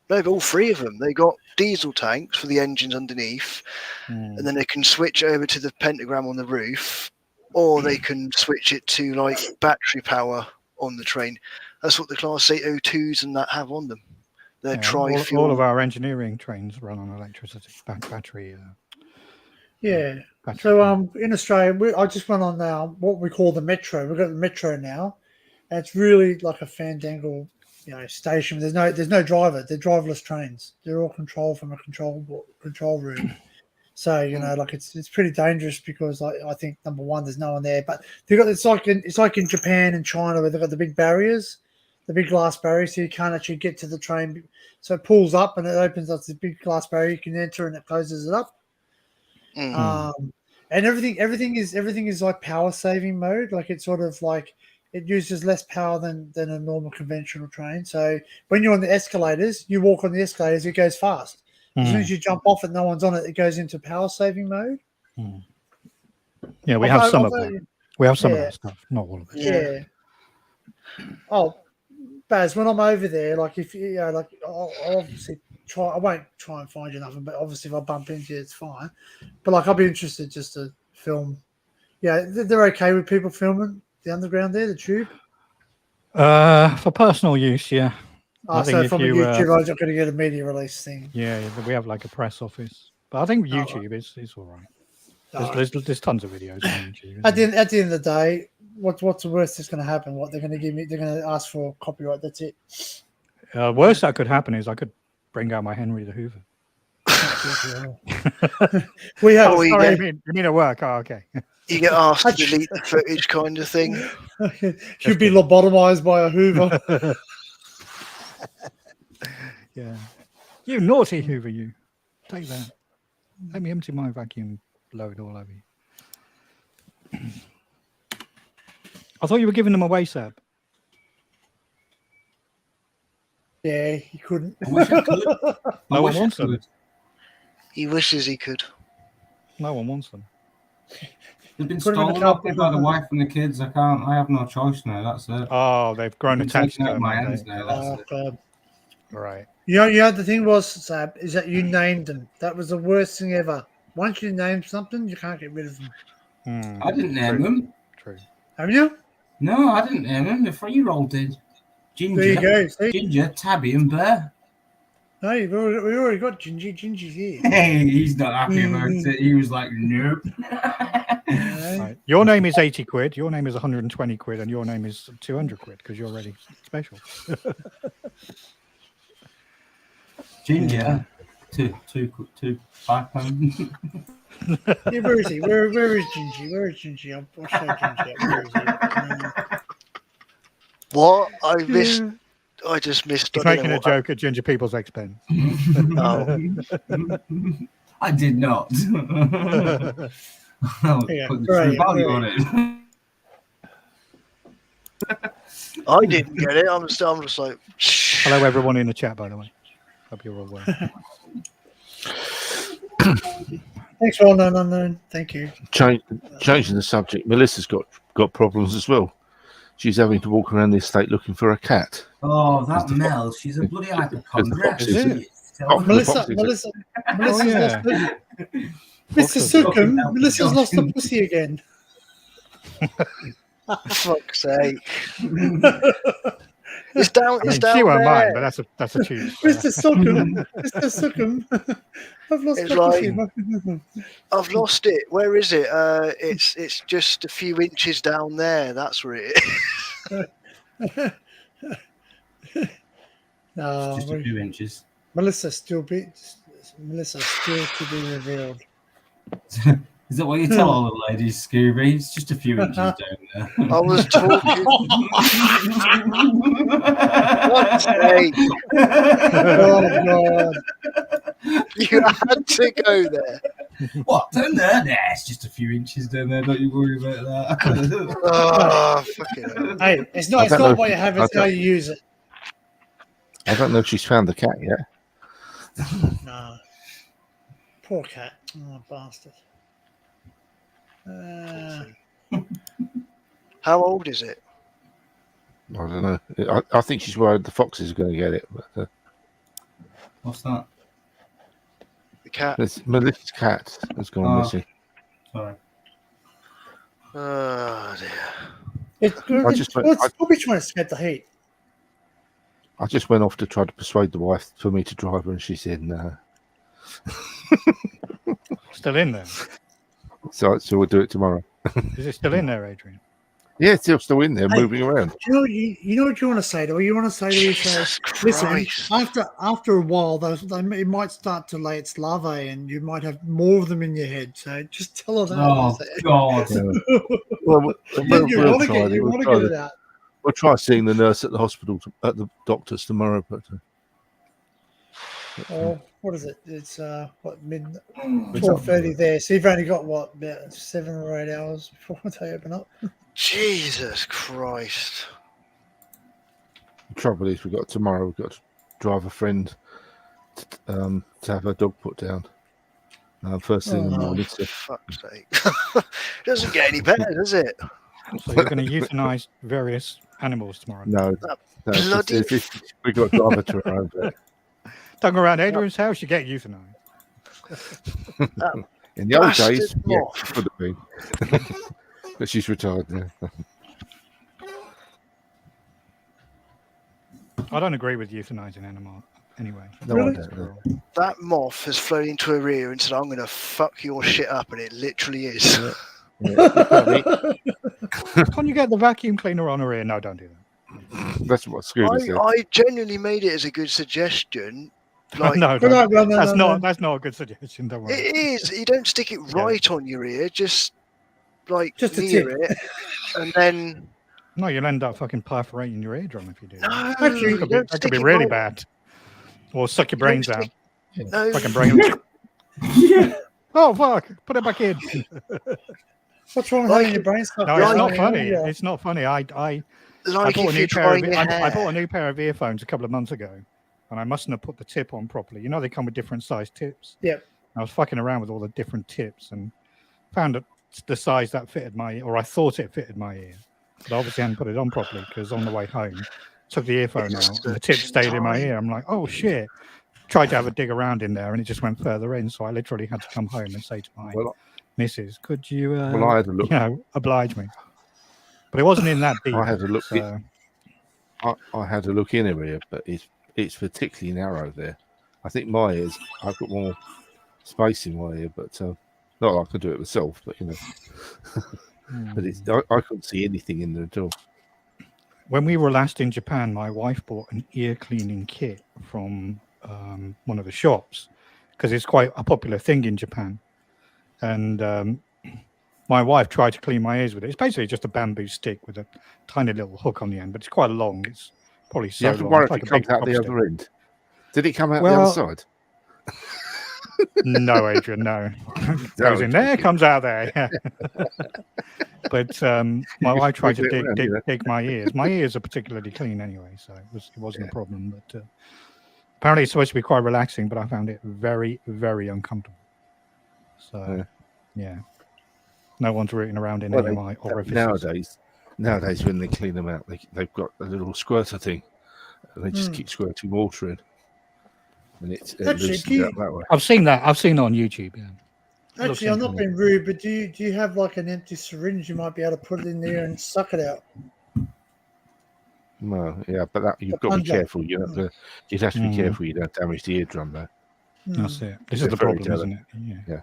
No, but all three of them. They got diesel tanks for the engines underneath, Mm. and then they can switch over to the pentagram on the roof, or they can switch it to like battery power on the train. That's what the Class 8 O2s and that have on them. They're Yeah, tri-fuel. all of our engineering trains run on electricity, battery. Yeah. battery So power. in Australia, I just went on now what we call the metro. We've got the metro now, and it's really like a fandangle, station. There's no driver. They're driverless trains. They're all controlled from a control room. So like it's pretty dangerous because I think number one, there's no one there. But it's like in Japan and China where they've got the big barriers, the big glass barriers, so you can't actually get to the train. So it pulls up and it opens up this big glass barrier. You can enter and it closes it up. And everything is like power saving mode. Like it's sort of like it uses less power than a normal conventional train. So when you're on the escalators, you walk on the escalators, it goes fast. As soon as you jump off it, no one's on it, it goes into power saving mode. Yeah, we have some of that. We have some of that stuff, not all of it. Yeah. Oh, Baz, when I'm over there, like if I'll obviously try. I won't try and find you nothing, but obviously if I bump into you, it's fine. But like I'll be interested just to film. Yeah, they're okay with people filming the underground there, the tube. For personal use, yeah. Oh, so from a YouTube, I'm not going to get a media release thing. Yeah, we have like a press office, but I think YouTube is all right. There's tons of videos on YouTube. At the end of the day, what's the worst that's going to happen? What they're going to give me? They're going to ask for copyright. That's it. Worst that could happen is I could bring out my Henry the Hoover. We have. Oh, you mean at work? Oh, okay. You get asked to delete the footage, kind of thing. You'd be lobotomized by a Hoover. Yeah. You naughty Hoover, you. Take that. Let me empty my vacuum load all over you. I thought you were giving them away, Seb. Yeah, he couldn't. I wish I could. No one wants them. He wishes he could. No one wants them. They've been Put 'em in the stolen cup. off me by the wife and the kids. I have no choice now. That's it. Oh, they've grown They've attached taken to out them. my haven't hands they? now. That's Oh it. God. Right. The thing was, Sab, is that you named them. That was the worst thing ever. Once you name something, you can't get rid of them. I didn't name them. True. Haven't you? No, I didn't name them. The 3-year-old did. Ginger, There you go. See? Ginger, Tabby, and Bear. No, we already got Gingy. Gingy's here. Hey, he's not happy about it. He was like, nope. Right. Your name is 80 quid, your name is 120 quid, and your name is 200 quid because you're already special. Ginger, two £5. Yeah, where is he? Where is Gingy? Where is Gingy? I'll show Gingy. Where is he? What? I missed. I just missed. He's making a joke at ginger people's expense. Oh. I did not. I'll Yeah, put the right, true value right. on it. I didn't get it. I'm just like. Hello, everyone in the chat, by the way. Hope you're all well. Thanks for all unknown. Thank you. Changing the subject, Melissa's got problems as well. She's having to walk around the estate looking for a cat. Oh, that Mel, she's a bloody hypochondriac. Is it? Melissa, yeah. Mr. Sukum, Melissa's lost her pussy again. For fuck's sake. It's down. I It's mean, down she won't there. mind, but that's a cheat. Mr. Sukum, I've lost It's my pussy. I've lost it. Where is it? It's just a few inches down there. That's where it is. No, Just a few inches. Melissa's still to be revealed. Is that what you tell all the ladies, Scooby? It's just a few inches down there. I was talking. God's sake. Oh God! You had to go there. What, down there? Nah, it's just a few inches down there. Don't you worry about that. Oh, fucking hell. Hey, it's I not don't know what you have; it's how you use it. I don't know if she's found the cat yet. No, poor cat. Oh, bastard. How old is it? I don't know. I think she's worried the foxes are going to get it. But What's that? The cat. Melissa's cat has gone Oh. missing. Sorry. Oh dear. It's good. I just went- It's probably trying to escape the heat. I just went off to try to persuade the wife for me to drive her, and she said no. Still in there? So we'll do it tomorrow. Is it still in there, Adrian? Yeah, it's still in there, Hey. moving around. You know what you want to say to her? You want to say to her, Jesus listen, Christ. after a while, it might start to lay its larvae, and you might have more of them in your head. So just tell her that. Oh God! Well, You want to get it out. We'll try seeing the nurse at the hospital, at the doctor's tomorrow. But Or what is it? It's mid 12:30 there. So you've only got about 7 or 8 hours before they open up. Jesus Christ. the trouble is, we've got to drive a friend to have her dog put down. First thing in the Oh, morning. for fuck's sake. Doesn't get any better, does it? So you're going to euthanize various animals tomorrow? No, Bloody we got to drive her to her own vet. Don't go around Adrian's house, you get euthanized. In the old Bastard days, yeah, moth. she could have been. But she's retired now. I don't agree with euthanizing animals anyway. No, Really? I don't know. That moth has flown into her ear and said, I'm going to fuck your shit up, and it literally is. Can't you get the vacuum cleaner on her ear? No, don't do that. That's what Scooter said. I genuinely made it as a good suggestion. Like, no, Good don't. night, no, That's no, not a good suggestion. Don't worry. it is. You don't stick it right on your ear, just like Just a near tip. it, and then No, you'll end up fucking perforating your eardrum if you do. no, Actually, you That don't could stick be it really right- bad. Or suck your you don't brains out. stick- No, Fucking brain. Oh fuck! Put it back in. What's wrong with Like- having your brain stuck? No, it's Right. not funny. Yeah. It's not funny. I like bought a if new you're pair of drying your I hair. bought a new pair of earphones a couple of months ago, and I mustn't have put the tip on properly. You know they come with different size tips. Yep. I was fucking around with all the different tips and found the size that fitted my ear, or I thought it fitted my ear, but I obviously hadn't put it on properly because on the way home, took the earphone It's out and the tip such stayed in my time. ear. I'm like, oh shit! Tried to have a dig around in there, and it just went further in. So I literally had to come home and say to my Well, missus, "Could you, well, I had a look. oblige me?" But it wasn't in that deep. I had a look. So, I had a look in her ear, but it's particularly narrow there. I think my ears, I've got more space in my ear, but not like I could do it myself. But but it's I couldn't see anything in there at all. when we were last in Japan, my wife bought an ear cleaning kit from one of the shops because it's quite a popular thing in Japan. And my wife tried to clean my ears with it. It's basically just a bamboo stick with a tiny little hook on the end, but it's quite long. It's probably so You have to long. worry It's if like it a comes big out the chopstick. other end. Did it come out the Well, other side? No, Adrian, no. Goes in there, comes out there. Yeah. But my wife tried to wiggle it around, dig my ears. My ears are particularly clean anyway, so it wasn't a problem. But apparently it's supposed to be quite relaxing, but I found it very, very uncomfortable. So, yeah. No one's rooting around in any of my orifices. Nowadays, when they clean them out, they've got a little squirter thing, and they just keep squirting water in, and it Actually, loosens out that way. I've seen that. I've seen it on YouTube. Yeah. Actually, I'm not being rude, but do you have like an empty syringe? You might be able to put it in there and suck it out. No, yeah, but that you've The got to be plunger. careful. You'd have to be careful. You don't damage the eardrum there. That's it. This They're is the very problem, isn't it? Yeah.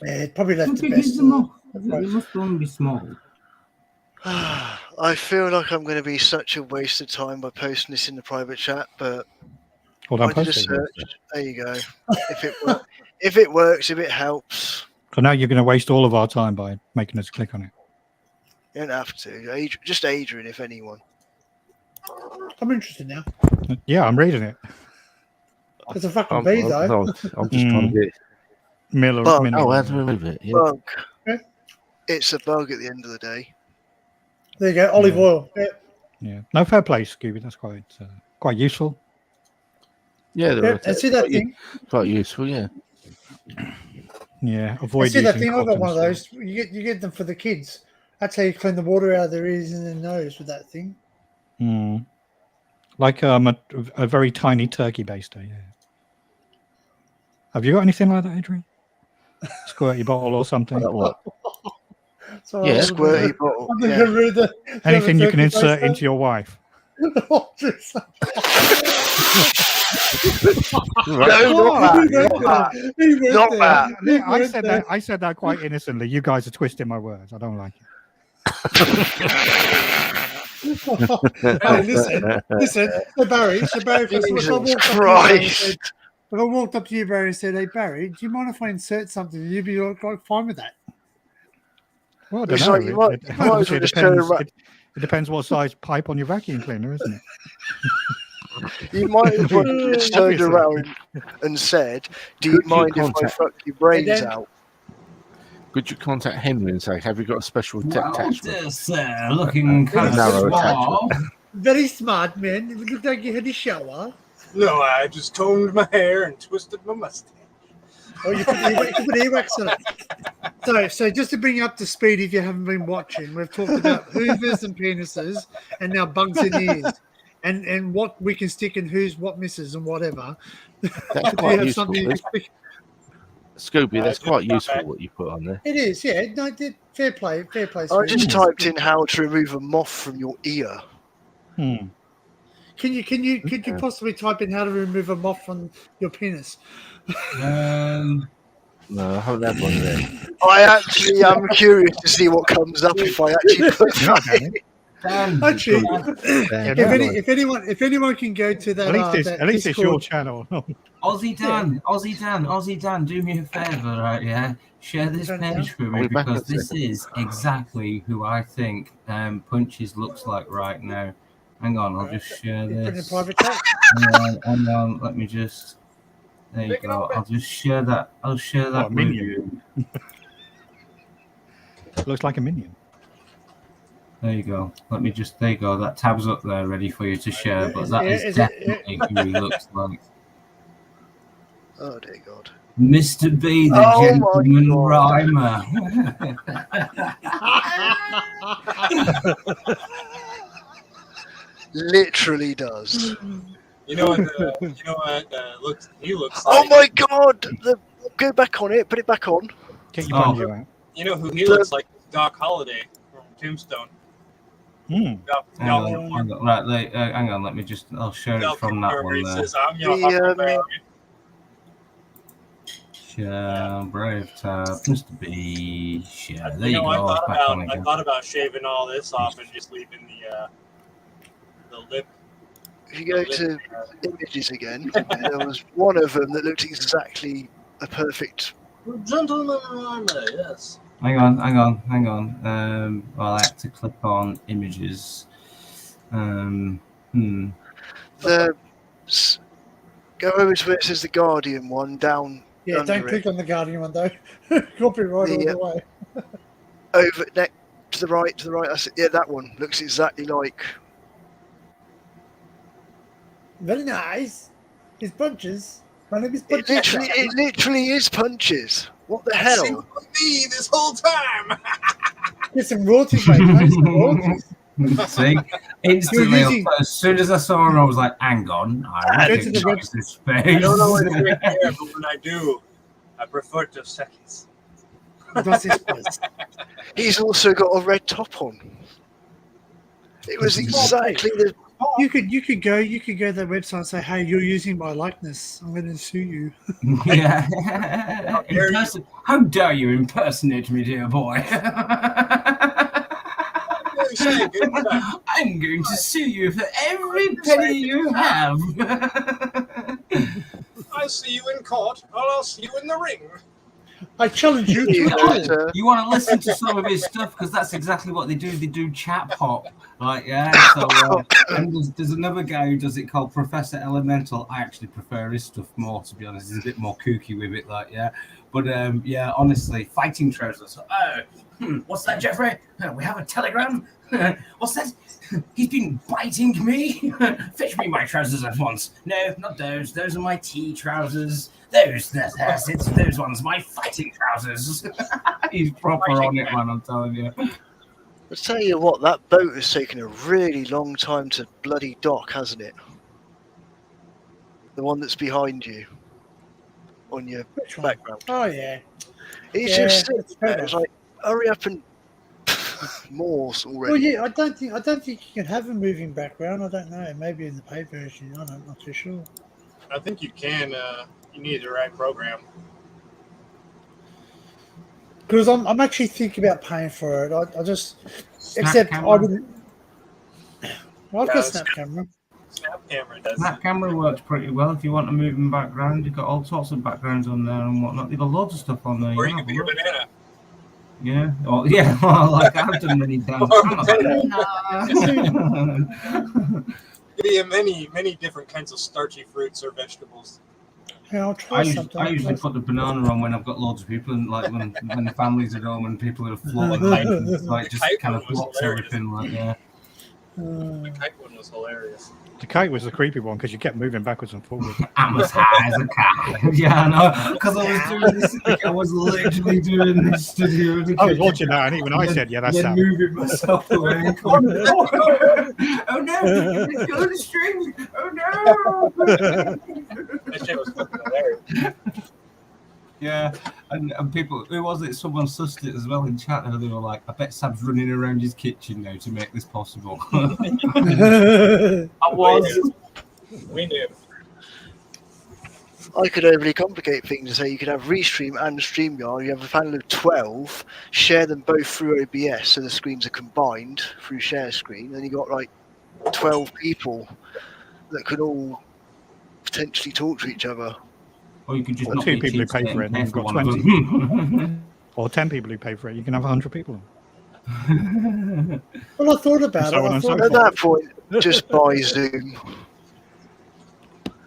Yeah, probably How left the big best. is the moth? It must only be small. I feel like I'm going to be such a waste of time by posting this in the private chat, but Hold I on, did a post it. search. There you go. If it works, if it helps, So now you're going to waste all of our time by making us click on it. you don't have to. Just Adrian, if anyone. I'm interested now. Yeah, I'm reading it. It's a fucking bee, though. No, I'm just trying to get. Miller. Well, Oh, how to remove it? Yeah. Bug. Okay. It's a bug at the end of the day. There you go, olive oil. Yeah. Yeah. No, fair play, Scooby. That's quite useful. Yeah, Yeah, I see that thing. Quite useful. Yeah. Yeah. I Avoid see that using thing. I've got one of cottons. those. You get them for the kids, That's how you clean the water out of their ears and their nose with that thing. Like a very tiny turkey baster. Yeah. Have you got anything like that, Adrian? Squirty bottle or something? What? So Yeah, squirty bottle. I'm Yeah. gonna read the Anything you can turkey insert baster. into your wife. Oh, just- No, not that. He went Not there. that. He I went said there. that. I said that quite innocently. You guys are twisting my words. I don't like it. Hey, listen. Hey, Barry, if I walked up to you, Barry, and Jesus said, Christ. if I walked up to you, Barry, and said, "Hey, Barry, do you mind if I insert something?" You'd be like, fine with that. Well, I It's don't like know. you might- It you might as obviously well just turn depends. around. It depends what size pipe on your vacuum cleaner, isn't it? You might have just turned Obviously. around and said, "Do you Could you mind if I contact- fuck your brains then- out?" Could you contact Henry and say, "Have you got a special Well, attachment?" dear sir, looking kind of Narrow suave. Very smart, man. It looked like you had a shower. No, I just combed my hair and twisted my mustache. Oh, you put earwax on it. So just to bring you up to speed, if you haven't been watching, we've talked about hoovers and penises, and now bugs in ears, and what we can stick in who's what misses and whatever. That's Do you quite have useful. something? Scooby, that's just quite got useful back. what you put on there. It is, yeah. No, fair play. I Sue. just typed in how to remove a moth from your ear. Could you possibly type in how to remove a moth from your penis? No, I haven't had one there. I actually am curious to see what comes up if I actually put that in. Dan, Actually, Yeah, if anyone can go to that, At least it's your Discord- channel. Aussie Dan, do me a favour, right? Yeah, share this Turn it page for I'll me be back because in a this is exactly who I think Punches looks like right now. Hang on, I'll just share Put it in this. private chat. Hang on, let me just. There you go. I'll just share that. I'll share that a with minion. you. Looks like a minion. There you go. Let me just. There you go. That tab's up there, ready for you to share. But that is Is it- definitely who he looks like. Oh dear God. Mr. B, the Oh my gentleman God. rhymer. Literally does. You know what? He looks Oh like. my God! Go back on it. Put it back on. Get your Oh. banjo out. You know who he looks like? Doc Holliday from Tombstone. Doc, Hang on, right, hang on. Let me just. I'll share it from that one He there. says, "I'm your The, Huckleberry." Share Brave tab, Mr. B. Share. There You you know, go. Back on I again. thought about shaving all this off and just leaving the lip. If you go to images again, there was one of them that looked exactly a perfect. Gentleman rhymer, yes. Hang on. Well, I have to click on images. The go over to where it says the Guardian one down. Yeah, under don't it. click on the Guardian one though. Copyright all the way. Over next to the right. That's it. Yeah, that one looks exactly like. Very nice. His punches. My name is It literally is Punches. What the hell? Sing with me this whole time. Get some royalties, mate. Get some royalties. See, instantly, You're using- as soon as I saw him, I was like, "Hang on, I Go to the recognize this face." I don't know what's right there, but when I do, I prefer to seconds. That's his place. He's also got a red top on. It was exactly the. You could go to their website and say, "Hey, you're using my likeness. I'm going to sue you." Yeah. How dare you impersonate me, dear boy? I'm going to sue you for every penny you have. I'll see you in court, or I'll see you in the ring. I challenge you to You a know, duel. You want to listen to some of his stuff because that's exactly what they do. They do chat pop, like So and there's another guy who does it called Professor Elemental. I actually prefer his stuff more, to be honest. He's a bit more kooky with it, But honestly, fighting trousers. What's that, Jeffrey? We have a telegram. What's that? He's been biting me. Fetch me my trousers at once. No, not those. Those are my tea trousers. Those ones, my fighting trousers. He's proper on it, man. I'm telling you. I'll tell you what, that boat has taken a really long time to bloody dock, hasn't it? The one that's behind you on your Which one? background. Oh yeah. It's Yeah, just sitting it's there. better. It's like, hurry up and Morse already. Well, yeah, I don't think you can have a moving background. I don't know. Maybe in the paid version, I'm not too sure. I think you can. You need the right program. Because I'm actually thinking about paying for it. I just Snap except camera. I wouldn't. Well, I've Yeah, got Snap camera. Snap camera does. That camera works pretty well if you want a moving background. You've got all sorts of backgrounds on there and whatnot. You've got loads of stuff on there. Or You you can can have be a your look. banana. Yeah. Oh, yeah. Well, like I've done many times. Or I'm a banana. Be many different kinds of starchy fruits or vegetables. Yeah, I'll I try usually, something. I usually put the banana on when I've got loads of people and like when the family's at home and people are floating like, like just kite kind one of was blocks hilarious. everything like yeah. The kite one was hilarious. The kite was the creepy one because you kept moving backwards and forwards. I'm as high as a cat. Yeah, I know. Because I was doing this. I was literally doing this studio. In the I was kitchen. watching that, and even I said, "Yeah, that's then Sam." moving myself away. And going, oh no! It's going to string. Oh no! That shit was fucking hilarious. Yeah, and people, who was it? Someone sussed it as well in chat. And they were like, "I bet Sam's running around his kitchen now to make this possible." I was. We knew. I could overly complicate things and say you could have Restream and StreamYard. You have a panel of 12, share them both through OBS, so the screens are combined through share screen, and you got like 12 people that could all potentially talk to each other. Or you could just Or not 2 be people who cheap pay for it, and pay you've got one of 20. them. Or 10 people who pay for it. You can have 100 people. on. Well, I thought about So it. on I and so thought, At that point, just buy Zoom.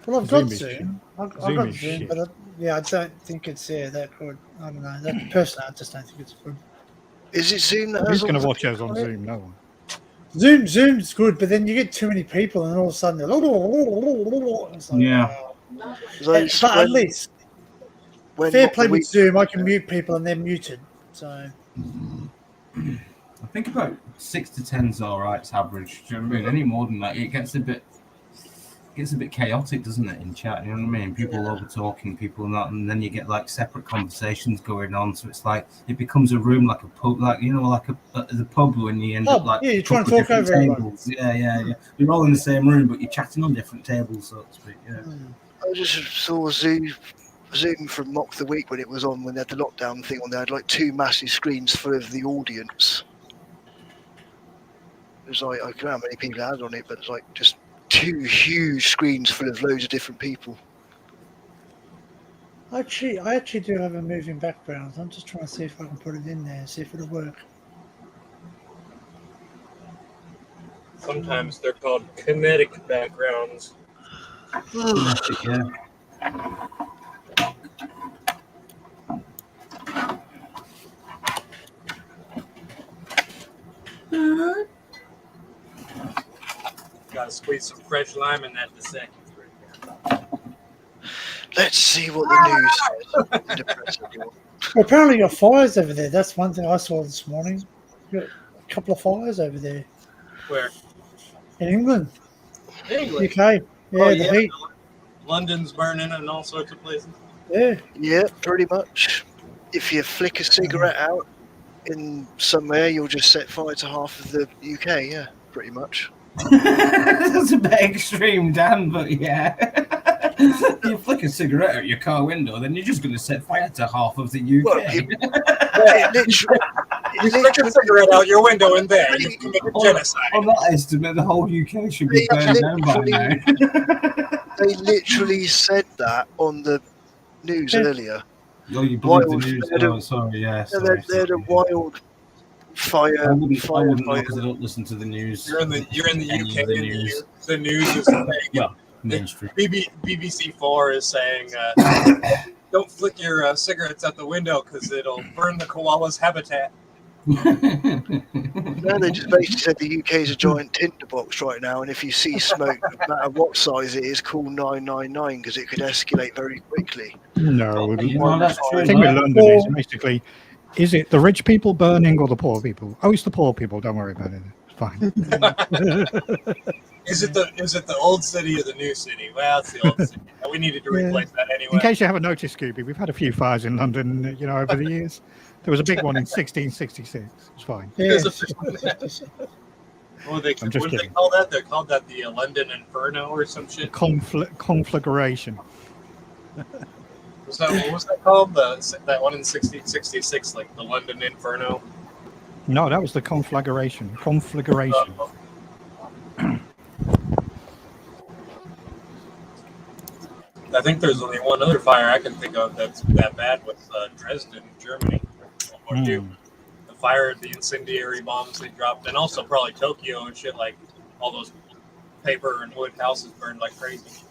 well, I've Zoom got is Zoom. I've Zoom got is Zoom, shit. but I don't think it's that good. I don't know. That personally, I just don't think it's good. Is it Zoom that Who's has all going to the watch us on Zoom? No one. Zoom's good, but then you get too many people, and all of a sudden, it's like, Yeah. those but at least when fair not play the with week- Zoom, I can mute people and they're muted. So I think about 6 to 10's all right. It's average. Do you know what I mean? Any more than that, it gets a bit chaotic, doesn't it? In chat, you know what I mean? People over talking, people not, and then you get like separate conversations going on. So it's like it becomes a room like a pub, like like the pub when you end up like yeah, you're trying to couple of talk over different everyone. tables. Yeah. You're all in the same room, but you're chatting on different tables, so to speak. Yeah. I just saw Zoom from Mock the Week when it was on, when they had the lockdown thing on. They had like 2 massive screens full of the audience. It was like, I don't know how many people had on it, but it's like just 2 huge screens full of loads of different people. I actually do have a moving background. I'm just trying to see if I can put it in there, see if it'll work. Sometimes they're called kinetic backgrounds. Yeah. Gotta squeeze some fresh lime in that dissect. Let's see what the news says. Depress everyone. Well, apparently you got fires over there. That's one thing I saw this morning. You got a couple of fires over there Where? in England, Anyway, UK. Yeah, the heat. London's burning and all sorts of places. Yeah. Yeah, pretty much. If you flick a cigarette out in somewhere, you'll just set fire to half of the UK. Yeah, pretty much. That's a bit extreme, Dan, but yeah. You flick a cigarette out your car window, then you're just going to set fire to half of the UK. Well, it literally, You stick a cigarette out your window in there, you commit genocide. On that estimate, the whole UK should be burned down by now. they literally said that on the news earlier. Oh, you believe the Wild, news? they had a- Oh, sorry, yeah. Yeah, Sorry, they had a wild fire. I wouldn't know fire. because I don't listen to the news. You're in the Any UK of the and news. the news is saying, Well, mainstream. BBC 4 is saying, don't flick your cigarettes out the window because it'll burn the koala's habitat. No, they just basically said the UK is a giant tinderbox right now, and if you see smoke, no matter what size it is, call 999 because it could escalate very quickly. No, You know, that's true. the thing with London is basically Is it the rich people burning or the poor people? Oh, it's the poor people. Don't worry about it. It's fine. Is it the old city or the new city? Well, it's the old city. We needed to replace that anyway. In case you haven't noticed, Scooby, we've had a few fires in London, over the years. There was a big one in 1666. It's fine. What do they call that? They called that the London Inferno or some shit. Conflagration. What was that called? That one in 1666, like the London Inferno? No, that was the conflagration. Conflagration. I think there's only one other fire I can think of that's that bad with Dresden, Germany. World War II. The fire, the incendiary bombs they dropped, and also probably Tokyo and shit, like all those paper and wood houses burned like crazy.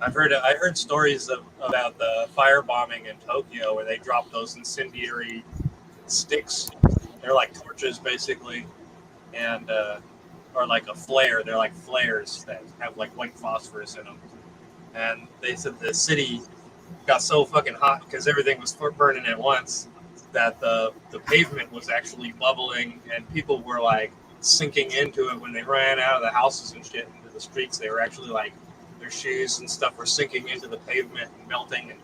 I heard stories about the firebombing in Tokyo where they dropped those incendiary sticks. They're like torches basically, and or like a flare. They're like flares that have like white phosphorus in them. And they said the city got so fucking hot because everything was burning at once that the pavement was actually bubbling, and people were like sinking into it when they ran out of the houses and shit into the streets. They were actually like, their shoes and stuff were sinking into the pavement and melting, and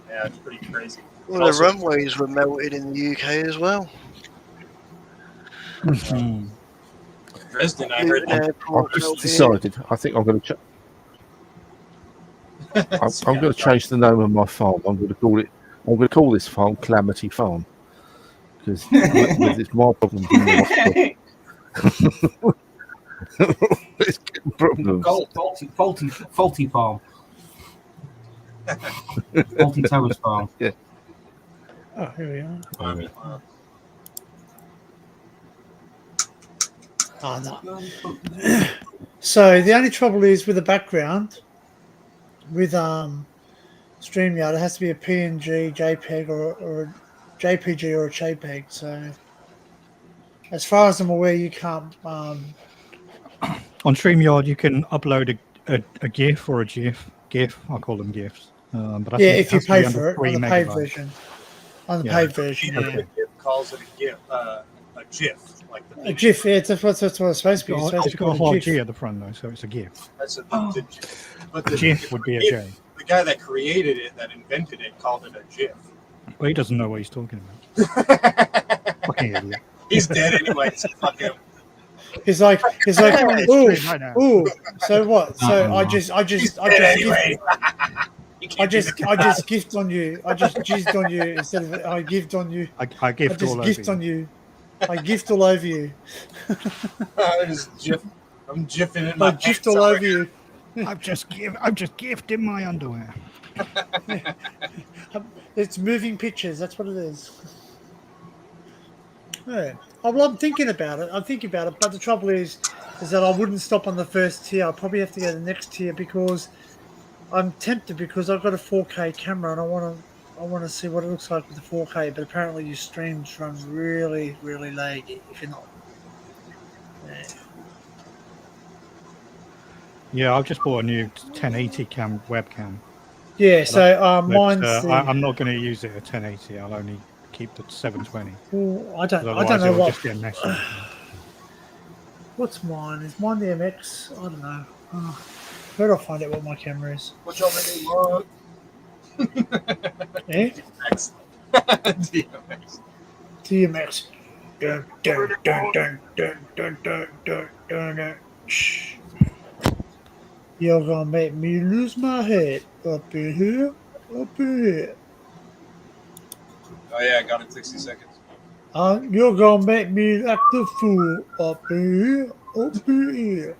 yeah, it's pretty crazy. Well, the runways were melted in the UK as well. Dresden, I heard that. I've just decided. I think I'm going to. I'm going to change the name of my farm. I'm going to call this farm Calamity Farm because it's more problems than the hospital. It's getting problems. Faulty farm. Faulty Towers farm. Yeah. Oh, here we are. Oh, no. So the only trouble is with the background, with StreamYard, it has to be a PNG, JPEG, or a JPG or a JPEG. So as far as I'm aware, you can't. On StreamYard, you can upload a GIF or a GIF. I call them GIFs. But I think if you pay for it, on the paid megabytes. version. On the paid version, yeah. It calls it a GIF, a GIF, like the A GIF, yeah, that's what it's supposed to be. It's supposed to It's be got a called hard a G GIF. at the front, though, so it's a GIF. That's but the GIF would be a J. The guy that created it, that invented it, called it a GIF. Well, he doesn't know what he's talking about. Fucking idiot. He's dead anyway, so fuck him. He's like, Stream right now. ooh. So what? So I just Anyway. gift on you. I just jizzed on you instead of I gift on you. I gift just all gift over on you. I gift all over you. I'm jiffing in I my gift pants all over over you. I'm just gifting my underwear. It's moving pictures. That's what it is. Yeah. Well, I'm thinking about it. But the trouble is that I wouldn't stop on the first tier. I'll probably have to go to the next tier because I'm tempted because I've got a 4K camera and I want to see what it looks like with the 4K. But apparently your streams run really, really laggy if you're not. Yeah. Yeah, I've just bought a new 1080 webcam. Yeah, so mine's. I'm not going to use it at 1080. I'll only keep the 720. Well, I don't know it'll what. Just get messy. What's mine? Is mine the MX? I don't know. Where do I find out what my camera is? Which one do you want? Eh? DMX. DMX. Dun, dun, dun, dun, dun, dun, dun, dun, dun, dun. Shh. You're gonna make me lose my head up in here. Oh yeah, I got it in 60 seconds. You're gonna make me act the fool up in here.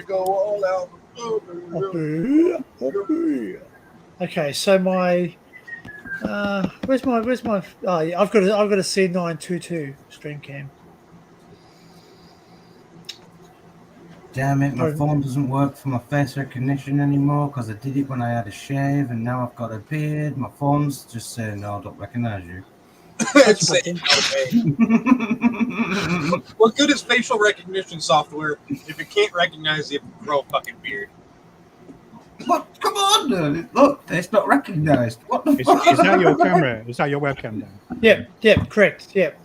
Go all out. Up here. Okay, so my where's my oh yeah, I've got a C922 stream cam. Damn it, my phone doesn't work for my face recognition anymore because I did it when I had a shave and now I've got a beard. My phone's just saying, no, I don't recognize you. It's saying, okay. What good is facial recognition software if it can't recognize you if you grow a fucking beard? What? Come on! Look, it's not recognised. What the Is fuck? that your camera? Is that your webcam, Dan? Yep, correct. Yep.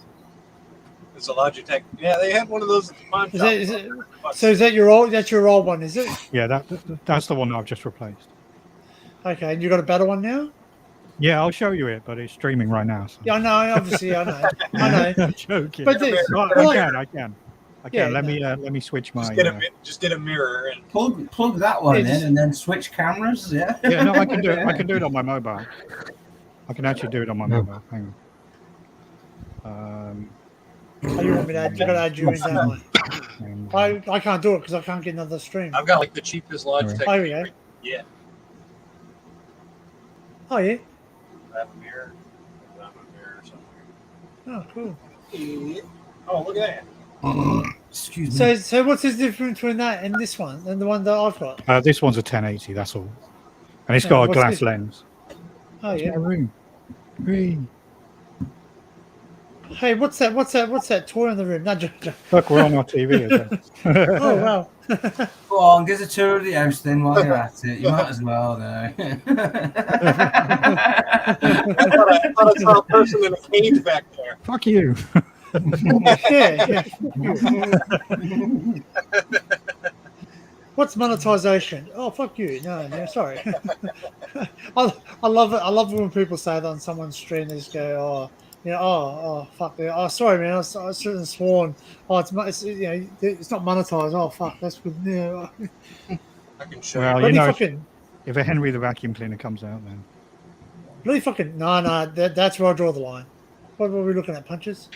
It's a Logitech. Yeah, they had one of those at the pawn shop. So is that your old? That's your old one, is it? Yeah, that's the one that I've just replaced. Okay, and you got a better one now? Yeah, I'll show you it, but it's streaming right now. So. Yeah, I know. Obviously, I know. I know. I'm joking. But this, No, like- I can. Yeah, let me switch my. Just get a mirror and Plug that one It's- in and then switch cameras. Yeah. Yeah, no, I can do it. I can do it on my mobile. I can actually do it on my mobile. Hang on. Oh, you want me to add? You got to add you in that one. I can't do it because I can't get another stream. I've got like the cheapest Logitech. Oh, yeah. Yeah. Oh yeah. I have a mirror. I have a mirror somewhere. Oh, cool. Oh, look at that. Excuse me. So what's the difference between that and this one and the one that I've got? This one's a 1080. That's all, and it's Yeah, got a what's glass this? lens. Oh yeah. Green. Hey, what's that toy in the room? No, Look, we're on our TV. Oh wow. Go on, give us a tour of the house then while you're at it. You might as well, though. I thought I saw a person in a cage back there. Fuck you. Yeah. What's monetization? Oh, fuck you. No, sorry. I love it. I love it when people say that on someone's stream. They just go, fuck. Oh, sorry, man. I shouldn't have sworn. Oh, it's not monetized. Oh, fuck. That's good. Yeah. I can show Well, you. you know, fucking, if a Henry the vacuum cleaner comes out, then really fucking. No. That's where I draw the line. What were we looking at? Punches?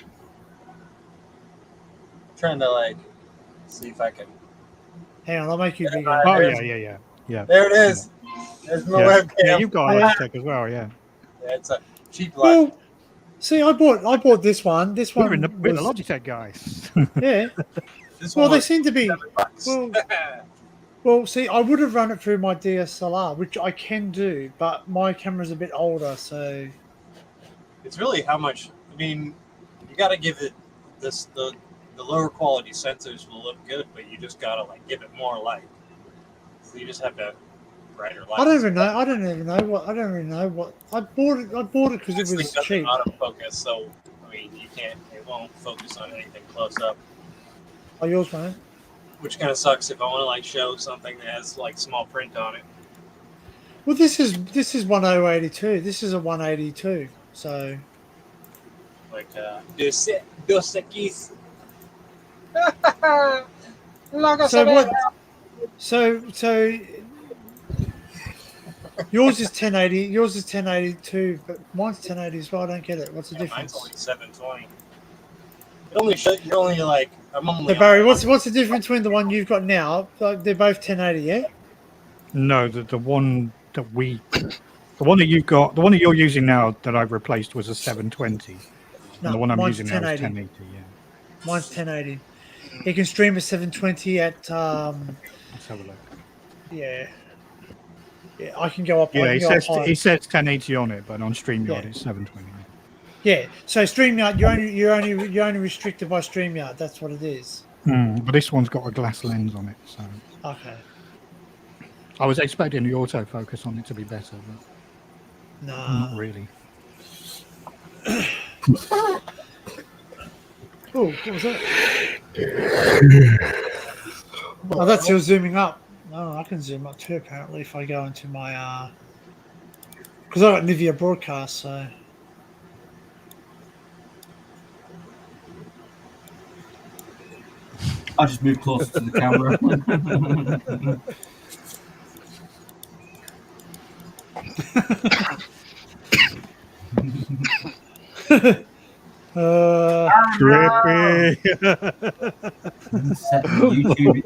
Trying to see if I can. Hang on, I'll make you bigger. oh yeah. There it is. There's my webcam. Yeah, you've got a Logitech as well, yeah. Yeah, it's a cheap light. Well, see, I bought this one. This one We're the was, Logitech guys. yeah. This Well, one they was seem to be. $7. Well, see, I would have run it through my DSLR, which I can do, but my camera's a bit older, so It's really how much. I mean, you got to give it this. The lower quality sensors will look good, but you just gotta give it more light. So you just have to brighter light. I don't even know what I bought it. I bought it because This it thing was doesn't cheap. autofocus, so I mean, you can't. It won't focus on anything close up, Oh, yours, man. which kind of sucks if I want to show something that has small print on it. Well, this is 1082. This is a 182. So Dos Equis. so what? So yours is 1080. Yours is 1082, but mine's 1080 as well. I don't get it. What's the Mine's difference? only 720. It only you're only I'm only. So Barry, what's the difference between the one you've got now? They're both 1080, yeah. No, the one that you've got, the one that you're using now that I've replaced was a 720. No, And the one I'm mine's using now is 1080. 1080, yeah. Mine's 1080. You can stream at 720 at Let's have a look. yeah. I can go up. Yeah, I it can go up says high. 1080 on it, but on StreamYard Yeah. it's 720. Yeah. So StreamYard, you're only restricted by StreamYard. That's what it is. But this one's got a glass lens on it, so Okay. I was expecting the autofocus on it to be better, but Nah. not really. Oh, what was that? Oh, that's your zooming up. Oh, I can zoom up too. Apparently, if I go into my because I got Nivea broadcast, so. I'll just move closer to the camera. Trippy.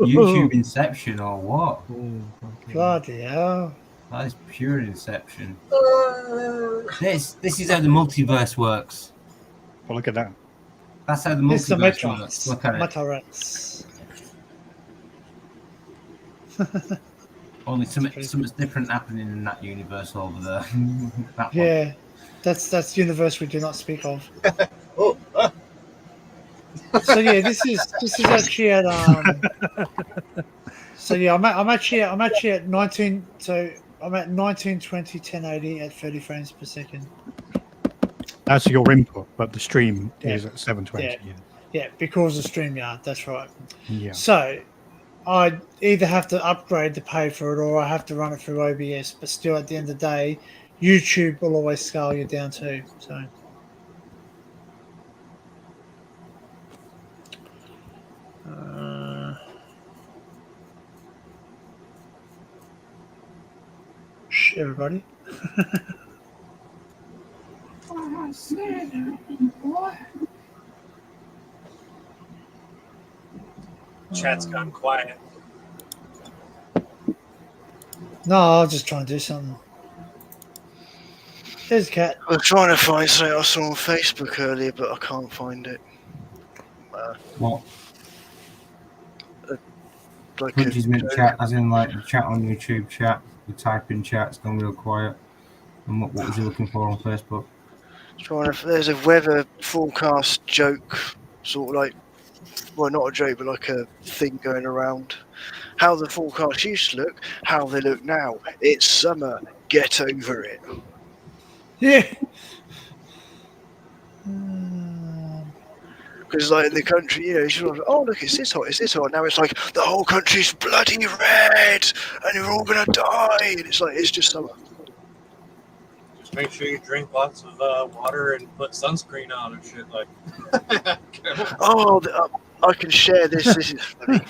YouTube Inception or what? Bloody hell. That is pure Inception. This is how the multiverse works. Well, look at that. That's how the This is the multiverse Matrix. works. Look at it. Matrix. Only something's different happening in that universe over there. That one. Yeah, that's the universe we do not speak of. Oh, So yeah, this is actually at So yeah, I'm actually at 19. So I'm at 1920 1080 at 30 frames per second. That's your input, but the stream Yeah. is at 720. Yeah. Yeah, because of StreamYard. That's right. Yeah. So I either have to upgrade to pay for it, or I have to run it through OBS. But still, at the end of the day, YouTube will always scale you down too. So. Shh, everybody. Chat's gone quiet. No, I was just trying to do something. There's a cat. I was trying to find something I saw on Facebook earlier, but I can't find it. What? Like Punches meant chat, as in like the chat on YouTube chat. You type in chat, it's gone real quiet. And what was you looking for on Facebook? There's a weather forecast joke, sort of like, well, not a joke, but like a thing going around. How the forecast used to look, how they look now. It's summer. Get over it. Yeah. Because like in the country, you know, you're like, oh look, it's this hot, it's this hot. Now it's like the whole country's bloody red, and you're all gonna die. And it's like it's just summer. Just make sure you drink lots of water and put sunscreen on and shit. Like, Oh, I can share this. This is funny.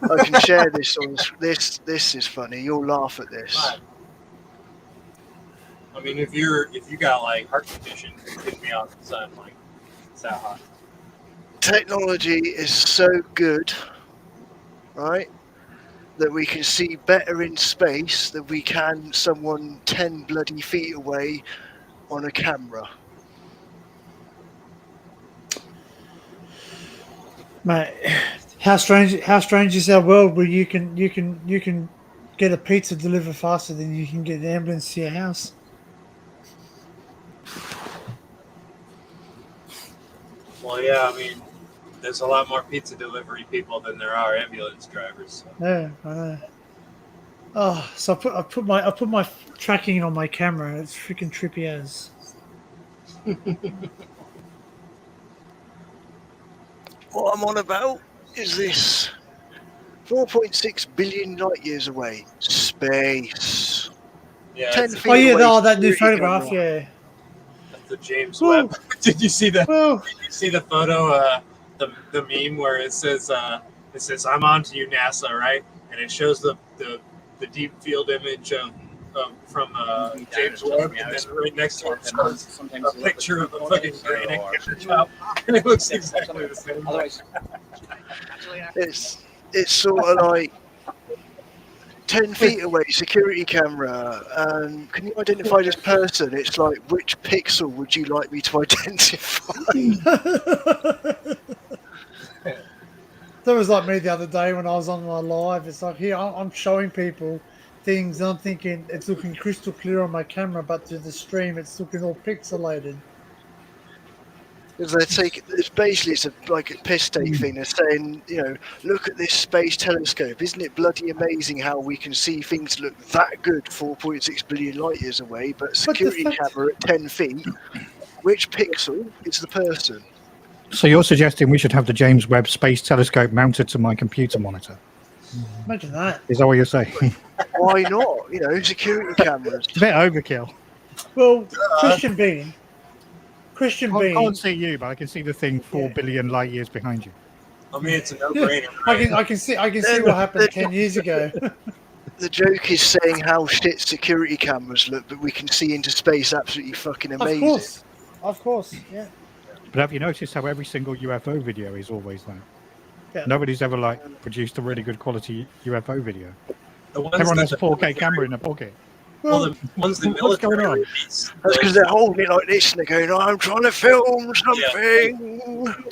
I can share this on this. This is funny. You'll laugh at this. I mean, if you got like heart condition, get me out in the sun. Like, it's that hot. Technology is so good, right, that we can see better in space than we can someone 10 bloody feet away on a camera. Mate, how strange is our world where you can get a pizza delivered faster than you can get an ambulance to your house. Well, yeah, I mean, there's a lot more pizza delivery people than there are ambulance drivers. So. Yeah, I know. Oh, so I put my tracking on my camera. It's freaking trippy as. What I'm on about is this: 4.6 billion light years away, space. Yeah. 10 feet Oh yeah, away, that new security photograph. camera. Yeah. That's the James Woo. Webb. Did you see that? Well, Did you see the photo? The meme where it says "I'm on to you, NASA," right? And it shows the deep field image from James Webb, and then right next to it shows a picture of a fucking granite at the top, and it looks exactly the same. It's sort of like 10 feet away, security camera. Can you identify this person? It's like, which pixel would you like me to identify? that was like me the other day when I was on my live. It's like here I'm showing people things, and I'm thinking it's looking crystal clear on my camera, but to the stream it's looking all pixelated. It's basically like a piss take thing. They're saying, you know, look at this space telescope. Isn't it bloody amazing how we can see things look that good 4.6 billion light years away, but security camera at 10 feet, which pixel is the person? So you're suggesting we should have the James Webb Space Telescope mounted to my computer monitor? Imagine that. Is that what you're saying? Why not? You know, security cameras. It's a bit overkill. Well, Christian Bean. I can't see you, but I can see the thing 4 billion light years behind you. I mean, it's a no-brainer. I can see what happened 10 years ago. The joke is saying how shit security cameras look, but we can see into space absolutely fucking amazing. Of course, yeah. But have you noticed how every single UFO video is always that? Yeah. Nobody's ever produced a really good quality UFO video. The Everyone has a 4K camera in their pocket. Well, the ones the What's going military on? release, That's because they're holding it like this and they're going, I'm trying to film something.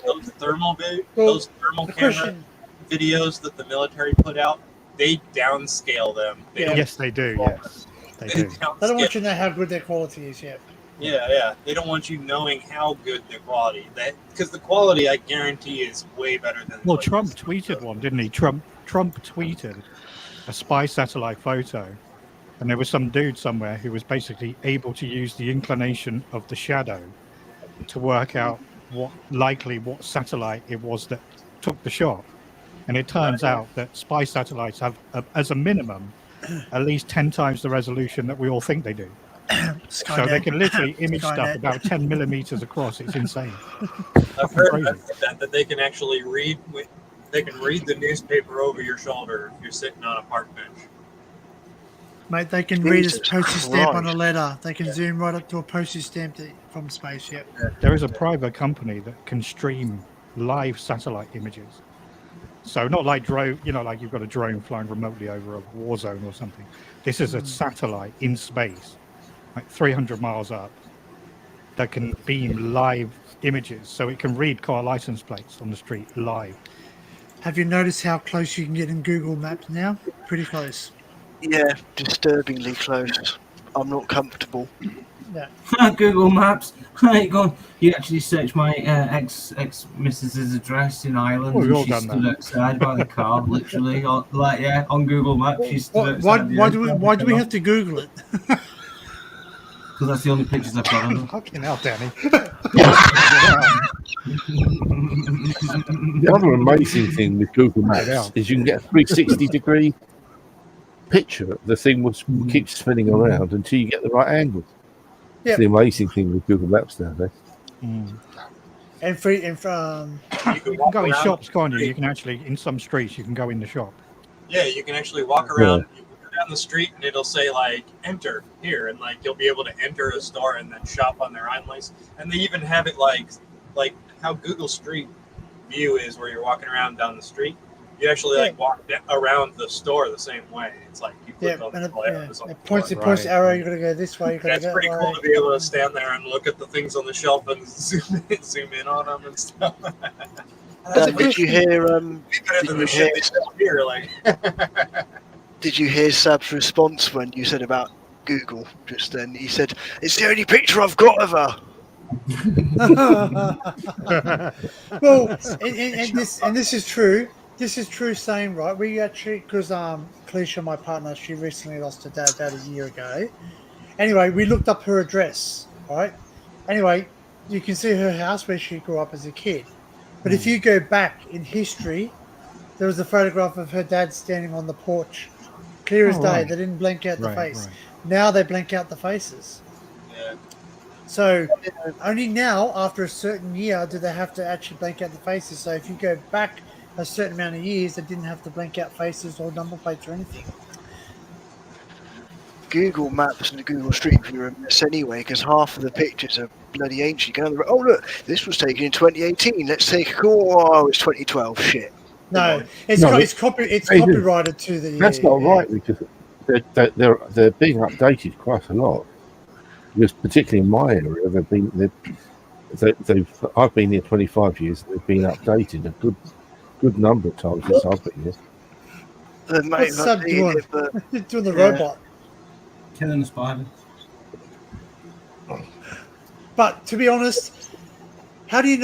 those thermal camera Christian, videos that the military put out, they downscale them. They don't- Yes, they do. Yes, they they do. I don't downscale. want you to know how good their quality is yet. Yeah. They don't want you knowing how good the quality. Because the quality, I guarantee, is way better than. Well, like, Trump tweeted one, didn't he? Trump tweeted a spy satellite photo, and there was some dude somewhere who was basically able to use the inclination of the shadow to work out what satellite it was that took the shot. And it turns out that spy satellites have, as a minimum, at least 10 times the resolution that we all think they do. So they can literally image stuff about 10 millimeters across. It's insane. I've heard that they can actually read. They can read the newspaper over your shoulder if you're sitting on a park bench. Mate, they can read a Jesus postage stamp on a Christ. letter. They can zoom right up to a postage stamp from space. Yep. There is a private company that can stream live satellite images. So not like drone, like you've got a drone flying remotely over a war zone or something. This is a satellite in space, like 300 miles up, that can beam live images. So it can read car license plates on the street live. Have you noticed how close you can get in Google Maps now? Pretty close. Yeah, disturbingly close. I'm not comfortable. Yeah. Google Maps. You actually search my ex Mrs.'s address in Ireland, Oh, we've and all she done stood that. outside by the car, literally, on Google Maps. She stood Why outside. why do we have to Google it? Because that's the only pictures I've got of her. Fucking hell, Danny. The other amazing thing with Google Maps is you can get a 360-degree picture. The thing will keep spinning around until you get the right angle. Yep. It's the amazing thing with Google Maps nowadays. And from You can You can walk go in around. shops, can't you? You can actually, in some streets, you can go in the shop. Yeah, you can actually walk around. You can go down the street and it'll say like enter here, and like you'll be able to enter a store and then shop on their iMlace. And they even have it like how Google Street View is, where you're walking around down the street. You actually like walk around the store the same way. It's like you click on and the player. it points the arrow. You got to go this way. You got to That's go pretty that cool way. to be able to stand there and look at the things on the shelf and zoom in on them and stuff. Did you hear? Better than Did the you shit hear? they sell here, like. Did you hear Sab's response when you said about Google just then? He said, "It's the only picture I've got of her." Well, and this is true. This is true saying, right? We actually, because Cleisha, my partner, she recently lost her dad about a year ago. Anyway, we looked up her address, right? Anyway, you can see her house where she grew up as a kid. But if you go back in history, there was a photograph of her dad standing on the porch, clear as day. right. They didn't blank out the Right, face. right. Now they blank out the faces. Yeah. So only now, after a certain year, do they have to actually blank out the faces. So if you go back a certain amount of years, they didn't have to blank out faces or number plates or anything. Google Maps and Google Street View are a mess anyway, because half of the pictures are bloody ancient. You go, oh look, this was taken in 2018. Let's take a call. Oh, it's 2012. Shit. No, it's No, it's they do. copyrighted to the. That's not right, because they're being updated quite a lot. Because particularly in my area, I've been here 25 years. They've been updated a good number of times since I've been here. They may What's not Sab need doing? it, but Doing the Yeah. robot. Killing the spider. But to be honest, how do you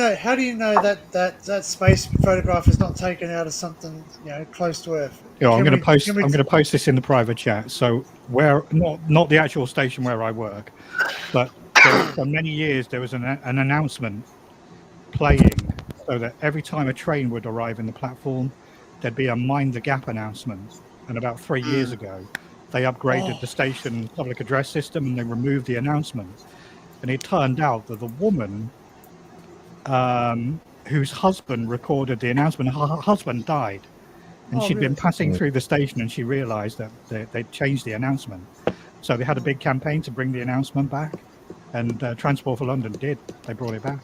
know that space photograph is not taken out of something close to Earth? Yeah, I'm Can going we- to post. can I'm we- going to post this in the private chat. So where not the actual station where I work, but for many years there was an announcement playing, so that every time a train would arrive in the platform, there'd be a Mind the Gap announcement. And about 3 years ago, they upgraded the station public address system and they removed the announcement. And it turned out that the woman whose husband recorded the announcement, her husband died. And Oh, she'd been really? passing through the station and she realized that they'd changed the announcement. So they had a big campaign to bring the announcement back. And Transport for London did. They brought it back.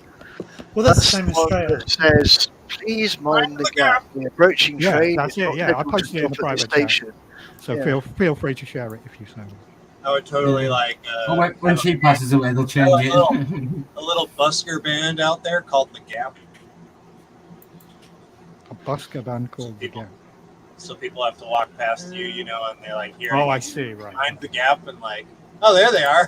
Well, that's the that's same in one Australia. that says, "Please mind the gap. The approaching Yeah, train that's is it, not yeah, I level to posted it in the top of the private chat. station." So Yeah. feel free to share it if you so. I would totally like Oh, wait, when she passes away, they'll change it. a little busker band out there called The Gap. A busker band called The Gap. So people have to walk past you, and they're like, here. Oh, I see. Right. Behind the gap, and like, oh, there they are.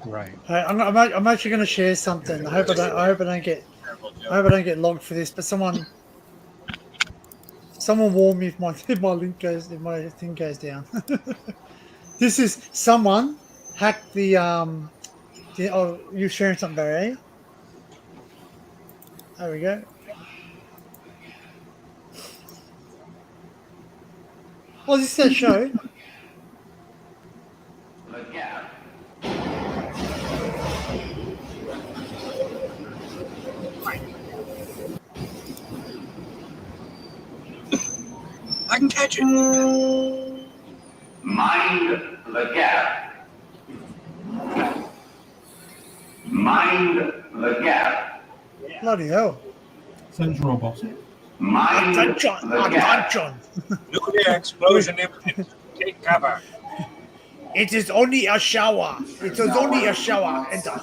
Right. I'm actually going to share something. I hope I don't get Terrible joke. I hope I don't get logged for this. But someone Someone warn me if my if my thing goes down. This is someone hacked the oh, you're sharing something, Barry? Eh? There we go. Oh, this is that show. I can catch it. Mind the gap. Mind the gap. Bloody hell. Central robotic. Mind Attention! the gap. Attention! Nuclear explosion imminent. Take cover. It is only a shower. It is only a shower. Enter.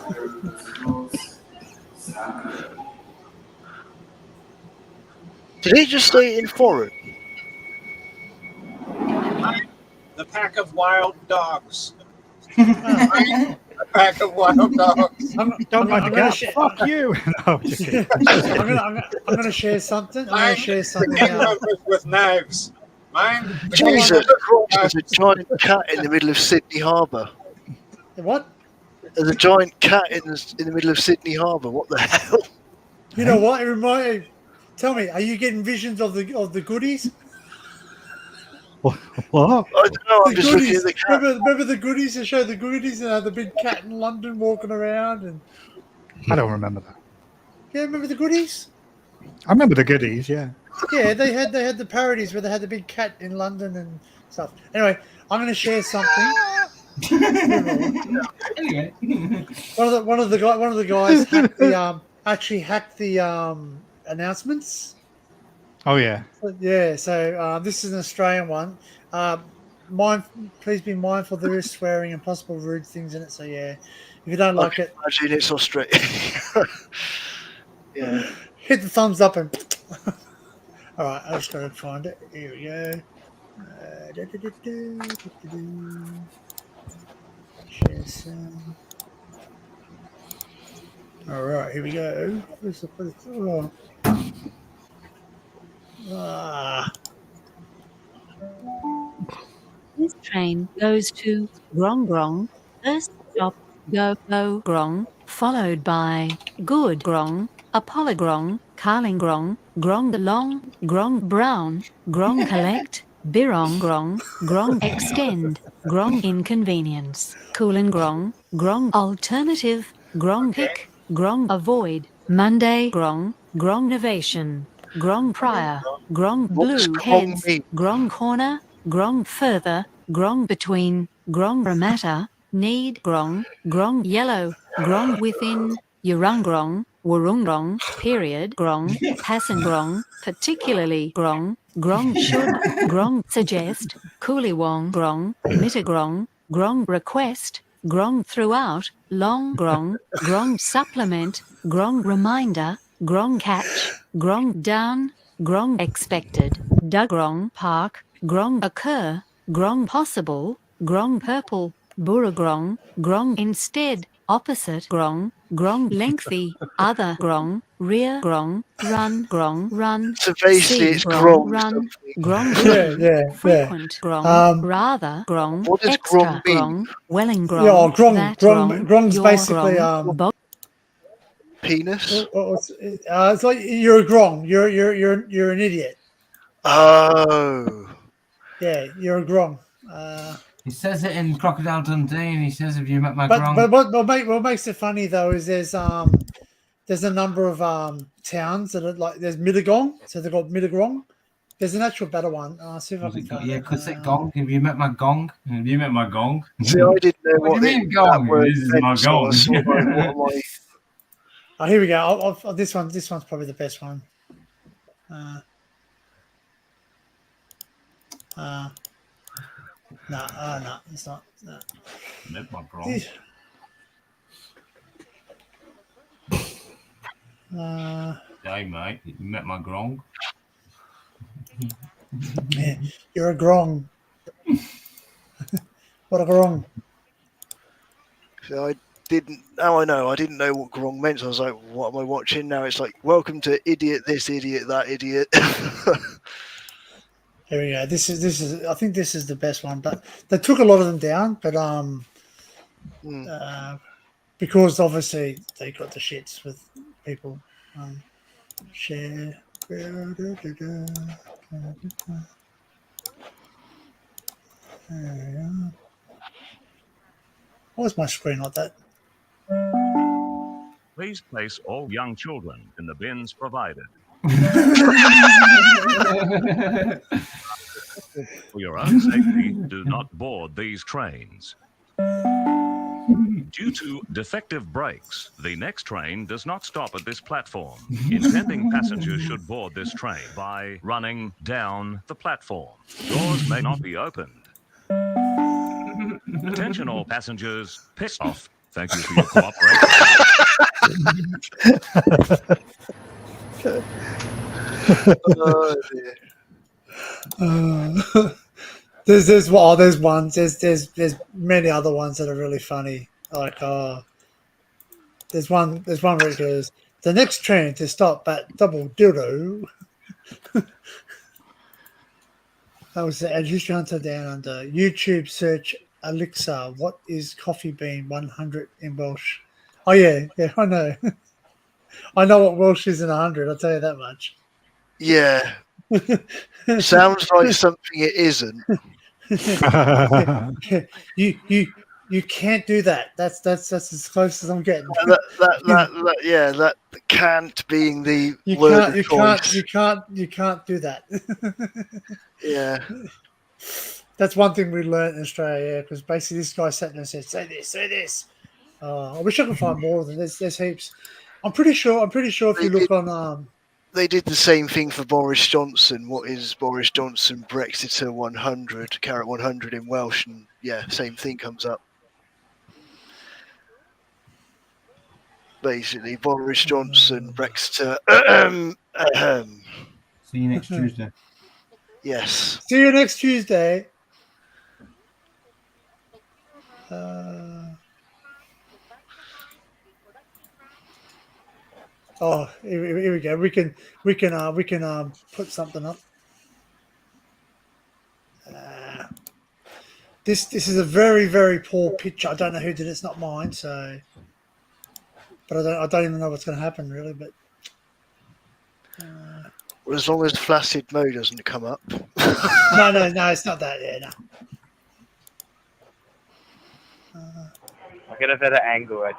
Did he just say it in foreign? The pack of wild dogs. A pack of wild dogs. Don't mind the gonna gap. share- Fuck you. No, just kidding. I'm gonna share something. I'm gonna share something. With knives. Mine. Jesus Christ, there's a giant cat in the middle of Sydney Harbour. What? There's a giant cat in the middle of Sydney Harbour. What the hell? You know what? It reminds. Tell me, are you getting visions of the goodies? What? I don't know. I'm The just looking goodies. at the cat. Remember the goodies? They show the goodies and the big cat in London walking around and I don't remember that. yeah, remember the goodies? I remember the goodies, yeah. Yeah, they had the parodies where they had the big cat in London and stuff. Anyway, I'm going to share something. Anyway. One of the guys hacked the actually hacked the announcements. Oh, yeah. Yeah, so this is an Australian one. Please be mindful there is swearing and possible rude things in it. So yeah, if you don't like it, Imagine it's Australia. Yeah. hit the thumbs up and. All right, I just got to find it. Here we go. Share some. All right, here we go. Oh. Ah. This train goes to Grong Grong. First stop, Go Go Grong, followed by Good Grong, Apollo Grong, Carling Grong, Grong Long, Grong Brown, Grong Collect, Birong Grong, Grong Extend, Grong Inconvenience, Coolin Grong, Grong Alternative, Grong Pick, Grong Avoid, Monday Grong, Grong Novation, Grong Prior, Grong Blue Heads, Grong Corner, Grong Further, Grong Between, Grong Ramata, Need Grong, Grong Yellow, Grong Within, Yurung Grong, Wurung Grong, Period Grong, Hassan Grong, Particularly Grong, Grong Should, Grong Suggest, Coolywong Grong, Mittagrong, Grong Request, Grong Throughout, Long Grong, Grong Supplement, Grong Reminder, Grong Catch, Grong Down, Grong Expected, Dugrong Park, Grong Occur, Grong Possible, Grong Purple, Burragrong, Grong Instead, Opposite Grong, Grong Lengthy, Other Grong, Rear Grong, Run Grong, Run, So basically, it's Grong, Grong. Run, Grong Yeah. Frequent Grong, Um, Grong, What does Extra Grong mean? Grong, Welling Grong, Yeah, Grong. that Grong's your basically Grong, Penis? it's like you're a grong. You're an idiot. Oh. Yeah, you're a grong. He says it in Crocodile Dundee, and he says, "Have you met my But grong?" what makes it funny though is there's a number of towns that are like there's Mittagong, so they've got Mittagong. There's an actual better one. See if I can find Yeah, it. because it gong. Have you met my gong? Have you met my gong? See, I didn't know What what, do you mean that gong? word This is meant, my so I gong. was sort of like, what am I? Oh, here we go. This one's probably the best one. No, it's not. No. Met my grong. Hey, mate, you met my grong? Yeah, you're a grong. What a grong. So I didn't. Now I know. I didn't know what grong meant. So I was like, "What am I watching now?" It's like, "Welcome to idiot this, idiot that, idiot." Here we go. This is. I think this is the best one, but they took a lot of them down. But because obviously they got the shits with people. Share. Why is my screen like that? Please place all young children in the bins provided. For your own safety, do not board these trains. Due to defective brakes, the next train does not stop at this platform. Intending passengers should board this train by running down the platform. Doors may not be opened. Attention all passengers, piss off. Thank you for your cooperation. Oh, dear. There's ones. There's many other ones that are really funny. Like there's one where it goes, the next train to stop at Double Dildo. That was the Adjuster Hunter Down Under. YouTube search Alexa, what is coffee bean 100 in Welsh? Oh yeah, I know. I know what Welsh is in 100, I'll tell you that much. Yeah. Sounds like something it isn't. You can't do that. That's as close as I'm getting. That can't being the word of choice. You can't do that. Yeah. That's one thing we learned in Australia, because basically this guy sat there and said, say this. I wish I could find more of them. There's heaps. I'm pretty sure if you look on they did the same thing for Boris Johnson. What is Boris Johnson Brexiter 100, carrot 100 in Welsh, and yeah, same thing comes up. Basically, Boris Johnson Brexiter. See you next Tuesday. Yes. See you next Tuesday. Here we go. We can put something up. This is a very, very poor picture. I don't know who did it. It's not mine. So, but I don't even know what's going to happen really. But Well, as long as Flaccid Mo doesn't come up. no, it's not that. Yeah, no. I'll get a better angle.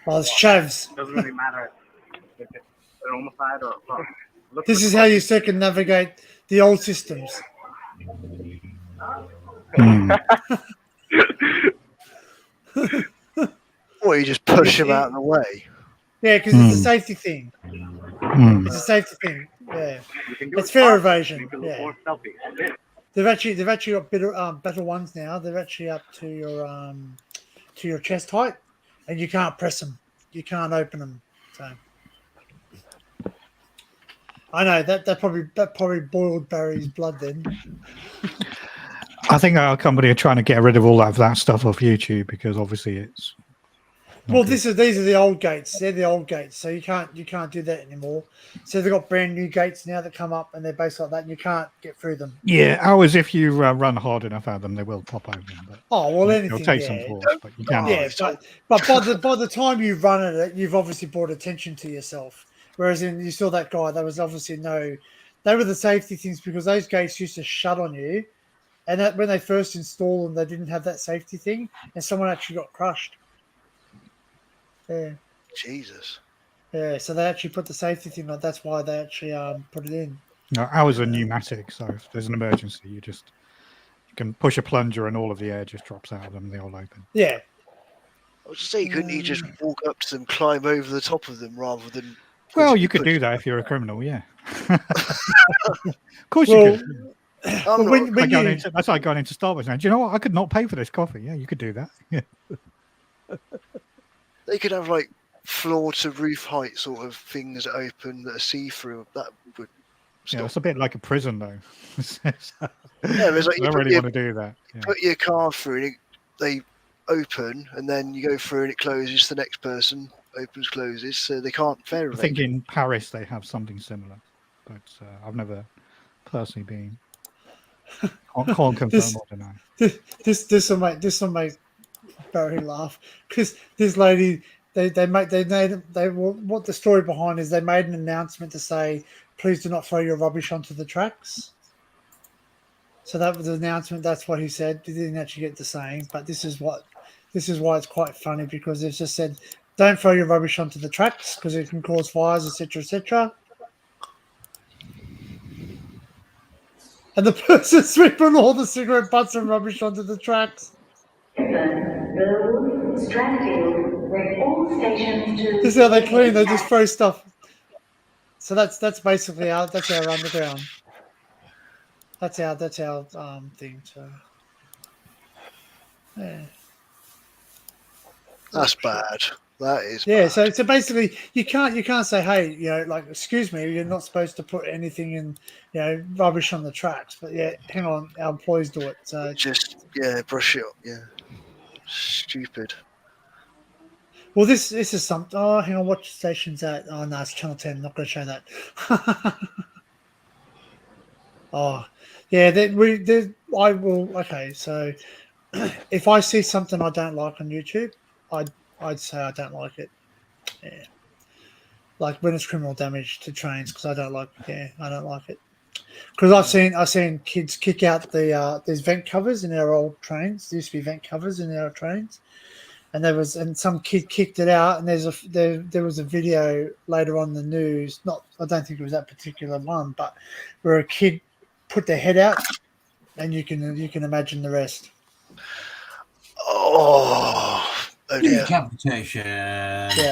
Oh, it's Chavs. Doesn't really matter if it's on the side or front. This is how you circumnavigate the old systems. Or you just push him out of the way. Yeah, because it's a safety thing. It's a safety thing. Yeah, it's fair evasion. Yeah. They've actually got better ones now. They're actually up to your chest height, and you can't press them. You can't open them. So I know that probably boiled Barry's blood then. I think our company are trying to get rid of all of that stuff off YouTube because obviously it's. Well, these are the old gates. They're the old gates, so you can't do that anymore. So they've got brand new gates now that come up, and they're based like that, and you can't get through them. Yeah, ours if you run hard enough at them, they will pop open. But Anything. It'll take some force, but you can. Yeah, but by the time you run at it, you've obviously brought attention to yourself. Whereas you saw that guy, there was obviously they were the safety things because those gates used to shut on you, and that when they first installed them, they didn't have that safety thing, and someone actually got crushed. Yeah. Jesus. Yeah, so they actually put the safety thing on. That's why they actually put it in. No, ours are pneumatic, so if there's an emergency, you can push a plunger and all of the air just drops out of them. They all open. Yeah. I was just saying, couldn't you just walk up to them, climb over the top of them, rather than? Well, you could do that if you're a criminal, yeah. Of course you could. That's like going into Starbucks now. Do you know what? I could not pay for this coffee. Yeah, you could do that. Yeah. They could have like floor to roof height sort of things that open that are see through. That would. Yeah, it's a bit like a prison though. Yeah, it's like I don't really want to do that. You put your car through and they open, and then you go through and it closes. The next person opens, closes, so they can't fair. I think in Paris they have something similar. but I've never personally been. Can't confirm or deny. This will make Barry laugh because this lady what the story behind is they made an announcement to say please do not throw your rubbish onto the tracks. So that was the announcement. That's what he said. He didn't actually get the saying, but this is why it's quite funny because they've just said don't throw your rubbish onto the tracks because it can cause fires, etc., etc. And the person sweeping all the cigarette butts and rubbish onto the tracks. This is how they clean. They just throw stuff. So that's basically that's our underground. That's our thing. So yeah, That's bad. That is. yeah. Bad. So basically, you can't say, hey, like, excuse me, you're not supposed to put anything in, rubbish on the tracks. But yeah, hang on, our employees do it. So Just brush it up. Yeah, stupid. well, this is something. Oh, hang on, what station's that? Oh no, it's Channel 10. I'm not going to show that. Oh, yeah. I will. Okay, so if I see something I don't like on YouTube, I'd say I don't like it. Yeah, like when it's criminal damage to trains because I don't like. Yeah, I don't like it because I've seen kids kick out there's vent covers in our old trains. There used to be vent covers in our trains, and some kid kicked it out. And there was a video later on in the news. I don't think it was that particular one, but where a kid put their head out, and you can imagine the rest. Oh dear. Decapitation. Yeah.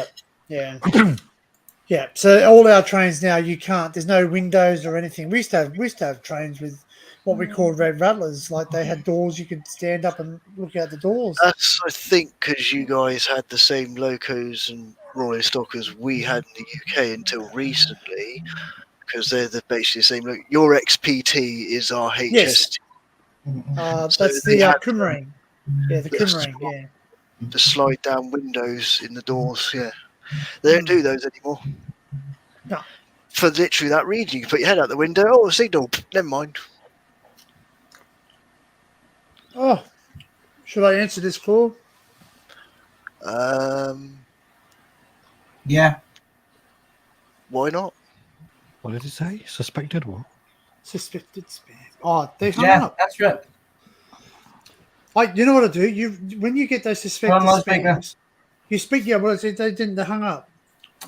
Yeah. So all our trains now, you can't. There's no windows or anything. We used to have trains with what we call red rattlers. Like they had doors. You could stand up and look out the doors. That's, I think, because you guys had the same locos and rolling stock as we had in the UK until recently, because they're basically the same. Your XPT is our HST. Yes. That's the Coumarin. Yeah, the Yes. Coumarin. Yeah. The slide down windows in the doors. Yeah, they don't do those anymore. No. For literally that reason, you can put your head out the window. Oh, a signal. Never mind. Oh, should I answer this call? Yeah. Why not? What did it say? Suspected what? Suspected spam. Oh, they hung Yeah, up. that's right. You know what I do? When you get those suspected Come on, speaker. spams, you speak. Yeah, well, they didn't. They hung up.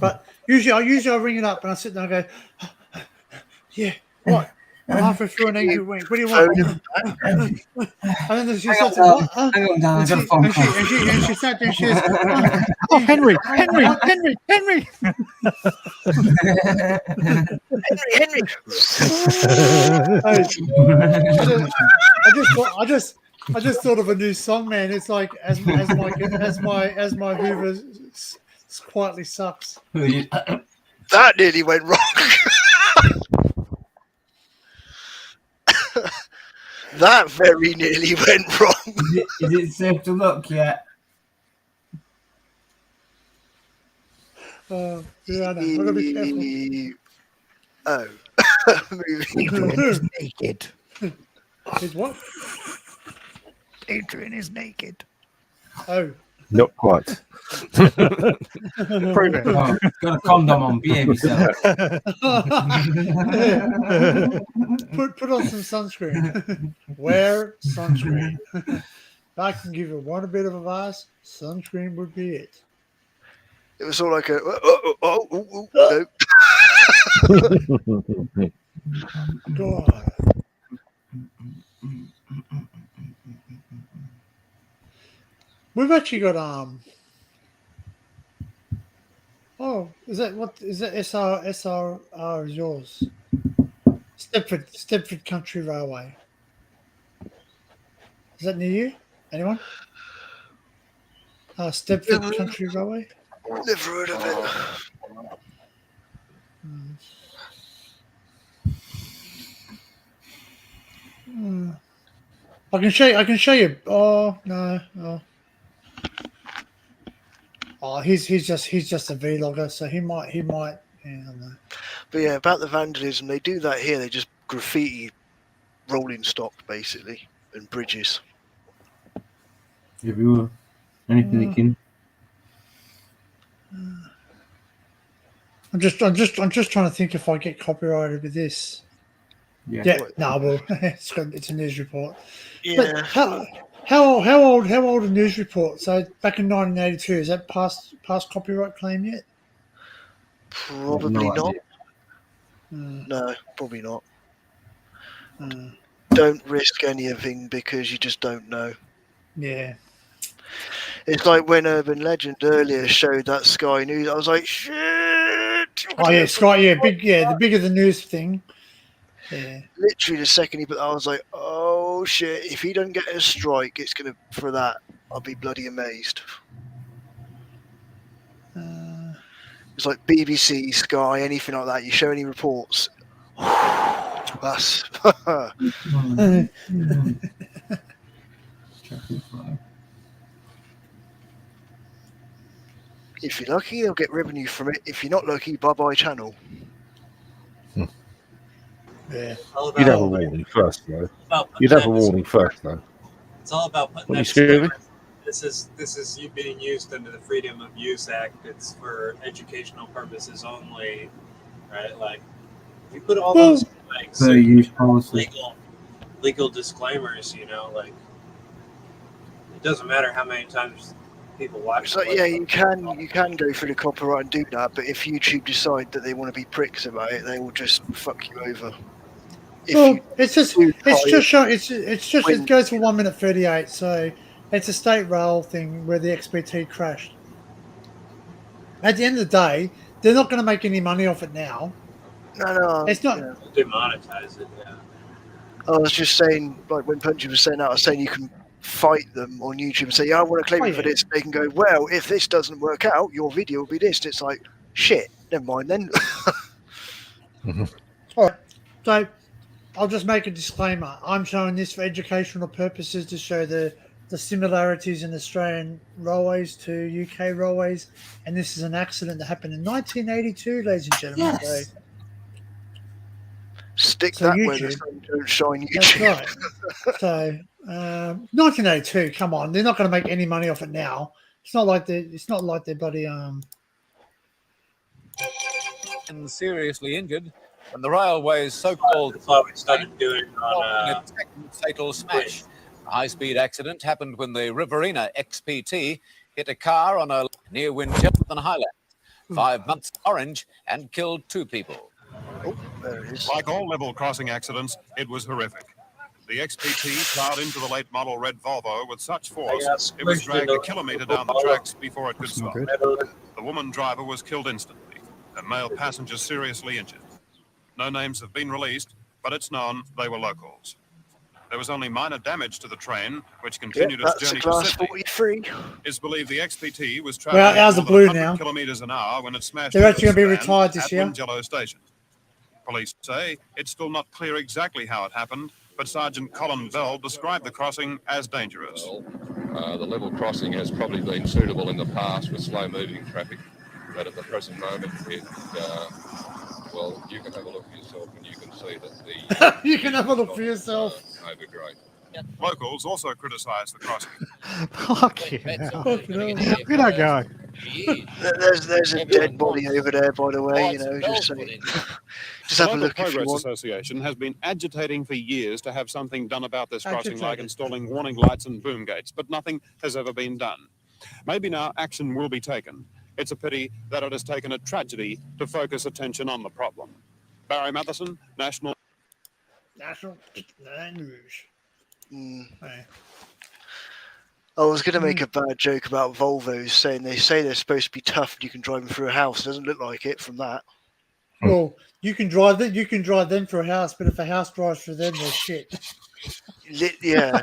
But usually I ring it up and I sit there and I go, yeah, what? I'm halfway through an angry wink. What do you want? And then she said, what? Hang on, Dan, I got a phone call. And she sat there and she says, Oh, Henry! Henry. I just thought of a new song, man. It's like as my Hoover quietly sucks. That nearly went wrong. That very nearly went wrong. Is it safe to look yet? Yeah, I know. I'm gonna be careful. Oh. Adrian is naked. Is what? Adrian is naked. Oh. Not quite. Prove it. Oh, got a condom on. Behave yourself. Put on some sunscreen. Wear sunscreen. If I can give you one bit of advice, sunscreen would be it. It was all like a no. God. We've actually got oh, is that SRR is yours? Stepford Country Railway. Is that near you? Anyone? Stepford Country Railway? Never heard of it. I can show you. Oh no. Oh, he's just a vlogger, so he might Yeah, I know. But yeah, about the vandalism, they do that here. They just graffiti rolling stock basically and bridges. Everywhere. Anything they can. I'm just trying to think if I get copyrighted with this. Yeah. No, well, it's a news report. Yeah. But how old a news report? So back in 1982, is that past copyright claim yet? Probably No not. idea. No, probably not. Mm. Don't risk anything because you just don't know. Yeah. It's like when Urban Legend earlier showed that Sky News. I was like, shit. Oh yeah, Scott. Yeah, the bigger the news thing. Yeah. Literally the second he put that, I was like, oh shit. If he doesn't get a strike, it's gonna for that. I'll be bloody amazed. It's like BBC, Sky, anything like that. You show any reports. That's if you're lucky, they'll get revenue from it. If you're not lucky, bye-bye channel. Yeah. You'd have a warning first, though. You'd have a warning first, though. It's all about putting What that you scared disclaimer. This is you being used under the Freedom of Use Act. It's for educational purposes only, right? Like, if you put all those like Fair use policy. legal disclaimers, you know, like it doesn't matter how many times people watch. So yeah, you can go through the copyright and do that, but if YouTube decide that they want to be pricks about it, they will just fuck you over. It goes for 1 minute 38. So it's a state rail thing where the XBT crashed. At the end of the day, they're not going to make any money off it now. No, it's not. Yeah. Demonetize it. Yeah. I was just saying, like when Punchy was saying that, I was saying you can fight them on YouTube and say, yeah, I want to claim it for this. They can go, well, if this doesn't work out, your video will be this. And it's like, shit, never mind then. All right. So I'll just make a disclaimer. I'm showing this for educational purposes to show the similarities in Australian railways to UK railways. And this is an accident that happened in 1982, ladies and gentlemen. Yes. So, Stick So that where the YouTube. sun don't shine, that's YouTube. right. So 1982, come on. They're not going to make any money off it now. It's not like they're bloody And seriously injured when the railway's so-called That's why we started doing on in a fatal smash. A high-speed accident happened when the Riverina XPT hit a car on a near Winchelsea Highlands. 5 months orange and killed 2 people. Oh, there it is. Like all level crossing accidents, it was horrific. The XPT plowed into the late model red Volvo with such force, it was dragged a kilometre down the tracks before it could stop. The woman driver was killed instantly, and male passengers seriously injured. No names have been released, but it's known they were locals. There was only minor damage to the train, which continued its That's a journey to class Sydney. 43. It's believed the XPT was Well, travelling ours are more blue than 100 now. kilometres an hour when it smashed They're into actually a gonna be stand retired this at year. Wingello Station. Police say it's still not clear exactly how it happened, but Sergeant Colin Bell described the crossing as dangerous. The level crossing has probably been suitable in the past with slow-moving traffic, but at the present moment, well, you can have a look for yourself and you can see that the... You can have a look for yourself. Overgrown. Locals also criticised the crossing. Fuck you. Look at that guy. There's a dead body over there, by the way. You know, just saying. Just The have a Local look if you Progress want. Association has been agitating for years to have something done about this crossing, like Agitated. installing warning lights and boom gates, but nothing has ever been done. Maybe now action will be taken. It's a pity that it has taken a tragedy to focus attention on the problem. Barry Matheson, National News. Hey. I was going to make a bad joke about Volvos, saying they say they're supposed to be tough and you can drive them through a house. It doesn't look like it from that. Well, you can drive them. You can drive them through a house, but if a house drives through them, they're shit. Yeah.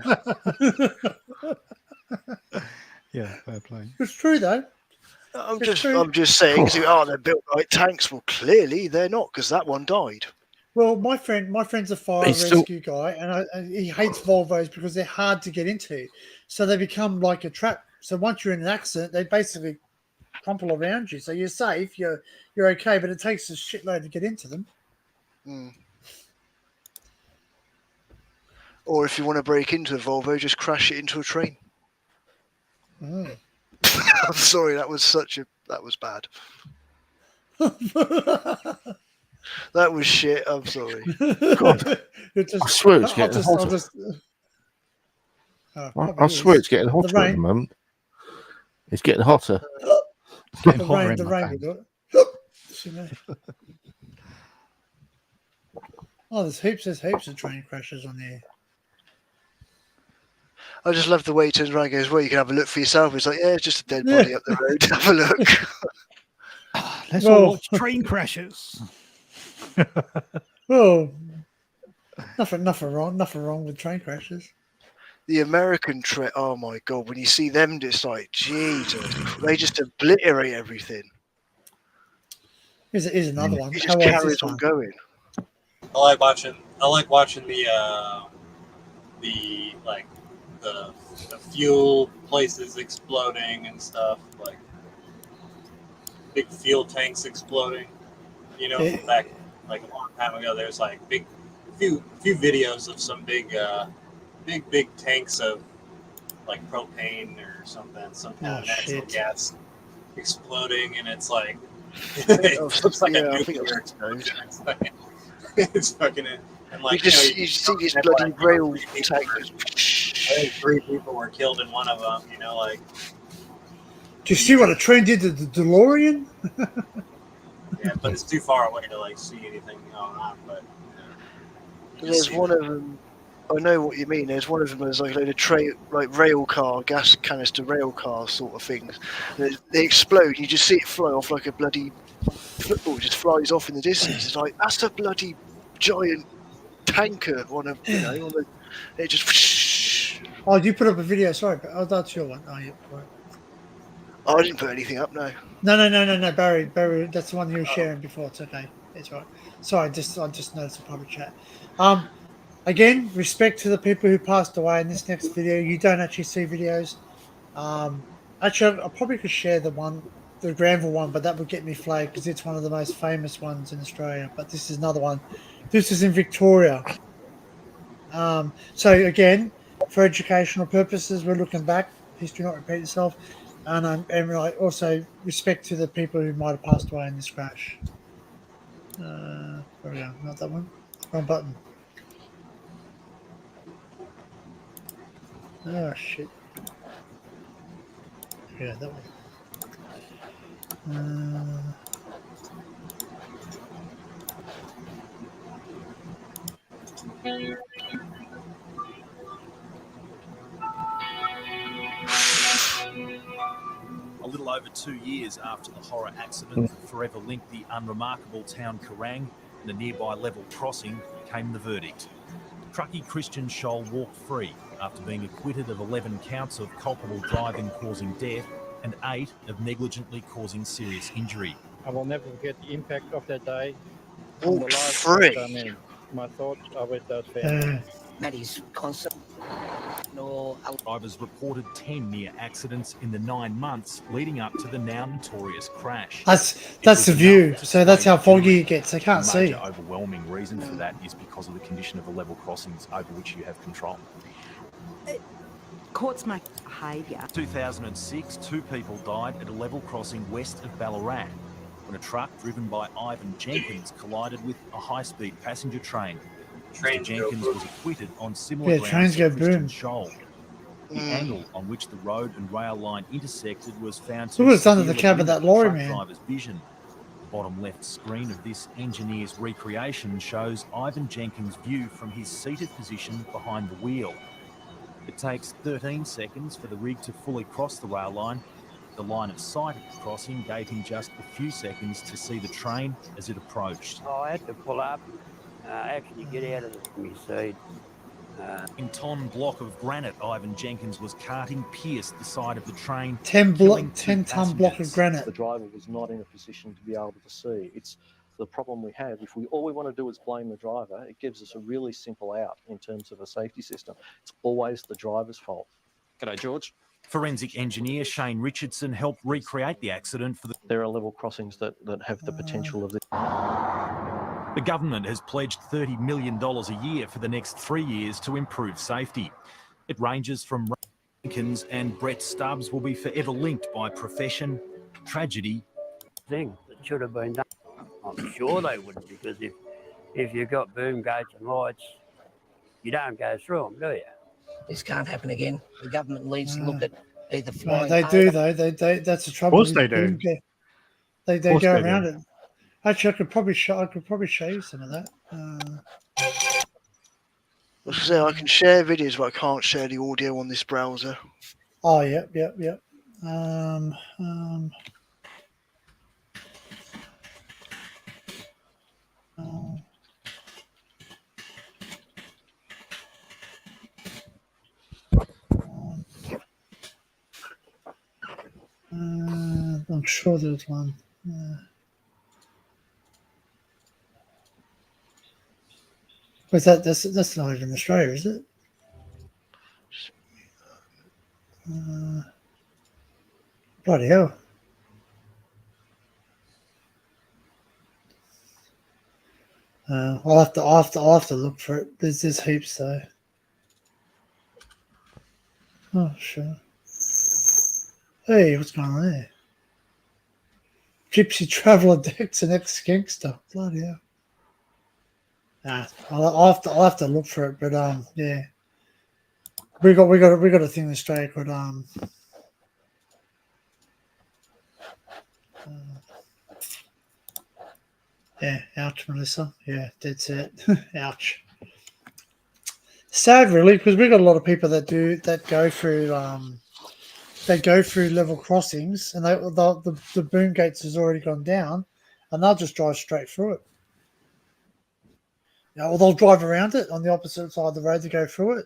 Yeah, fair play. It's true though. I'm It's just true. saying, 'cause, they're built like tanks. Well, clearly they're not, because that one died. Well, my friend's a fire They still- rescue guy, and he hates Volvos because they're hard to get into. So they become like a trap. So once you're in an accident, they basically crumple around you, so you're safe. You're okay, but it takes a shitload to get into them. Mm. Or if you want to break into a Volvo, just crash it into a train. Mm. I'm sorry, that was bad. That was shit. I'm sorry. God, I swear it's getting hotter. I swear it's getting hotter at the moment. It's getting hotter. It's getting hotter The in my rain pants. will do it. Oh, there's heaps of train crashes on there. I just love the way he turns around and goes, well, you can have a look for yourself. It's like, yeah, it's just a dead body up the road. Have a look. Let's all watch train crashes. Oh, nothing wrong with train crashes. The American train, oh my God, when you see them, it's like, Jesus, they just obliterate everything. Here's another one. He How just old is carries this on one? going. I like watching the fuel places exploding and stuff, like big fuel tanks exploding. You know, Yeah. back like a long time ago, there's like few videos of some big tanks of like propane or something, some kind of natural gas exploding, and it's like it looks like a nuclear explosion. It's fucking and like you see these bloody rail tanks. I think 3 people were killed in one of them. You know, like. Do you see what a train did to the DeLorean? Yeah, but it's too far away to like see anything going on. But There's one of them. I know what you mean. There's one of them that's like a load of rail car, gas canister rail car sort of things. They explode. You just see it fly off like a bloody football. Just flies off in the distance. It's like that's a bloody giant tanker. It just. Oh, you put up a video. Sorry, but that's your one. Oh, yeah. Right. I didn't put anything up. No. No, Barry. That's the one you were sharing before. It's okay. It's right. Sorry, I just noticed a public chat. Again, respect to the people who passed away in this next video. You don't actually see videos. Actually, I probably could share the Granville one, but that would get me flagged because it's one of the most famous ones in Australia. But this is another one. This is in Victoria. So again, for educational purposes, we're looking back. History not repeat itself. And I also respect to the people who might have passed away in this crash. There we go. Not that one. Wrong button. Oh, shit. Yeah, that one. A little over 2 years after the horror accident that forever linked the unremarkable town Kerrang and the nearby level crossing came the verdict. Truckie Christian Scholl walked free after being acquitted of 11 counts of culpable driving causing death and 8 of negligently causing serious injury. I will never forget the impact of that day. Walked free. I mean, my thoughts are with those families. That is constant. No, Drivers reported 10 near accidents in the 9 months leading up to the now notorious crash. That's the view. So that's how foggy it gets. I can't see. The overwhelming reason for that is because of the condition of the level crossings over which you have control. Courts make behaviour. 2006, 2 people died at a level crossing west of Ballarat when a truck driven by Ivan Jenkins collided with a high-speed passenger train. Mr. Jenkins was acquitted on similar grounds to Christian Scholl. The angle on which the road and rail line intersected was found to Look what's under the cab of that lorry, man. driver's vision. The bottom left screen of this engineer's recreation shows Ivan Jenkins' view from his seated position behind the wheel. It takes 13 seconds for the rig to fully cross the rail line. The line of sight at the crossing gave him just a few seconds to see the train as it approached. Oh, I had to pull up. Actually get out of the seat. In ton block of granite Ivan Jenkins was carting pierced the side of the train. 10-ton block of granite. The driver was not in a position to be able to see. It's the problem we have. If all we want to do is blame the driver, it gives us a really simple out in terms of a safety system. It's always the driver's fault. G'day, George. Forensic engineer Shane Richardson helped recreate the accident for the... There are level crossings that have the potential of this. The government has pledged $30 million a year for the next 3 years to improve safety. It ranges from Jenkins and Brett Stubbs will be forever linked by profession, tragedy. Thing that should have been done. I'm sure they wouldn't, because if you've got boom gates and lights, you don't go through them, do you? This can't happen again. The government needs to look at either No, flying. they do though. They that's the trouble. Of course they do. They course go they around do. it. Actually, I could probably show you some of that. I can share videos, but I can't share the audio on this browser. Oh, yep. I'm sure there's one. But that's not even Australia, is it? Bloody hell. I'll have to look for it. There's heaps though. Oh sure. Hey, what's going on there? Gypsy Traveller decks an ex-gangster. Bloody hell. I'll have to look for it, but yeah. We got a thing in Australia called yeah, ouch, Melissa. Yeah, that's it. Ouch. Sad, really, because we've got a lot of people that go through level crossings, and the boom gates has already gone down, and they'll just drive straight through it. Yeah, or they'll drive around it on the opposite side of the road to go through it.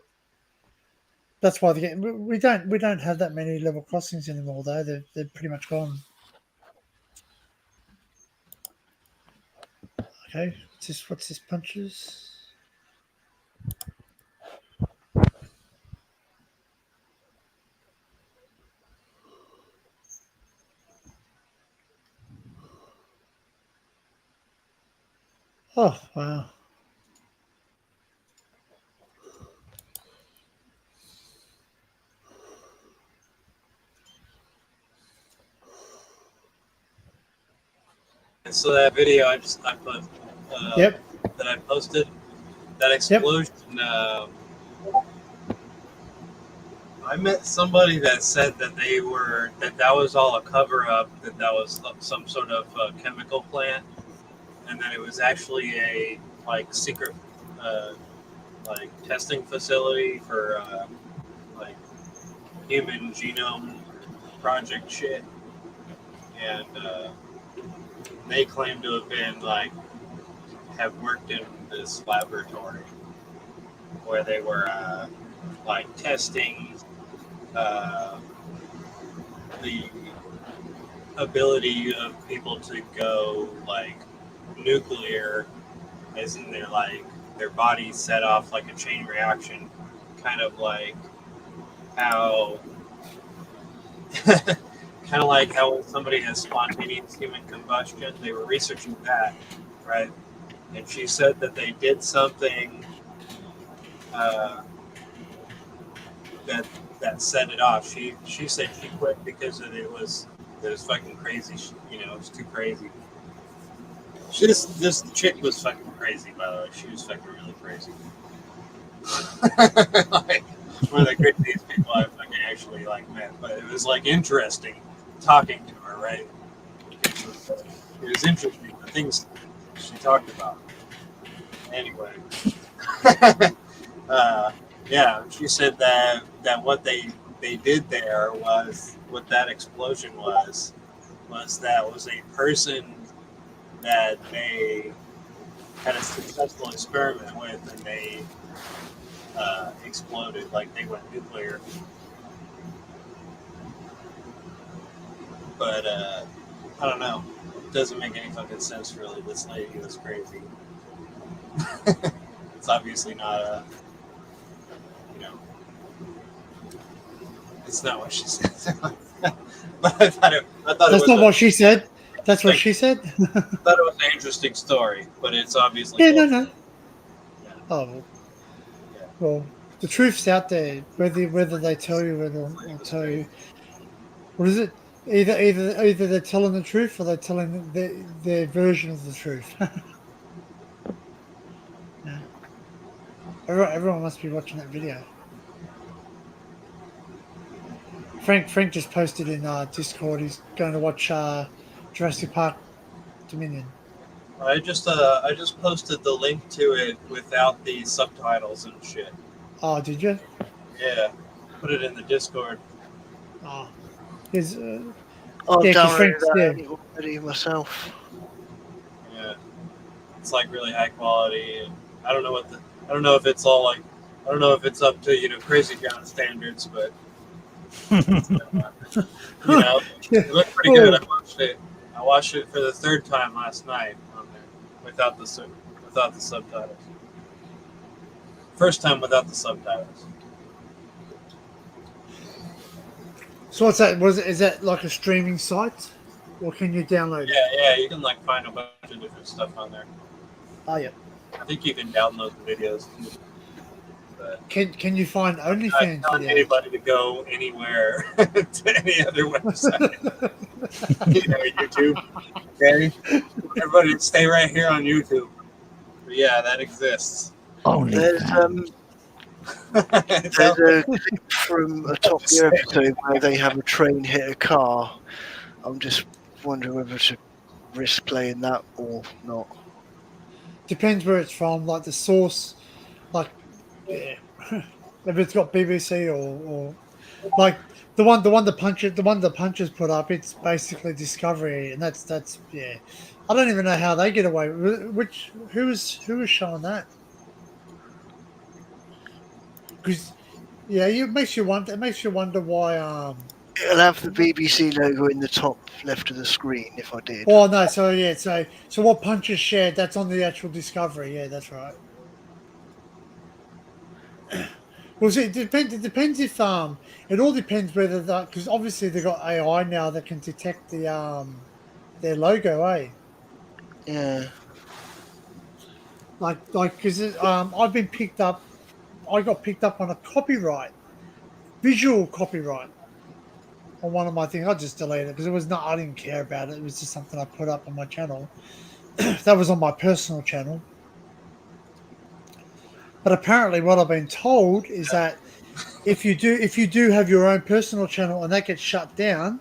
That's why we don't have that many level crossings anymore, though. They're pretty much gone. Okay, what's this punches? Oh, wow. And so that video I put Yep. that I posted, that explosion. I met somebody that said that that was all a cover up, that was some sort of chemical plant, and that it was actually a secret testing facility for human genome project shit, and they claim to have been have worked in this laboratory where they were testing the ability of people to go nuclear, as in their bodies set off a chain reaction, kind of like how when somebody has spontaneous human combustion. They were researching that, right? And she said that they did something that set it off. She said she quit because it was fucking crazy. It was too crazy. This chick was fucking crazy, by the way. She was fucking really crazy. One of the craziest people I fucking actually met. But it was interesting talking to her, right? It was interesting, the things she talked about. Anyway. Yeah, she said that what they did there was, what that explosion was that was a person that they had a successful experiment with, and they exploded, they went nuclear. But I don't know. It doesn't make any fucking sense, really. This lady was crazy. It's obviously not It's not what she said. But I thought it That's was not a- what she said. That's what she said. I thought it was an interesting story, but it's obviously Yeah, no. Oh, well, the truth's out there. Whether they tell you, whether they'll tell you. What is it? Either they're telling the truth or they're telling their version of the truth. Yeah. Everyone must be watching that video. Frank just posted in Discord. He's going to watch Jurassic Park Dominion. I just posted the link to it without the subtitles and shit. Oh, did you? Yeah, put it in the Discord. Oh, his. I've Yeah, 'cause downloaded Frank's there. that already myself. Yeah, it's like really high quality, and I don't know if it's all like, I don't know if it's up to Crazy Town standards, but it looked pretty good. I watched it for the third time last night on there without the subtitles. First time without the subtitles. So what's that? Is that like a streaming site, or can you download it? Yeah, you can like find a bunch of different stuff on there. Oh yeah. I think you can download the videos. But Can you find I'm not OnlyFans telling videos? anybody to go anywhere to any other website. YouTube. Okay, everybody stay right here on YouTube. But yeah, that exists. There's a clip from a Top Gear episode where they have a train hit a car. I'm just wondering whether to risk playing that or not. Depends where it's from. Like the source, like yeah, if it's got BBC or like the one the Punches put up. It's basically Discovery, and that's yeah. I don't even know how they get away. Who is showing that? Because yeah, it makes you wonder. It makes you wonder why. It'll have the BBC logo in the top left of the screen if I did. Oh no! So yeah, so what Punches shared, that's on the actual Discovery. Yeah, that's right. Well, see, it depends. It depends if it all depends whether that, because obviously they've got AI now that can detect the their logo, eh? Yeah. Like because I've been picked up. I got picked up on a copyright, visual copyright, on one of my things. I just deleted it because it was not. I didn't care about it. It was just something I put up on my channel. That was on my personal channel. But apparently, what I've been told is that if you do have your own personal channel and that gets shut down,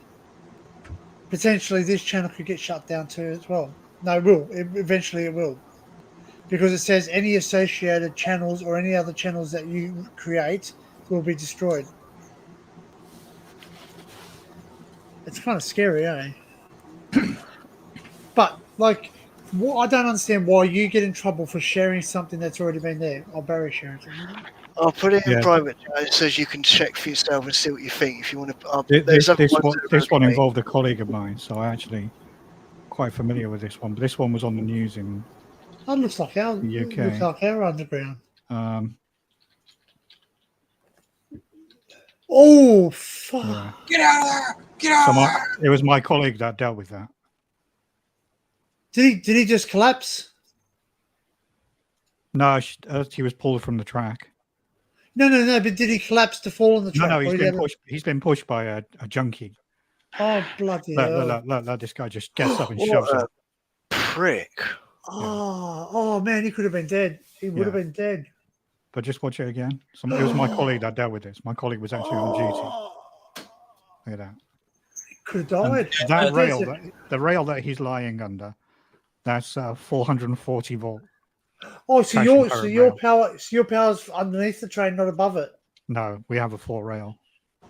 potentially this channel could get shut down too as well. No, it will. Eventually, it will, because it says any associated channels or any other channels that you create will be destroyed. It's kind of scary, eh? But like, I don't understand why you get in trouble for sharing something that's already been there. Or Barry sharing something. I'll put it in Yeah. private. It says you can check for yourself and see what you think. If you want to, there's other This ones one, that are this one okay. involved a colleague of mine, so I actually quite familiar with this one. But this one was on the news in That looks like our the UK. looks like our underground. Oh fuck! Yeah. Get out of there! Get out So of there! it was my colleague that dealt with that. Did he just collapse? No, he was pulled from the track. No. But did he collapse to fall on the track? No, Or he's he been had pushed. He's been pushed by a junkie. Oh bloody hell! Look, this guy just gets up and What shoves a it. prick! Oh man, he could have been dead. He would have been dead. But just watch it again. It was my colleague that dealt with this. My colleague was actually on duty. Look at that. Could have died. And that rail, the rail that he's lying under, that's 440 volt. Oh, so traction your current rail. power's underneath the train, not above it. No, we have a 4 rail.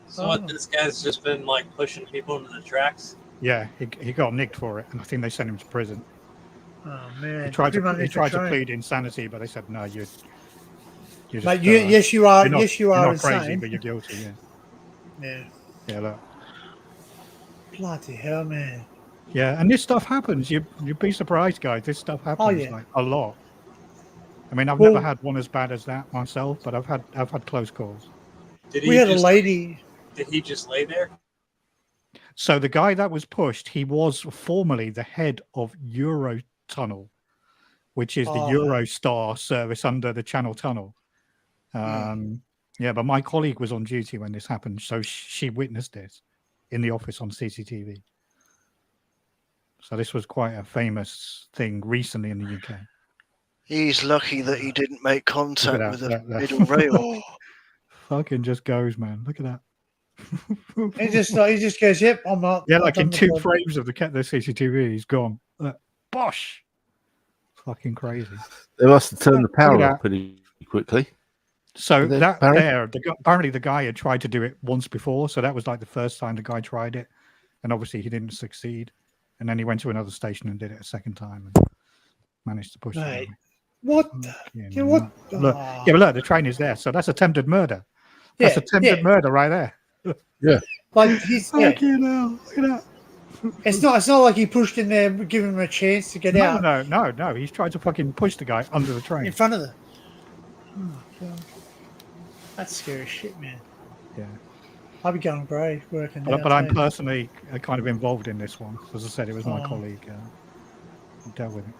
So what? This guy's just been like pushing people into the tracks. Yeah, he got nicked for it, and I think they sent him to prison. Oh man! He tried Pretty much to underneath the train. plead insanity, but they said no. You're just, Mate, yes, you are. You're not, Yes, you you're are not crazy, insane. but you're guilty. Yeah. Yeah. Yeah. Look. Bloody hell, man! Yeah, and this stuff happens. You'd be surprised, guys. This stuff happens yeah. like a lot. I mean, I've Well- never had one as bad as that myself, but I've had close calls. Did We had a lady. Did he just lay there? So the guy that was pushed, he was formerly the head of Eurotunnel, which is the Eurostar service under the Channel Tunnel. Yeah, but my colleague was on duty when this happened, so she witnessed this in the office on CCTV. So this was quite a famous thing recently in the UK. He's lucky that he didn't make contact with the that. middle rail. Fucking just goes, man. Look at that. He just goes, yep, I'm up. Yeah, I've like done in the 2 job." frames of the CCTV, he's gone. Bosh! Fucking crazy. They must have turned the Look power at off that. pretty quickly. So Did they, that Barry? there, apparently the guy had tried to do it once before. So that was like the first time the guy tried it. And obviously he didn't succeed. And then he went to another station and did it a second time and managed to push it. Mate, what? Yeah, what? Look, yeah, but look, the train is there. So that's attempted murder. That's attempted murder right there. Yeah. Like he's Fucking hell, look at that. It's not like he pushed in there, giving him a chance to get out No. He's tried to fucking push the guy under the train. in front of them. Oh, God. That's scary shit, man. Yeah. I'll be going grey working there. But I'm personally kind of involved in this one. As I said, it was my colleague who dealt with it.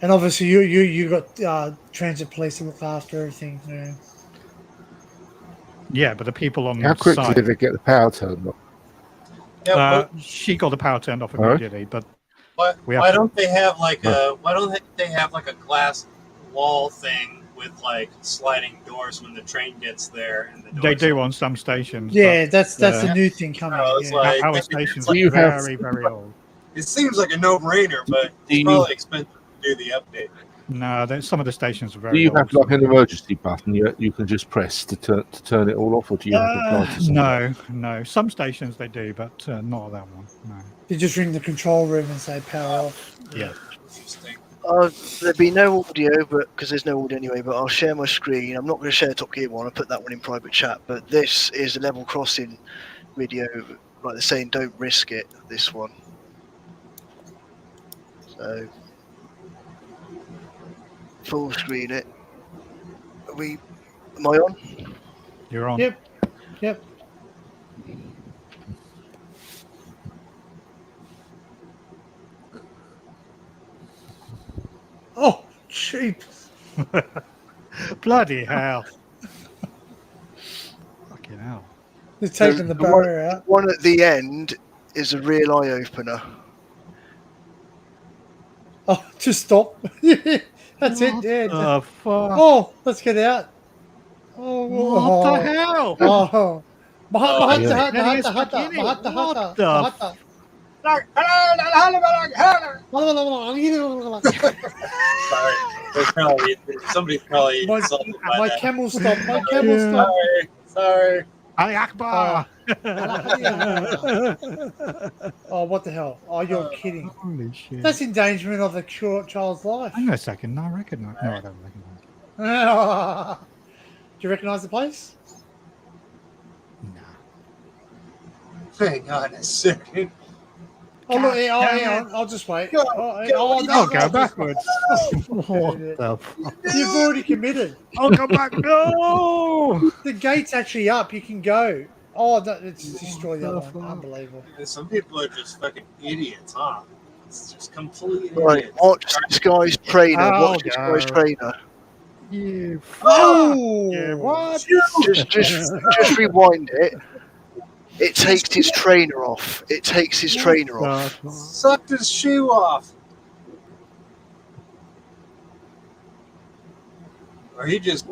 And obviously, you got transit police to look after everything. Yeah. Yeah, but the people on How the quickly site, did they get the power turned off? she got the power turned off Alright. immediately. But Why don't they have like a glass wall thing with like sliding doors when the train gets there? And the they doors do on some stations. Yeah, but, that's the new thing coming. it's yeah. like- our stations You are have- very old. It seems like a no-brainer, but it's probably expensive to do the update. No, some of the stations are very Do you old. have like an emergency button you can just press to turn it all off, or do you have to apply to something? No. Some stations they do, but not that one. No. You just ring the control room and say power off. Yeah. There'd be no audio, but because there's no audio anyway. But I'll share my screen. I'm not going to share Top Gear one. I put that one in private chat. But this is a level crossing video, like they're saying, don't risk it. This one. So full screen it. Am I on? You're on. Yep. Oh, cheap. Bloody hell. Fucking hell. They're taking the barrier out. One at the end is a real eye opener. Oh, just stop. That's it. Yeah. The fuck? Oh, let's get out. Oh, What the hell? Oh. What the- Sorry, somebody's probably insulted by My that. camel stop. My camel stop. Sorry. Ali Akbar. Oh, what the hell? Oh, you're kidding. Holy shit. That's endangerment of the child's life. Hang on a second. No, I recognize. No, I don't recognize. Do you recognise the place? Hang on a second. Oh, look, hang on. I'll just wait. Go, no, go just backwards. wait. What the fuck? You've already committed. I'll come back. No. The gate's actually up. You can go. Oh, no, it's destroyed the other one. Unbelievable. Some people are just fucking idiots, huh? It's just complete Right, idiots. watch this guy's trainer. Oh, Watch this guy's trainer. You Oh, yeah, what? Just rewind it. It takes his trainer off. It takes his trainer off. Sucked his shoe off. Or he just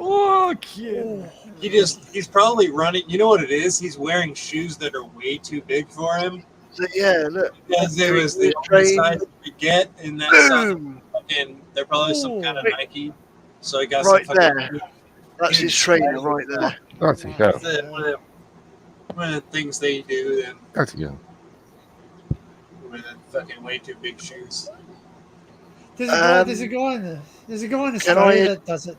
he's probably running. You know what it is? He's wearing shoes that are way too big for him. So, yeah, look. Because it was the only size he could get in that size. Fucking, they're probably some kind of Nike. So he got Right some fucking there. That's his trainer right there. That's it, go. One of the things they do then That's it, go. with the fucking way too big shoes. There's a guy in Can Australia I that does it.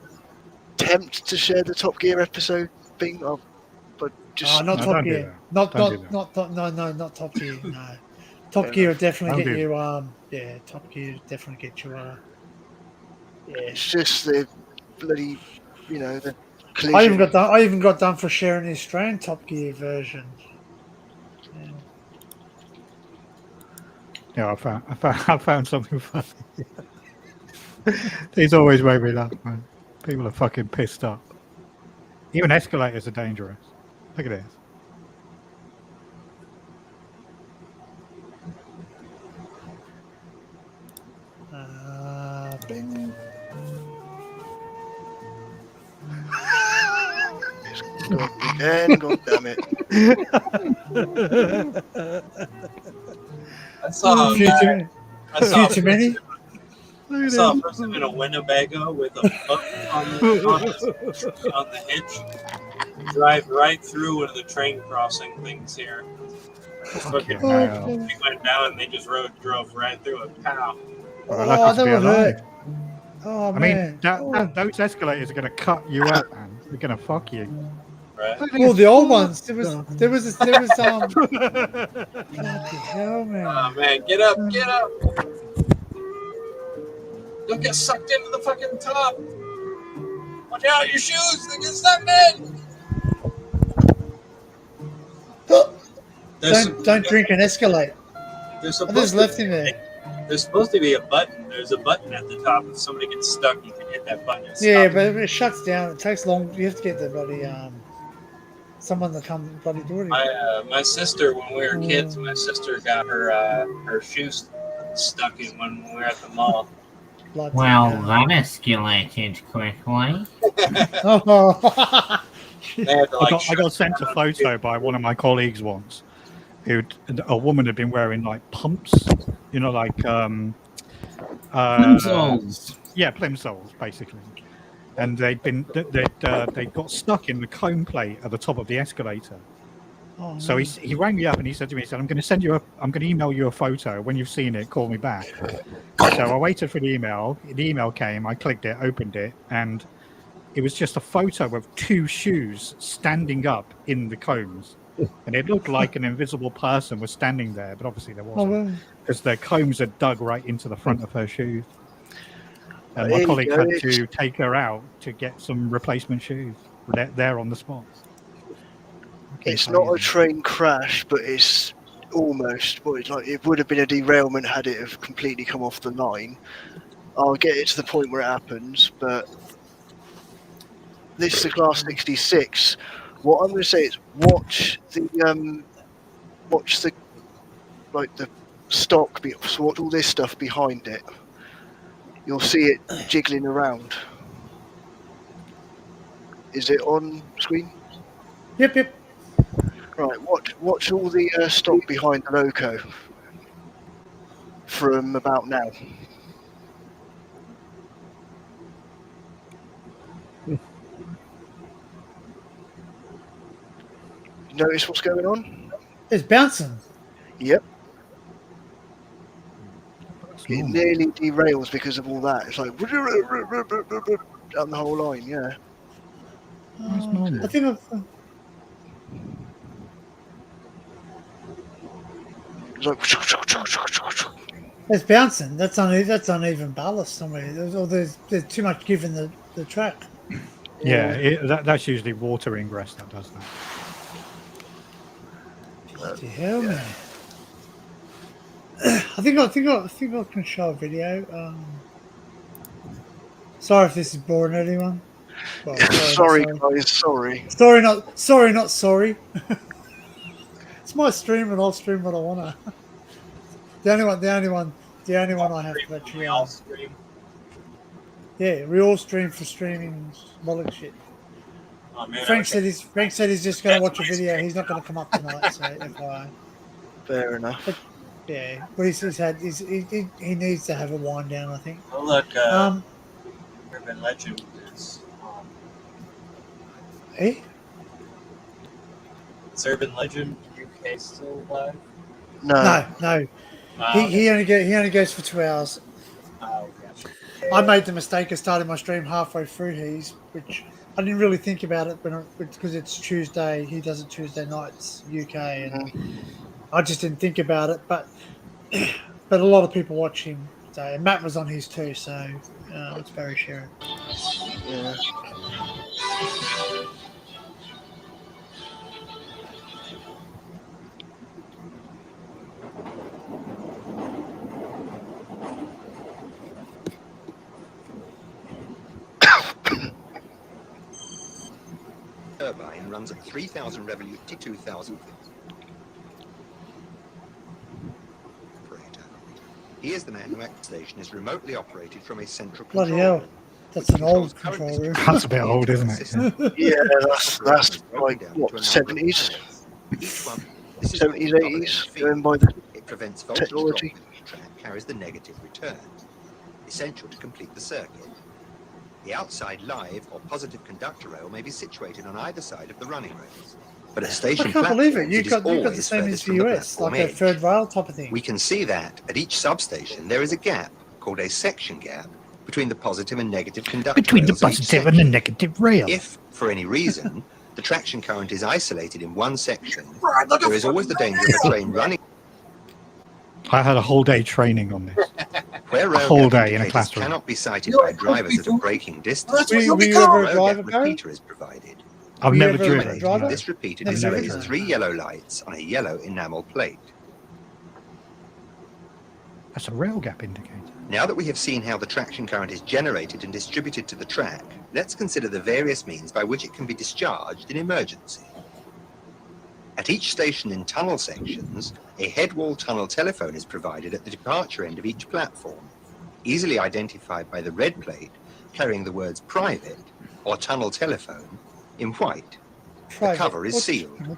attempt to share the Top Gear episode thing? But just Oh, not No, Top don't do Gear. that. Not Don't do not Top Gear. No. Top Gear will definitely Don't get do you. Yeah, Top Gear will definitely get you. Yeah. it's just the bloody, the I even got done for sharing the Australian Top Gear version. Yeah, I found something funny. These always make me laugh, man. People are fucking pissed up. Even escalators are dangerous. Look at this. Bing. Again, God damn it. I saw Few too many. I saw a person in a Winnebago with a hook on the hitch drive right through one of the train crossing things here. Fucking they went down and they just drove right through it. Pow. Well, that would hurt. Oh, I man. mean, those escalators are going to cut you up, man. They're going to fuck you. Right. Oh, the old ones. There was what the hell, man. Oh man, get up. Don't get sucked into the fucking top. Watch out, your shoes, they get sucked in. Don't drink and escalate. There's left in there. There's supposed to be a button. There's a button at the top. If somebody gets stuck, you can hit that button. And Yeah, stop but it shuts down. It takes long. You have to get the bloody someone to come bloody do it. My sister, when we were kids, my sister got her shoes stuck in when we were at the mall. Well, that escalated quickly. I got sent a photo by one of my colleagues once. A woman had been wearing like pumps, you know, like plimsolls. Yeah, plimsolls basically. And they got stuck in the comb plate at the top of the escalator. Oh, So he rang me up and he said to me, I'm going to email you a photo. When you've seen it, call me back. So I waited for the email. The email came. I clicked it, opened it, and it was just a photo of two shoes standing up in the combs. And it looked like an invisible person was standing there, but obviously there wasn't, because their combs had dug right into the front of her shoes. And my colleague had to take her out to get some replacement shoes. There on the spot. It's not a train crash, but it's almost. Well, it's like it would have been a derailment had it have completely come off the line. I'll get it to the point where it happens, but this is a Class 66. What I'm going to say is watch the stock. So watch all this stuff behind it. You'll see it jiggling around. Is it on screen? Yep. Right, watch all the stock behind the loco from about now. Notice what's going on? It's bouncing. Yep. It nearly derails because of all that. It's like down the whole line, yeah. I think I've... It's bouncing. That's uneven ballast somewhere. There's too much giving the track. Yeah, that's usually water ingress that does that. Bloody hell, man. I think I can show a video. Sorry if this is boring anyone. Well, sorry, guys. Sorry. Sorry, not sorry. It's my stream, and I'll stream what I wanna. The only one I have to actually. We all stream. Yeah, we all stream for streaming mullet shit. Oh, man, Frank said he's just going to watch a video. He's not going to come up tonight. So FYI. Fair enough. But, yeah, but he needs to have a wind down, I think. Oh look, Urban Legend is on. Eh? Is Urban Legend UK still live? No. He only goes for 2 hours. Oh, gotcha. I made the mistake of starting my stream halfway through which I didn't really think about it because it's Tuesday. He does it Tuesday nights, UK, and I just didn't think about it. But a lot of people watch him. So, and Matt was on his too, so it's very sharing. Yeah. station runs at 3,000 revolutions, 2,000. He is the man who acts station is remotely operated from a central Bloody control hell. That's an old control room. That's a bit old, isn't it? Yeah, that's like what 70s, 70s, 80s, going by the It prevents voltage drop technology. when the track carries the negative return, essential to complete the circuit. The outside live or positive conductor rail may be situated on either side of the running rails. But at station I can't believe it. platforms, You've is got the always same furthest as the from the US, platform like a edge. third rail type of thing. We can see that at each substation there is a gap called a section gap between the positive and negative conductor Between the rails of each positive and the section. negative rail. If, for any reason, the traction current is isolated in one section, Right, look there at is always the danger of a train running I had a whole day training on this. where A rail whole gap day in a indicators classroom. cannot be sighted by drivers at a braking distance. Were you A ever a rail driver, gap Barry? repeater is provided. I've Were you never ever a driven. driver? no. This repeater Never driven. displays 3 yellow lights on a yellow enamel plate. That's a rail gap indicator. Now that we have seen how the traction current is generated and distributed to the track, let's consider the various means by which it can be discharged in emergency. At each station in tunnel sections, a headwall tunnel telephone is provided at the departure end of each platform, easily identified by the red plate carrying the words private or tunnel telephone in white. The cover is sealed.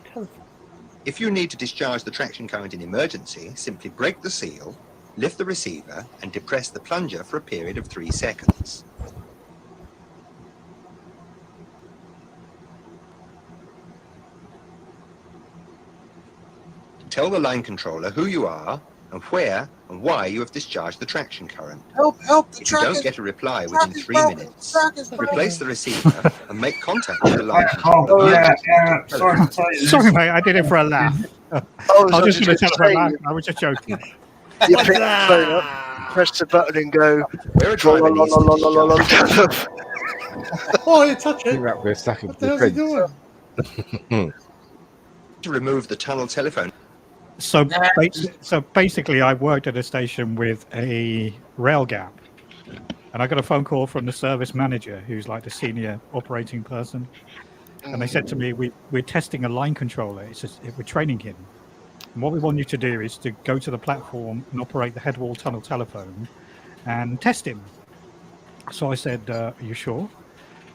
If you need to discharge the traction current in emergency, simply break the seal, lift the receiver, and depress the plunger for a period of 3 seconds. Tell the line controller who you are and where and why you have discharged the traction current. Help, help, the If you track don't is, get a reply track within is 3 broken, minutes, track is broken. replace the receiver and make contact with the line controller. Oh, yeah, sorry to tell you this. Sorry, mate. I did it for a laugh. I was just going to tell her a laugh. I was just joking. You pick the phone up, press the button, and go. Where a driver needs to discharge Oh, you touch I it. think that would be a stack of What the hell's he doing? defence. to remove the tunnel telephone. So basically, I worked at a station with a rail gap, and I got a phone call from the service manager, who's like the senior operating person, and they said to me, "We're testing a line controller. We're training him, and what we want you to do is to go to the platform and operate the headwall tunnel telephone, and test him." So I said, "Are you sure?"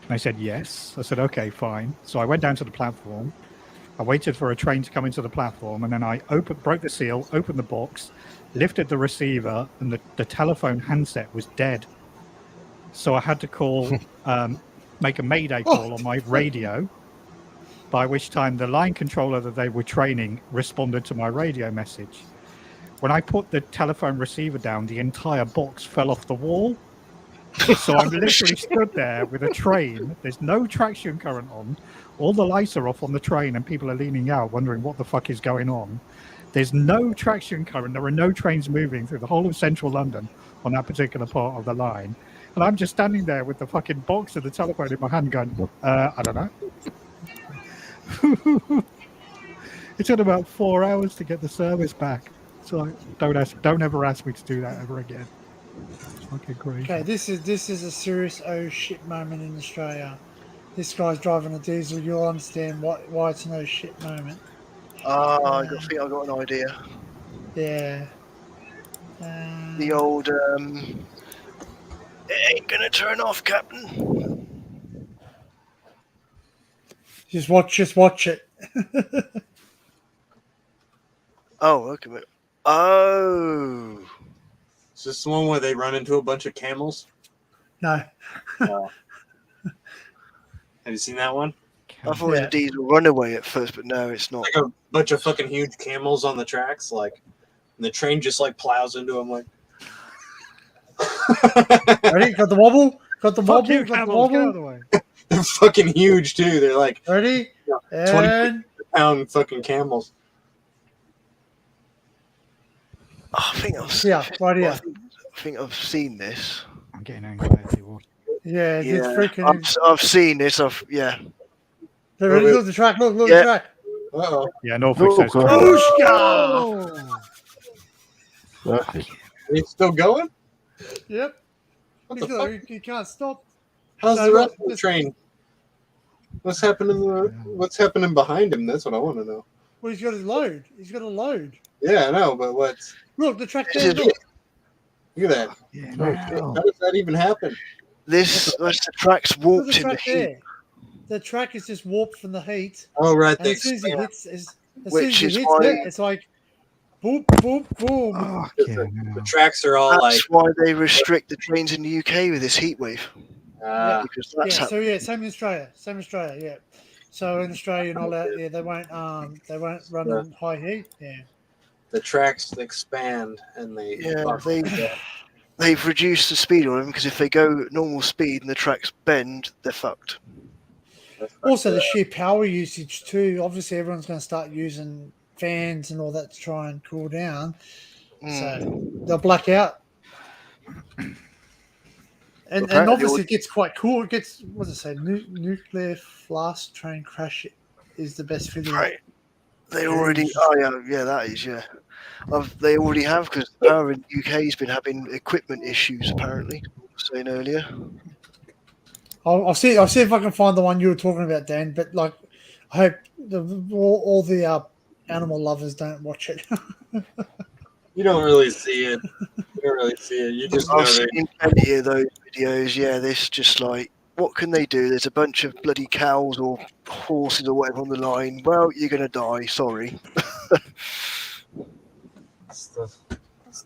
And they said, "Yes." I said, "Okay, fine." So I went down to the platform. I waited for a train to come into the platform, and then I broke the seal, opened the box, lifted the receiver, and the telephone handset was dead. So I had to call, make a mayday call on my radio, by which time the line controller that they were training responded to my radio message. When I put the telephone receiver down, the entire box fell off the wall. So I'm literally stood there with a train. There's no traction current on. All the lights are off on the train, and people are leaning out, wondering what the fuck is going on. There's no traction current. There are no trains moving through the whole of central London on that particular part of the line. And I'm just standing there with the fucking box of the telephone in my hand going, I don't know. It took about 4 hours to get the service back. So don't ever ask me to do that ever again. It's fucking crazy. Okay, this is a serious oh shit moment in Australia. This guy's driving a diesel. You'll understand why it's an oh shit moment. I think I got an idea. Yeah. The old it ain't gonna turn off, Captain. Just watch it. Oh, look at it. Oh. Is this the one where they run into a bunch of camels? No. No. Have you seen that one? I thought it was a diesel runaway at first, but no, it's not. Like a bunch of fucking huge camels on the tracks, like, and the train just like plows into them, like. Ready? Got the wobble? Got the wobble? you, Got the camels, get out wobble? of the way. They're fucking huge too. They're like Ready? 20-pound fucking camels. I think I've right here. I think I've seen this. I'm getting anxiety. Yeah, it's freaking. I've seen this. Look at the track. Look at the track. Uh-oh. Yeah, Norfolk says. Booshka! It's still going? Yep. What the fuck? You can't stop. How's No, the rest look, of the train? What's happening behind him? That's what I want to know. Well, he's got to load. He's got to load. Yeah, I know, but what's Look, the track there. Look. Look at that. How does that even happen? The track's Look warped at the in the track heat. there. The track is just warped from the heat. Oh, right. And as soon as he hits, as soon Which as he is hits why- it, it's like boom, boom, boom. The tracks are all That's like. why they restrict the trains in the UK with this heat wave. Because that's Yeah, so yeah, same in Australia. Yeah. So in Australia, you're not allowed. Yeah, they won't run in high heat. Yeah. The tracks expand and they. They've reduced the speed on them because if they go normal speed and the tracks bend, they're fucked. Also, the sheer power usage too. Obviously, everyone's going to start using fans and all that to try and cool down. So they'll black out. And obviously, it gets quite cool. It gets, what does it say? Nuclear fast train crash is the best video. Right. They already. Oh yeah, that is they already have because power in the UK has been having equipment issues apparently. I was saying earlier. I'll see if I can find the one you were talking about, Dan. But like, I hope all the animal lovers don't watch it. You don't really see it. You just know I've seen plenty of those videos. Yeah, this just like, what can they do? There's a bunch of bloody cows or horses or whatever on the line. Well, you're gonna die. Sorry. It's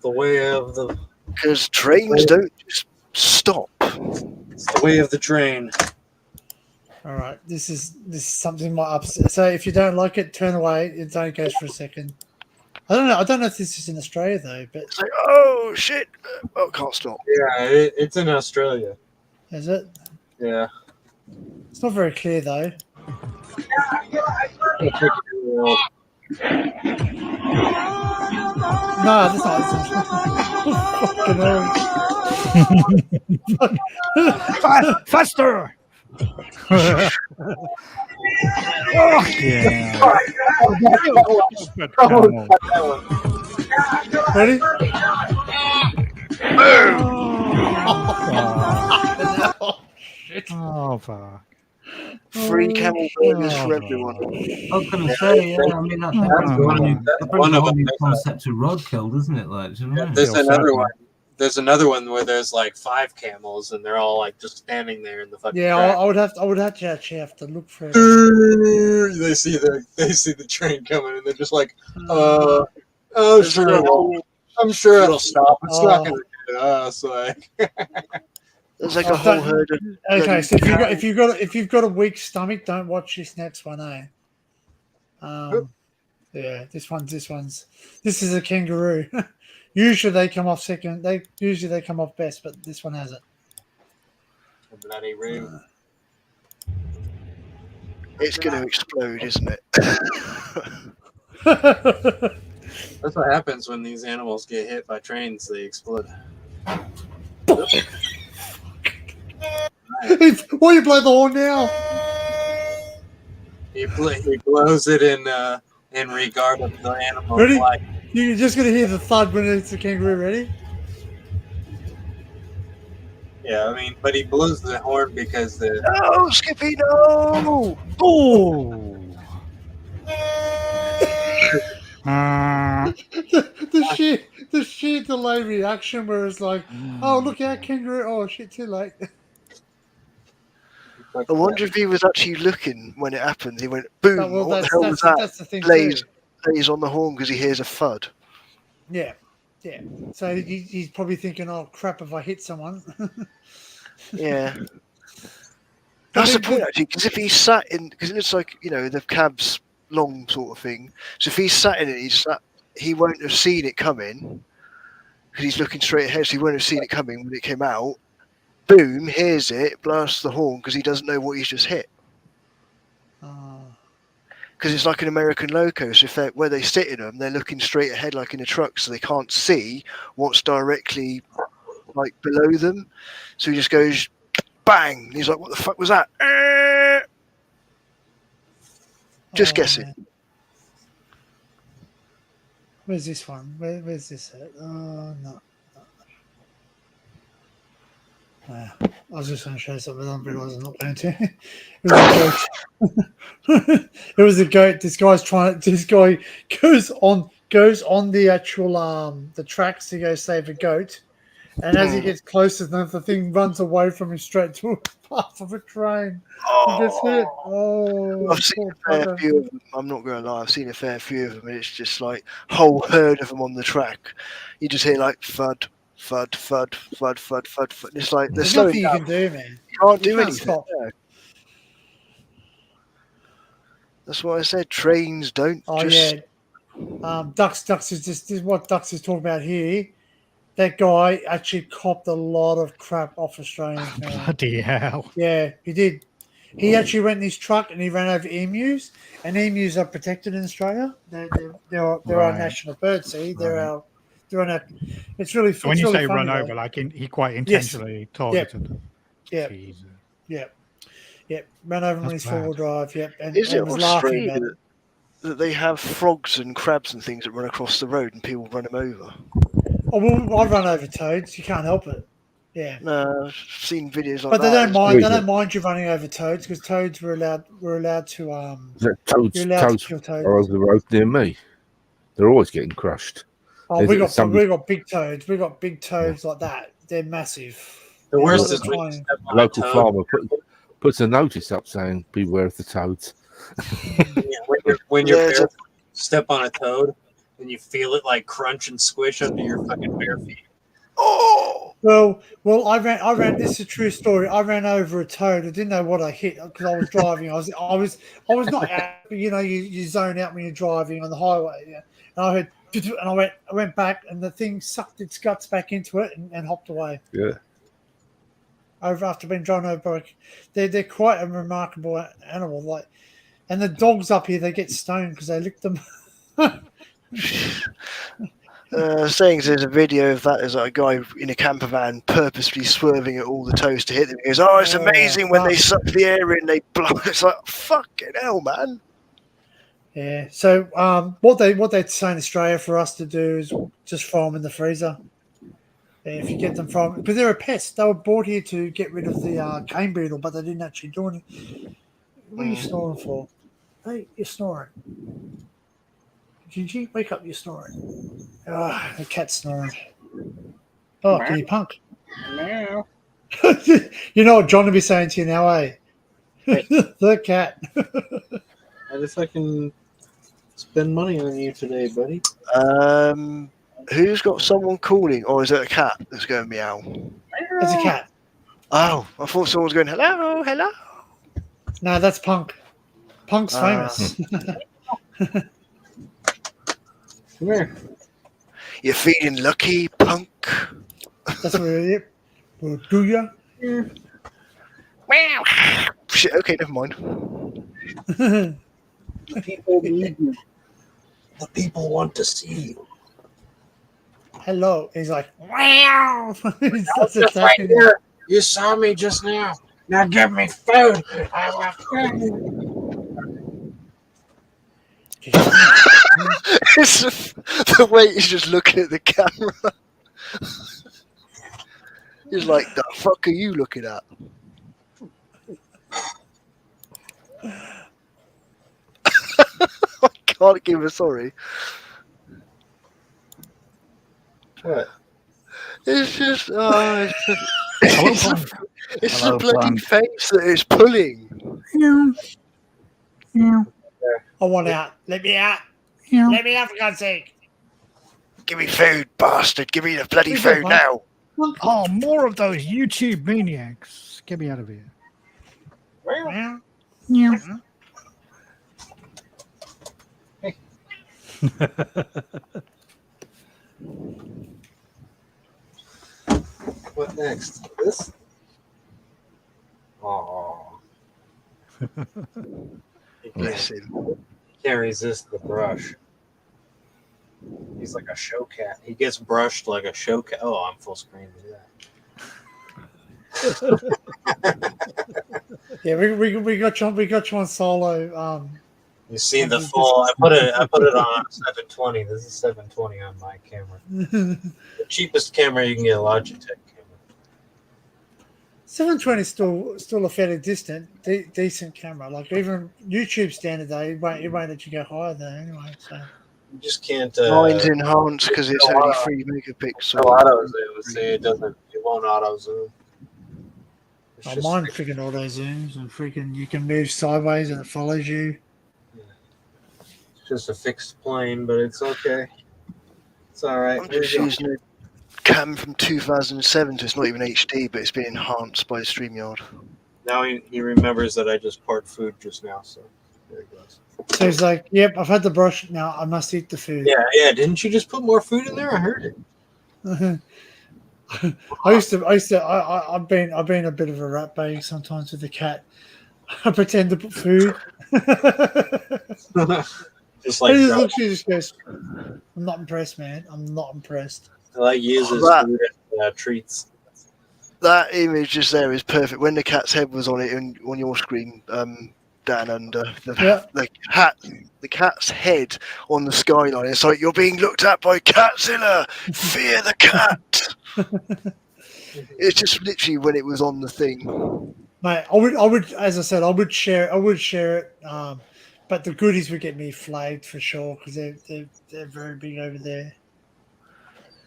the way of the. Because trains don't just stop. It's the way of the train. All right, this is something might upset. So if you don't like it, turn away. It only goes for a second. I don't know if this is in Australia though, but it's like, oh shit! Oh, can't stop. Yeah, it's in Australia. Is it? Yeah. It's not very clear though. No, that's not. Faster! Ready? Oh, fuck. Free camel burgers for everyone. I was going to say, yeah, I mean, that brings a whole new concept to roadkill, doesn't it? Like, do you know what I mean? There's another one. There's another one where there's like 5 camels and they're all like just standing there in the fucking. Yeah, track. I would have to actually have to look for it. They see the train coming and they're just like, oh sure it won't. I'm sure it'll stop. It's not going to get us. Like, there's like a whole herd of. Okay, so if you've got a weak stomach, don't watch this next one, eh? Yeah, this is a kangaroo. Usually they come off second. They come off best, but this one hasn't. bloody room. It's going to explode, isn't it? That's what happens when these animals get hit by trains. They explode. Why you blow the horn now? He blows it in regard of the animal's Ready? life. You're just gonna hear the thud when it's a kangaroo. Ready? Yeah, I mean, but he blows the horn because the. No, Skippy, no! Oh! the sheer delay reaction where it's like, oh look out, kangaroo! Oh shit, too late. I wonder if he was actually looking when it happened. He went, boom, Oh, well, what the hell was that? That's the thing Plays too. on the horn because he hears a thud. Yeah. So he's probably thinking, oh crap, if I hit someone. Yeah. That's the point, actually, because if he sat in, because it's like, the cab's long sort of thing. So if he sat in it, he won't have seen it coming because he's looking straight ahead, so he won't have seen it coming when it came out. Boom, hears it, blasts the horn because he doesn't know what he's just hit. Because it's like an American loco, so where they sit in them, they're looking straight ahead like in a truck, so they can't see what's directly like below them. So he just goes, bang! And he's like, what the fuck was that? Just guessing. Where's this one? Where's this at? Oh, no. I was just going to show something. I realised I'm not going to. It was a goat. It was a goat. This guy goes on the actual the tracks to go save a goat, and as he gets closer enough, the thing runs away from him straight to a path of a train. He gets hit. Oh, I've seen a fair few of them. I'm not going to lie. I've seen a fair few of them, and it's just like whole herd of them on the track. You just hear like thud, thud, thud, thud, thud, thud, thud. It's like There's nothing you can do, man. You can't do can't anything. stop. No. That's what I said. Trains don't Oh just. yeah. Dux is this is what Dux is talking about here. That guy actually copped a lot of crap off Australians, man. Bloody hell. Yeah, he did. He actually went in his truck and he ran over emus, and emus are protected in Australia. They're our Right. national bird. See, they're on our. It's really. So when it's you really say funny, run though. over, like he quite Yes. intentionally targeted them. Yeah. Jesus. Yep. Ran over him when That's he's four-wheel bad. drive. Yep. And, Is it and was laughing about Australia it. that they have frogs and crabs and things that run across the road and people run them over? Oh, well, I run over toads. You can't help it. Yeah. No, I've seen videos like But they that. don't mind. They don't mind you running over toads because toads were allowed. To The toads, You're allowed to toads kill toads. are over the road near me. They're always getting crushed. Oh, There's we got some big toads. We got big toads like that. They're massive. The worst They're is when you tiny. step on a local toad. farmer puts a notice up saying beware of the toads. When you're Yeah, it's a- barefoot, step on a toad and you feel it like crunch and squish under your fucking bare feet. Oh, Well, I ran. This is a true story. I ran over a toad. I didn't know what I hit because I was driving. I was not out. You know, you zone out when you're driving on the highway. Yeah. And I heard, and I went back, and the thing sucked its guts back into it and hopped away. Yeah. Over after being drawn over. They're quite a remarkable animal. Like, and the dogs up here, they get stoned because they lick them. saying there's a video of that. There's like a guy in a camper van purposely swerving at all the toes to hit them. He goes, "Oh, it's amazing when they suck the air in, they blow." It's like fucking hell, man. Yeah. So what they say in Australia for us to do is just throw them in the freezer. If you get them from, because they're a pest. They were brought here to get rid of the cane beetle, but they didn't actually do anything. What are you snoring for? Hey, you're snoring. Gigi, wake up! You're snoring. Ah, the cat's snoring. Oh, can you punk? Meow. You know what John will be saying to you now, eh? The cat. I just fucking spend money on you today, buddy. Who's got someone calling, or is it a cat that's going meow? It's a cat. Oh, I thought someone was going hello, hello. No, that's Punk. Punk's famous. Come here. You're feeling lucky, Punk. That's what it is. Well, do ya? Shit. Okay, never mind. The people need you. The people want to see you. Hello. He's like, wow. He's I was just right here. You saw me just now. Now give me food. I will It's the way he's just looking at the camera. He's like, the fuck are you looking at? I can't give a sorry. What? It's just, it's Hello, the bloody Punk. face that is pulling. I want out. Let me out. Let me out, for God's sake. Give me food, bastard. Give me the bloody Where's that food Punk? now. Oh, more of those YouTube maniacs. Get me out of here. Meow. What next? This? Oh. Bless him. Can't resist the brush. He's like a show cat. He gets brushed like a show cat. Oh, I'm full screen. Do that. Yeah, we got you on solo. You see the full. I put it on 720. This is 720 on my camera. The cheapest camera you can get, a Logitech camera. 720 is still a fairly decent camera. Like even YouTube standard, though, it won't let you go higher there anyway. So You just can't. Mine's enhanced because it's only 3 megapixels. No auto zoom. See, it doesn't. It won't auto zoom. Oh, mine freaking auto zooms and freaking you can move sideways and it follows you. It's just a fixed plane, but it's okay. It's all right. I'm just using a cam from 2007, so it's not even HD, but it's been enhanced by StreamYard. Now he remembers that I just poured food just now, so there he goes. So he's like, "Yep, I've had the brush. Now I must eat the food." Yeah. Didn't you just put more food in there? I heard it. I've been a bit of a rat bag sometimes with the cat. I pretend to put food. Just like she just goes, "I'm not impressed, man. I'm not impressed." I like uses food as treats. That image just there is perfect. When the cat's head was on it on your screen, down under the cat's head on the skyline. It's like you're being looked at by Catzilla. Fear the cat. It's just literally when it was on the thing. Mate, I would, as I said, I would share it. But the goodies would get me flagged for sure because they're very big over there.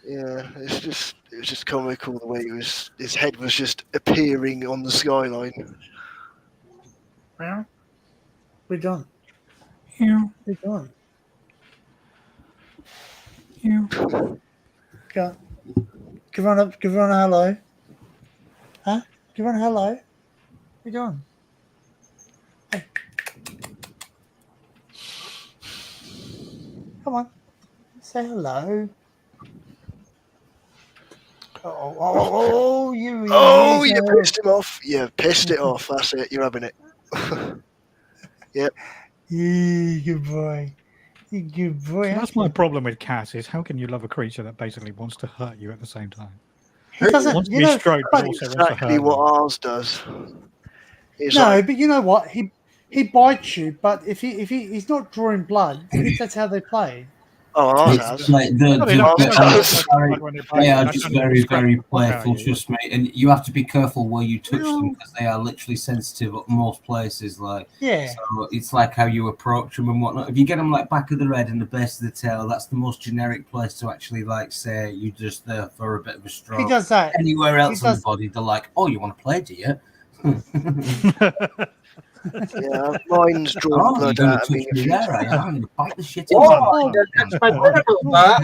Yeah, it was just comical the way his head was just appearing on the skyline. Well, we're done. Yeah, we're done. Yeah. Go. Give on a hello. Huh? Give on a hello. We're done. Hey. Come on. Say hello. Oh, you pissed him off. Yeah, pissed it off. That's it. You're having it. Yep. Yeah, good boy. You good boy. That's my problem with cats is how can you love a creature that basically wants to hurt you at the same time? He doesn't. Wants to be stroked, but also wants to Exactly hurt what you. ours does. It's No, like, but you know what? He bites you, but if he's not drawing blood, that's how they play. ours It's has. like No, they don't. they are just very, very Fuck playful, out you. trust me. And you have to be careful where you touch them because they are literally sensitive at most places. Like, Yeah. so it's like how you approach them and whatnot. If you get them like back of the head and the base of the tail, that's the most generic place to actually like say you're just there for a bit of a stroke. He does that. Anywhere He else on the does- body, they're like, "Oh, you want to play, do you?" Yeah, mine's drawn Oh, blood you're gonna out of me. touch me there, I am. I'm gonna bite the shit Oh, out of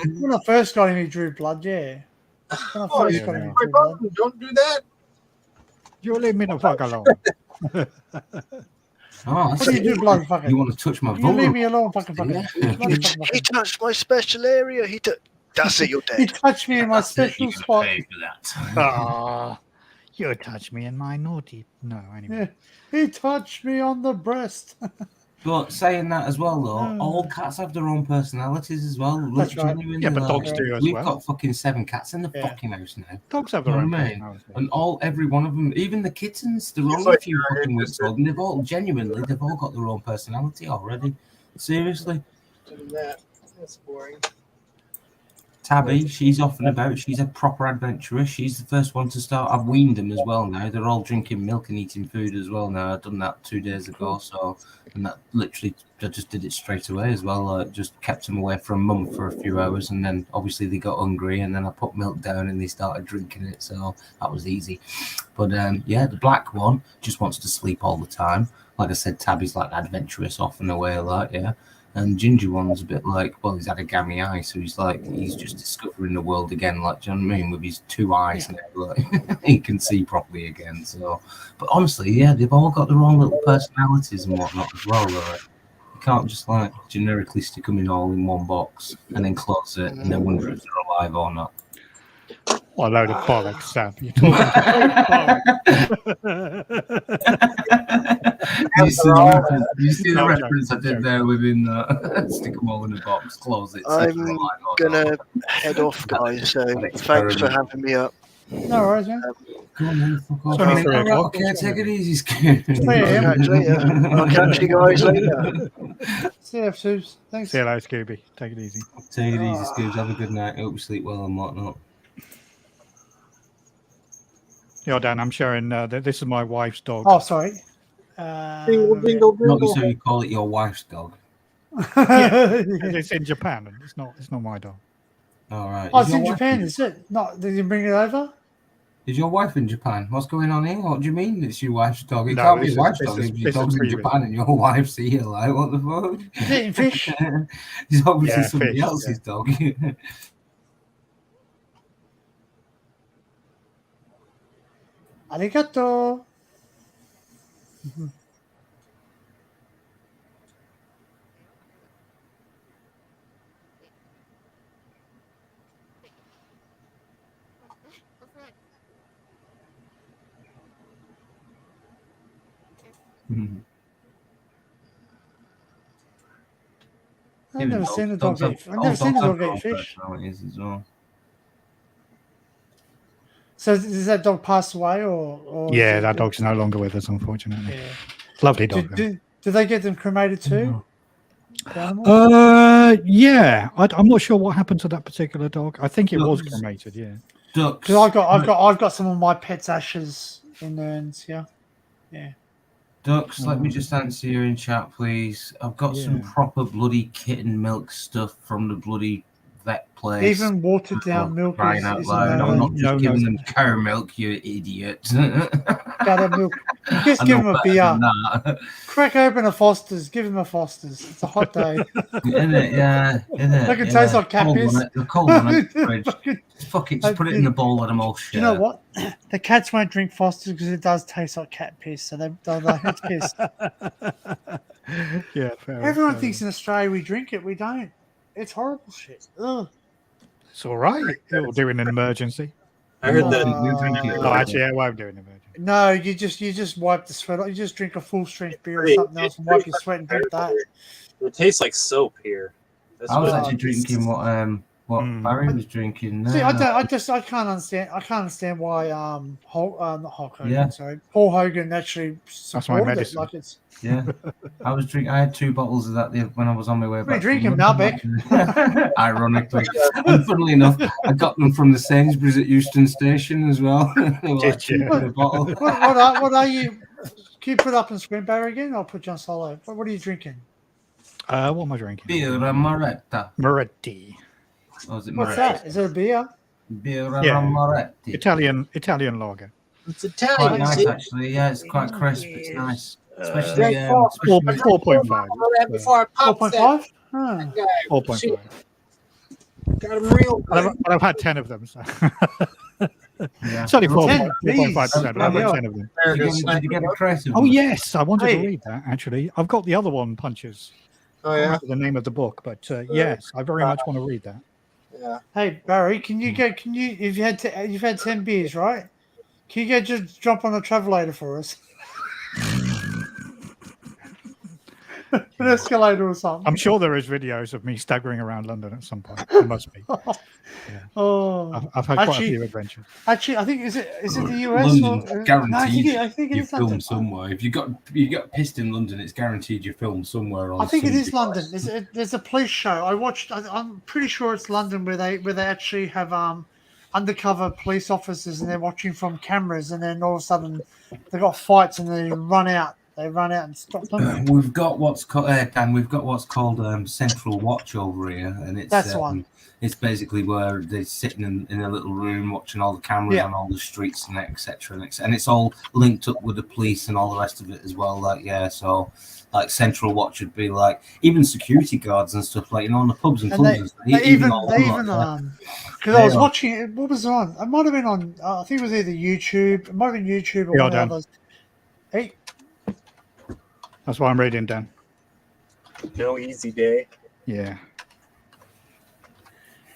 you. when I first got him, he drew blood. Yeah. When I Oh, first yeah, got him, he my drew blood. button, don't do that. You leave me the fuck alone. Oh, What do you do, blood fucker? You want to touch my You vulva? leave me alone, fucking fucker. He touched my special area. That's it. You're He dead. touched me in my special spot. Ah, you touched me in my naughty. No, anyway. Yeah. He touched me on the breast. But saying that as well, though, Mm. all cats have their own personalities as well. That's right. Genuinely, Yeah, but like, dogs do as we've well. got fucking 7 cats in the Yeah. fucking house now. Dogs have You their know own what I mean? personality. And every one of them, even the kittens, they're only a like few you're fucking weeks interested. old, and they've all got their own personality already. Seriously. Do that. That's boring. Tabby, she's off and about. She's a proper adventurer. She's the first one to start. I've weaned them as well now. They're all drinking milk and eating food as well now. I've done that 2 days ago. So, and that literally, I just did it straight away as well. Just kept them away from mum for a few hours, and then obviously they got hungry, and then I put milk down and they started drinking it. So that was easy. But yeah, the black one just wants to sleep all the time. Like I said, Tabby's like adventurous, off and away, like yeah. And Ginger one's a bit like, well, he's had a gammy eye, so he's just discovering the world again, like, do you know what I mean? With his 2 eyes now, like, he can see properly again. So, but honestly, yeah, they've all got their own little personalities and whatnot as well. Like, you can't just like generically stick them in all in one box and then close it and then wonder if they're alive or not. What a load of bollocks, Sam. You're You see the No, reference I did there within stick them all in a box, close it. see if I'm Oh, they're alive or gonna not. head off, guys. So thanks for terrible. having me up. No worries, man. Go on then, fuck off. It's only 3 Alright, o'clock. okay, take it easy, Scoot. I'll catch you guys later. See you, Subs. Thanks. See you later, Scooby. Take it easy. Take it easy, Scoobs. Have a good night. Hope you sleep well and whatnot. Yeah, Dan, I'm sharing. This is my wife's dog. Oh, sorry. Not so you call it your wife's dog. Yeah, it's in Japan. And it's not my dog. All right. Oh, Is it's your in wife Japan, is it? Not? Did you bring it over? Is your wife in Japan? What's going on here? What do you mean it's your wife's dog? It No, can't be this your is- wife's this dog is- if your this is dog's in previous. Japan and your wife's here. Like, what the fuck? Is it in fish? It's obviously Yeah, somebody fish, else's dog. Arigato. I've never seen a dog eat. I've never seen a dog eat fish. Personalities as well. So does that dog pass away, or Yeah, that dog's no longer with us, unfortunately. Yeah. Lovely dog. Do they get them cremated too? The animals? Yeah. I'm not sure what happened to that particular dog. I think it was cremated. Yeah. Ducks. Because I've got some of my pets' ashes in urns. Yeah. Yeah. Ducks, let me just answer you in chat, please. I've got some proper bloody kitten milk stuff from the bloody vet place. Even watered down milk Crying is out a loud. no. I'm not just No, giving no. them cow milk, you idiot. Gotta milk. You just I give know them a better beer. than that. Crack open a Foster's. Give them a Foster's. It's a hot day. Isn't it? Yeah. Isn't it? They can taste like cat Cold piss. on it. They're cold on it. Fridge. Just fuck it. Just put it in the bowl. Let them all Do share. you know what? The cats won't drink Foster's because it does taste like cat piss. So they're like, it's piss. Yeah. Fair Everyone fair. thinks in Australia we drink it. We don't. It's horrible shit. Ugh. It's all right. It'll do in an emergency. I heard that. No, actually, I won't do it in an emergency. No, you just wipe the sweat off. You just drink a full strength beer or something else and wipe your sweat and drink that. It tastes like soap here. That's I was what- actually drinking what Barry was drinking. See, I can't understand why not Hulk Hogan, Yeah. sorry, Paul Hogan actually my supported it. medicine. Like it's Yeah, I had 2 bottles of that when I was on my way What are you back. drinking, from Malbec? London. Ironically, and funnily enough, I got them from the Sainsbury's at Euston Station as well. They were like Did you? $2 a bottle. what are you? Can you put up in screen Barry again? I'll put you on solo. What are you drinking? What am I drinking? Birra Moretti. Moretti. Or is it What's Moretti? that? Is it a beer? Birra Yeah. Moretti. Italian lager. It's Quite Italian. nice, see? actually. Yeah, it's quite crisp. It's nice. Especially, That's all. especially 4.5. Before I pop 4.5? Huh. 4.5. Got them real But I've had 10 of them. So. Yeah. It's only 10, 4.5%. But I've please. had 10 of them. Did you get a crate of Oh, them? yes. I wanted Hey. to read that, actually. I've got the other one, Punches. Oh I don't yeah. remember the name of the book, but yes, I very much want to read that. Yeah. Hey Barry, can you if you've had 10 beers, right? Can you just jump on a travelator for us? An escalator or something. I'm sure there is videos of me staggering around London at some point. There must be. Oh, I've had quite a Actually- few adventures. Actually, I think is it the US? London, or, guaranteed. I think it you is film London. somewhere. If you got pissed in London, it's guaranteed you film somewhere. On I think it some is London. device. There's a police show. I'm pretty sure it's London where they actually have undercover police officers and they're watching from cameras, and then all of a sudden they got fights and they run out. They run out and stop them. We've got what's called Dan. We've got what's called Central Watch over here, and it's That's the one. It's basically where they're sitting in a little room watching all the cameras Yeah. on all the streets and etc. And it's all linked up with the police and all the rest of it as well. Like so like Central Watch would be like even security guards and stuff like on the pubs and And clubs. they and stuff, even all them lot, because I was They are. watching it. What was it on? It might have been on. I think it was either YouTube. It might have been YouTube or Yeah, one of the Dan. others. Hey, That's why I'm reading, Dan. No easy day. Yeah.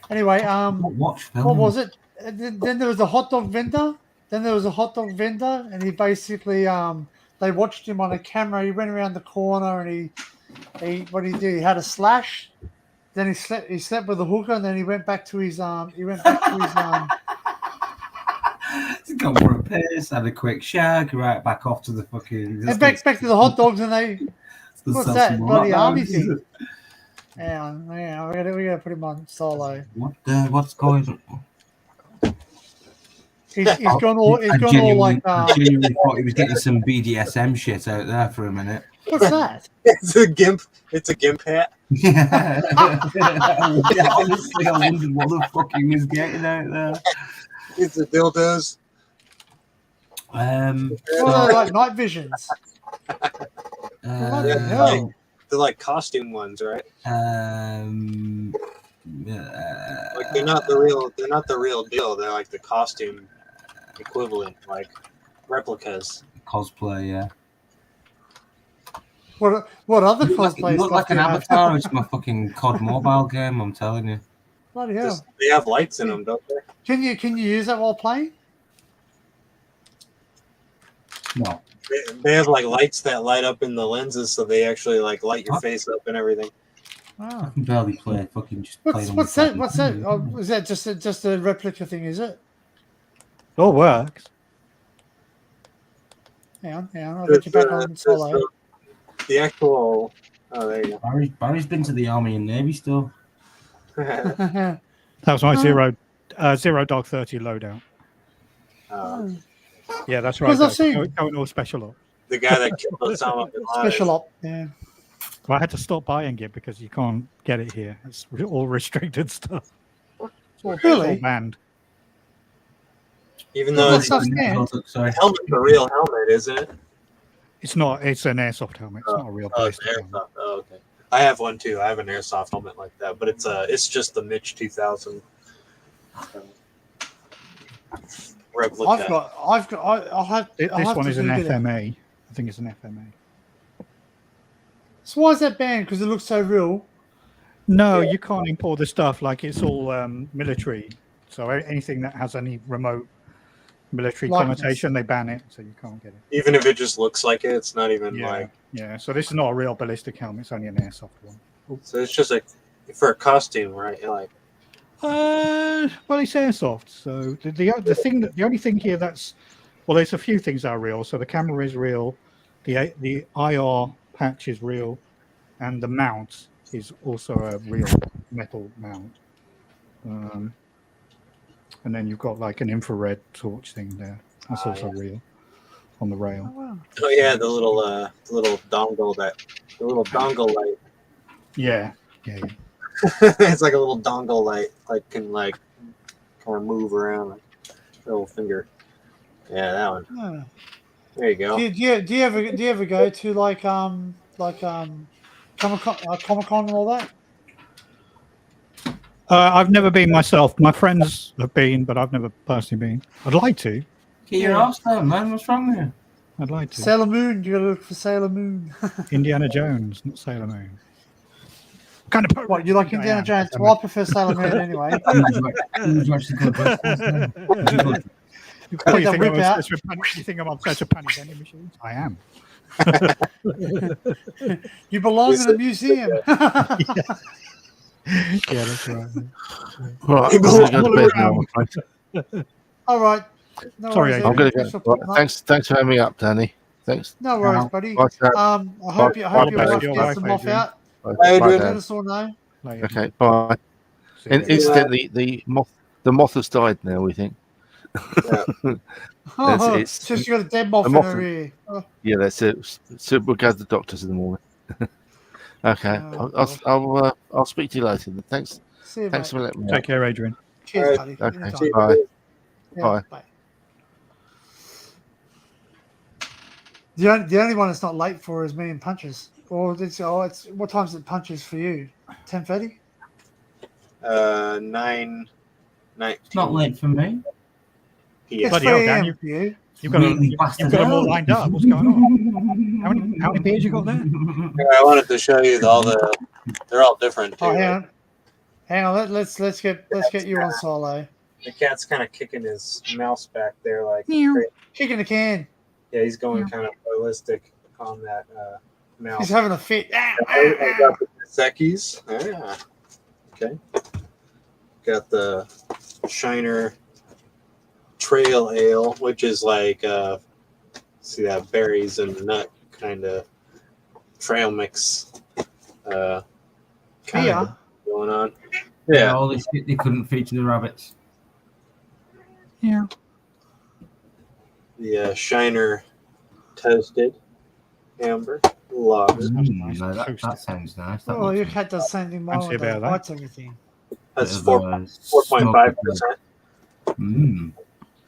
anyway, Watch film. what was it? Then there was a hot dog vendor. And he basically they watched him on a camera. He went around the corner and he what did he do? He had a slash. Then he slept with a hooker, and then he went back to his He's gone for a piss, had a quick shag, right back off to the fucking. and back to the hot dogs, and they Let's what's sell that some more bloody hot army dogs. thing? Yeah, we gotta put him on solo. What's going on? He's gone all like. I genuinely thought he was getting some BDSM shit out there for a minute. What's that? It's a gimp. It's a gimp hat. Yeah. Honestly, I wondered what the fuck he was getting out there. It's a dildos. Like night visions. They're like costume ones, right? Like they're not the real. They're not the real deal. They're like the costume equivalent, like replicas. Cosplay, yeah. What other cosplay? You look like an avatar. It's my fucking COD mobile game. I'm telling you. Bloody hell. They have lights in them, don't they? Can you use that while playing? No. They have like lights that light up in the lenses, so they actually like light your face up and everything. Wow. I can barely play. Fucking just play. What's that? What's that? Oh, is that just a replica thing? Is it? It all works. Hang on. I'll get you back on solo. The actual. Oh, there you go. Barry's been to the army and navy still. That was my zero dog 30 loadout. Yeah, that's right. Because I've seen going all special op. The guy that killed Osama bin Laden. Special op. Yeah. Well, I had to stop buying it because you can't get it here. It's all restricted stuff. It's all Really? banned. Even though it's Sorry. helmet's a real helmet, isn't it? It's not. It's an airsoft helmet. It's not a real It's ballistic airsoft. helmet. Oh, okay. I have one too. I have an airsoft helmet like that, but it's just the Mitch 2000 replica. I'll have. This one is an FMA. I think it's an FMA. So why is that banned? Because it looks so real. No, you can't import the stuff. Like it's all military. So anything that has any remote military Likeness. connotation, they ban it. So you can't get it. Even if it just looks like it, it's not even like. Yeah. So this is not a real ballistic helmet. It's only an airsoft one. So it's just like for a costume, right? Like. Well, it's airsoft. So the only thing here that's there's a few things that are real. So the camera is real, the IR patch is real, and the mount is also a real metal mount. And then you've got like an infrared torch thing there. That's also real on the rail. Oh yeah, the little dongle light. Yeah. It's like a little dongle light, like can like kind of move around, like little finger. Yeah, that one. Yeah. There you go. Do you ever go to like Comic-Con and all that? I've never been myself. My friends have been, but I've never personally been. I'd like to. Get your ass down, man. What's wrong with you? I'd like to. Sailor Moon. You gotta look for Sailor Moon. Indiana Jones, not Sailor Moon. What, you like Indiana Jones? Well, I prefer Sailor Moon anyway. You think I'm obsessed with penny vending machines? I am. You belong in a museum. Yeah, that's right. Right, I'm going to go to bed now, I'm afraid. All right. No Sorry, worries, I'm going to Adrian. go. Thanks for having me up, Danny. Thanks. No worries, buddy. Bye, Sam. I hope your wife gets them off out. Let us all know. Okay, bye. And incidentally, the moth has died now, we think. Oh, so she got a dead moth in her ear. Oh. Yeah, that's it. So we'll go to the doctors in the morning. Okay, I'll speak to you later. Thanks. See you, Thanks mate. for letting me. Take care, Adrian. Cheers, buddy. Okay, Anytime. bye. Yeah, Bye. The only one that's not late for is me and Punches. Or it's what time's it Punches for you? 10:30? 9:19. It's not late for me. Yeah. Bloody hell, Dan, you've got them all lined up. What's going on? How many beers you got there? I wanted to show you they're all different too. Oh, hang on. Let's get you on solo. The cat's kind of kicking his mouse back there, like Kicking the can. yeah, he's going kind of ballistic on that mouse. He's having a fit. I got the Sekis. Yeah. Okay. Got the Shiner Trail Ale, which is like see that berries and nut kind of trail mix kind of going on. Yeah, all this shit they couldn't feature the rabbits. Yeah. the Shiner Toasted Amber Lager. No, that sounds nice. That Oh, looks you had the same thing Fancy with about the that. whites everything. That's Bit of a 4.5%. Mm.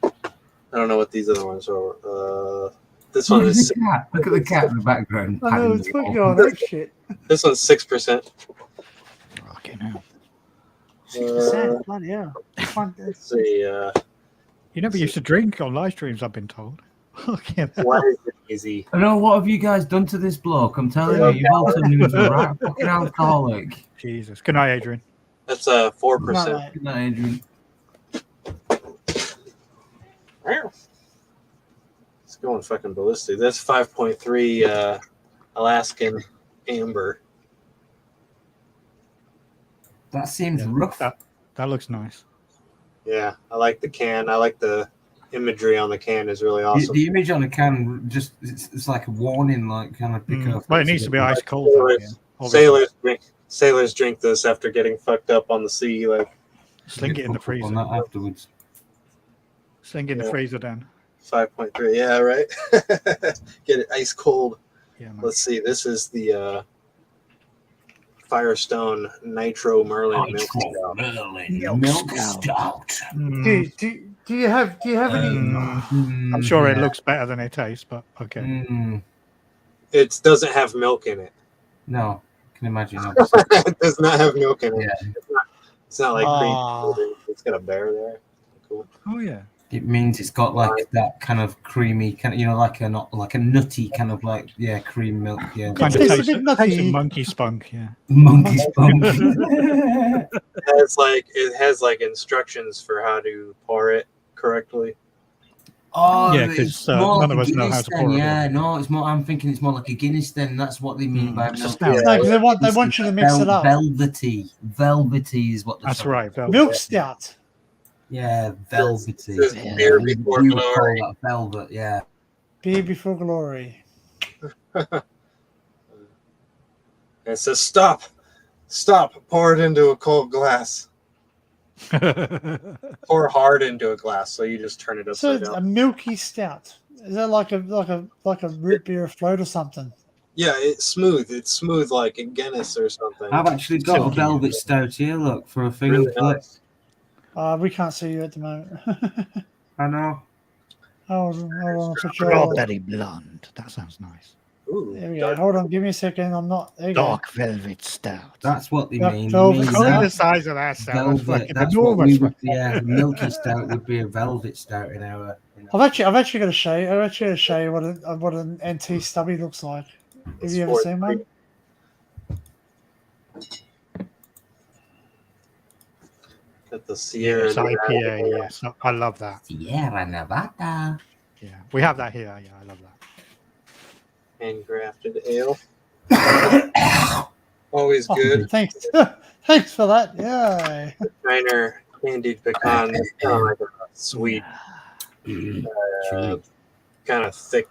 I don't know what these other ones are. This Look one at is the cat. Look at the cat in the background. I know, patting it's the fucking wall. on that shit. this one's 6%. Okay, now. 6%. Bloody hell. Let's see. You never used to drink on live streams, I've been told. Okay, Why is it easy? I know, what have you guys done to this bloke? I'm telling you, you've all turned him into a right fucking alcoholic. Jesus. Good night, Adrian. That's 4%. Good night, Adrian. It's going fucking ballistic. That's 5.3 Alaskan Amber. That seems rough. That looks nice. Yeah, I like the can. I like the imagery on the can is really awesome. The image on the can just it's like a warning, like kind of pick up. Well, it needs to be ice cold. Sailors drink this after getting fucked up on the sea. Like, Sling it in the freezer. On that afterwards. Sling it in the freezer then. 5.3. Yeah, right. Get it ice cold. Yeah, man. Let's see. This is the Firestone Nitro Merlin Milk Stout. Milk stout. Do you have any? I'm sure it looks better than it tastes, but okay. It doesn't have milk in it. No, I can imagine. It does not have milk in it. Yeah. It's not like Ah. cream. It's got a bear there. Cool. Oh yeah. It means it's got like that kind of creamy, kind of, you know, like a nutty kind of like cream milk. Yeah, Kind of tastes of monkey spunk, yeah. Monkey spunk. It has like instructions for how to pour it correctly. Oh, Yeah, it's 'cause, more none of like us a know how Guinness to then, pour it, yeah, no, it's more. I'm thinking it's more like a Guinness. Then that's what they mean by milk. No, because they want you to mix it up. Velvety is what. That's right. Milk stout. Yeah, velvety. This is Yeah, beer we before would glory. call that velvet. Yeah. Beer before glory. It says stop, pour it into a cold glass. Pour hard into a glass, so you just turn it So upside it's a down. milky stout. Is that like a root beer float or something? Yeah, it's smooth. It's smooth like a Guinness or something. I've actually got a velvet stout here. Look for a thing. Really nice. We can't see you at the moment. I know. Hold on, I'll put your Strawberry blonde. That sounds nice. Ooh, There we go. Hold on, give me a second. I'm not. There you Dark velvet stout. That's what they Yeah, mean. velvet They mean stout. Look at the that size of that stout. That's velvet. fucking That's what we enormous. would. Yeah, the milky stout would be a velvet stout in our. I've actually got to show you. I've actually got to show you what an NT stubby looks like. Have you ever seen one? At the Sierra Yes, Nevada. IPA, yes. I love that. Sierra Nevada. Yeah, we have that here. Yeah, I love that. Handcrafted ale. Always good. Thanks. Thanks for that. Yeah. Shiner candied pecan. It's kind of like a sweet, kind of thick,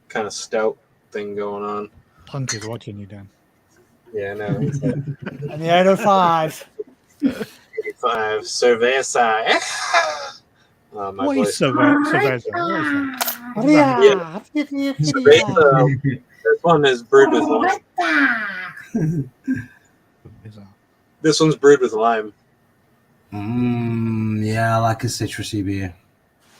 kind of stout thing going on. Punk is watching you, Dan. Yeah, I know. And the 805. 85 Cerveza. My What is voice. Cerveza? What is that? Yeah. Cerveza. This one is brewed with lime. This one's brewed with lime. Yeah, I like a citrusy beer.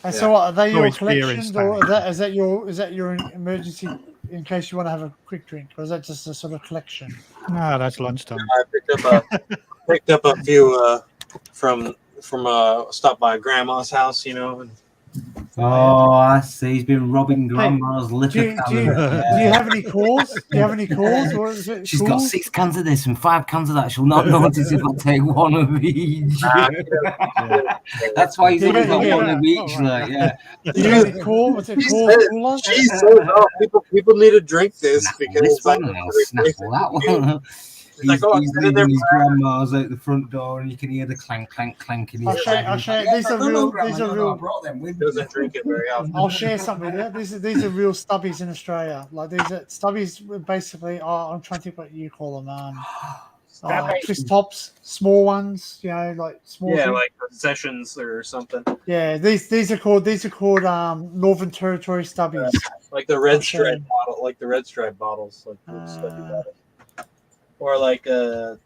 And so, what are they your it's beer in collections, or is that your emergency in case you want to have a quick drink, or is that just a sort of collection? No, that's lunchtime. I picked up a few from stopped by Grandma's house, you know. And Oh, I see. He's been robbing grandma's Do liquor you, do, you, cabinet. do you have any calls? Do you have any calls? Or is it She's got calls? 6 cans of this and 5 cans of that. She'll not notice if I take one of each. That's why he's only got one of each. Like, yeah. Do you have any call? What's it called? Coolers? She's so dumb. People need to drink this because This it's like one and I'll snaffle that one. It's like, oh, He's it's in there leaving his grandma's out the front door, and you can hear the clank, clank, clank. And I'll show you. These are real. These are real. doesn't drink it very often. I'll share something with you. These are real stubbies in Australia. Like these are stubbies. Basically, I'm trying to think what you call them. twist tops, small ones. You know, like small. Yeah, things. like sessions or something. Yeah, these are called Northern Territory stubbies. Like the red I'll show stripe you. bottle, like the red stripe bottles, like the stubby bottles. Or like the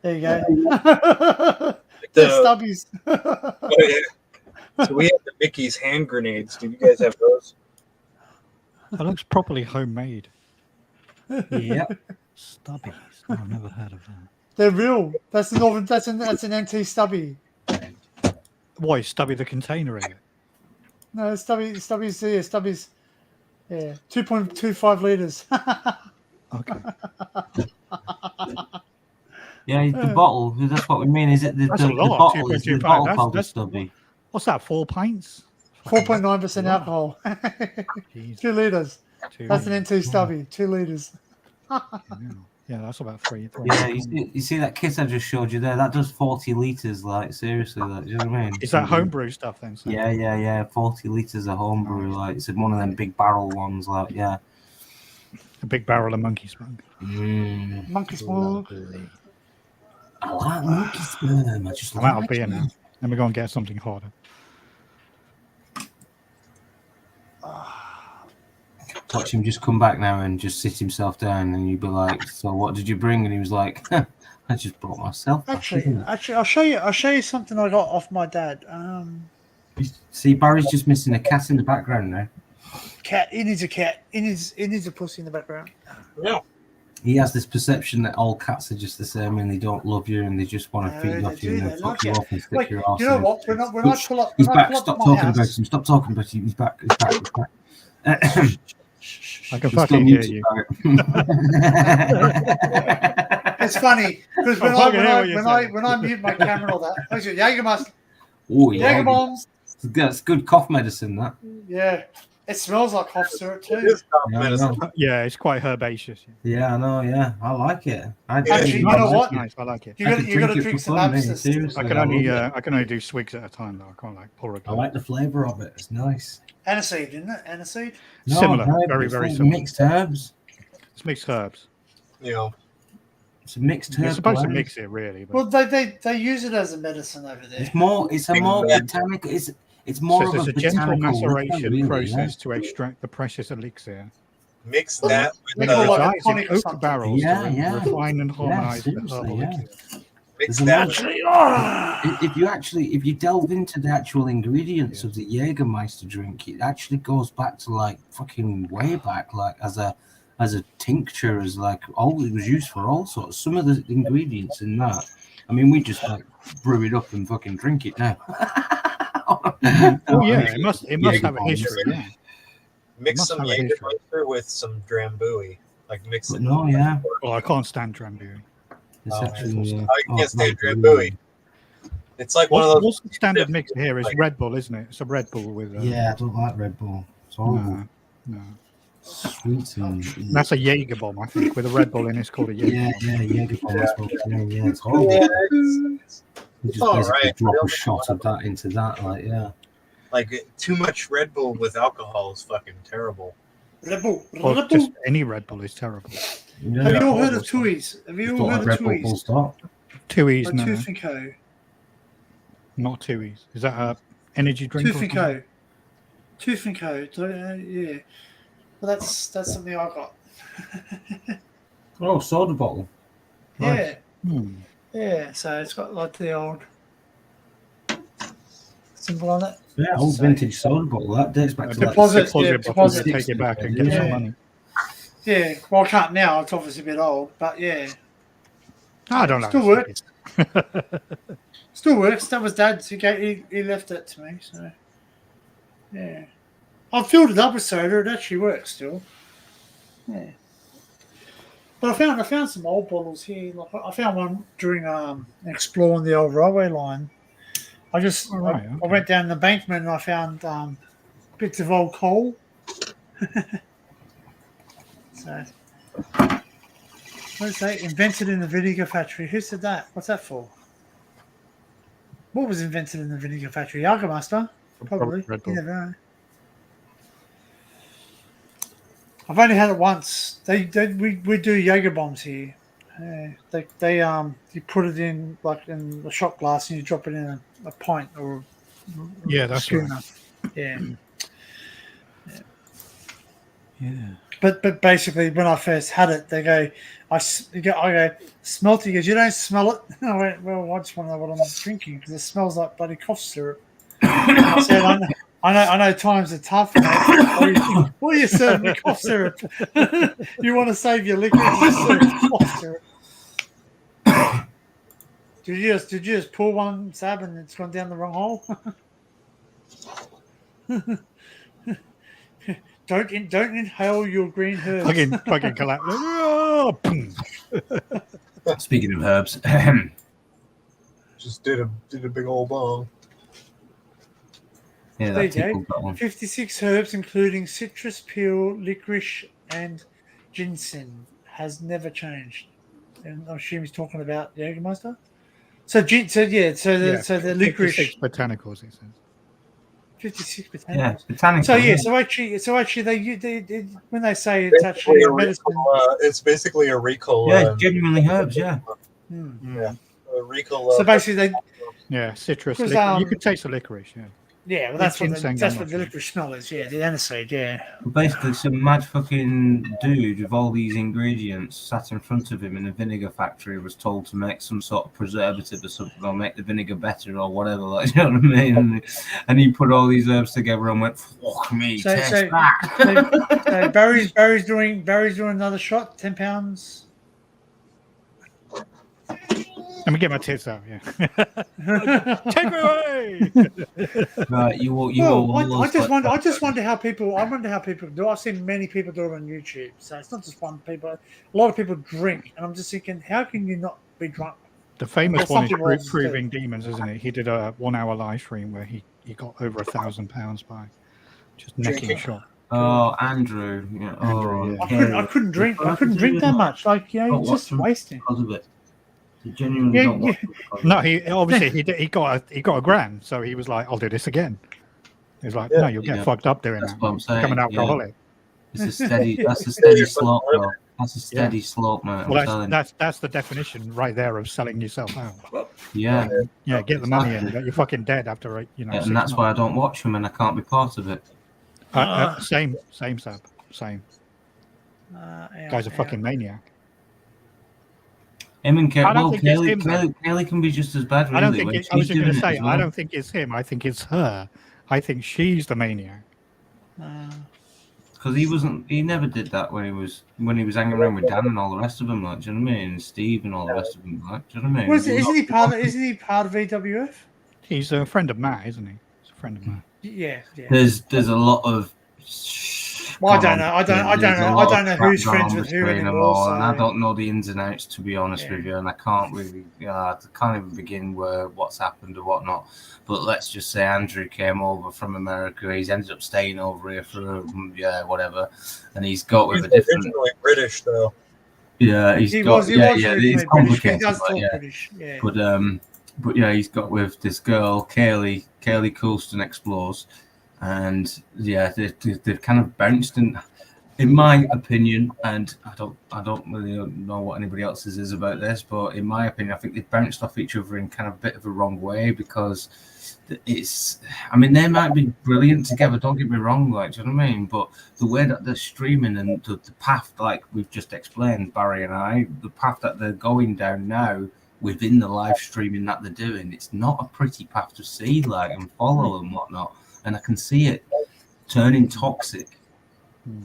There you go. like The stubbies. Oh, yeah. So we have the Mickey's hand grenades. Do you guys have those? That looks properly homemade. Yep. Stubbies. Oh, I've never heard of that. They're real. That's the Northern. That's an NT stubby. Why, Stubby the container in it? No, stubbies. Yeah, stubbies. Yeah, 2.25 liters. Okay. Yeah, the bottle. That's what we mean. Is it the That's a the lot. bottle? Is the 2.25. bottle That's- called a that's- stubby? What's that? 4 pints? 4.9% alcohol. 2 liters. That's an NT stubby. 2 liters. Yeah, that's about 3. Yeah, you see that kit I just showed you there? That does 40 liters. Like seriously, like, do you know what I mean? Is that homebrew stuff then? Sam? Yeah. 40 liters of homebrew. Like it's one of them big barrel ones. Like yeah. A big barrel of monkey smoke. Monkey smoke. I like monkey sperm. I just I'm out of like beer it. now. Let me go and get something harder. Watch him just come back now and just sit himself down, and you'd be like, "So what did you bring?" And he was like, "I just brought myself." back, didn't I?" Actually, I'll show you something I got off my dad. See, Barry's just missing a cat in the background now. Cat. He needs a cat. He needs a pussy in the background. Yeah. He has this perception that all cats are just the same and they don't love you and they just want to No, feed they off you do, and they then like fuck you it. off and stick Wait, your arse you know in. what? When I Oops, pull up, he's when I back. pull up Stop to my talking house, about him. Stop talking about him. He's back. He's back. He's back. I can He's still fucking hear muted, you. It's funny because I fucking hear what you're saying. when I mute my camera and all that, I say Jägermeister. Oh yeah. Jaeger bombs. That's good cough medicine. That. Yeah, it smells like cough syrup too. Yeah, it's quite herbaceous. Yeah, I know. Yeah, I like it. Actually, you know what? Nice, I like it. You got to drink some abscess. I can only do swigs at a time though. I can't like pour a I like the flavour of it. It's nice. Aniseed, isn't it? Aniseed. No, Similar, herb, very it's very like similar. mixed herbs. It's mixed herbs. You know, it's a mixed herb. You're supposed to blend. mix it really. But Well, they use it as a medicine over there. It's more. It's a more botanical. It's more so of it's a a gentle botanical maceration really, process to extract the precious elixir. mix that They with call it the, like a tonic or Oak something. barrels Yeah, to yeah. refine and harmonize the seriously, herbal yeah. elixir. mix There's that an with if you delve into the actual ingredients of the Jägermeister drink, it actually goes back to like fucking way back, like as a tincture, as like all it was used for all sorts. Some of the ingredients in that, I mean, we just like brew it up and fucking drink it now. Oh yeah, it must have a Jägerbombs. history. Yeah. mix must some have a history. Jägermeister with some Drambuie. Like mix But it. no, yeah, Well, I can't stand Drambuie. it's Oh, actually. I can't stand it's Drambuie. It's like one of those. What's the standard mix here is Red Bull, isn't it? It's a Red Bull with. Yeah, I don't like Red Bull. It's horrible. No. Sweet and That's a Jaeger bomb, I think, with a Red Bull in. It's called a Jaeger. yeah, Jägerbomb. That's what I'm saying. Yeah, it's horrible. Yeah, You just all basically right. drop a shot of that into that, like yeah. like too much Red Bull with alcohol is fucking terrible. Red Bull. Or Red just Bull. any Red Bull is terrible. Yeah. Have you all heard of Tui's? Have you Just all thought heard Red of Bull full Tui's? stop. Tui's, Or no, Tooth and Co. not Tui's. Is that a energy drink? Tooth or and something? Co. Tooth and Co. Yeah. Well, that's something I got. Oh, soda bottle. Yeah. Hmm. Yeah. So it's got like the old symbol on it. Yeah, old So- vintage soda bottle. That dates back to Deposit, like yeah, deposit. Take it back and get Yeah. some money. Yeah. Well, I can't now. It's obviously a bit old, but yeah. I don't know. Still works. Still works. That was Dad's. He left it to me. So yeah, I filled it up with soda. It actually works still. Yeah. But I found some old bottles here. Like I found one during exploring the old railway line. I just right, I went down the embankment and I found bits of old coal. So what is that? Invented in the vinegar factory. Who said that? What's that for? What was invented in the vinegar factory? Jägermeister? Probably. Red You Bull. never know. I've only had it once. We do Jaeger bombs here. Yeah, they you put it in like in a shot glass and you drop it in a pint or Yeah, a that's schooner. right. Yeah. Yeah. But basically, when I first had it, they go, I go, smelt it. He goes, you don't smell it. I went, well, I just want to know what I'm drinking because it smells like bloody cough syrup. I said, I know times are tough. Mate. What are you serving me cough syrup? You want to save your liquor? Just serve cough syrup. Did you just pull one, Sab, and it's gone down the wrong hole? Don't inhale your green herbs. Fucking collapse. Oh, boom. Speaking of herbs, Just did a big old bong. yeah, There that you tickled that go. one. 56 herbs, including citrus, peel, licorice, and ginseng, has never changed. And I assume he's talking about the Jägermeister. So the licorice. 56 botanicals, it says. 56 botanicals. Yeah, botanical. So yeah, yeah. so actually, they when they say it's actually Basically a medicine. Ricola, it's basically a Ricola. Yeah, genuinely herbs. Yeah. Yeah, a Ricola. So basically, Yeah, citrus. Because, You could taste the licorice, yeah. yeah, well, that's what Ginseng, the I'm not licorice smell is. Yeah, the aniseed. Yeah. Basically, some mad fucking dude with all these ingredients sat in front of him in a vinegar factory, was told to make some sort of preservative or something, or make the vinegar better or whatever. Like, you know what I mean? And he put all these herbs together and went, "Fuck me, So, taste so, that." so Barry's doing another shot, £10. Let me get my tits out, yeah. Take me away! Right, you Well, all I just wonder how people. I wonder how people do. I've seen many people do it on YouTube, so it's not just one people. A lot of people drink, and I'm just thinking, how can you not be drunk? The famous Well, one is some people also Proving Demons, isn't it? He did a 1 hour live stream where he got over £1,000 by just necking a shot. Oh, Andrew. Yeah. Andrew, Oh, yeah. I couldn't drink. I couldn't drink that much. Like, you know, Not it's just watching wasting. because of it. You genuinely Yeah, don't watch yeah. it because of No, it. he got a grand, so he was like, "I'll do this again." He's like, Yeah. "No, you'll get Yeah. fucked up doing That's that. what I'm saying. Become an Yeah. alcoholic." It's a steady. That's a steady slope, though. That's a steady Yeah. slope, mate. I'm Well, telling you. that's the definition right there of selling yourself out. Yeah. Yeah, get the money in, but you're fucking dead after Yeah, 6 and that's why I months. don't watch them, and I can't be part of it. Same, Sab, same. Guy's a fucking maniac. Him and I don't well, think it's him, Kelly can be just as bad. Really, I don't think when I was she's just going doing to it say, as well. I don't think it's him. I think it's her. I think she's the maniac. Because he never did that when he was hanging around with Dan and all the rest of them, like, do you know what I mean? And Steve and all the rest of them, like, do you know what I mean? Isn't he part of EWF? He's a friend of Matt, isn't he? He's a friend of Matt. Yeah. There's a lot of. Well, I don't know. I don't know who's crap friends going on with who between them anymore. all, and I So. don't know the ins and outs, to be honest with you, and I can't really, I can't even begin where what's happened or whatnot. But let's just say Andrew came over from America. He's ended up staying over here for whatever, and he's got with He's a different. originally British, though. Yeah, He was originally it's British. He complicated, does but talk yeah. British. Yeah. But yeah, he's got with this girl, Kaylee Coulston Explores, and yeah, they've kind of bounced in my opinion, and I don't really know what anybody else's is about this, but in my opinion, I think they've bounced off each other in kind of a bit of a wrong way because they might be brilliant together, don't get me wrong, like, do you know what I mean? But the way that they're streaming and the path, like we've just explained, Barry and I, the path that they're going down now within the live streaming that they're doing, it's not a pretty path to see, like, and follow and whatnot. And I can see it turning toxic.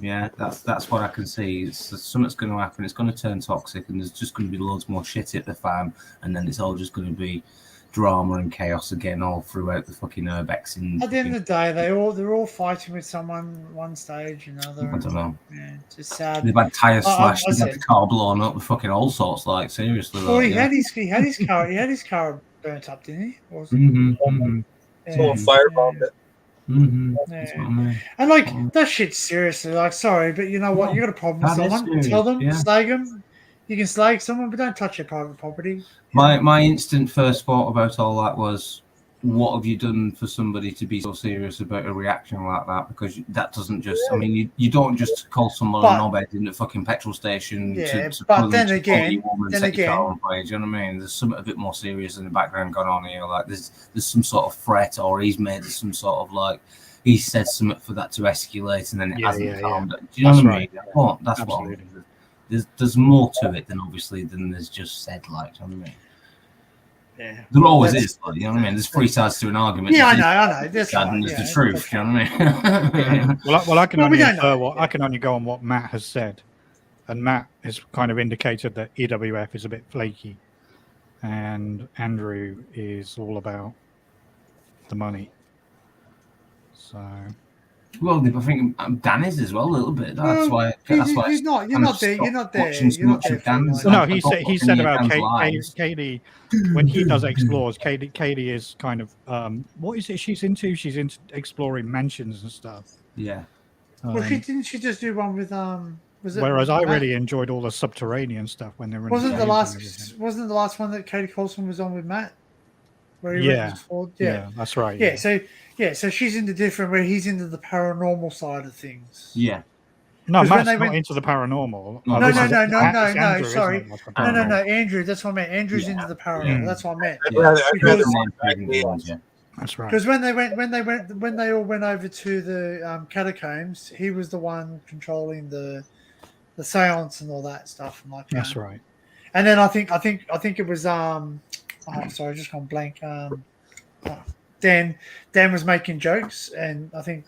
Yeah, that's what I can see. It's something's going to happen. It's going to turn toxic, and there's just going to be loads more shit at the fan, and then it's all just going to be drama and chaos again all throughout the fucking Urbex. And At the end of the day, they're all fighting with someone one stage, another. I don't know. Yeah, it's just sad. They've had tires slashed, they've said- had the car blown up, fucking all sorts. Like, seriously. Well, like, he yeah. had his car burnt up, didn't he? Or was it? Someone firebombed it. That's what I mean. And like that shit's seriously like, sorry, but you know what? You got a problem with That is someone? Tell them, serious, yeah. slag them. You can slag someone, but don't touch their private property. My instant first thought about all that was, what have you done for somebody to be so serious about a reaction like that? Because that doesn't just, I mean, you don't just call someone a knobhead in a fucking petrol station Yeah, to but pull then them to follow again- your woman and then set your car again- on fire. Do you know what I mean? There's something a bit more serious in the background going on here. Like there's some sort of threat, or he's made some sort of like, he said something for that to escalate and then it hasn't calmed down. Do you know That's what I right. mean? That's what I'm- there's more to it than obviously than there's just said, like, do you know what I mean? Yeah. There always That's- is, like, you know what I mean? There's three sides to an argument. Yeah, I There's know. this That's side right, and there's yeah, the truth. Do you know what I mean? Well, I can Well, we only don't infer know. what I can only go on what Matt has said, and Matt has kind of indicated that EWF is a bit flaky, and Andrew is all about the money. So, Well, I think Dan is as well a little bit. That's Well, why. you're That's why. not- you're I'm not there- stopped you're not there- Watching so you're not much there of for it, Dan's. like- no, I've he got said any of about Dan's lives. Katie when he does explores. Katie is kind of what is it she's into? She's into exploring mansions and stuff. Yeah. Well, didn't she just do one with Was it? Whereas I Matt? really enjoyed all the subterranean stuff when they were. Wasn't in the caves and everything. last one that Katie Coulson was on with Matt? Where he Yeah. went forward? Yeah, that's right. Yeah, so she's into different, where he's into the paranormal side of things. Yeah. No, 'Cause when Matt's they not went- into the paranormal. No, This no, is- no, no, Matt- no, it's no. Andrew, Sorry, isn't it? That's the no, paranormal. Andrew. That's what I meant. Andrew's into the paranormal. That's what I meant. That's right. Because when they all went over to the catacombs, he was the one controlling the seance and all that stuff. And like That's that. right. And then I think it was oh sorry, I just gone blank. Dan was making jokes, and I think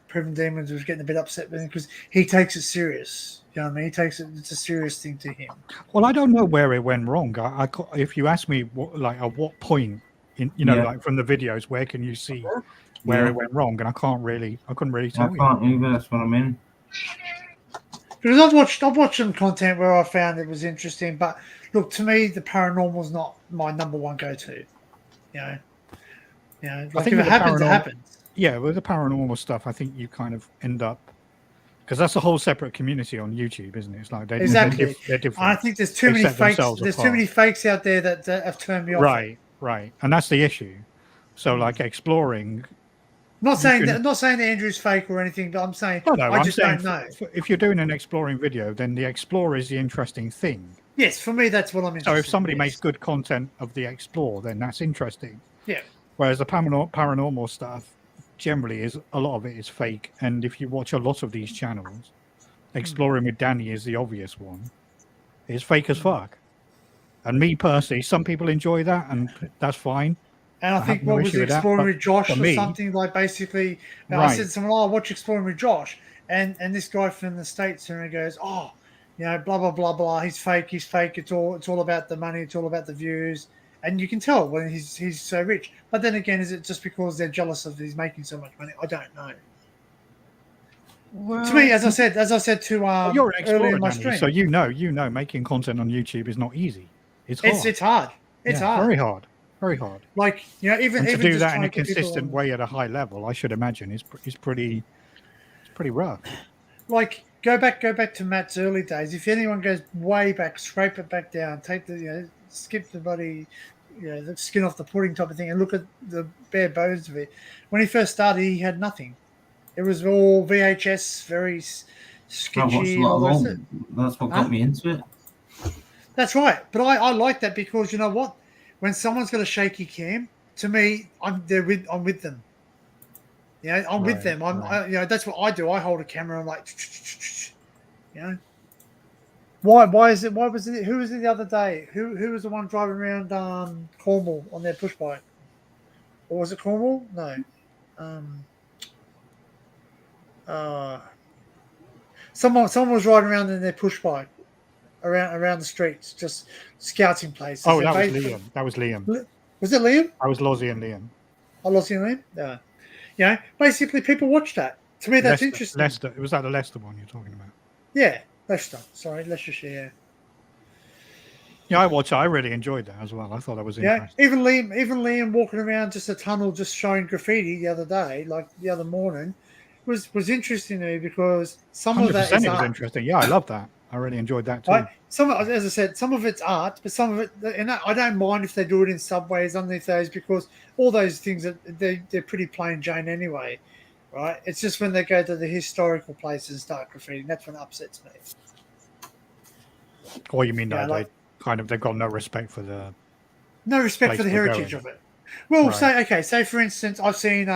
Proven Demons was getting a bit upset with him because he takes it serious. You know what I mean? It's a serious thing to him. Well, I don't know where it went wrong. If you ask me, at what point, like from the videos, where can you see where Yeah. it went wrong? And I couldn't really I tell you. can't either. That's what I mean. Because I've watched some content where I found it was interesting, but look, to me, the paranormal's not my number one go-to. I Like think if it with the happens, it paranormal- happens. Yeah, with the paranormal stuff, I think you kind of end up because that's a whole separate community on YouTube, isn't it? It's like Exactly. they're different. I think there's too They many set fakes. themselves There's too apart. many fakes out there that have turned me off. Right, and that's the issue. So, like exploring. Not saying can- that. Not saying that Andrew's fake or anything, but I'm saying No, I I'm just saying don't know. if you're doing an exploring video, then the explorer is the interesting thing. Yes, for me, that's what I'm interested. So if somebody in, makes good content of the explore, then that's interesting. Yeah. Whereas the paranormal stuff, generally, a lot of it is fake. And if you watch a lot of these channels, exploring with Danny is the obvious one. It's fake as fuck. And me personally, some people enjoy that, and that's fine. And I have think no what was issue it, with that, Exploring but with Josh for or me- something like basically. I Right. said to someone, "Oh, watch Exploring with Josh," and this guy from the States and he goes, "Oh, blah blah blah blah. He's fake. He's fake. It's all about the money. It's all about the views." And you can tell when he's so rich. But then again, is it just because they're jealous of he's making so much money? I don't know. To me, as I said to You're an earlier explorer, in my Danny, stream, so you know making content on YouTube is not easy. It's hard. it's hard. It's Yeah, hard. Very hard. Very hard. Like even And to even do just that in trying a to get people consistent on- way at a high level, I should imagine is pretty rough. Like go back to Matt's early days. If anyone goes way back, scrape it back down, take the skip the bloody the skin off the pudding type of thing, and look at the bare bones of it. When he first started, he had nothing. It was all VHS, very I watched sketchy. a lot all of those- old. That's what Huh? got me into it. That's right. But I like that because you know what? When someone's got a shaky cam, to me, I'm with them. I'm with Right, them. That's what I do. I hold a camera. I'm like, Why was it? Who was it the other day? Who was the one driving around Cornwall on their push bike? Or was it Cornwall? No. Someone was riding around in their push bike around the streets, just scouting places. Oh, And that was they- Liam. That was Liam. Was it Liam? That was Lozzie and Liam. I lost your name. Yeah. Basically, people watch that. To me, that's Leicester, interesting. Leicester. It was that the Leicester one you're talking about. Yeah, Leicester. Sorry, Leicestershire. Yeah, I really enjoyed that as well. I thought that was Yeah, interesting. even Liam walking around just a tunnel, just showing graffiti the other day, like the other morning, was interesting to me because some of that 100% is it was art. interesting. Yeah, I love that. I really enjoyed that too. Right? Some, as I said, some of it's art, but some of it, and I don't mind if they do it in subways underneath those, because all those things they're pretty plain Jane anyway, right? It's just when they go to the historical places and start graffitiing, that's when it upsets me. Or you mean that like, they've got no respect for the for the heritage of it. Well, right. say for instance, I've seen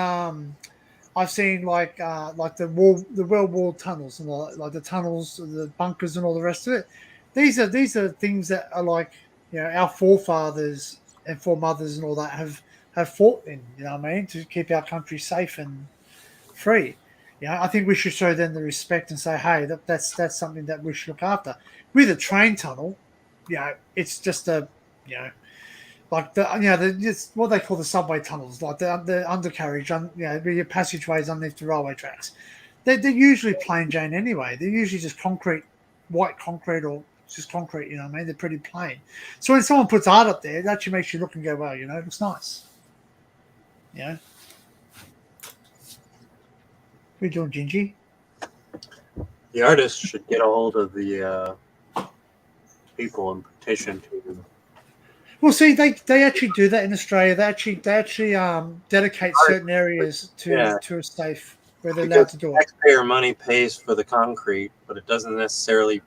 like the well-walled tunnels and all, like the tunnels, the bunkers, and all the rest of it. These are things that are like, our forefathers and foremothers and all that have fought in. You know what I mean, to keep our country safe and free. I think we should show them the respect and say, hey, that's something that we should look after. With a train tunnel, it's just a like it's what they call the subway tunnels, like the undercarriage, your passageways underneath the railway tracks. They're usually plain Jane anyway. They're usually just concrete, white concrete, or just concrete. You know what I mean? They're pretty plain. So when someone puts art up there, it actually makes you look and go, well, it looks nice. What are you doing, Gingy? The artist should get a hold of the people and petition to. Well, see, they actually do that in Australia. They actually dedicate certain areas to a safe where they're allowed to do it. Taxpayer money pays for the concrete, but it doesn't necessarily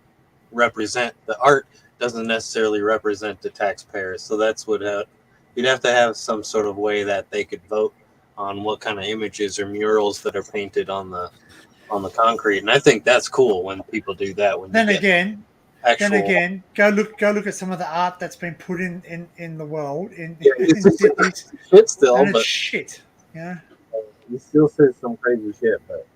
represent the art. Doesn't necessarily represent the taxpayers. So that's what you'd have to have some sort of way that they could vote on what kind of images or murals that are painted on the concrete. And I think that's cool when people do that. Then again, go look at some of the art that's been put in the world in cities. Shit still, and it's but shit. You still say some crazy shit, but.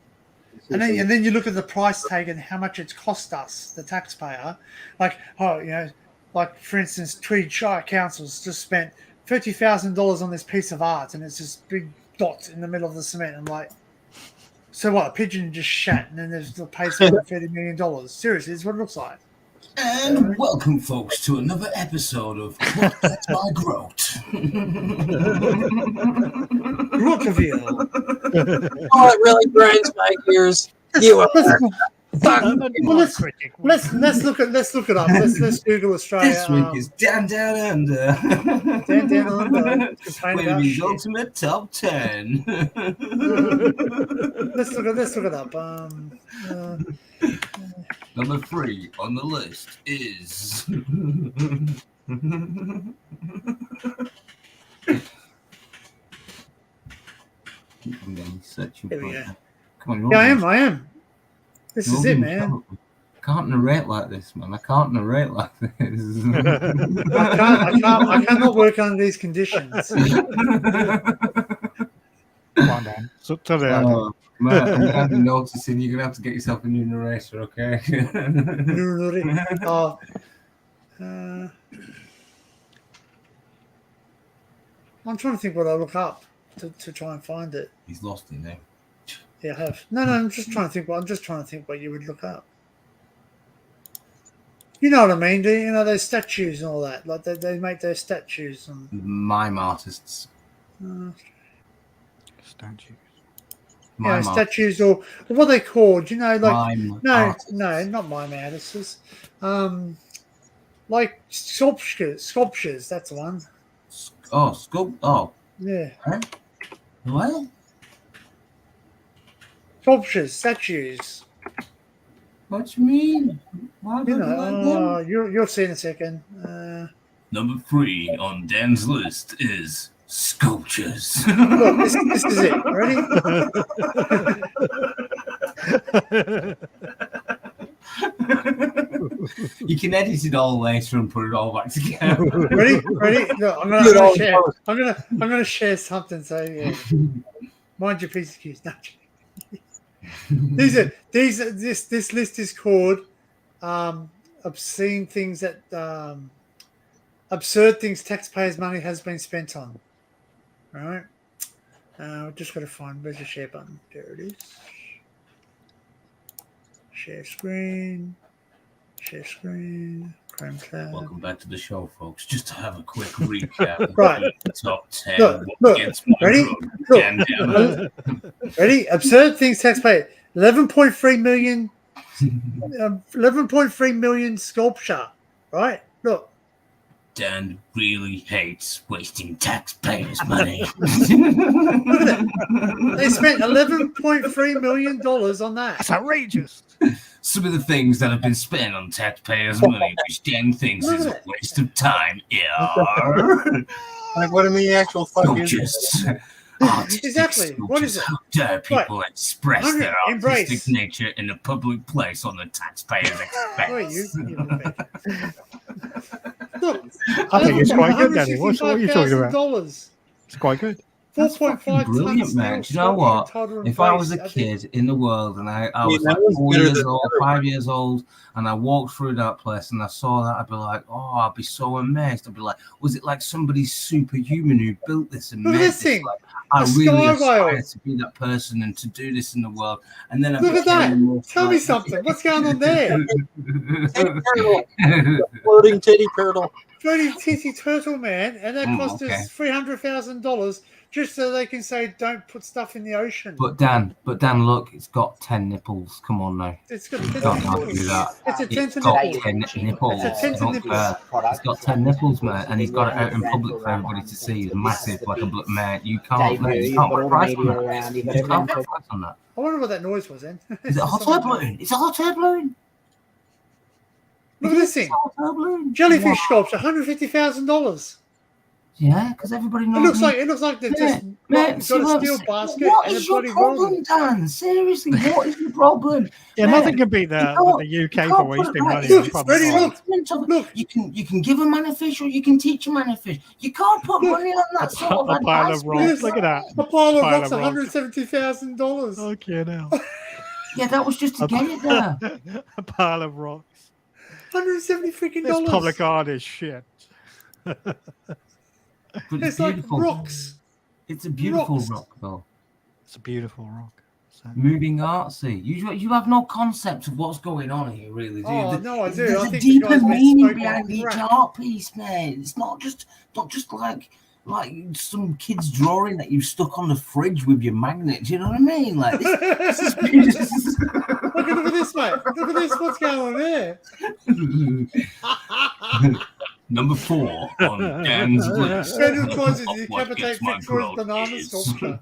And then you look at the price tag and how much it's cost us, the taxpayer. Like for instance, Tweed Shire Council's just spent $30,000 on this piece of art, and it's this big dot in the middle of the cement. I'm like, so what? A pigeon just shat, and then there's the pay $30 million. Seriously, this is what it looks like. And welcome, folks, to another episode of What Gets My Groat. Grootville. Oh, it really grinds my gears. You are. Let's look it up. Let's Google Australia. This week is Down Under. Down Under. Waving Ultimate Top 10. Let's look it up. Number 3 on the list is. Here we go. Come on, I am. This is it, man. I can't narrate like this, man. I can't narrate like this. I cannot work under these conditions. Come on, Dan. So, Matt, I'm kind of noticing you're going to have to get yourself a new narrator, okay? I'm trying to think what I look up to try and find it. He's lost it now. Yeah, I have. No, I'm just trying to think. I'm just trying to think what you would look up. You know what I mean? Do you know those statues and all that? Like they make those statues and mime artists. Statues. Statues or what they called? Like mime artists. No, not mime artists. Like sculptures. That's the one. Oh, yeah. Huh? What? Sculptures, statues. What do you mean? Why you'll see in a second. Number 3 on Dan's list is sculptures. Look, this is it. Ready? You can edit it all later and put it all back together. Ready? Look, I'm gonna share something. So yeah, mind your piece of keys. No. This list is called obscene things that absurd things taxpayers' money has been spent on. All right. I've just got to find where's the share button. There it is. Share screen. Chrome tab. Welcome back to the show, folks. Just to have a quick recap. Right. The top 10. Look. Ready? Look. Ready? Absurd things taxpayer. $11.3 million 11.3 million sculpture, right? Look. Dan really hates wasting taxpayers' money. Look at it. They spent $11.3 million on that. That's outrageous. Some of the things that have been spent on taxpayers' money, which Dan thinks is a waste of time, Like, what in the actual fuck Don't is just it? Exactly. What is it? How dare people express their Embrace. artistic nature in a public place on the taxpayer's expense? Look, I think it's quite good, Danny. What are you talking about? $165,000. It's quite good. That's fucking brilliant, man. Do you know what? If I was a kid in the world and I was like 4 years old, 5 years old, and I walked through that place and I saw that, I'd be like, oh, I'd be so amazed. I'd be like, was it like somebody superhuman who built this and made this? Like, I really aspire to be that person and to do this in the world. And then look at that. Tell me something. What's going on there? Floating titty turtle. Floating titty turtle, man. And that cost us $300,000 just so they can say don't put stuff in the ocean. But Dan, look, it's got 10 nipples. Come on now. It's got You 10 can't nipples. argue that. It's a 10 It's got nipples. 10 nipples. It's a 10 Don't nipples. care. It's got 10 nipples, mate, and he's got it out in public for everybody to see. It's massive, like a blood, mate. You can't, mate, you can't put a price on that. You can't put a price on that. I wonder what that noise was then. Is it a hot air balloon? It's a hot air balloon. Look at this thing. Jellyfish sculpture, $150,000. Yeah, because everybody knows. It looks like they've just got a steel basket What and a is your bloody problem, roller. Dan? Seriously, what is your problem? Yeah, Man, nothing can beat the UK for wasting money. Look, you can give a man a fish or you can teach a man a fish. You can't put money on that sort of A pile advice. of rocks. Look at that. A pile of rocks, rocks. $170,000. Okay, now. Yeah, that was just to get it there. A pile of rocks. $170 freaking This dollars. public art is shit. But It's like rocks. It's a beautiful Rocks. rock, though. It's a beautiful rock. Moving artsy. You have no concept of what's going on here, really, do you? Oh, no, I do. There's I a think deeper the guy's been meaning smoking behind each crack. art piece, man. It's not just like some kid's drawing that you stuck on the fridge with your magnet. Do you know what I mean? Like this is Look at this, mate. Look at this. What's going on there? Number 4 on Dan's list. Federal causes of what decapitate gets my Victoria's growth banana is. sculpture.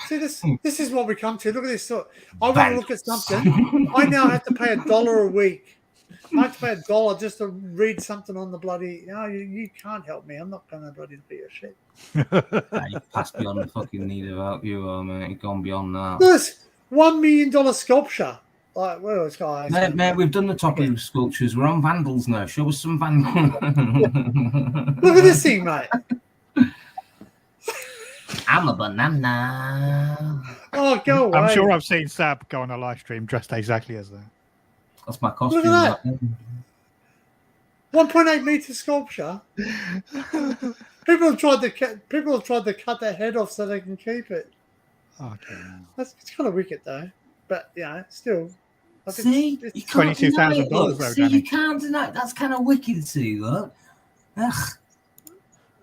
See, this is what we come to. Look at this. So, I want to look at something. I now have to pay $1 a week. I have to pay $1 just to read something on the bloody. No, you can't help me. I'm not going to bloody be a shit. You passed beyond the fucking need of help. You are, man. You've gone beyond that. This $1 million sculpture. Like, well, it's got. Mate, we've done the top of the sculptures. We're on Vandals now. Show us some Vandals. Look at this thing, mate. I'm a banana. Oh, go away. I'm sure I've seen Sab go on a live stream dressed exactly as that. That's my costume. Look at that. 1.8 meter sculpture. People have tried to cut their head off so they can keep it. Okay. It's kind of wicked though, but yeah, still. I think See, it's you can't deny it, $22,000 look. though, See, Danny. you can't deny it. That's kind of wicked. See, look. Ugh. How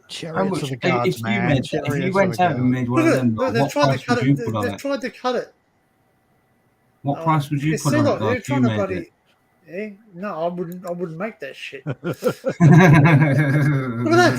Chariots much, of the gods, if man. you Chariots went of the out and made one of them, Look, they've what tried price to cut would you it. put on They've it? tried to cut it. What price would you You put see, on look, it though, they're if you trying to made bloody. it? Eh? No, I wouldn't make that shit. Look at that.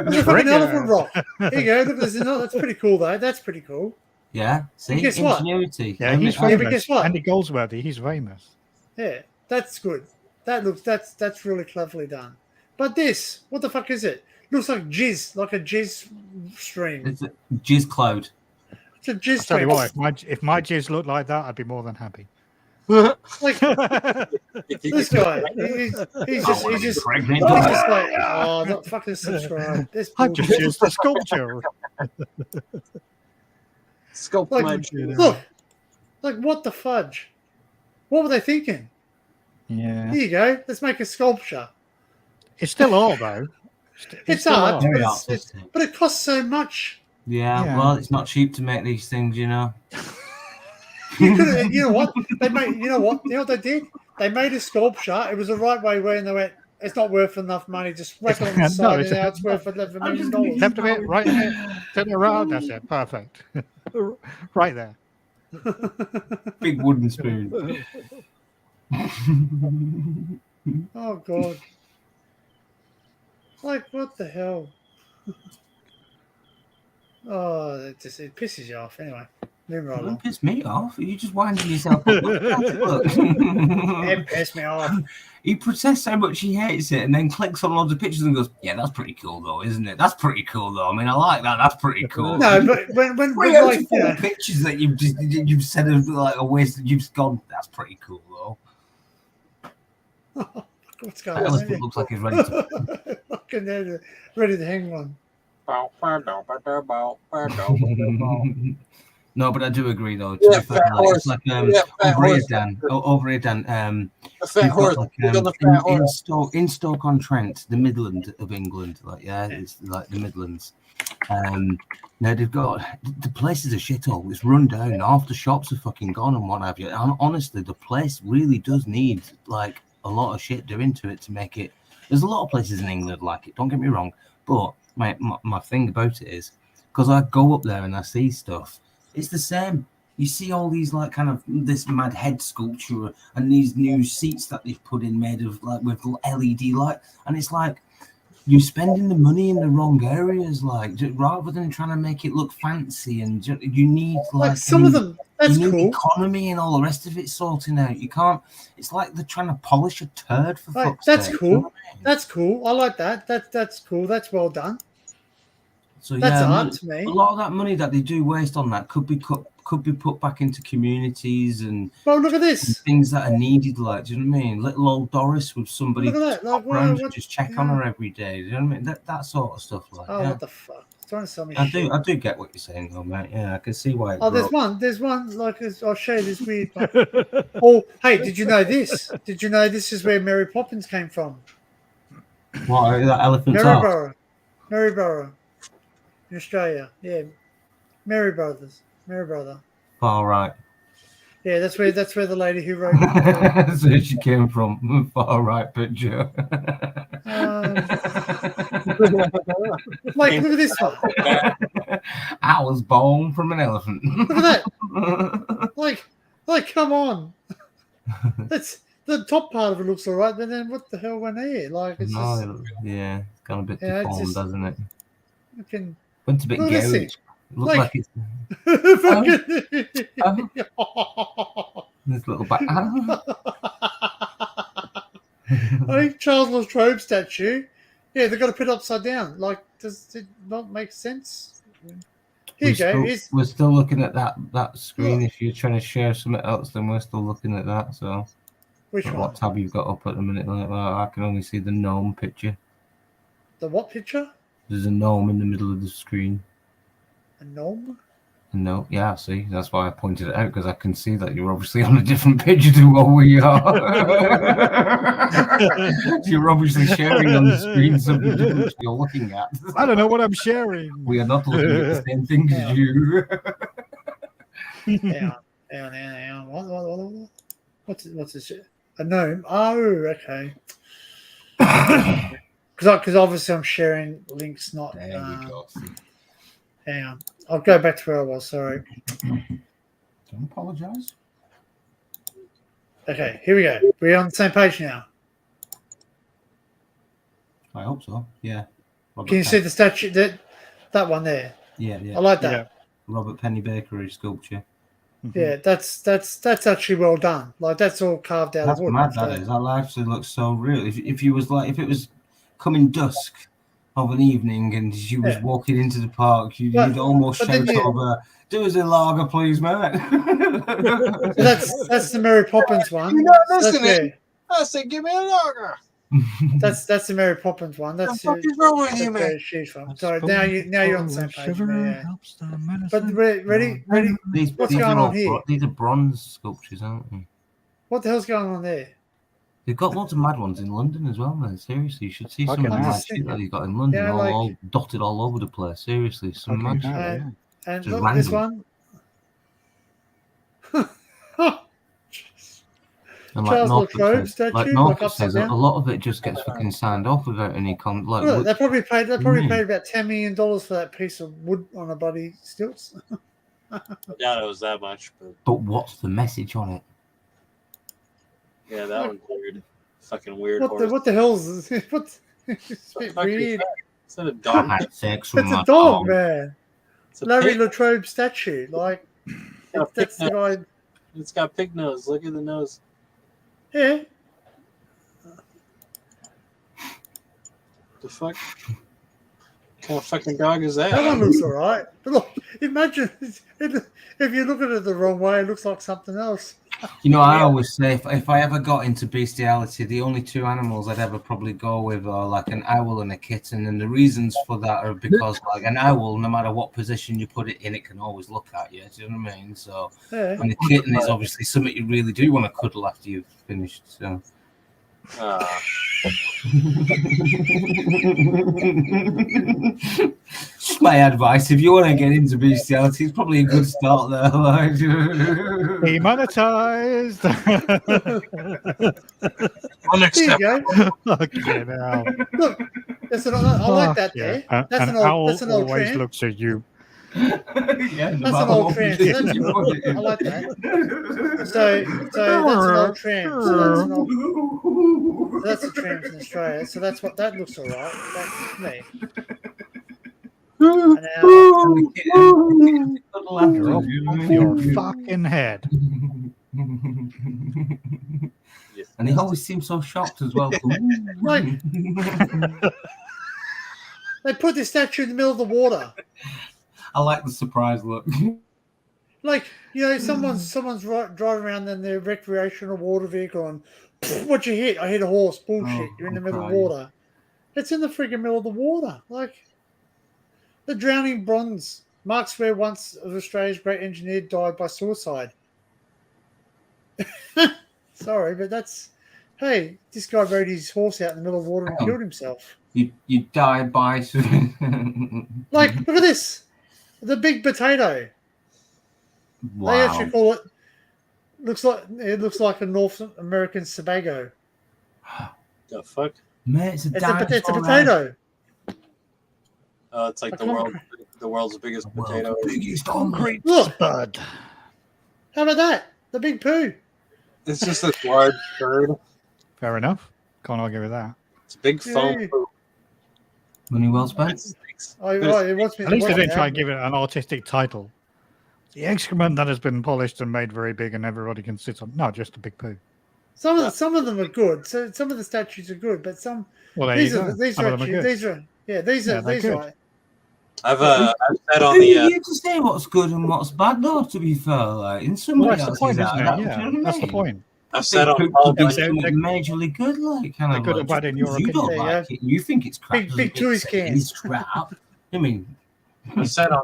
It's a fucking elephant rock. Here you go. Look, there's another. That's pretty cool though. That's pretty cool. Yeah, see, And guess what? ingenuity. Yeah, he's Yeah, but famous. guess what? Andy Goldsworthy, he's famous. Yeah, that's good. That's really cleverly done. But this, what the fuck is it? Looks like jizz, like a jizz stream. It's a jizz cloud. It's a I'll jizz tell you stream. what, if my jizz looked like that, I'd be more than happy. Like this guy, he's just like, oh, not fucking subscribe. This I've just bullshit. used the sculpture. Sculpt Like, my look, like what the fudge? What were they thinking? Yeah. Here you go. Let's make a sculpture. It's still art, though. It's still art, Very but, artistic. but it costs so much. Yeah, well, it's not cheap to make these things, you know. You could, you know what? You know what they did? They made a sculpture. It was the right way when they went, it's not worth enough money. Just whack it on the No, side, it's and now a- it's worth $11 million. Left of it, right of it, turn around. That's it. Perfect. Right there. Big wooden spoon. Oh God! Like what the hell? Oh, it pisses you off. Anyway, moving right Don't along. piss me off. You just winding yourself up. Look. It pissed me off. He protests so much he hates it, and then clicks on loads of pictures and goes, "Yeah, that's pretty cool, though, isn't it? That's pretty cool, though. I mean, I like that. That's pretty cool." No, but when 3 out like, of 4 pictures that you've said of like a waste, you've gone. That's pretty cool, though. what's That going on? elephant looks like he's ready to. Fucking ready to hang one. No, but I do agree though. Yeah, To be fair, fat like, it's horse. like Yeah, fat over here, horse. Dan. Over here, Dan. A fat you've got, horse. like, He's on the fat horse. in Stoke-on-Trent, the Midland of England. Like, yeah, it's like the Midlands. Now they've got the place is a shithole. It's run down. Half the shops are fucking gone and what have you. And honestly, the place really does need like a lot of shit doing to it to make it. There's a lot of places in England like it. Don't get me wrong, but my thing about it is because I go up there and I see stuff. It's the same. You see all these like kind of this mad head sculpture and these new seats that they've put in made of like with LED light, and it's like you're spending the money in the wrong areas, like rather than trying to make it look fancy. And you need like some of them. That's you need cool. economy and all the rest of it sorting out. You can't. It's like they're trying to polish a turd for Right, fuck's that's sake. cool. That's cool. I like that. That's cool. That's well done. So That's yeah, art to me. a lot of that money that they do waste on that could be put back into communities and Well, look at this. things that are needed. Like, do you know what I mean? Little old Doris with somebody Look at that. Like, around to what, just check on her every day. Do you know what I mean? That sort of stuff. Like, oh, yeah. what the fuck? Trying to sell me I shit. do get what you're saying, though, mate. Yeah, I can see why. Oh, there's one. Like, I'll show you this weird one. Oh, hey, did you know this? Did you know this is where Mary Poppins came from? What, that elephant's arse? Maryborough, in Australia. Yeah, Mary Brothers, Mary Brother. All right. Yeah, that's where the lady who wrote. That's where she came from. Far right picture. Like, look at this one. I was born from an elephant. Look at that. Like, come on. That's the top part of it looks all right, but then what the hell went here? Like, it's just. Yeah, it's gone a bit Yeah, it's deformed, just- doesn't it? Fucking. Went a bit Look at this garish. thing. Looked like it's this little back. I think Charles Latrobe statue. Yeah, they've got to put it upside down. Like, does it not make sense? Here you go. We're still looking at that screen. If you're trying to share something else, then we're still looking at that. So, Which what one? tab you've got up at the minute? Like, well, I can only see the gnome picture. The what picture? There's a gnome in the middle of the screen. A gnome? No, yeah, see, that's why I pointed it out because I can see that you're obviously on a different page to what we are. You're obviously sharing on the screen something different you're looking at. I don't know what I'm sharing. We are not looking at the same thing as you. Hang on. What? What's this? A gnome? Oh, okay. Because obviously I'm sharing links, not. There we go. Hang on. I'll go back to where I was. Sorry. Don't apologise. Okay, here we go. We're on the same page now. I hope so. Yeah. Can you see the statue? That one there. Yeah. I like that. Robert Pennybaker sculpture. Yeah, that's actually well done. Like that's all carved out That's of wood. mad. That is. That actually looks so real. If it was coming dusk of an evening and you was walking into the park, you'd almost shout over, "Do us a lager, please, mate." So that's the Mary Poppins one. You're not That's listening. the- I said, give me a lager. That's the Mary Poppins one. That's What the fuck is wrong with you, that's where man? she's from. Sorry, now you're on the same page. Yeah. But ready? These What's are going all on here? These are bronze sculptures, aren't they? What the hell's going on there? They've got lots of mad ones in London as well, man. Seriously, you should see some of the mad shit that they've got in London, Yeah, all dotted all over the place. Seriously, some mad shit. And Just look, this random. one. And Charles Norfolk Latrobe says, statue, like like Norfolk upside says, a down. lot of it just gets fucking signed off without any like. Well, what- they probably paid. They what do you probably mean? paid about $10 million for that piece of wood on a bloody stilts. I doubt it was that much, but But what's the message on it? yeah, that one's weird. Fucking weird. What the hell is this? What? It's a bit weird. Is that a dog? I had sex with It's my a dog, dog. man. It's a Larry pig. Latrobe statue. Like got a that's pig the guy. It's got pig nose. Look at the nose. Yeah. The fuck? What kind of fucking dog is that? That one looks alright. But look, imagine if you look at it the wrong way, it looks like something else. You know, I always say if I ever got into bestiality, the only two animals I'd ever probably go with are like an owl and a kitten. And the reasons for that are because, like, an owl, no matter what position you put it in, it can always look at you. Do you know what I mean? So, Yeah. and the kitten is obviously something you really do want to cuddle after you've finished. So. Just my advice: if you want to get into bestiality, it's probably a good start there. Like, Demonetized. Unacceptable. Fucking hell. Look, I like that Yeah, there. an That's an owl old. That's an old always trend. looks at you. Yeah, That's an old trend. So that's good. I like that. So that's an old trend. So that's an old. That's a trend in Australia. So that's what that looks alright. That's me. And You're off your fucking head. and he always seems so shocked as well. Like, they put this statue in the middle of the water. I like the surprise look. Like, you know, someone's driving around in their recreational water vehicle and what you hit? I hit a horse. Bullshit. You're in the middle of water. It's in the friggin' middle of the water. Like, the drowning bronze. Mark Swear, once of Australia's great engineer, died by suicide. Sorry, but that's... Hey, this guy rode his horse out in the middle of water and killed himself. You die by. Like, look at this. The big potato. Wow. They actually call it... It looks like a North American Sebago. The fuck? Mate, it's a It's a potato. Oh, it's like the world's biggest potato. Biggest concrete spud. How about that? The big poo. It's just this large bird. Fair enough. Can't argue with that. It's a big foam poo. Money well spent. At least they didn't try and give it an artistic title. The excrement that has been polished and made very big and everybody can sit on. No, just a big poo. Some of them are good. So some of the statues are good, but some. Well, there these you are go. these Some are of them are actually, good. these are these Yeah, are they're these good. are. I've said on Who the are you to say what's good and what's bad, though? To be fair, like in some Well, way, that's the point, isn't it? Yeah, that's the point. I've said on Paul Paul Bunyan, Bunyan. majorly good, like kind They're of good like, or bad in just your because you don't opinion. like it. You think it's crap. Big toys can. It's crap. I mean, I said on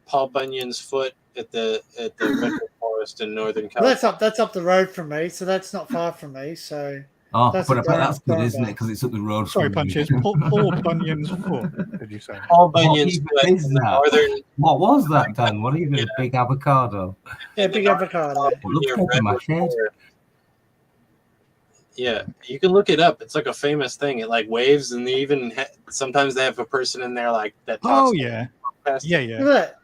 Paul Bunyan's foot at the Redwood Forest in Northern Well, California. that's up the road from me, so that's not far from me. So. oh, That's but a I bet darn- that's good, darn isn't it? bad. Because it's up the road. Sorry, from you. Punches. Paul Bunyan's foot, did you say? Paul What Bunyan's even foot is in the that? northern. What was that, Dan? What even a big avocado? Yeah, big avocado. It looks near like a Redwood machete. Forest. Yeah, you can look it up. It's like a famous thing. It like waves, and they even sometimes they have a person in there like that. Talks Oh yeah, yeah, Look yeah. at that.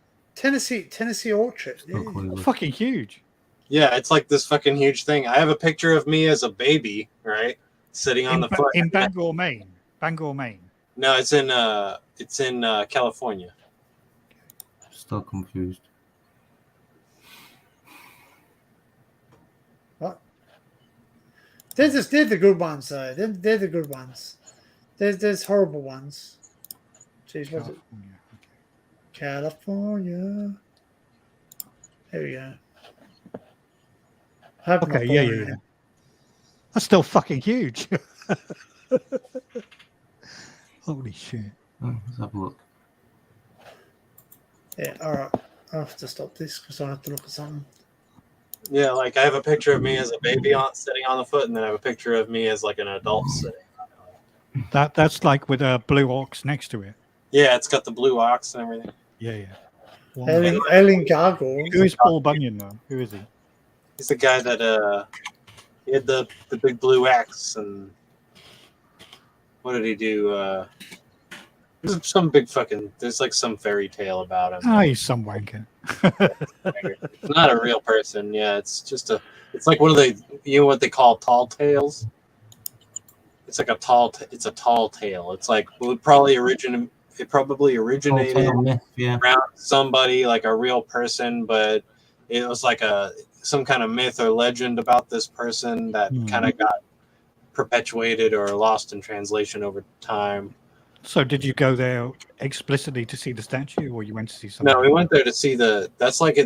Tennessee Orchard. Fucking huge. Yeah, it's like this fucking huge thing. I have a picture of me as a baby, right, sitting on the foot. In Bangor, Maine. Bangor, Maine. No, it's in California. Still confused. What? They're the good ones though. They're the good ones. There's horrible ones. Jeez, what's it? California. There we go. Hope Okay, not yeah. boring. That's still fucking huge. Holy shit. Oh, let's have a look. Yeah, all right. I'll have to stop this because I have to look at something. Yeah, like I have a picture of me as a baby sitting on the foot, and then I have a picture of me as like an adult sitting. That's like with a blue ox next to it. Yeah, it's got the blue ox and everything. Yeah, yeah. Wow. Alien Gargoyle. Who is Paul Bunyan though? Who is he? He's the guy that He had the big blue X, and what did he do? There's some big fucking. There's like some fairy tale about him. Oh, he's some wanker. It's not a real person. Yeah, it's just a. It's like one of the. You know what they call tall tales? It's like a tall. It's a tall tale. It's like it probably originated around somebody, like a real person, but it was like some kind of myth or legend about this person that kind of got perpetuated or lost in translation over time. So did you go there explicitly to see the statue, or you went to see something? No, we went there to see that's like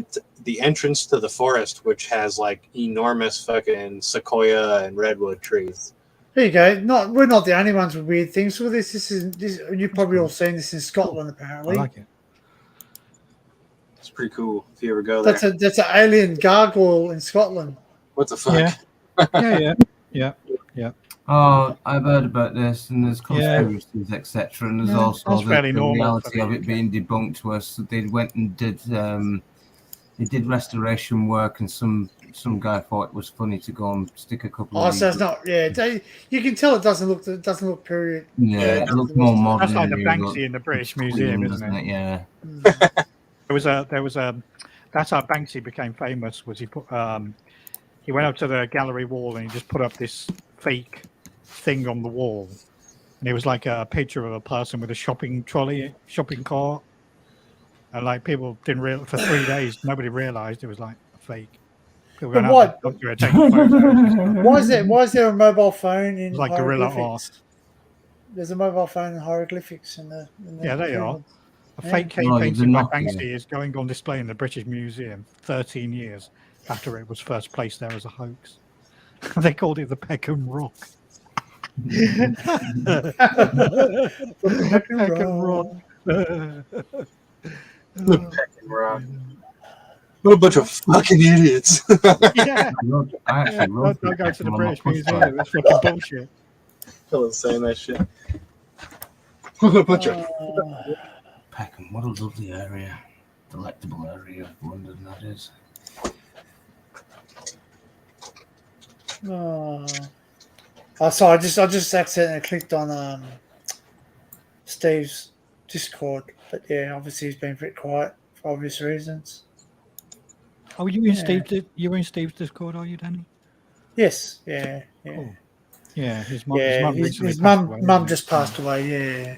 the entrance to the forest, which has like enormous fucking sequoia and redwood trees. There you go. We're not the only ones with weird things. Well, this you've probably all seen this in Scotland, apparently. I like it. It's pretty cool if you ever go there. That's an alien gargoyle in Scotland. What the fuck? Yeah. Oh, I've heard about this, and there's conspiracies, etc. And there's also the reality of it being debunked. Was they went and did restoration work, and some guy thought it was funny to go and stick a couple. Oh, of so it's not. Yeah, you can tell it doesn't look period. Yeah, it looks more modern. That's like the Banksy in the British Museum, isn't it? Yeah. There was a. That's how Banksy became famous. Was he went up to the gallery wall and he just put up this fake thing on the wall, and it was like a picture of a person with a shopping cart, and like people didn't realize for 3 days. Nobody realized it was like a fake. But what? Why is there a mobile phone in like guerrilla hieroglyphics? art? There's a mobile phone in hieroglyphics in the Yeah, they are. A fake cave Oh, painting by Nokia. Banksy is going on display in the British Museum 13 years after it was first placed there as a hoax. They called it the Peckham Rock. Peckham Rock. The Peckham Rock. What a bunch of fucking idiots. Yeah. I actually wrote Don't go to the on my British poster. Museum. It's fucking bullshit. Fellas saying that shit. What a bunch of. Peckham, what a lovely area, delectable area of London that is. So I just accidentally clicked on Steve's Discord, but yeah, obviously he's been a bit quiet for obvious reasons. Oh, you in Steve's Discord, are you, Danny? Yes, yeah. Cool. Yeah, his mum. Yeah, his mum just passed away. Yeah,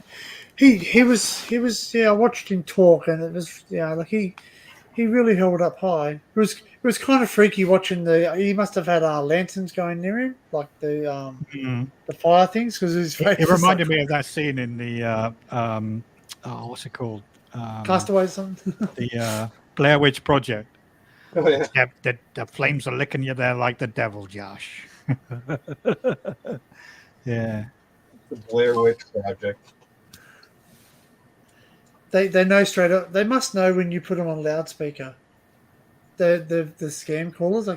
he was. Yeah, I watched him talk, and it was like he really held up high. It was kind of freaky watching he must have had lanterns going near him, like the fire things, because his face. It reminded me of that scene in the what's it called? Castaway, something. The Blair Witch Project. Oh, yeah. The flames are licking you there like the devil, Josh. Yeah. The Blair Witch Project. They know straight up. They must know when you put them on loudspeaker. The scam callers, I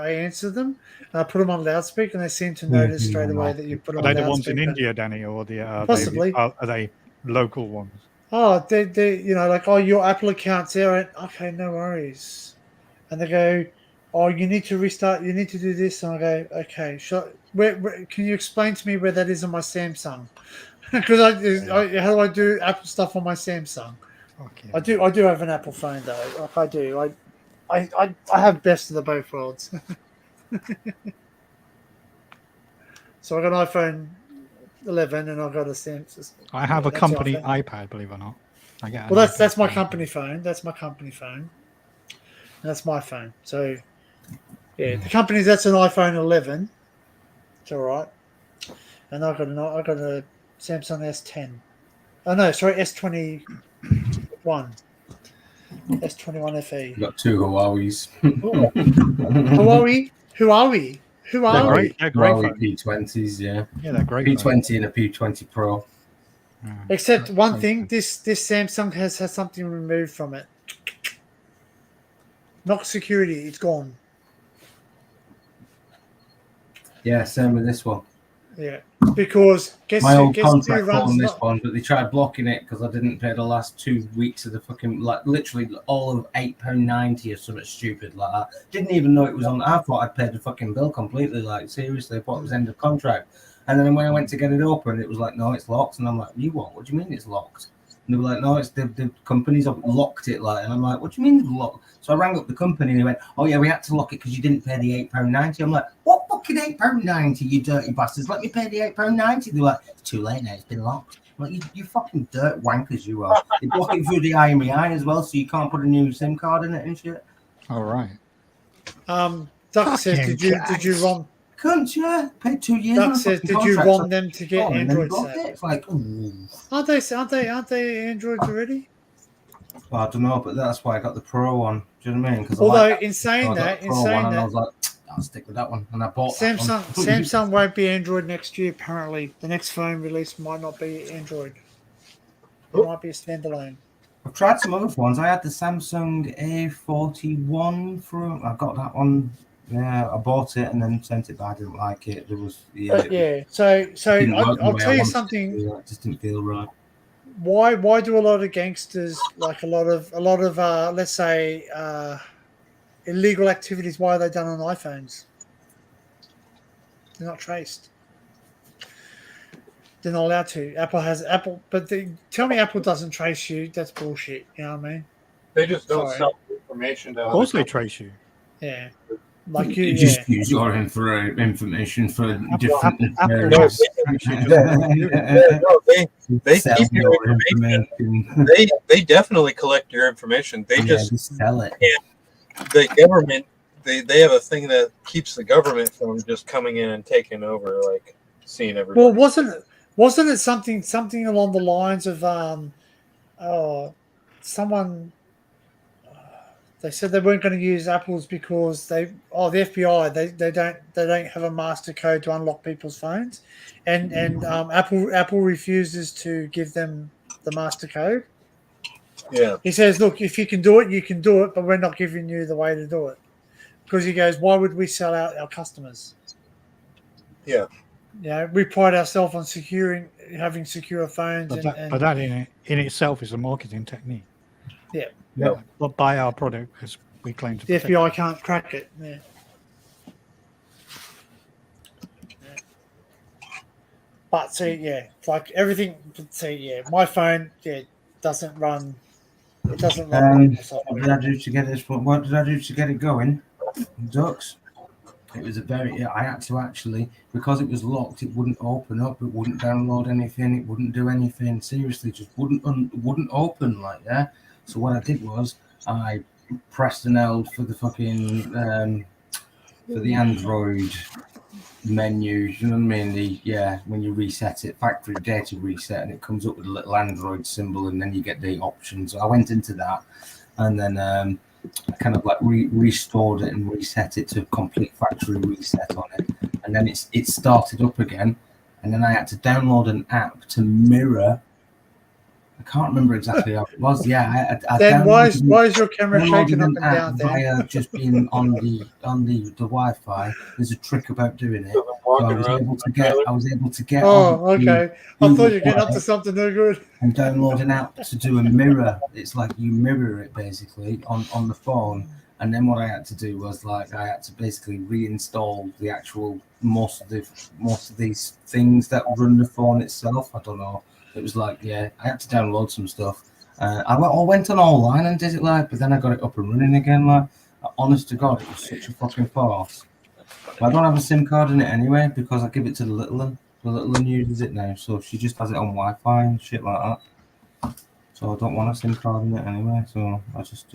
answer them. I put them on loudspeaker, and they seem to notice straight away that you put them on loudspeaker. Are they the ones in India, Danny, or possibly are they local ones? Oh, they your Apple account's there. Okay, no worries. And they go, oh, you need to restart. You need to do this. And I go, okay. Where can you explain to me where that is on my Samsung? Because how do I do Apple stuff on my Samsung? Okay. I do have an Apple phone though. Like I do. I have best of the both worlds. So I got an iPhone 11 and I got a Samsung. I have a company iPad, believe it or not. That's my company phone. That's my company phone. That's my phone. So yeah, the company's that's an iPhone 11. It's all right. And I got a Samsung S10. Oh no, sorry, S21. S21 FE. Got two Huawei's. Huawei? Who are we? They're great P20s, yeah. Yeah, they're great. P20 and a P20 Pro. Except one thing, this Samsung has something removed from it. Not security, it's gone. Yeah, same with this one. Yeah. Because guess My who old contract runs on this the- one, but they tried blocking it because I didn't pay the last 2 weeks of the fucking, like, literally all of £8.90 or something stupid like that. Didn't even know it was on. I thought I'd paid the fucking bill completely. Like, seriously, I thought it was end of contract. And then when I went to get it open, it was like, no, it's locked. And I'm like, you what? What do you mean it's locked? And they were like, no, it's the companies have locked it. Like, and I'm like, what do you mean they've locked? So I rang up the company and they went, oh yeah, we had to lock it because you didn't pay the £8.90. I'm like, what fucking £8.90, you dirty bastards? Let me pay the £8.90. They're like, it's too late now, it's been locked. I'm like, you fucking dirt wankers, you are. They block it through the IMEI as well, so you can't put a new SIM card in it and shit. All right. Duck says, did you run? Cunt, yeah. Paid 2 years. Duck says, did you want them to get Android set? It's like, ooh. Aren't they Androids already? Well, I don't know, but that's why I got the Pro one. Do you know what I mean? Because Although, I like in saying that, I was like, I'll stick with that one, and I bought that one. Samsung won't be Android next year. Apparently, the next phone release might not be Android. It might be a standalone. I've tried some other phones. I had the Samsung A41 from. I got that one. Yeah, I bought it and then sent it, but I didn't like it. There was So didn't work the I'll way I tell you wanted something. it to. It just didn't feel right. Why do a lot of gangsters, like a lot of let's say illegal activities, why are they done on iPhones? They're not traced. They're not allowed to. Apple, but tell me Apple doesn't trace you. That's bullshit. You know what I mean? They just don't Sorry. sell information to Of course other they trace you. Yeah. Like You just use your information for different. They keep your information. They definitely collect your information. They just sell it. The government, they have a thing that keeps the government from just coming in and taking over, like seeing everybody. Well, wasn't it something along the lines of someone? They said they weren't going to use Apple's because the FBI they don't have a master code to unlock people's phones, and Apple refuses to give them the master code. Yeah. He says, look, if you can do it, you can do it, but we're not giving you the way to do it, because he goes, why would we sell out our customers? Yeah. Yeah, we pride ourselves on having secure phones. But that in itself is a marketing technique. Yeah. Yeah. But buy our product because we claim to. The protect FBI can't crack it. Yeah. But see, it's like everything. See, my phone, doesn't run. It doesn't run. What did I do to get this? What did I do to get it going? Ducks. It was I had to actually, because it was locked, it wouldn't open up, it wouldn't download anything, it wouldn't do anything. Seriously, just wouldn't open like that. So what I did was I pressed and held for the fucking for the Android menu. You know what I mean? When you reset it, factory data reset, and it comes up with a little Android symbol, and then you get the options. So I went into that, and then I kind of like restored it and reset it to complete factory reset on it, and then it started up again, and then I had to download an app to mirror. I can't remember exactly how it was. I then why is your camera shaking up and down? Via just being on the Wi-Fi. There's a trick about doing it. So I was able to get. Oh, okay. I thought you were getting up to something no good. And download an app to do a mirror. It's like you mirror it basically on the phone. And then what I had to do was I had to basically reinstall the actual most of these things that run the phone itself. I don't know. It was I had to download some stuff. I went on online and did it but then I got it up and running again. Honest to God, it was such a fucking farce. But I don't have a SIM card in it anyway because I give it to the little one. The little one uses it now, so she just has it on Wi-Fi and shit like that. So I don't want a SIM card in it anyway. So I just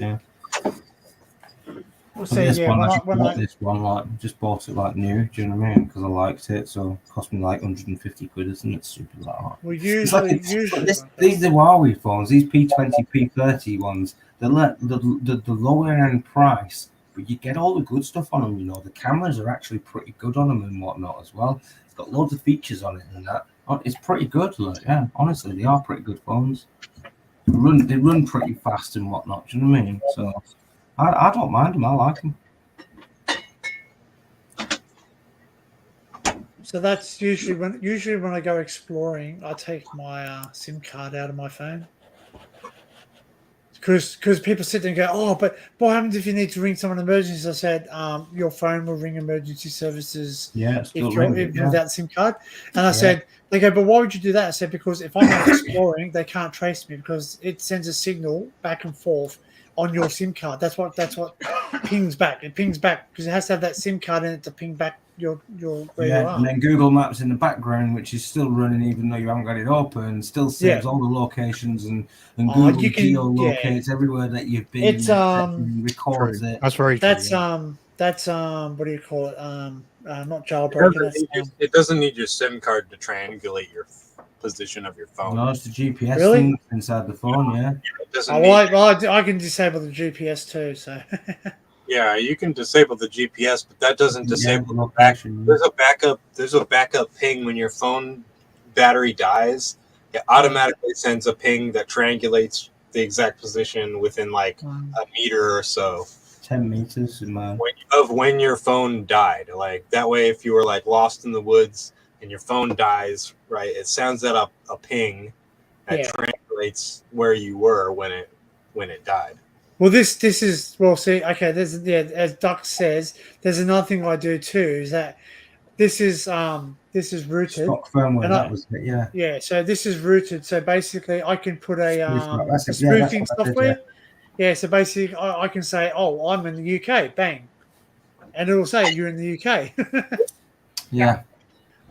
Well, this one, just bought it new. Do you know what I mean? Because I liked it, so it cost me 150 quid, isn't it? Stupid like that. Well, usually these are Huawei phones, these P20, P30 ones. They're the lower end price, but you get all the good stuff on them. You know, the cameras are actually pretty good on them and whatnot as well. It's got loads of features on it and that. It's pretty good. Honestly, they are pretty good phones. They run pretty fast and whatnot. Do you know what I mean? So. I don't mind them. I like them. So that's usually when I go exploring, I take my SIM card out of my phone. Because people sit there and go, oh, but what happens if you need to ring someone emergency? I said, your phone will ring emergency services if you're without SIM card. And I said, they go, but why would you do that? I said, because if I'm out exploring, they can't trace me because it sends a signal back and forth on your SIM card. That's what pings back. It pings back because it has to have that SIM card in it to ping back your where you are. And then Google Maps in the background, which is still running even though you haven't got it open, still saves all the locations and Google geolocates everywhere that you've been. It's records it. That's very That's what do you call it? Not jailbreaking. It doesn't need your SIM card to triangulate your position of your phone. No, it's the GPS Really? thing inside the phone, yeah. It doesn't I can disable the GPS too. So Yeah, you can disable the GPS, but that doesn't disable the back. There's a backup ping when your phone battery dies. It automatically sends a ping that triangulates the exact position within like a meter or so. 10 meters in my when your phone died. Like that way, if you were like lost in the woods and your phone dies, right, it sounds that up a ping that triangulates where you were when it died. well, this is see. Okay, there's as Duck says, there's another thing I do too. Is that this is rooted. stock firmware, and that was it, yeah. Yeah, so this is rooted. So basically, I can put a That's it, spoofing that's what that is, software. Yeah, so basically, I can say, "Oh, I'm in the UK," bang, and it'll say you're in the UK. Yeah.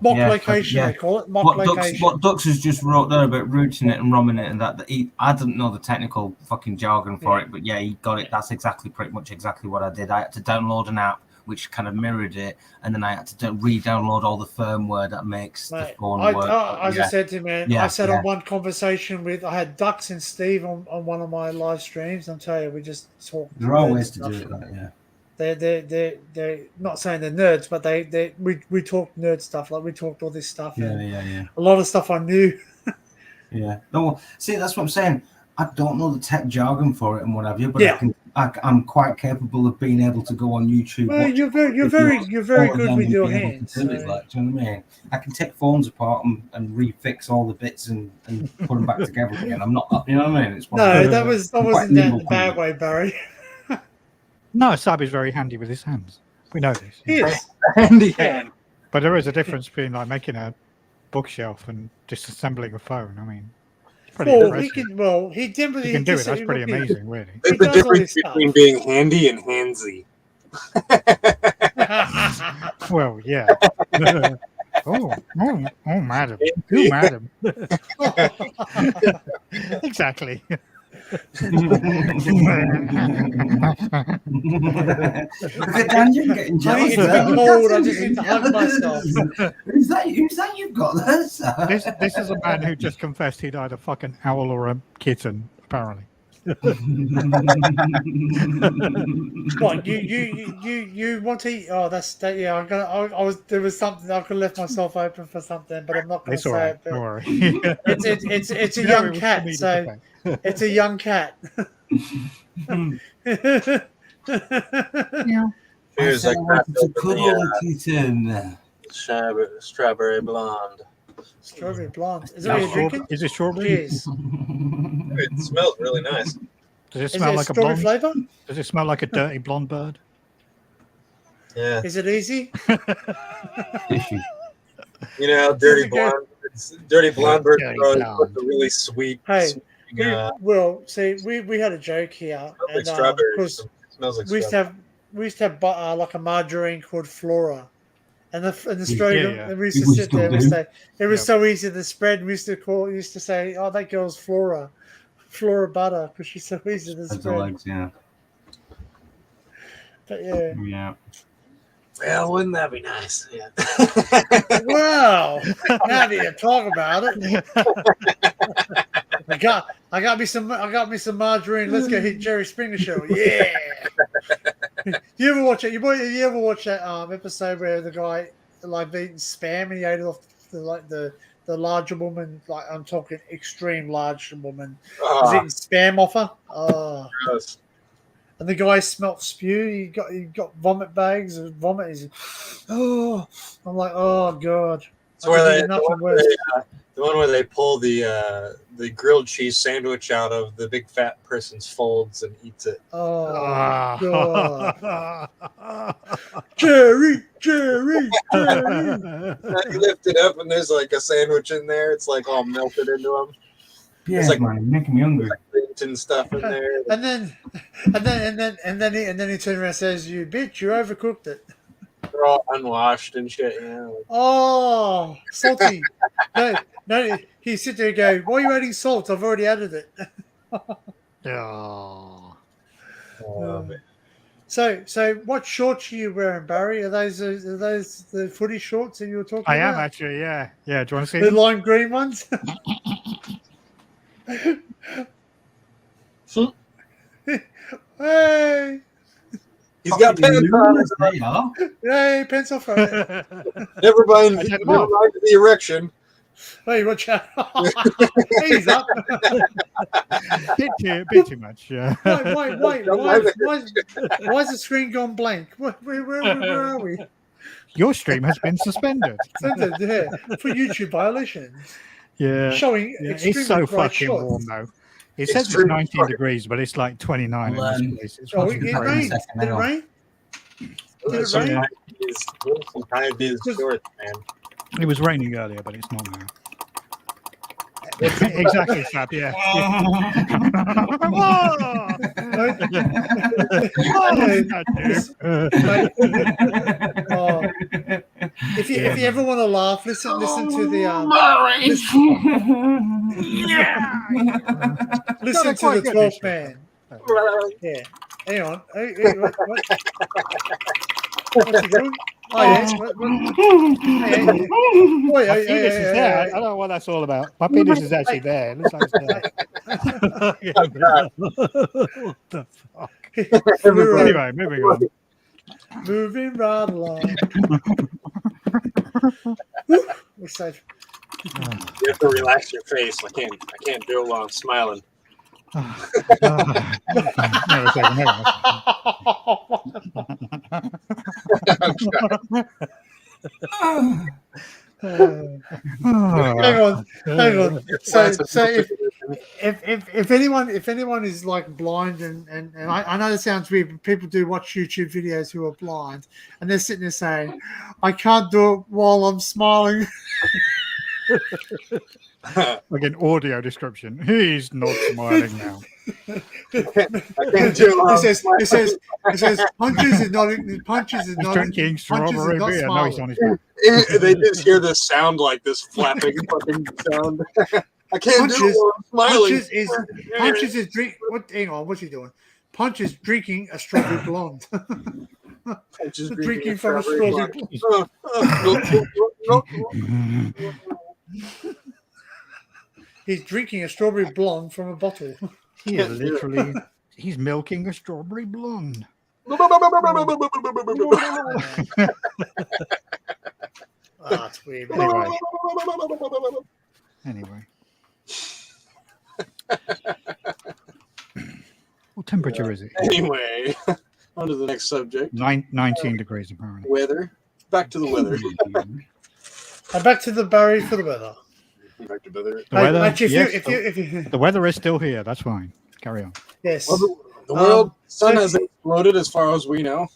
Mock location, they call it. Mock location. What Dux has just wrote there about rooting it and romming it and that I didn't know the technical fucking jargon for it, but yeah, he got it. That's pretty much exactly what I did. I had to download an app which kind of mirrored it, and then I had to re-download all the firmware that makes the phone work. As I said to him, man, I said on one conversation I had Dux and Steve on one of my live streams. I'm telling you, we just talked. There are ways to do it, like, yeah. They're not saying they're nerds, but we talked nerd stuff. Like we talked all this stuff. Yeah. A lot of stuff I knew. Yeah. No, see, that's what I'm saying. I don't know the tech jargon for it and what have you, but I'm quite capable of being able to go on YouTube. Well, you're very good with your hands. Do you know what I mean? I can take phones apart and refix all the bits and put them back together again. I'm not, you know what I mean? It's that wasn't that in a bad way, Barry. No, Sabi's very handy with his hands. We know this. He is. Handy hand. But there is a difference between like making a bookshelf and disassembling a phone. I mean, it's pretty impressive. He definitely can do it. That's pretty amazing, really. There's the difference between being handy and handsy. Well, yeah. Oh, madam. Oh, madam. Exactly. Getting jealous. I just need to hug myself. Who's that you've got there, sir? This is a man who just confessed he'd either fuck an owl or a kitten, apparently. What you want to eat? Oh, yeah. There was something I could have left myself open for something, but I'm not going to say it. Don't worry. It's a young cat, so it's a young cat. Here's strawberry blonde. Strawberry blonde. Is that what you're drinking? Is it strawberry? Cheers. It smells really nice. Does it smell like a blonde? Flavor? Does it smell like a dirty blonde bird? Yeah. Is it easy? You know, dirty blonde bird with a really sweet. Hey, we had a joke here, and strawberries. Smells like we used to have like a margarine called Flora. And the Australian, and we used to sit there and say it was so easy to spread. We used to say, "Oh, that girl's Flora butter," because she's so easy to spread. Legs, yeah. But yeah. Yeah. Well, wouldn't that be nice? Yeah. Wow. Now that you talk about it, I got me some margarine. Let's go hit Jerry Springer show. Yeah. You ever watch it? You ever watch that episode where the guy like eating spam and he ate it off the larger woman? Like I'm talking extreme large woman. Was eating spam off her. Oh. Gross. and the guy smelt spew. He got vomit bags of vomit. He's, oh, I'm like, oh god. It's where I they, could do nothing worse. the one where they pull the grilled cheese sandwich out of the big fat person's folds and eats it. Oh god. Jerry. You lift it up and there's like a sandwich in there. It's like all melted into them. Yeah, There's like man, making me hungry. and stuff in there. And then he turns around and says, "You bitch, you overcooked it." They're all unwashed and shit. Yeah. Oh, salty. no. He sit there and go, "Why are you adding salt? I've already added it." Oh. So what shorts are you wearing, Barry? Are those the footy shorts that you were talking I about? am actually, yeah. Do you want to see The them? lime green ones? Hey! He's got pants on. Hey, pencil for it. Never mind the erection. Hey, watch out. He's up. bit too much, yeah. Wait. Why is the screen gone blank? Where are we? Your stream has been suspended. Suspended, yeah, for YouTube violations. Yeah. Showing it's so extremely bright fucking shots. warm though. It says it's Extremely 19 bright. degrees, but it's like 29 in this place. It's Oh, fucking it crazy. rained. Did it rain? Did it rain? Some high vis shorts, man. It was raining earlier, but it's not now. Exactly, Fab, yeah. If you ever want to laugh, listen to the listen to the 12th man. Yeah. Hang on. Hey, what? What's he doing? Oh, yeah. My penis is there. I don't know what that's all about. My penis is actually there. It looks like it's there. What the fuck? Anyway, moving on. Moving right along. We're safe. You have to relax your face. I can't do it while I'm smiling. Hang on. So if anyone is like blind and I know this sounds weird, but people do watch YouTube videos who are blind and they're sitting there saying, "I can't do it while I'm smiling." Like an audio description. He's not smiling now. I can't do It says punches is not He's drinking strawberry beer. No, he's on his back. They just hear this sound like this flapping fucking sound. I can't do it while I'm smiling. Punches is drink. What? Hang on. What's he doing? Punch is drinking a strawberry blonde. Just drinking from a strawberry. He's drinking a strawberry blonde from a bottle. He is literally, he's milking a strawberry blonde. That's weird. Anyway. What temperature is it? Anyway, on to the next subject. 19 degrees apparently. Weather. Back to the weather. And back to the Barry for the weather. Back to the weather. The weather, if you the weather is still here. That's fine. Carry on. Yes. Well, the world sun has exploded as far as we know.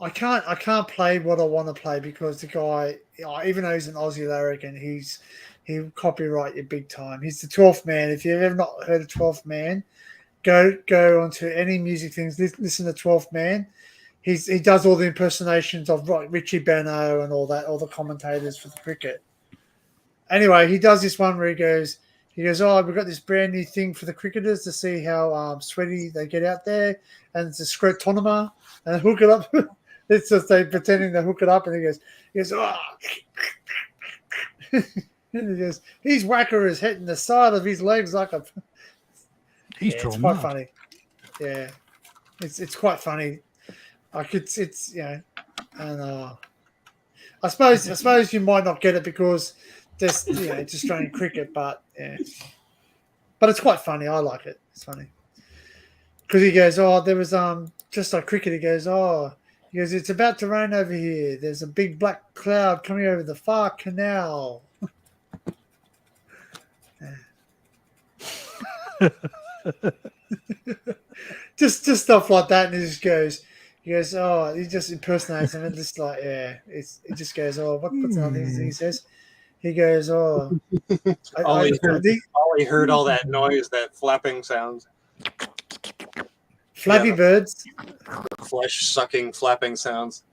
I can't play what I want to play because the guy, even though he's an Aussie larrikin, he'll copyright you big time. He's the 12th man. If you've ever not heard of 12th man, go onto any music things. Listen to 12th man. He does all the impersonations of Richie Benaud and all that, all the commentators for the cricket. Anyway, he does this one where he goes, "Oh, we've got this brand new thing for the cricketers to see how sweaty they get out there, and it's a scrotonoma, and hook it up." It's just they pretending to hook it up, and he goes, "Oh," and he goes, "He's whacker his head in the side of his legs like a." He's it's quite funny. Yeah, it's quite funny. Like it's and I suppose you might not get it because there's it's Australian cricket, but yeah, but it's quite funny. I like it. It's funny. because he goes, oh, there was just like cricket. He goes, it's about to rain over here. There's a big black cloud coming over the far canal. just stuff like that, and he just goes. He goes, oh, he just impersonates him, and just like, yeah, it just goes, oh, what's another thing he says? He goes, oh, Ollie heard all that noise, that flapping sounds. Flappy birds. Flesh sucking flapping sounds.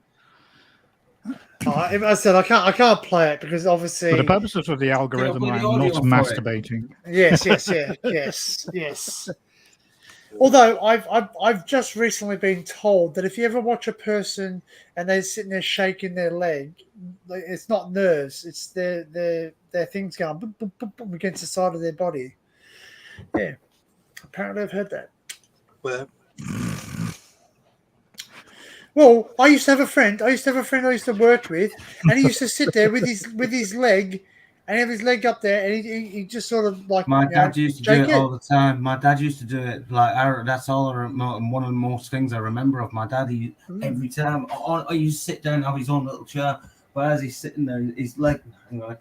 I said I can't play it because obviously For the purposes of the algorithm, I'm not masturbating. Yes. Although I've just recently been told that if you ever watch a person and they're sitting there shaking their leg, it's not nerves, it's their things going boom, boom, boom, boom against the side of their body. Yeah, apparently I've heard that. Well, I used to have a friend I used to work with, and he used to sit there with his leg, and have his leg up there, and he just sort of like. My dad used to do it all the time. My dad used to do it that's all. One of the most things I remember of my dad. Every time you sit down, have his own little chair, but as he's sitting there, his leg. I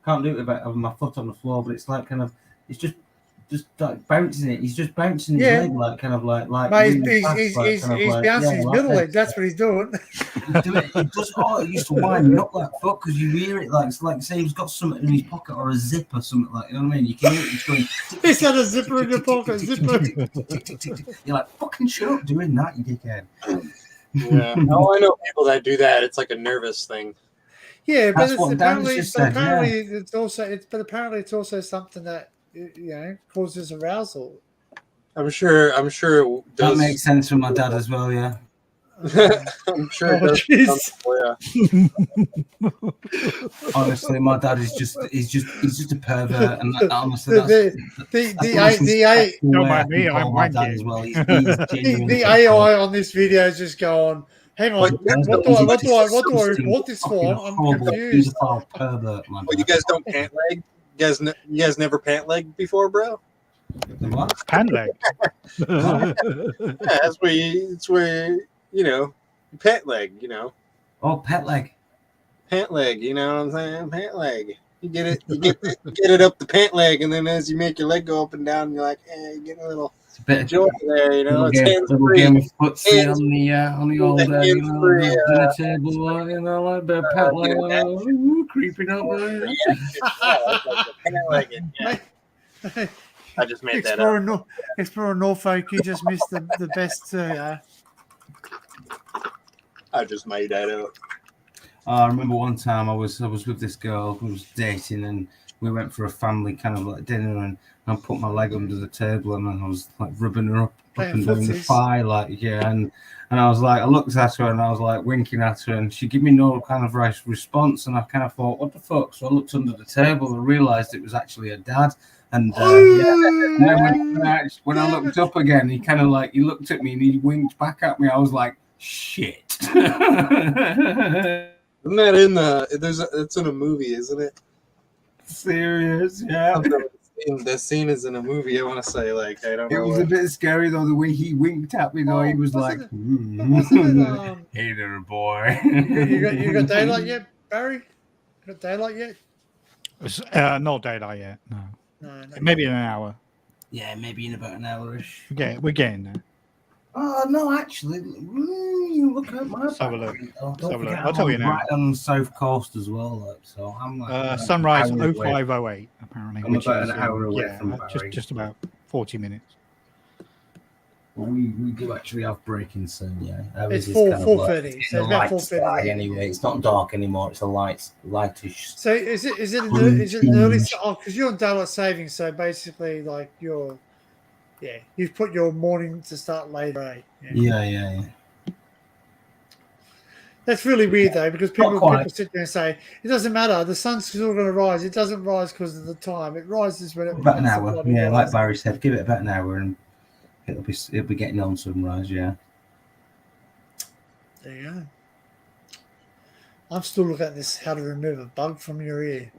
can't do it without having my foot on the floor, but it's like kind of, it's just like bouncing it. He's just bouncing his leg like kind of like. Mate, he's bouncing his middle leg. That's what he's doing. It does. Oh, it used to wind me up like fuck because you hear it like it's like say he's got something in his pocket or a zip or something like. You know what I mean? You can hear it. It's going. He's got a zipper in your pocket. You're like fucking shut up doing that, you dickhead. Yeah. I know people that do that. It's like a nervous thing. Yeah, but apparently it's also something that causes arousal. I'm sure. It that makes sense for my dad as well. Yeah. I'm sure it does. Honestly, my dad is just a pervert, and honestly, don't mind me, I'm wanking as well. The AI on this video is just going. Hang on, what do I report this for? I'm confused. Pervert, man. Well, you guys don't pant leg? You guys never pant leg before, bro? What? Pant leg? Yeah, that's where you pant leg, Oh, pet leg. Pant leg, you know what I'm saying? Pant leg. You get it up the pant leg, and then as you make your leg go up and down, you're like, you get a little joy there, Little game of footsie on the old dinner table, like a bit of pet leg, creeping up there. I just made that up. Explorer Norfolk, you just missed the best. I just made that up. I remember one time I was with this girl who was dating, and we went for a family kind of like dinner, and I put my leg under the table, and I was like rubbing her up and down the thigh, and I was like, I looked at her and I was like winking at her, and she gave me no kind of right response, and I kind of thought, what the fuck? So I looked under the table and realised it was actually her dad. And when I looked up again, he kind of like he looked at me and he winked back at me. I was like, shit. Isn't that it's in a movie, isn't it? Serious, yeah. The scene is in a movie. I want to say, I don't know. It was a bit scary though. The way he winked at me, though, he was like, "Hey there, boy." You got daylight yet, Barry? You got daylight yet? Not daylight yet. No. No. Maybe in an hour. Yeah, maybe in about an hour-ish. We're getting there. Oh no, actually, look at my. Let's have a look. I'll tell you now. Right on the south coast as well, so I'm like sunrise 0508 apparently. I'm which about is an hour away from just about 40 minutes. Well, we do actually have breaking soon, yeah. It's 4:30, so it's about 4:30 anyway. It's not dark anymore. It's a lightish. So is it an early? Oh, because you're on daylight savings, so basically, like you've put your morning to start later, right? Yeah. That's really weird though, because people sit there and say it doesn't matter. The sun's still going to rise. It doesn't rise because of the time. It rises when it about an hour. Yeah, like Barry said, give it about an hour and it'll be getting on sunrise. Yeah. There you go. I'm still looking at this. How to remove a bug from your ear.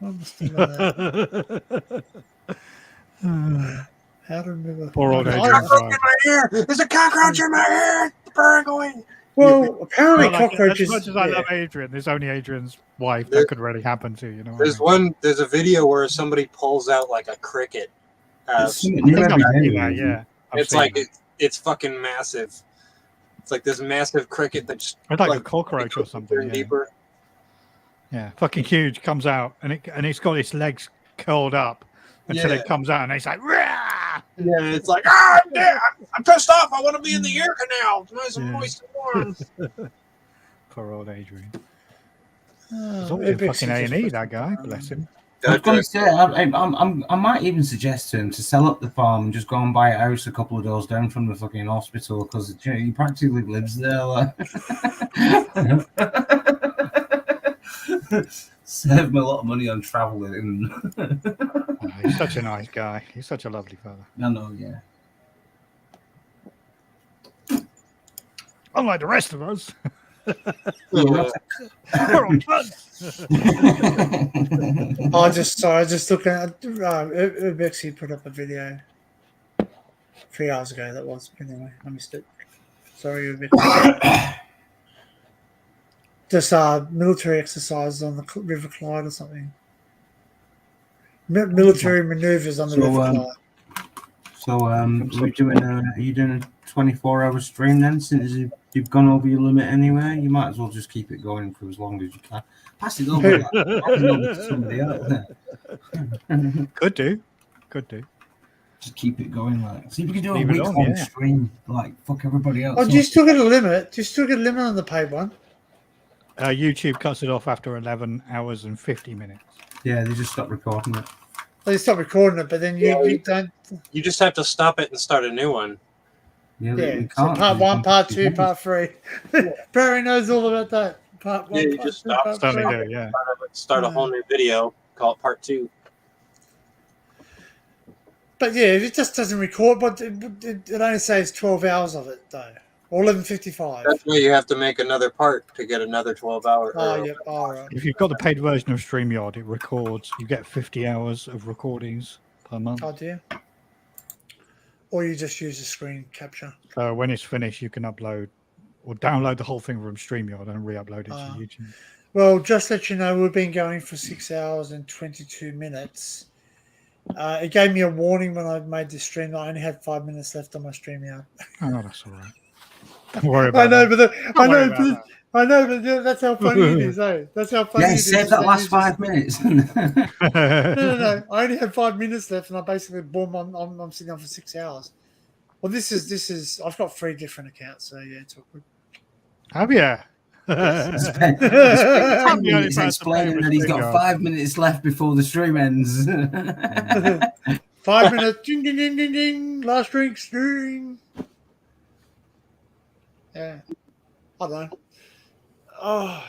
I'm still on that. How to remember? Poor old I- Adrian. I- my ear. There's a cockroach in my ear. Burn going. Well, apparently Well, like, cockroaches. as much as I yeah. love Adrian, there's only Adrian's wife There- that could really happen to. You know. What I There's mean? there's a video where somebody pulls out like a cricket. It's something new I think every I've day, seen that, really. yeah. I've It's seen like that. it's fucking massive. It's like this massive cricket that's It's like a cockroach or something. deeper and Yeah. deeper. Yeah, fucking huge. Comes out and it's got its legs curled up until Yeah. it comes out, and it's like, "Rah!" Yeah, it's like I'm pissed off. I want to be in the ear canal. It's nice and Yeah. moist and warm. Poor old Adrian. Oh, He's always it in makes fucking you just- A&E, that guy. Bless him. I was going to say, I might even suggest to him to sell up the farm and just go and buy a house a couple of doors down from the fucking hospital because he practically lives there. Like. Save me a lot of money on traveling. Oh, he's such a nice guy. He's such a lovely fella. I know, yeah. Unlike the rest of us. Yeah. We're on drugs. I just looking at Ubexy put up a video 3 hours ago. That was anyway. I missed it. Sorry, Ubexy. Just military exercises on the River Clyde or something. Military maneuvers on the River Clyde. So, are you doing a 24-hour stream then? Since you've gone over your limit anyway, you might as well just keep it going for as long as you can. Pass it over, pass it over to somebody else. Could do. Just keep it going, like. See if you can do a Leave it week on, long yeah. stream, like fuck everybody else. Oh, do you still get a limit? Do you still get a limit on the paid one? YouTube cuts it off after 11 hours and 50 minutes. Yeah, they just stopped recording it. They stop recording it, but then you don't. You just have to stop it and start a new one. Yeah, Yeah. So part 1, part 2, part 3. Barry knows all about that. Part 1. Yeah, you part just 2, stop. part Certainly 3. do, yeah. Start a whole new video. Call it part 2. But yeah, if it just doesn't record, but it only says 12 hours of it though, or 11:55. That's why you have to make another part to get another 12-hour. Oh, yep. All right. If you've got the paid version of StreamYard, it records. You get 50 hours of recordings per month. Oh dear. Or you just use the screen capture. So when it's finished, you can upload or download the whole thing from StreamYard and re-upload it to YouTube. Well, just let you know, we've been going for 6 hours and 22 minutes. It gave me a warning when I made this stream. I only had 5 minutes left on my StreamYard. Oh, that's all right. Don't worry about I know, that. but I know, but that's how funny it is, eh? That's how funny Yeah, it is. save that last 5 minutes. No. I only had 5 minutes left, and I basically, boom, I'm sitting on for 6 hours. Well, this is. I've got 3 different accounts, so yeah, it's awkward. Have you? Spend 10 minutes explaining that he's got 5 minutes left before the stream ends. 5 minutes. Ding, ding, ding, ding, ding. Last drink, stirring. Yeah. I don't know. Oh.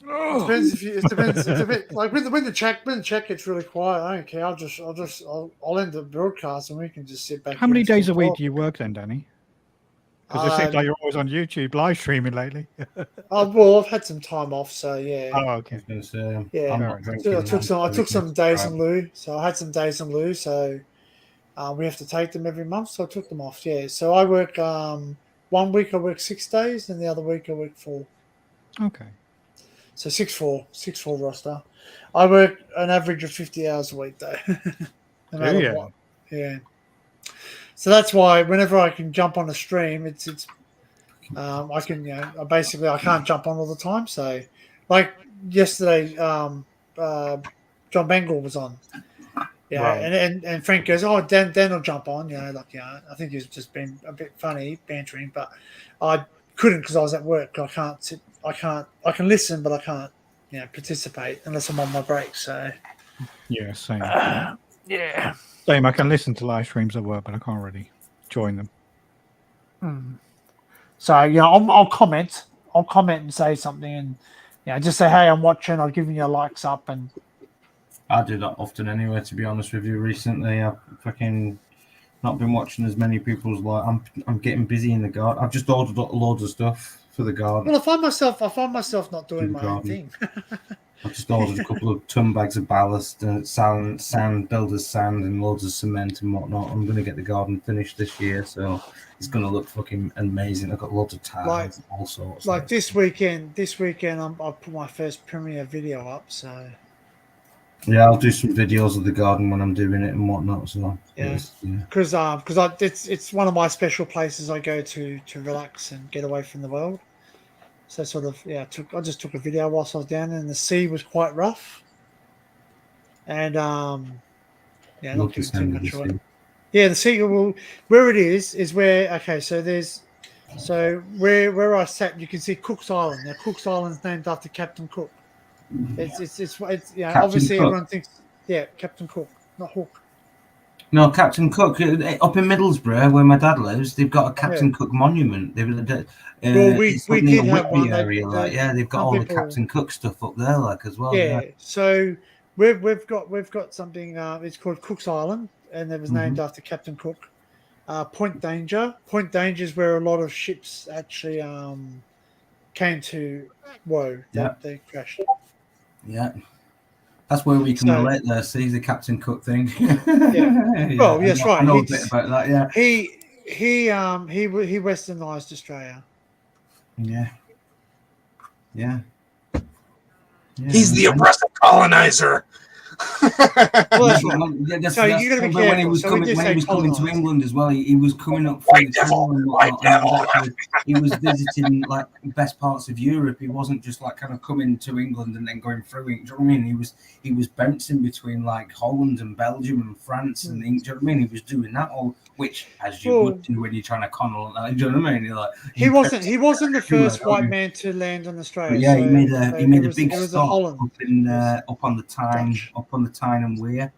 It depends if you. It depends. Like when the chat gets really quiet, I don't care. I'll end the broadcast and we can just sit back. How many days a week do you work then, Danny? Because it seems like you're always on YouTube live streaming lately. Well, I've had some time off, so yeah. Oh, okay. Yeah, I took some days in lieu, so I had some days in lieu, so we have to take them every month, so I took them off. Yeah, so I work 1 week I work 6 days, and the other week I work 4. Okay. So 6-4 roster. I work an average of 50 hours a week though. No matter you? what. Yeah. So that's why whenever I can jump on a stream, it's I can I can't jump on all the time. So like yesterday, John Bengal was on. Yeah, Right. and Frank goes, oh, Dan will jump on. I think he's just been a bit funny bantering, but I couldn't because I was at work. I can't sit. I can listen, but I can't participate unless I'm on my break. So Yeah, same. yeah. Same. I can listen to live streams at work, but I can't really join them. So I'll comment. I'll comment and say something, and just say, hey, I'm watching. I'll give you likes up, and I do that often anyway, to be honest with you. Recently, I've fucking not been watching as many people's I'm getting busy in the garden. I've just ordered loads of stuff for the garden. well, I find myself not doing my own Garden. thing. I've just ordered a couple of ton bags of ballast, sand, builder's sand, and loads of cement and whatnot. I'm going to get the garden finished this year, so it's going to look fucking amazing. I've got loads of tiles, Like- all sorts. Like this weekend, I'll put my first premiere video up. So Yeah, I'll do some videos of the garden when I'm doing it and whatnot. So yeah, it's- yeah. because it's one of my special places I go to relax and get away from the world. So sort of I just took a video whilst I was down there, and the sea was quite rough. And not Love the giving too sound of much the away. sea. Yeah, the sea where it is where where I sat, you can see Cook's Island. Now Cook's Island is named after Captain Cook. It's Captain obviously Cook? everyone thinks Captain Cook, not Hook. No, Captain Cook up in Middlesbrough, where my dad lives, they've got a Captain Cook monument. They've Well, we it's up did near have Whitby one. area, like they've got some all the people- Captain Cook stuff up there, like as well. Yeah, so we've got something. It's called Cook's Island, and it was named Mhm. after Captain Cook. Point Danger. Point Danger is where a lot of ships actually came to woe. Yeah. They crashed. Yeah. That's where we can So- relate there. See the Captain Cook thing. Yeah. Well, yes, right. I know a It's- bit about that. Yeah. He westernized Australia. Yeah. Yeah. He's the oppressive colonizer. Well, that's right. Yeah, that's, So that's you gotta be when he careful. was So we coming, just when he say was coming to colonised. England as well. He was coming up through the channel and whatnot, and he was visiting like the best parts of Europe. He wasn't just like kind of coming to England and then going through it. Do you know what I mean? He was bouncing between like Holland and Belgium and France and England. Do you know what I mean? He was doing that all, which as you would do when you're trying to colonize. Do you know what I mean? You're like, He wasn't the first don't white you? man to land on Australia. But yeah, he so- made so a it was- big it was a stop Holland. up on the Tyne and Wear,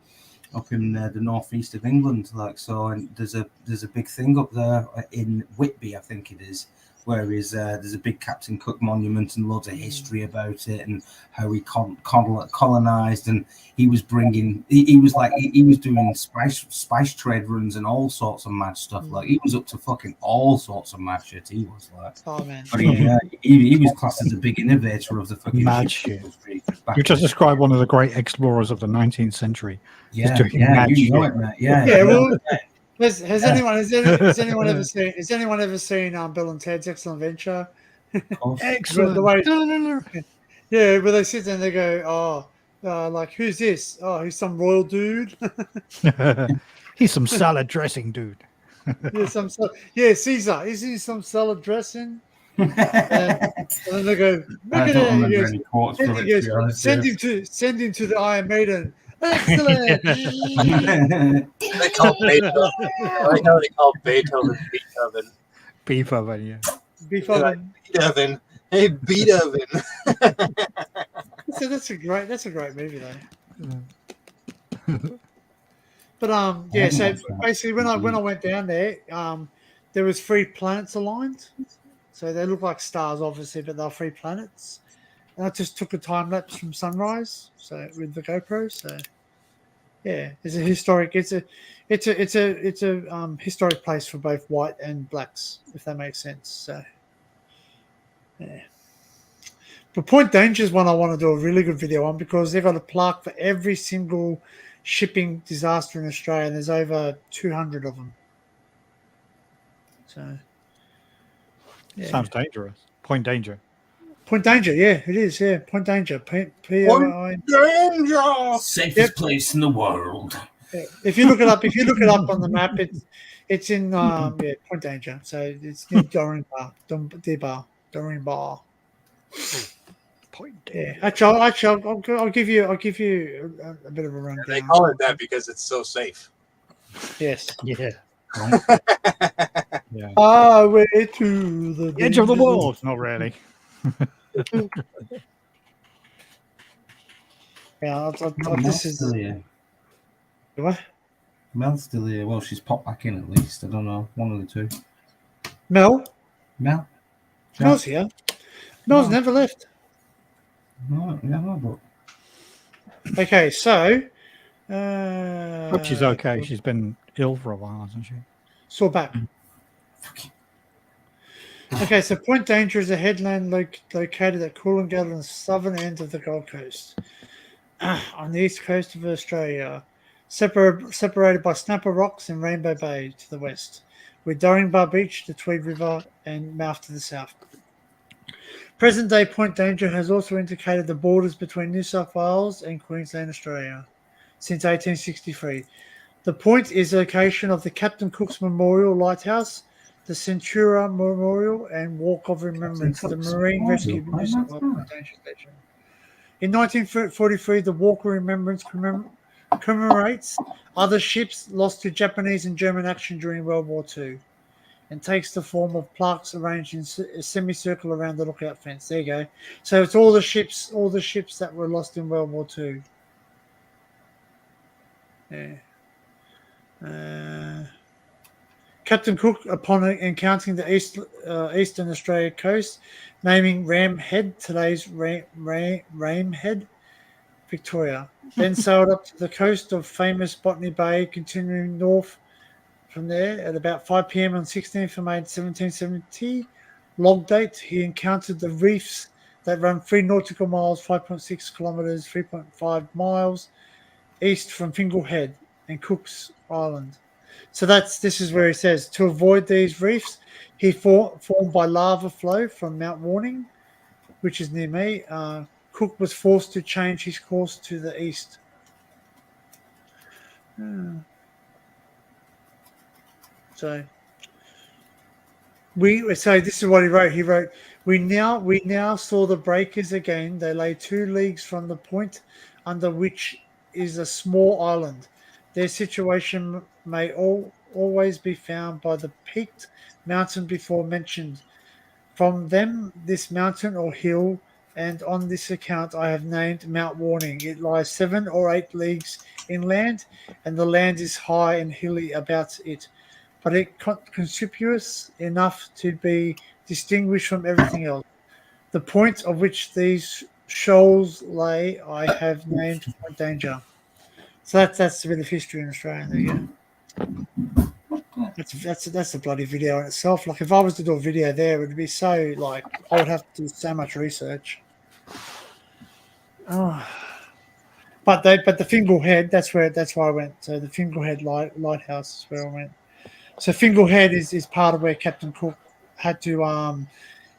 up in the northeast of England. Like so, and there's a big thing up there in Whitby, I think it is, where there's a big Captain Cook monument and loads of history about it and how he colonized, and he was bringing he was doing spice trade runs and all sorts of mad stuff. Like he was up to fucking all sorts of mad shit. He was like, oh man, but he was classed as a big innovator of the fucking Mad ship shit. industry back You just then. described one of the great explorers of the 19th century. Just Yeah, doing yeah, mad you know shit. it, mate. Yeah, Yeah, yeah. well, has anyone ever seen Bill and Ted's Excellent Adventure? Excellent. The way, yeah, where they sit there and they go, like who's this? Oh, he's some royal dude. He's some salad dressing dude. Caesar. Is he some salad dressing? And then they go, look I at don't it. remember He goes, any quotes from it, he goes, to be honest, send yeah. him to the Iron Maiden. Excellent. They call Beethoven. I like how they call Beethoven Beethoven. Beef oven, yeah. Beef They're like, oven. Beethoven. Hey, Beethoven. So that's a great movie though. But yeah, so basically when I went down there, there was 3 planets aligned. So they look like stars obviously, but they're 3 planets. And I just took a time lapse from sunrise, so with the GoPro. So yeah, it's a historic historic place for both white and blacks, if that makes sense. So yeah. But Point Danger is one I want to do a really good video on because they've got a plaque for every single shipping disaster in Australia, and there's over 200 of them. So, yeah. Sounds dangerous. Point Danger. Point Danger, yeah, it is, yeah. Point Danger. P-O-I. Danger! Safest place in the world. Yeah. If you look it up on the map, it's in Point Danger. So it's near Doreen Bar. Yeah, actually, I'll give you a bit of a rundown. They call it that because it's so safe. Yes. Yeah. Yeah. Highway to the Edge of the world. Not really. Yeah, Mel's this is still here. what? Mel's still here. Well, she's popped back in at least. I don't know. One of the two. Mel. Mel? Mel's here. Mel's never left. No, yeah, no, but Okay, so Hope she's okay. She's been ill for a while, hasn't she? sore back. Okay, so Point Danger is a headland located at Coolangatta on the southern end of the Gold Coast, on the east coast of Australia, separated by Snapper Rocks and Rainbow Bay to the west, with Dorringbar Beach, the Tweed River, and Mouth to the south. Present-day Point Danger has also indicated the borders between New South Wales and Queensland, Australia, since 1863. The point is the location of the Captain Cook's Memorial Lighthouse, the Centura Memorial, and Walk of Remembrance, the Marine Rescue New South Wales Point Danger Station. In 1943, the Walk of Remembrance commemorates other ships lost to Japanese and German action during World War II, and takes the form of plaques arranged in a semicircle around the lookout fence. There you go. So it's all the ships that were lost in World War II. Yeah. Captain Cook, upon encountering the eastern Australia coast, naming Ram Head, today's Rame Head, Victoria, then sailed up to the coast of famous Botany Bay, continuing north from there. At about 5 p.m. on 16th of May 1770, log date, he encountered the reefs that run 3 nautical miles, 5.6 kilometres, 3.5 miles east from Fingal Head and Cook's Island. So this is where he says, to avoid these reefs, he formed by lava flow from Mount Warning, which is near me. Cook was forced to change his course to the east. So this is what he wrote. He wrote, we now saw the breakers again. They lay 2 leagues from the point under which is a small island. Their situation may always be found by the peaked mountain before mentioned. From them, this mountain or hill, and on this account I have named Mount Warning. It lies 7 or 8 leagues inland, and the land is high and hilly about it, but it conspicuous enough to be distinguished from everything else. The point of which these shoals lay I have named Point Danger. So that's a bit of history in Australia. There you go. That's a bloody video in itself. Like if I was to do a video there, it would be so like I would have to do so much research. Oh, but the Fingal Head, that's where I went. So the Fingal Head lighthouse is where I went. So Fingal Head is part of where Captain Cook had to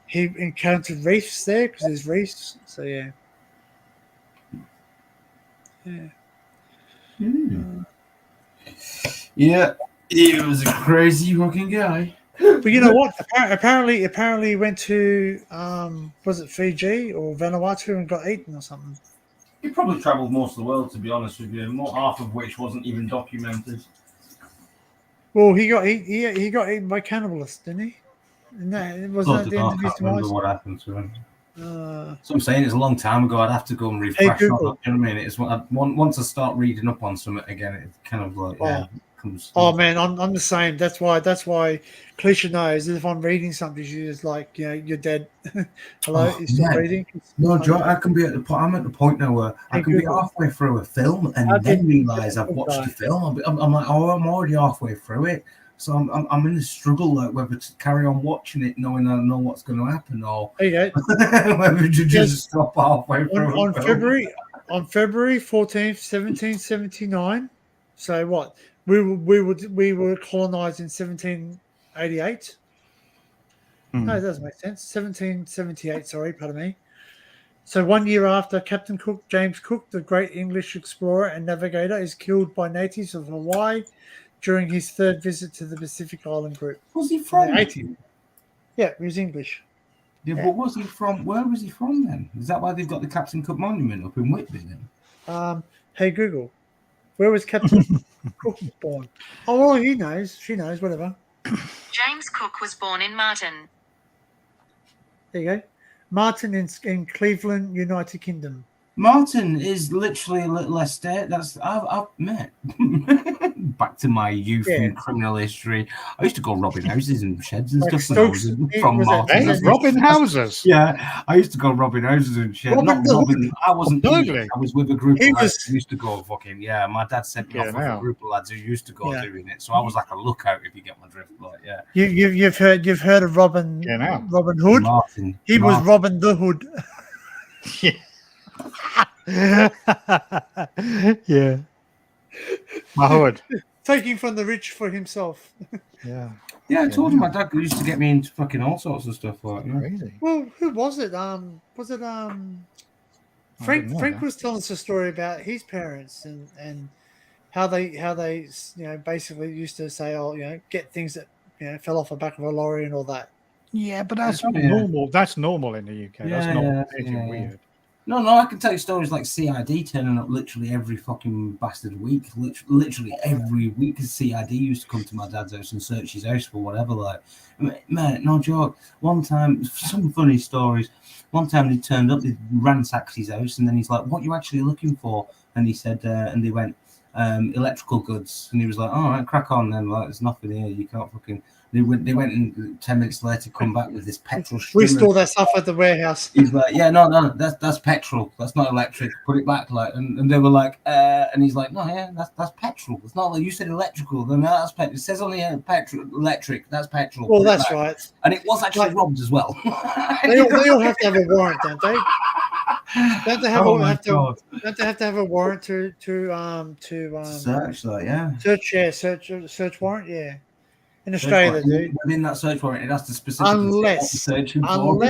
he encountered reefs there because there's reefs. So yeah. Yeah, he was a crazy fucking guy. But you know what? Apparently he went to was it Fiji or Vanuatu and got eaten or something. He probably travelled most of the world, to be honest with you, half of which wasn't even documented. Well, he got eaten by cannibalists, didn't he? And that wasn't at the end of his demise. What happened to him? So I'm saying it's a long time ago. I'd have to go and refresh on that. You know what I mean? It's once I start reading up on something again, it kind of like comes. Oh man, I'm the same. That's why Clisha knows that if I'm reading something, she's like, you're dead. Hello, you still reading? No, Joe, I can be at the point. I'm at the point now where I can be halfway through a film and then realise I've watched the film. I'm like, oh, I'm already halfway through it. So I'm in a struggle, like whether to carry on watching it, knowing I know what's going to happen, or there you go. Whether to just stop halfway through. On February 14th, 1779. So what? We were colonized in 1788. No, it doesn't make sense. 1778. Sorry, pardon me. So 1 year after Captain Cook, James Cook, the great English explorer and navigator, is killed by natives of Hawaii during his 3rd visit to the Pacific Island group. Was he from? Yeah, he was English. Yeah, but was he from? Where was he from then? Is that why they've got the Captain Cook Monument up in Whitby then? Hey Google, where was Captain Cook born? Oh, well, he knows. She knows. Whatever. James Cook was born in Martin. There you go. Martin in Cleveland, United Kingdom. Martin is literally a little estate. That's I've met. Back to my youth and criminal history. I used to go robbing houses and sheds and Like stuff when I was Stokes- from was it- Martin. was it- Robbing houses. Yeah, I used to go robbing houses and shit. Robbing Not the- robbing. I wasn't doing Burglary. it. I was with a group He of lads was- who used to go fucking. Yeah, my dad sent me Yeah, off with now. a group of lads who used to go Yeah. doing it. So I was like a lookout, if you get my drift. Like, yeah. You've heard of Robin Yeah, now. Robin Hood? Martin. He was Martin. Robin the Hood. Yeah. My hood. Taking from the rich for himself. Yeah. Yeah, I told him my dad used to get me into fucking all sorts of stuff like that. Crazy. Well, who was it? Was it Frank? didn't know Frank that. was telling us a story about his parents and how they basically used to say, oh, get things that fell off the back of a lorry and all that. Yeah, but that's Yeah. normal. That's normal in the UK. That's not anything yeah. weird. No, I can tell you stories like CID turning up literally every fucking bastard week. Literally every week, CID used to come to my dad's house and search his house for whatever. Like, mate, no joke. One time, some funny stories. One time he turned up, they ransacked his house, and then he's like, "What are you actually looking for?" And he said, and they went, "Electrical goods." And he was like, "All right, crack on then. Like, there's nothing here. You can't fucking." They went, and 10 minutes later, come back with this petrol. We strimmer. store that stuff at the warehouse. He's like, yeah, no, that's petrol. That's not electric. Put it back, like, and they were like, and he's like, no, yeah, that's petrol. It's not like you said electrical. Then that's petrol. It says on the petrol, electric. That's petrol. Well, Put it that's back. right. And it was actually Like- robbed as well. They all have to have a warrant, don't they? Don't they have, Oh a, my have to? God. Don't they have to have a warrant to Search that, yeah. search warrant? Yeah. In Australia, they do. Within that search warrant, it has to specifically say what the searching for.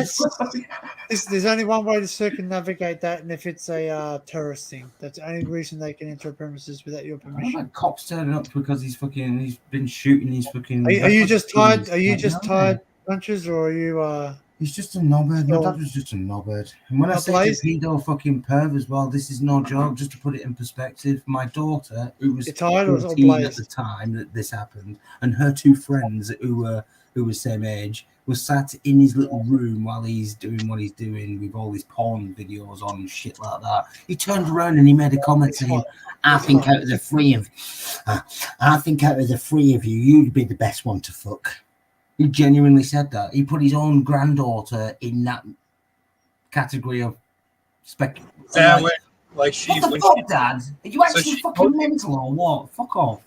There's only one way to circumnavigate that, and if it's a terrorist thing, that's the only reason they can enter premises without your I don't permission. like cops turning up because he's been shooting his fucking. Are you just tired? Are you Like, just no. tired punches, or are you? He's just a knobhead. My So- dad was just a knobhead. And when I A say blaze- pedo fucking perv as well, this is no joke. Just to put it in perspective, my daughter, who was You tired or 14 at blazed? the time that this happened, and her two friends who were same age, was sat in his little room while he's doing what he's doing with all his porn videos on and shit like that. He turned around and he made a comment saying, "I think out of the three of you, you'd be the best one to fuck." He genuinely said that. He put his own granddaughter in that category of spec. Is that like, when, like she, what the when fuck, she, Dad? Are you So actually she fucking told you- mental or what? Fuck off.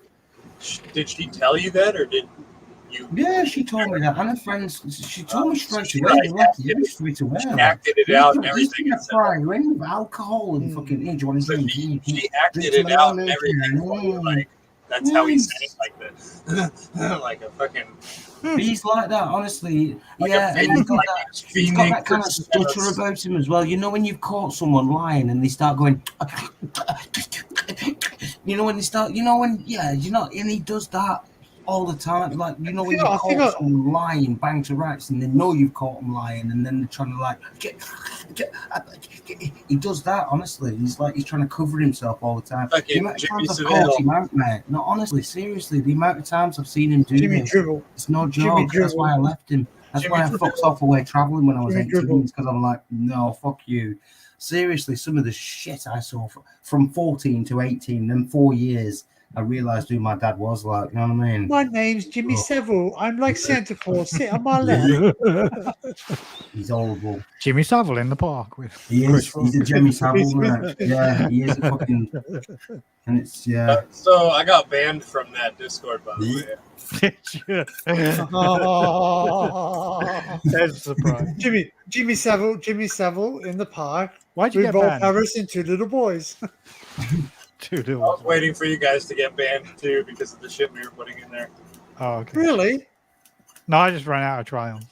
did she tell you that, or did you? Yeah, she told me that. And her friends, she told me straight she away. like They left acted- you straight away. she like. acted it He's out gonna- and he's everything gonna and said fry you in with alcohol and fucking, hey, do you want his name? She acted it out and everything. For you, like that's how he said it, like this, like a fucking. He's like that, honestly. Like yeah, a and he's got like that, a he's got that fiending kind of for stutter about him as well. You know when you've caught someone lying and they start going, you know when they start, you know when, yeah, you know, and he does that all the time. Like, you know when I you've think caught someone lying, bang to rights, and they know you've caught them lying, and then they're trying to like, he does that, honestly. He's like, he's trying to cover himself all the time. The Fucking amount of Jimmy times I've called Savile. him out, mate. No, honestly, seriously, the amount of times I've seen him do Jimmy this, Dribble. it's no Jimmy joke. That's Dribble. why I left him. That's Jimmy why I Dribble. fucked off away traveling when I was Jimmy 18, Dribble. because I'm like, no, fuck you. Seriously, some of the shit I saw from 14 to 18, then 4 years, I realised who my dad was like, you know what I mean? My name's Jimmy Oh. Savile. I'm like Santa Claus. Sit on my lap. He's horrible. Jimmy Savile in the park with He is. Chris He's a Rock. Jimmy Savile, man. Yeah, he is a fucking. And it's, yeah. So I got banned from that Discord, by the way. That's a surprise. Jimmy Savile in the park. Why'd you with get Roll banned? Harris and two little boys. Two I little. was waiting for you guys to get banned too because of the shit we were putting in there. Oh, okay. Really? No, I just ran out of trials.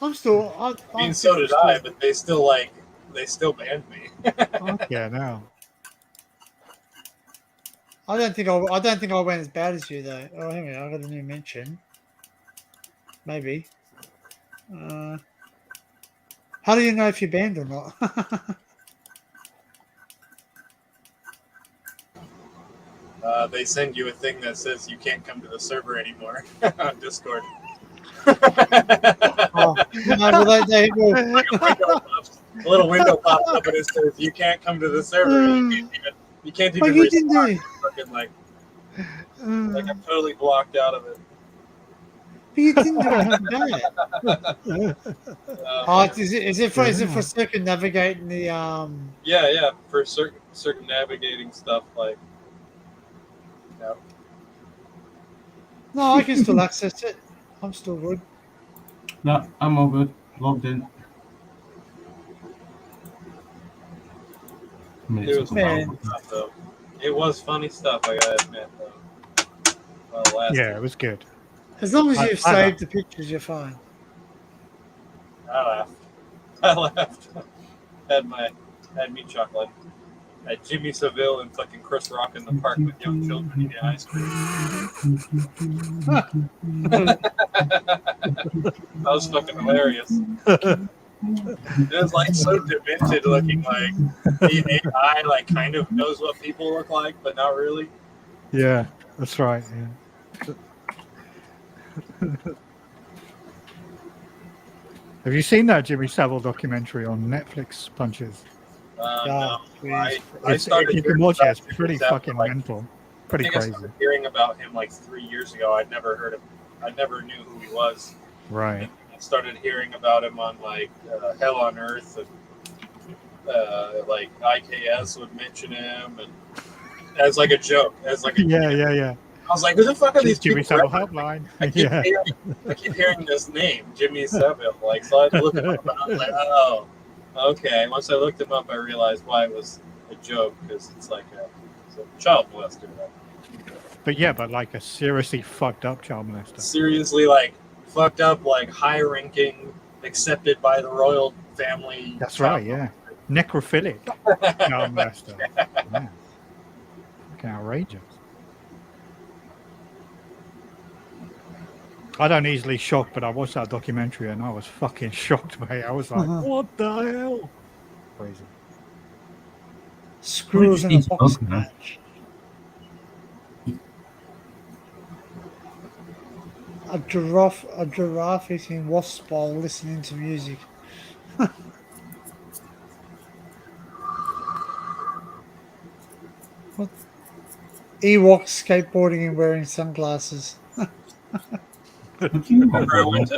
I'm still. I mean, so did I, but they still banned me. Yeah, now. I don't think I went as bad as you though. Oh, hang on, I got a new mention. Maybe. How do you know if you're banned or not? They send you a thing that says you can't come to the server anymore on Discord. Oh, no, well, they, well, Like a window pops A little window pops up and it says, "You can't come to the server. You can't even respond." Fucking like I'm totally blocked out of it. But you didn't do anything bad. Is it for circumnavigating the Yeah, for circumnavigating stuff like. Yeah. No, I can still access it. I'm still good. No, I'm all good. Logged in. It was funny stuff, though. It was funny stuff, I gotta admit, though. Well, Yeah, it was good. As long as I you've saved the pictures, you're fine. I laughed. Had me chuckling. At Jimmy Savile and fucking Chris Rock in the park with young children eating ice cream. That was fucking hilarious. It was like so demented looking, like the AI like kind of knows what people look like, but not really. Yeah, that's right. Yeah. Have you seen that Jimmy Savile documentary on Netflix, Punches? No, I It's, started. you can hearing watch it. about It's pretty Jimmy Savile, fucking like, mental. I Pretty think I crazy. started hearing about him like 3 years ago. I'd never heard of. I never knew who he was. Right. I started hearing about him on like Hell on Earth, and like IKS would mention him, and as like a joke, as like a Yeah. I was like, who the fuck are these Jimmy people? Savile Helpline. Yeah. I keep hearing this name, Jimmy Savile. Like, so I had to look him up, and I was like, oh, okay. Once I looked him up, I realized why it was a joke, because it's like a child molester. But like a seriously fucked up child molester. Seriously, like fucked up, like high-ranking, accepted by the royal family. That's right, yeah. Necrophilic child molester. Yeah. Fucking outrageous. I don't easily shock, but I watched that documentary and I was fucking shocked, mate. I was like, what the hell? Crazy. Screws in a box match. A giraffe eating wasp while listening to music. What? Ewok skateboarding and wearing sunglasses. I remember I went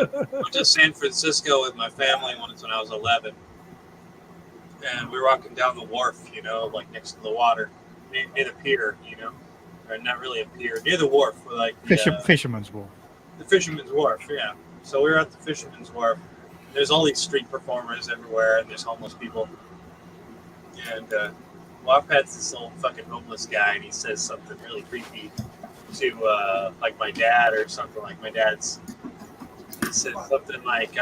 to San Francisco with my family once when I was 11, and we were walking down the wharf, like next to the water, near the pier, or not really a pier, near the wharf, like Fisherman's Wharf. The Fisherman's Wharf, yeah. So we were at the Fisherman's Wharf. There's all these street performers everywhere, and there's homeless people. And walk past this old fucking homeless guy, and he says something really creepy to like my dad or something. Like my dad's said something like,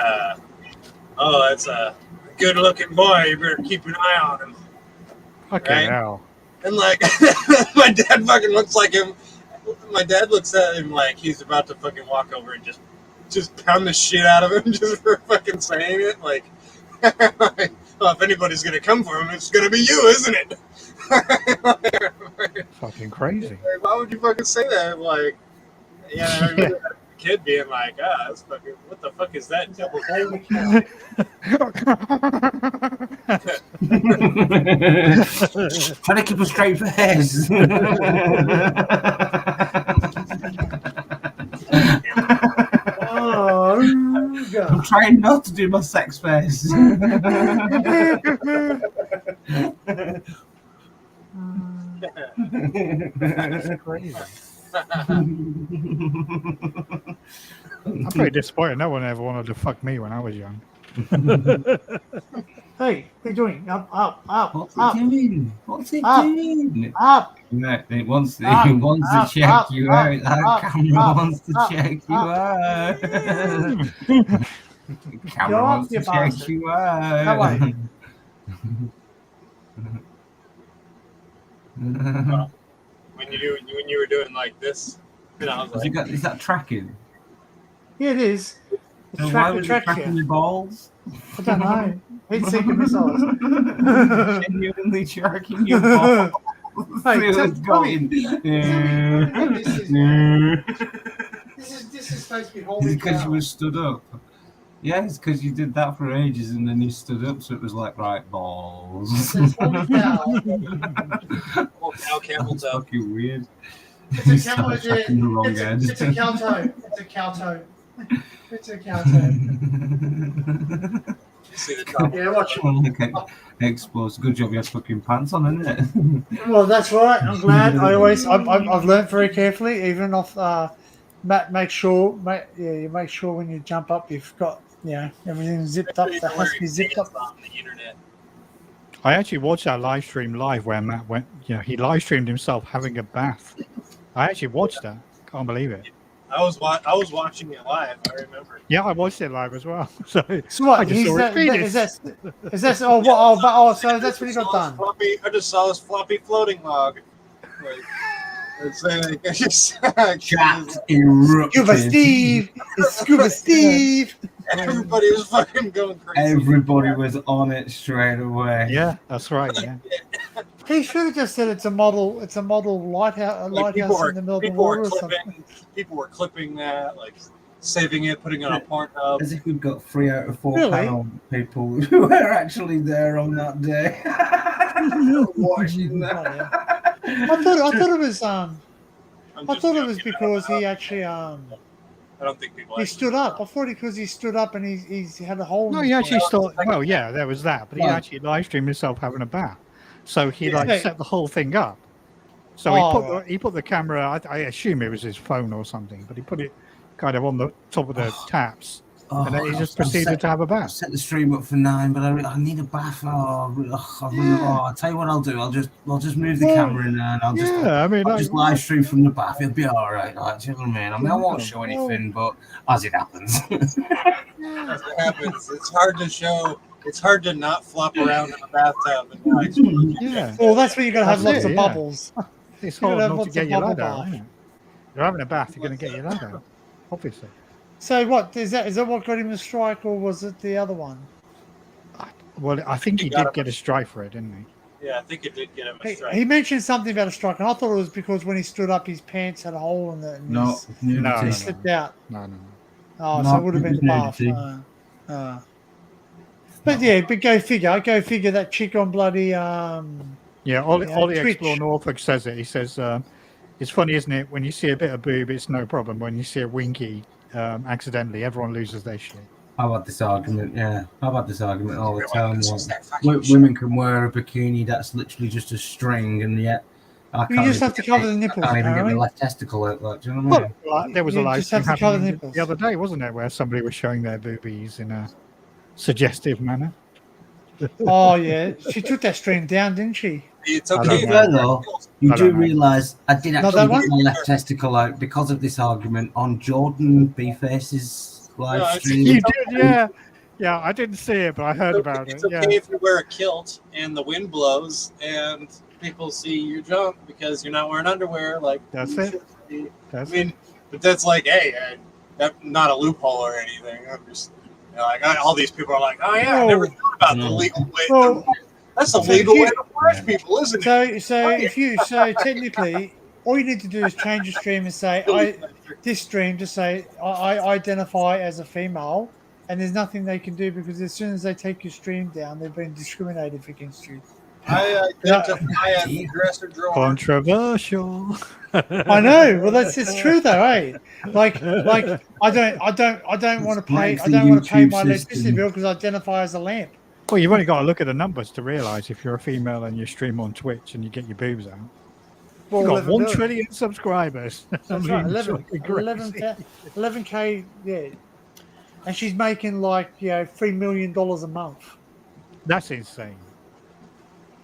"Oh, that's a good-looking boy. You better keep an eye on him." Okay, now. And like my dad fucking looks like him. My dad looks at him like he's about to fucking walk over and just pound the shit out of him just for fucking saying it. Like, well, if anybody's gonna come for him, it's gonna be you, isn't it? Fucking crazy. Why would you fucking say that? Like, yeah, I remember that kid being like, that's fucking, what the fuck is that? Double Trying to keep a straight face. I'm trying not to do my sex face. That's crazy. I'm pretty disappointed. No one ever wanted to fuck me when I was young. Hey, what are you doing? Up. What's it doing? What's it doing? Up. No, it wants to check you out. That camera wants to check you out. Camera wants to check you out. Come on. When you were doing like this, I was like, is that tracking? Yeah, it is. It's So why was it tracking your balls? I don't know. It's seeking missiles. Genuinely tracking your balls. Hey, See what's going. This is supposed to be holding Because you were stood up. Yeah, it's because you did that for ages and then you stood up, so it was like, right, balls. It's holy cow. Oh, cow camel That's toe. fucking weird. It's a You camel. started tracking the wrong end. It's a cow toe. It's a cow toe. It's a cow toe. See the top. Yeah, watch. Okay. Exposed. Good job you had fucking pants on, isn't it? Well, that's right. I'm glad. I've learned very carefully, even off. Make sure you make sure when you jump up, you've got everything zipped up. That has to be zipped up. On the internet. I actually watched that live stream live where Matt went. He live streamed himself having a bath. I actually watched that. Can't believe it. I was watching it live. I remember. Yeah, I watched it live as well. So what? I just saw his penis. Is that? Oh, what? Oh, so that's what he got done. I just saw this floppy floating log. Like, it's Chat erupted. Scuba Steve. It's Scuba Steve. Everybody was fucking going crazy. Everybody was on it straight away. Yeah, that's right. Yeah. He should have just said it's a model. It's a model lighthouse. Like, Lighthouse in the middle of the water or something. People were clipping that, like saving it, putting it on Pornhub. As if we've got 3 out of 4 Really? panel people who were actually there on that day. Watching that. I thought it was I thought it was because he actually I don't think people. he stood up. I thought because he stood up and he's had a hole. No, in he his actually foot. thought. Well, yeah, there was that, but he Right. actually live streamed himself having a bath. So he Yeah. set the whole thing up. So Oh, he put the camera. I assume it was his phone or something, but he put it kind of on the top of the taps, and then he just proceeded to have a I bath. set the stream up for 9, but I need a bath. I'll tell you what I'll do. I'll just move the camera in there, and I'll just I'll just live stream from the bath. It'll be all right. Like, do you know what I mean? I won't show anything, but as it happens. As it happens, it's hard to show. It's hard to not flop around in a bathtub. And like, Yeah. Well, that's where you're gonna have That's lots it, of yeah. bubbles. It's You're hard gonna have not to lots get of your bubble lad out. bath. Isn't it? You're having a bath. You're going to get your lad out, obviously. So what is that? Is that what got him the strike, or was it the other one? Well, I think he did get a strike for it, didn't he? yeah, I think it did get him a strike. He mentioned something about a strike, and I thought it was because when he stood up, his pants had a hole in it. And No, he no. slipped out. No. Oh, No, so it would have been it the was bath. nudity. But yeah, but go figure. Go figure that chick on bloody Yeah, Ollie Twitch. Explore Norfolk says it. He says, it's funny, isn't it? When you see a bit of boob, it's no problem. When you see a winky accidentally, everyone loses their shit. I've had this argument, yeah. I've had this argument all the time. Women can wear a bikini that's literally just a string, and yet I You can't just even have to cover the nipples, I can't even get my apparently. left testicle out. Like, do you know what I mean? Well, there was a You live just stream have to cover the happening nipples. the other day, wasn't there, where somebody was showing their boobies in a suggestive manner. Oh yeah, she took that stream down, didn't she? It's To okay. be fair though, you I do don't know. realise I did Not actually that get one? my left testicle out because of this argument on Jordan B-Face's live it's- stream. You did, yeah. Yeah, I didn't see it, but I heard about it. It's okay Yeah. if you wear a kilt and the wind blows and people see your junk because you're not wearing underwear. Like That's you it. should be. That's I mean, but that's like, hey, that's not a loophole or anything. I'm just like all these people are like, oh yeah, I never thought about the legal way. Well, That's a so legal you- way to punish people, isn't it? So technically, all you need to do is change your stream and say, this stream to say I identify as a female, and there's nothing they can do because as soon as they take your stream down, they've been discriminated against you. I identify as a dresser drawer. Controversial. I know. Well, it's true though, eh? Like I don't want to pay. It's I the don't want to pay YouTube my electricity system. bill because I identify as a lamp. Well, you've only got to look at the numbers to realise if you're a female and you stream on Twitch and you get your boobs out. Well, You've got 11 1 million. trillion subscribers. That's I right. mean, it's 11, fucking crazy. 11K, yeah. And she's making like $3 million a month. That's insane.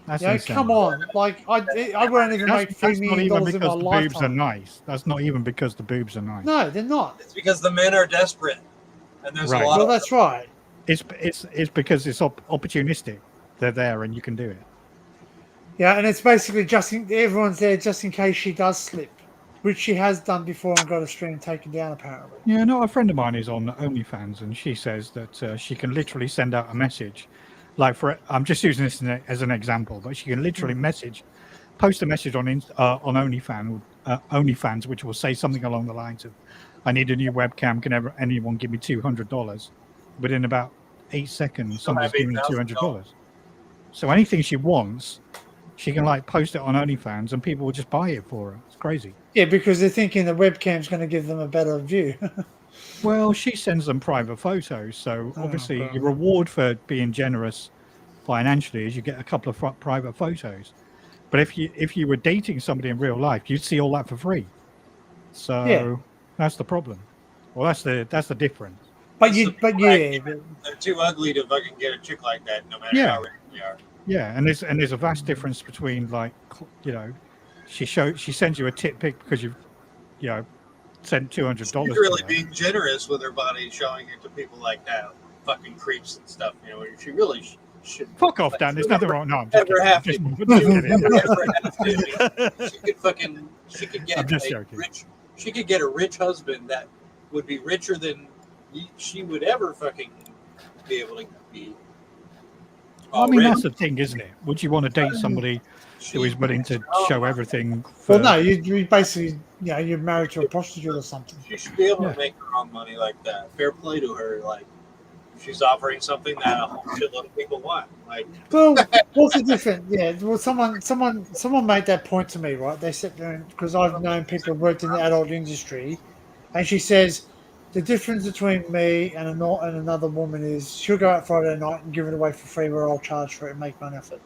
That's You know, insane. come on, like I won't even make $3 That's not million even in because my the boobs are lifetime. nice. That's not even because the boobs are nice. No, they're not. It's because the men are desperate, and there's Right. a lot. Well, of that's right. It's because it's opportunistic. They're there and you can do it. Yeah, and it's basically everyone's there just in case she does slip, which she has done before and got a stream taken down apparently. Yeah, no, a friend of mine is on OnlyFans, and she says that she can literally send out a message. Like I'm just using this as an example, but she can literally post a message on OnlyFans, which will say something along the lines of, "I need a new webcam. Can anyone give me $200?" within about 8 seconds, somebody's have giving you $8,000. $200. So anything she wants, she can like post it on OnlyFans, and people will just buy it for her. It's crazy. Yeah, because they're thinking the webcam's going to give them a better view. Well, she sends them private photos, so obviously God. your reward for being generous financially is you get a couple of private photos. But if you were dating somebody in real life, you'd see all that for free. So that's the problem. Well, that's the difference. But yeah, They're too ugly to fucking get a chick like that, no matter Yeah. how rich they are. Yeah, and there's a vast difference between, like, you know, she sends you a tit pic because you've, you know, sent $200. She's really being generous with her body, showing it to people like that, fucking creeps and stuff. You know, she really should. Fuck off, Dan. There's nothing wrong. No, I'm just Ever kidding. have to? Just She could fucking. She could get I'm just a joking. rich. She could get a rich husband that would be richer than she would ever fucking be able to be. I mean, rich. that's the thing, isn't it? Would you want to date somebody who is willing to show everything? Well, no, you basically, you know, you're married to a prostitute or something. She should be able to make her own money like that. Fair play to her. Like, she's offering something that a whole shitload of people want. Like, Well, what's the difference? Yeah, well, someone made that point to me, right? They said, because I've known people who worked in the adult industry, and she says the difference between me and another woman is she'll go out Friday night and give it away for free, where I'll charge for it and make money off it.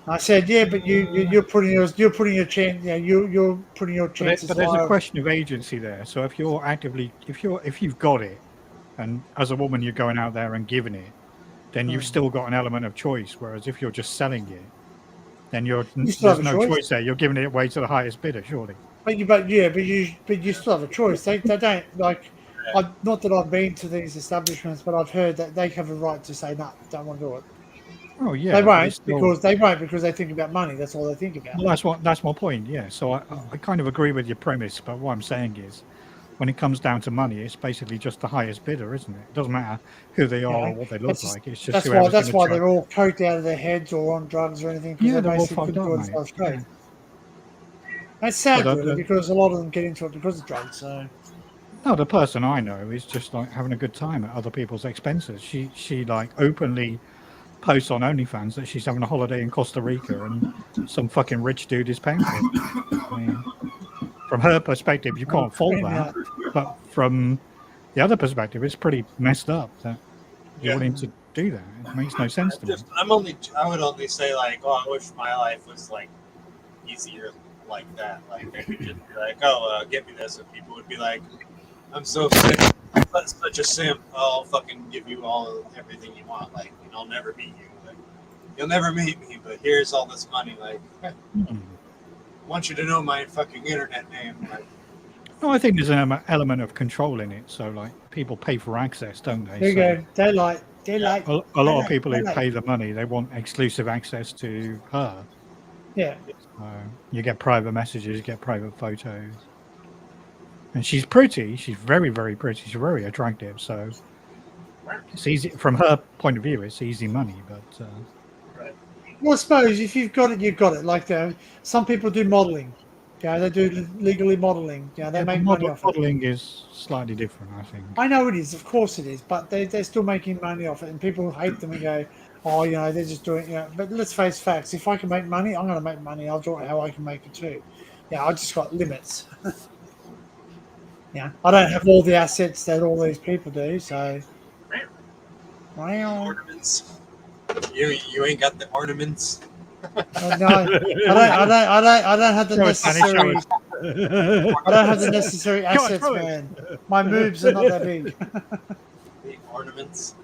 I said, yeah, but you're putting your chance, yeah, you're putting your chances. But there's a higher. question of agency there. So if you're actively, if you've got it, and as a woman you're going out there and giving it, then you've still got an element of choice. Whereas if you're just selling it, then there's still have a no choice. choice there. You're giving it away to the highest bidder, surely. But you still have a choice. They don't like. Not that I've been to these establishments, but I've heard that they have a right to say no, don't want to do it. Oh yeah, they but won't it's still- because they think about money. That's all they think about. Well, that's my point. Yeah. So I kind of agree with your premise, but what I'm saying is, when it comes down to money, it's basically just the highest bidder, isn't it? It doesn't matter who they are or what they look like. It's just that's why they're all coked out of their heads or on drugs or anything. Because Yeah, they they're all basically fucked couldn't do up, it mate. themselves straight. It's sad But, really, because a lot of them get into it because of drugs. So No, the person I know is just like having a good time at other people's expenses. She like openly posts on OnlyFans that she's having a holiday in Costa Rica and some fucking rich dude is paying for it. I mean, from her perspective, you can't fault that, but from the other perspective, it's pretty messed up that you're willing to do that. It makes no sense to me. I would only say like, oh, I wish my life was like easier like that. Like they could just be like, oh, get me this, and people would be like, I'm so sick. That's such a simp. I'll fucking give you everything you want. Like, I'll never meet you. Like, you'll never meet me, but here's all this money. Like, I want you to know my fucking internet name. Like, No, I think there's an element of control in it. So like people pay for access, don't they? there you So go. They like. a lot of people who pay the money, they want exclusive access to her. Yeah. You get private messages, you get private photos. And she's pretty. She's very, very pretty. She's very attractive. So it's easy from her point of view. It's easy money, but Well, I suppose if you've got it, you've got it. Like some people do modelling. Yeah, they do legally modelling. Yeah, they make money off it. modeling is slightly different, I think. I know it is, of course it is, but they're still making money off it, and people hate them and go, oh, you know, they're just doing, you know. But let's face facts. If I can make money, I'm going to make money. I'll do it how I can make it too. Yeah, I just got limits. Yeah, I don't have all the assets that all these people do, so. Wow. ornaments. You ain't got the ornaments. No, I don't have the Show us, Danny, necessary. show us. I don't have the necessary Go on, assets, throw it. man. My moves are not that big. The ornaments.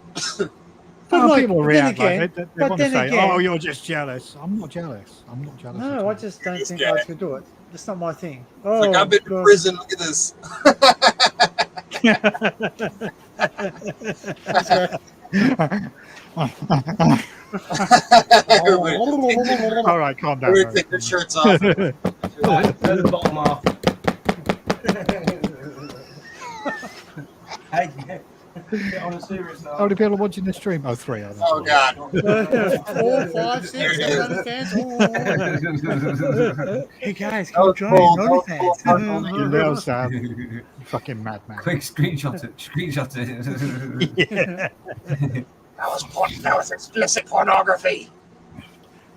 Oh, look, people then react again- like they but want to then say, again- "Oh, you're just jealous." I'm not jealous. I'm not jealous. No, I just don't think guy. I could do it. That's not my thing. It's Oh, like, I've been in God. prison. Look at this. All right, calm down. We're Harry. taking the shirts off. Turn the bottom off. Hey, On a serious How many people are watching this stream? Oh, 3. Oh, Oh God. 4, 5, 6, 7 fans. Hey guys, That was come join cool. OnlyFans. You know, Sam. You fucking madman. Quick screenshot it. Screenshot it. Yeah. That was explicit pornography.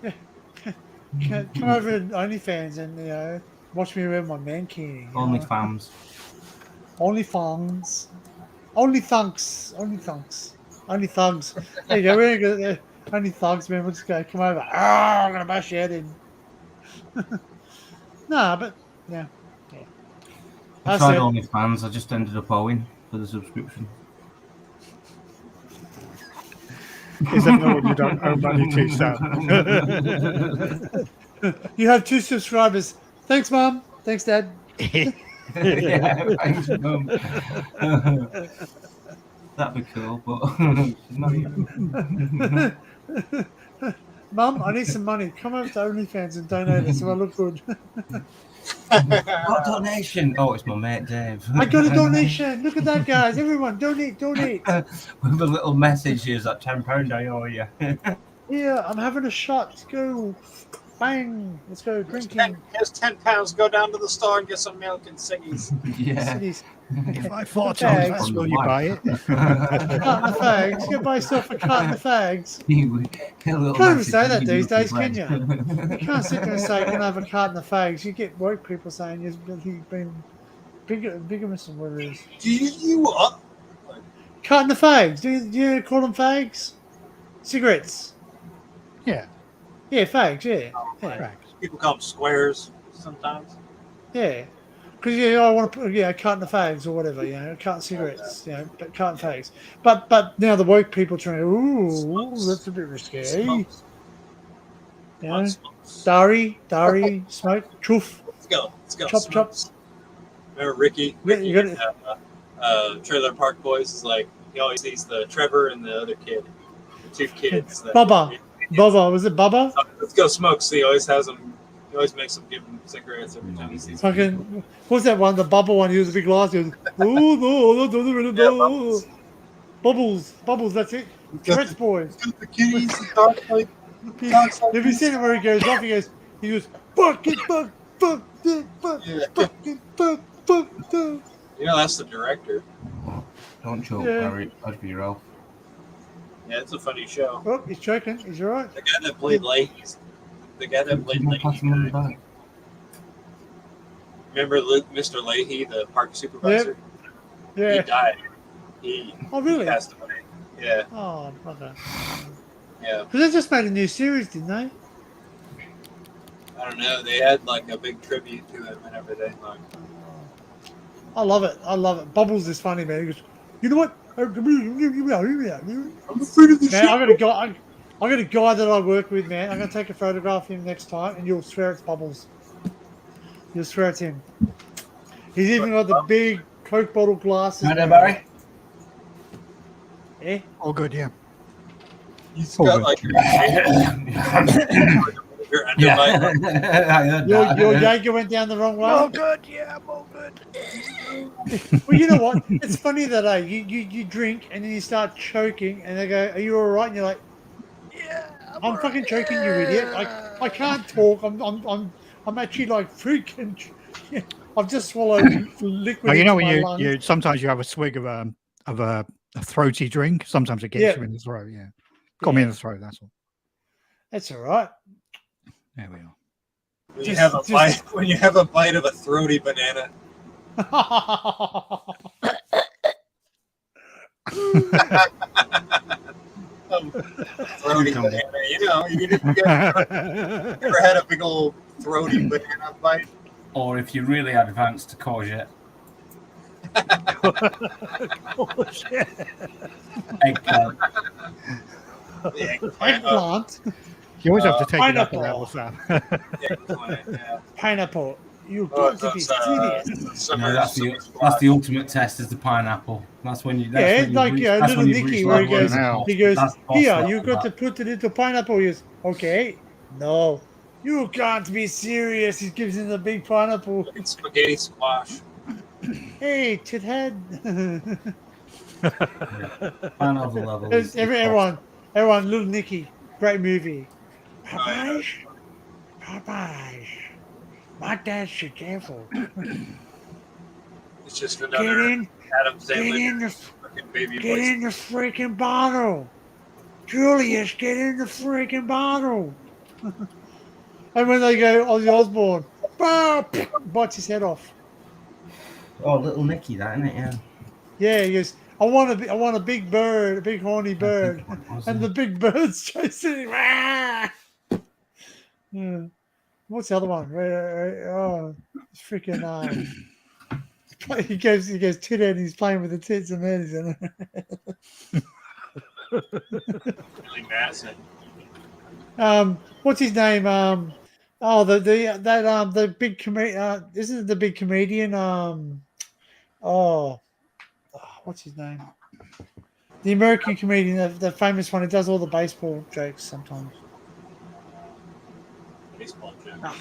Come over to OnlyFans and watch me wear my mankini. Only fams. OnlyFans. Only thugs. Only thugs. Only thugs. There you go. We're gonna go. Only thugs, man. We'll just go. Come over. I'm gonna bash your head in. No, but yeah. I tried OnlyFans. I just ended up owing for the subscription. Is that not what you don't owe money to, Sam? You have 2 subscribers. Thanks, Mom. Thanks, Dad. Yeah, thanks, Mum. That'd be cool, but Mum, I need some money. Come over to OnlyFans and donate it so I look good. What donation? Oh, it's my mate Dave. I got a donation. Look at that, guys. Everyone, donate. With a little message here, that £10 I owe you. Yeah, I'm having a shot. Let's go. Bang. Let's go drinking. Here's £10. Go down to the store and get some milk and ciggies. Yeah. If I thought that's will you buy it? Carton of fags. You can buy stuff for carton of fags. You can't even say that these days, can you? You can't sit there and say, can I have a carton of fags? You get woke people saying you've been bigamous and what it is. Do you what? Carton of fags. Do you call them fags? Cigarettes. Yeah. Yeah, fags, yeah. People call them squares sometimes. Yeah. Because I want to put a carton of fags or whatever, carton of cigarettes, but carton of fags. But now the woke people trying, ooh, that's a bit risky. Dari, smoke, choof. Let's go. Chop. Remember Ricky You Trailer Park Boys is like, he always sees the Trevor and the other kid, the 2 kids. Bubba, was it Bubba? Let's go smoke. So he always has them. He always makes them give him cigarettes every time he sees them. Fucking, what's that one? The Bubba one. He was a big glass. He was, Bubbles. That's it. Tourette's boys. The kitties, the dark like. Have you seen it where he goes off? He goes, fuck. You know that's the director. Don't choke, Yeah. Barry. I'd be Ralph. Yeah, it's a funny show. Oh, he's choking. He's all right. The guy that played Leahy. Remember Mr. Leahy, the park supervisor? Yeah. He died. He passed away. Yeah. Oh, okay. Yeah. Because they just made a new series, didn't they? I don't know. They had like a big tribute to him and everything. Like, I love it. Bubbles is funny, man. He goes, you know what? I'm afraid of this man, I got a guy that I work with, man. I'm going to take a photograph of him next time, and you'll swear it's Bubbles. You'll swear it's him. He's even got the big Coke bottle glasses. Right there, Barry? Yeah? All good, yeah. He's All got good. like your Your Jaeger went down the wrong way. All good, yeah, I'm all good. Well, you know what? It's funny that you drink and then you start choking, and they go, "Are you all right?" And you're like, "Yeah, I'm fucking choking, you idiot! I can't talk. I'm actually like freaking. I've just swallowed liquid." Well, you know into when my lungs. you sometimes you have a swig of a throaty drink. Sometimes it gets you in the throat. Yeah, got me in the throat. That's all. That's all right. There we are. When you have a bite of a throaty banana. Throaty banana, you didn't get. Ever had a big old throaty banana bite? Or if you're really advanced, courgette. Eggplant. Eggplant. You always have to take pineapple. it up a level, Sam. Pineapple. You've got to be serious. No, that's the ultimate test is the pineapple. That's when you. Yeah, it's like little Nicky where he goes, here, level. you got to put it into pineapple. He goes, okay, no, you can't be serious. He gives him the big pineapple. Spaghetti squash. Hey, tit head. Fan of the level. Everyone, Little Nicky, great movie. Popeyes, Popeyes. My dad's the devil. It's just Get another in, Adam get in Sandler the, fucking baby get voice. in the freaking bottle. Julius, get in the freaking bottle. And when they go, Ozzy Osbourne, bites his head off. Oh, Little Nicky, that, isn't it? Yeah. Yeah, he goes, I want a big bird, a big horny bird. And the big bird's chasing him. Ah! Yeah. What's the other one? Oh, it's freaking he goes tit and he's playing with the tits and then he's in it. Really massive. What's his name? The big comedian. Isn't it the big comedian? What's his name? The American comedian, the famous one. Who does all the baseball jokes sometimes. Baseball joke.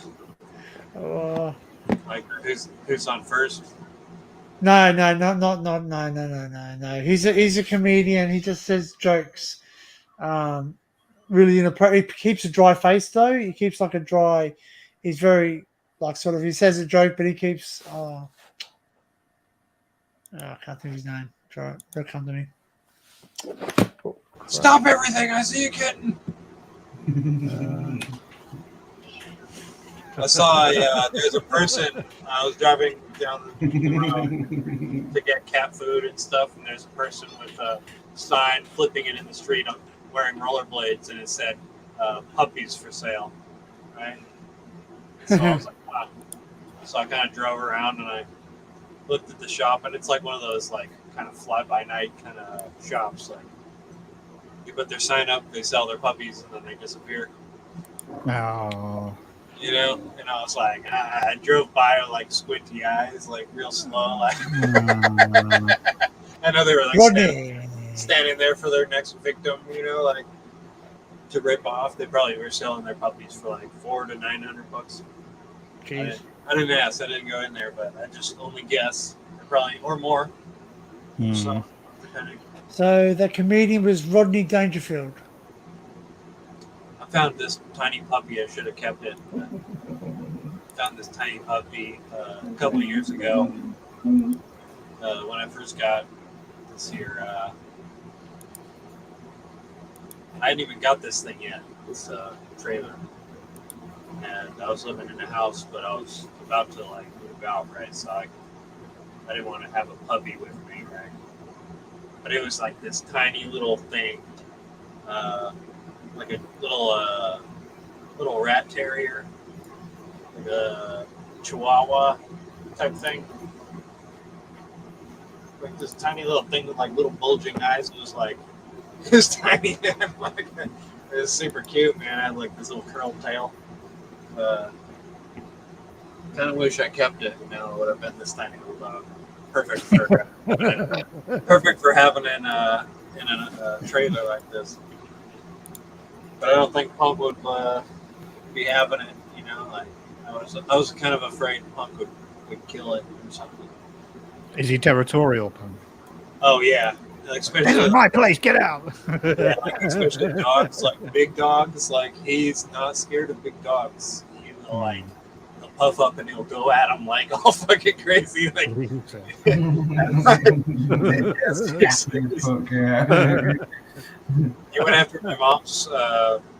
Like who's on first? No. He's a comedian. He just says jokes. Really inappropriate. He keeps a dry face though. He keeps like a dry. He's very like sort of. He says a joke, but he keeps. I can't think of his name. Try it. They'll come to me. Stop everything! I see a kitten. I saw there's a person. I was driving down the road to get cat food and stuff, and there's a person with a sign flipping it in the street wearing rollerblades, and it said puppies for sale. Right? So I was like, wow. So I kind of drove around and I looked at the shop, and it's like one of those like kind of fly-by-night kind of shops. Like you put their sign up, they sell their puppies, and then they disappear. Oh. You know, and I was like, I drove by with like squinty eyes, like real slow. Like I know they were like standing there for their next victim, you know, like to rip off. They probably were selling their puppies for like $400 to $900. Jeez. I didn't ask. I didn't go in there, but I just only guess. Probably or more. So, depending. So the comedian was Rodney Dangerfield. I found this tiny puppy. I should have kept it. Found this tiny puppy a couple of years ago when I first got this here. I hadn't even got this thing yet. This trailer, and I was living in a house, but I was about to like move out, right? So I didn't want to have a puppy with me, right? But it was like this tiny little thing, like a little rat terrier, like a Chihuahua type thing. Like this tiny little thing with like little bulging eyes. It was like, it was tiny. Like, it was super cute, man. I had like this little curled tail. Kind of wish I kept it. You know, it would have been this tiny little dog. Perfect for having in a trailer like this. But I don't think Punk would be having it. You know, like I was kind of afraid Punk would kill it or something. Is he territorial, Punk? Oh yeah, especially This is my place. Get out. Yeah, like, especially dogs, like big dogs. Like he's not scared of big dogs. He will like he'll puff up and he'll go at him like all fucking crazy. Like he went after my mom's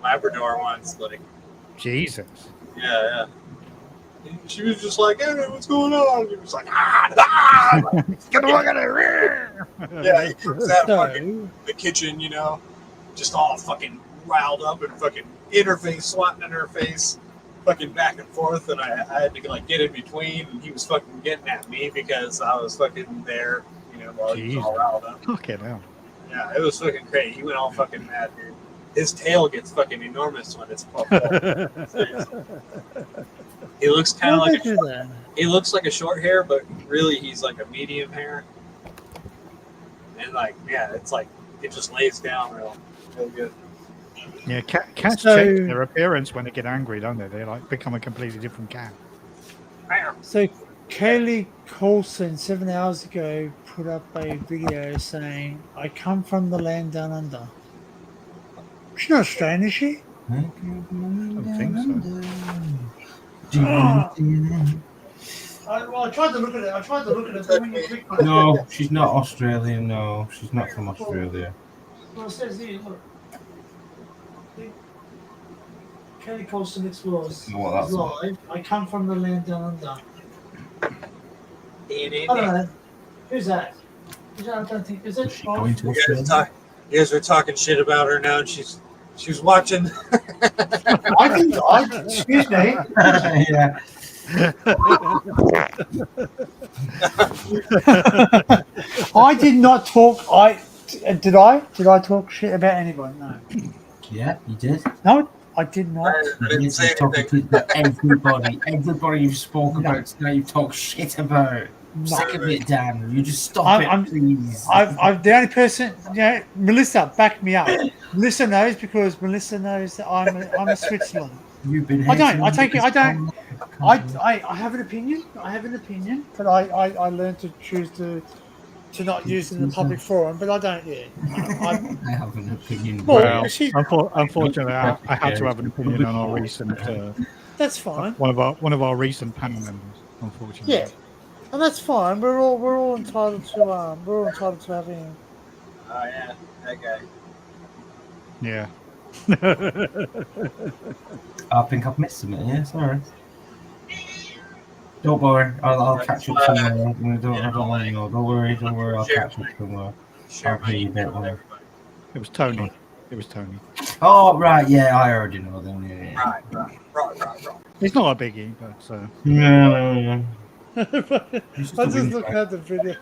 Labrador once. Like Jesus. yeah. She was just like, "Hey, what's going on?" He was like, "Ah!" Get the fuck out of here! Yeah, he was at fucking the kitchen, you know, just all fucking riled up and fucking in her face, swatting in her face, fucking back and forth, and I had to like get in between, and he was fucking getting at me because I was fucking there, you know, while he was all riled up. Fucking hell. Yeah, it was fucking crazy. He went all fucking mad, dude. His tail gets fucking enormous when it's puffed up. Seriously. He looks kind of like he looks like a short hair, but really he's like a medium hair. And like, yeah, it's like it just lays down real good. Yeah, cats So- change their appearance when they get angry, don't they? They like become a completely different cat. So Kaylee Coulson 7 hours ago put up a video saying, "I come from the land down under." She's not Australian, is she? I don't think so. I tried to look at it. But when you click on No, it, she's not Australian. No, she's not from Australia. well, it says here, look. Kelly Colson Explores Well, that's live. I come from the land down under. I You don't know. Who's that? I don't think is it. Going to Australia? You guys were talking shit about her now, and she was watching. Excuse me. Yeah. I did not talk. Did I talk shit about anyone? No. Yeah, you did. No, I did not. You're talking to everybody. Everybody you've spoken about today, you've talked shit about. I'm sick of it, Dan. You just stop it, please. I'm the only person. Yeah, Melissa, back me up. Melissa knows because Melissa knows that I'm a Switzerland. You've been. I don't. I take it. I don't. I have an opinion. But I learned to choose to not use it in the public forum. But I don't. Yeah. I have an opinion. Well, Unfortunately, I had to have an opinion on our recent. That's fine. One of our recent panel members, unfortunately. Yeah, and that's fine. We're all entitled to having. Oh yeah, that guy. Yeah. I think I've missed something. Yeah, sorry. Don't worry, I'll catch up somewhere. I don't want to know. Don't worry. I'll catch up somewhere. I'll pay you a bit more. It was Tony. Oh right, yeah, I already know them. Yeah. Right. It's not a biggie, but. No. I just looked at the video.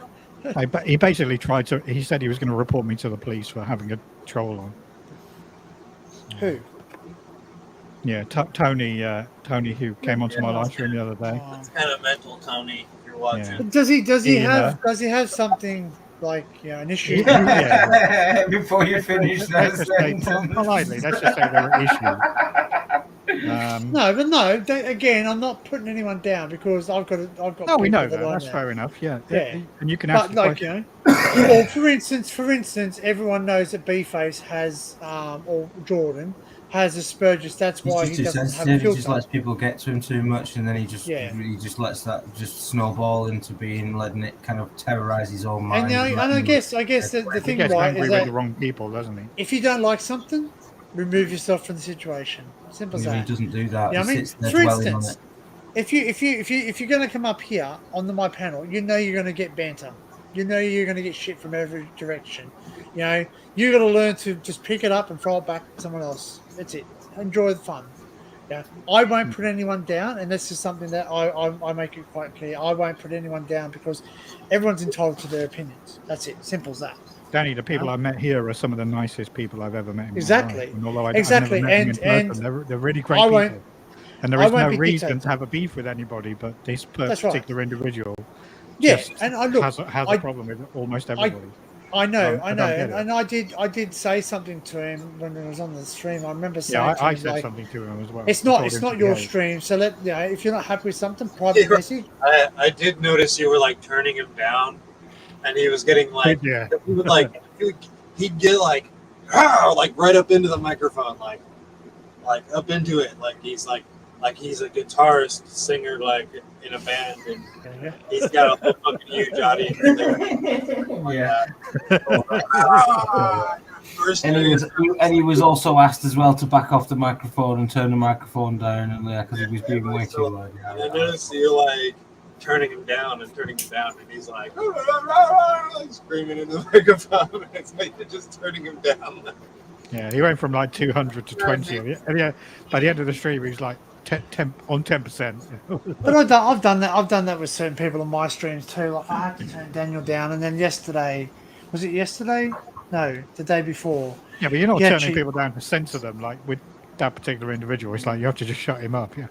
He basically tried to. He said he was going to report me to the police for having a troll on. Who? Yeah, Tony, who came onto my live stream the other day. It's kind of mental, Tony. If you're watching. Does he have something like an issue? Before you finish that, politely, let's just say there were issues. No. Again, I'm not putting anyone down because I've got. No, we know people that. I That's know. fair enough. Yeah. Yeah. And you can ask. But well, for instance, everyone knows that B-Face has, or Jordan has Asperger's. That's why he doesn't have a He filter. just lets people get to him too much, and then he just lets that just snowball into letting it kind of terrorize his own mind. And I guess the thing, right, is with that the wrong people, doesn't he? if you don't like something, remove yourself from the situation. Simple as He that. doesn't do that. You know what I He mean? sits there For dwelling on instance, it. if you're going to come up here on my panel, you know you're going to get banter. You know you're going to get shit from every direction. You know you got to learn to just pick it up and throw it back to someone else. That's it. Enjoy the fun. Yeah, I won't put anyone down, and this is something that I make it quite clear. I won't put anyone down because everyone's entitled to their opinions. That's it. Simple as that. Danny, the people I've met here are some of the nicest people I've ever met in my Exactly. life. And although Exactly. I've never met them in person, they're really great people. And there is no reason to have a beef with anybody, but this particular individual and I look, has a problem with almost everybody. I know, I don't get it. and I did say something to him when it was on the stream. I remember saying, I to him, said something to him as well. It's I not told him to your behave. stream, so if you're not happy with something, private message. I did notice you were like turning him down, and he was getting like he would like he'd get like right up into the microphone, like up into it, like he's a guitarist singer like in a band, and he's got a whole fucking huge audience. And he was also asked as well to back off the microphone and turn the microphone down, and because he was being way too loud. And I noticed you like turning him down, and he's like screaming in the microphone. It's like you're just turning him down. Yeah, he went from like 200 to 20. And yeah, by the end of the stream, he was like 10%. But I've done that. I've done that with certain people on my streams too. Like I had to turn Daniel down, and then yesterday, was it yesterday? No, the day before. Yeah, but you're not turning people down to censor them like with that particular individual. It's like you have to just shut him up. Yeah.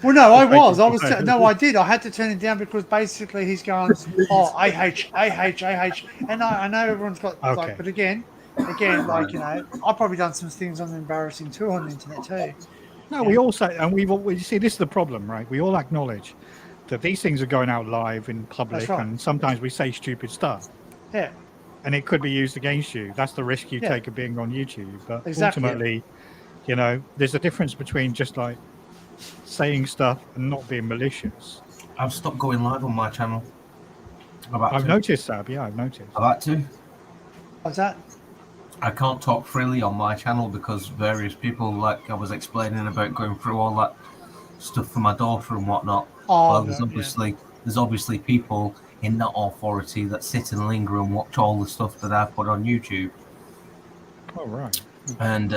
Well, no, I did. I had to turn him down because basically he's going, AH, and I know everyone's got like, but again, like I've probably done some things on embarrassing too on the internet too. No, we all say, and you see, this is the problem, right? We all acknowledge that these things are going out live in public, right. and sometimes we say stupid stuff, Yeah. and it could be used against you. That's the risk you Yeah. take of being on YouTube. But Exactly. ultimately, you know, there's a difference between just like saying stuff and not being malicious. I've stopped going live on my channel. I've noticed, Sab. Yeah, I've noticed. I've had to. What's that? I can't talk freely on my channel because various people, like I was explaining about going through all that stuff for my daughter and whatnot. Oh, well, no, there's obviously people in that authority that sit and linger and watch all the stuff that I put on YouTube. Oh, right. And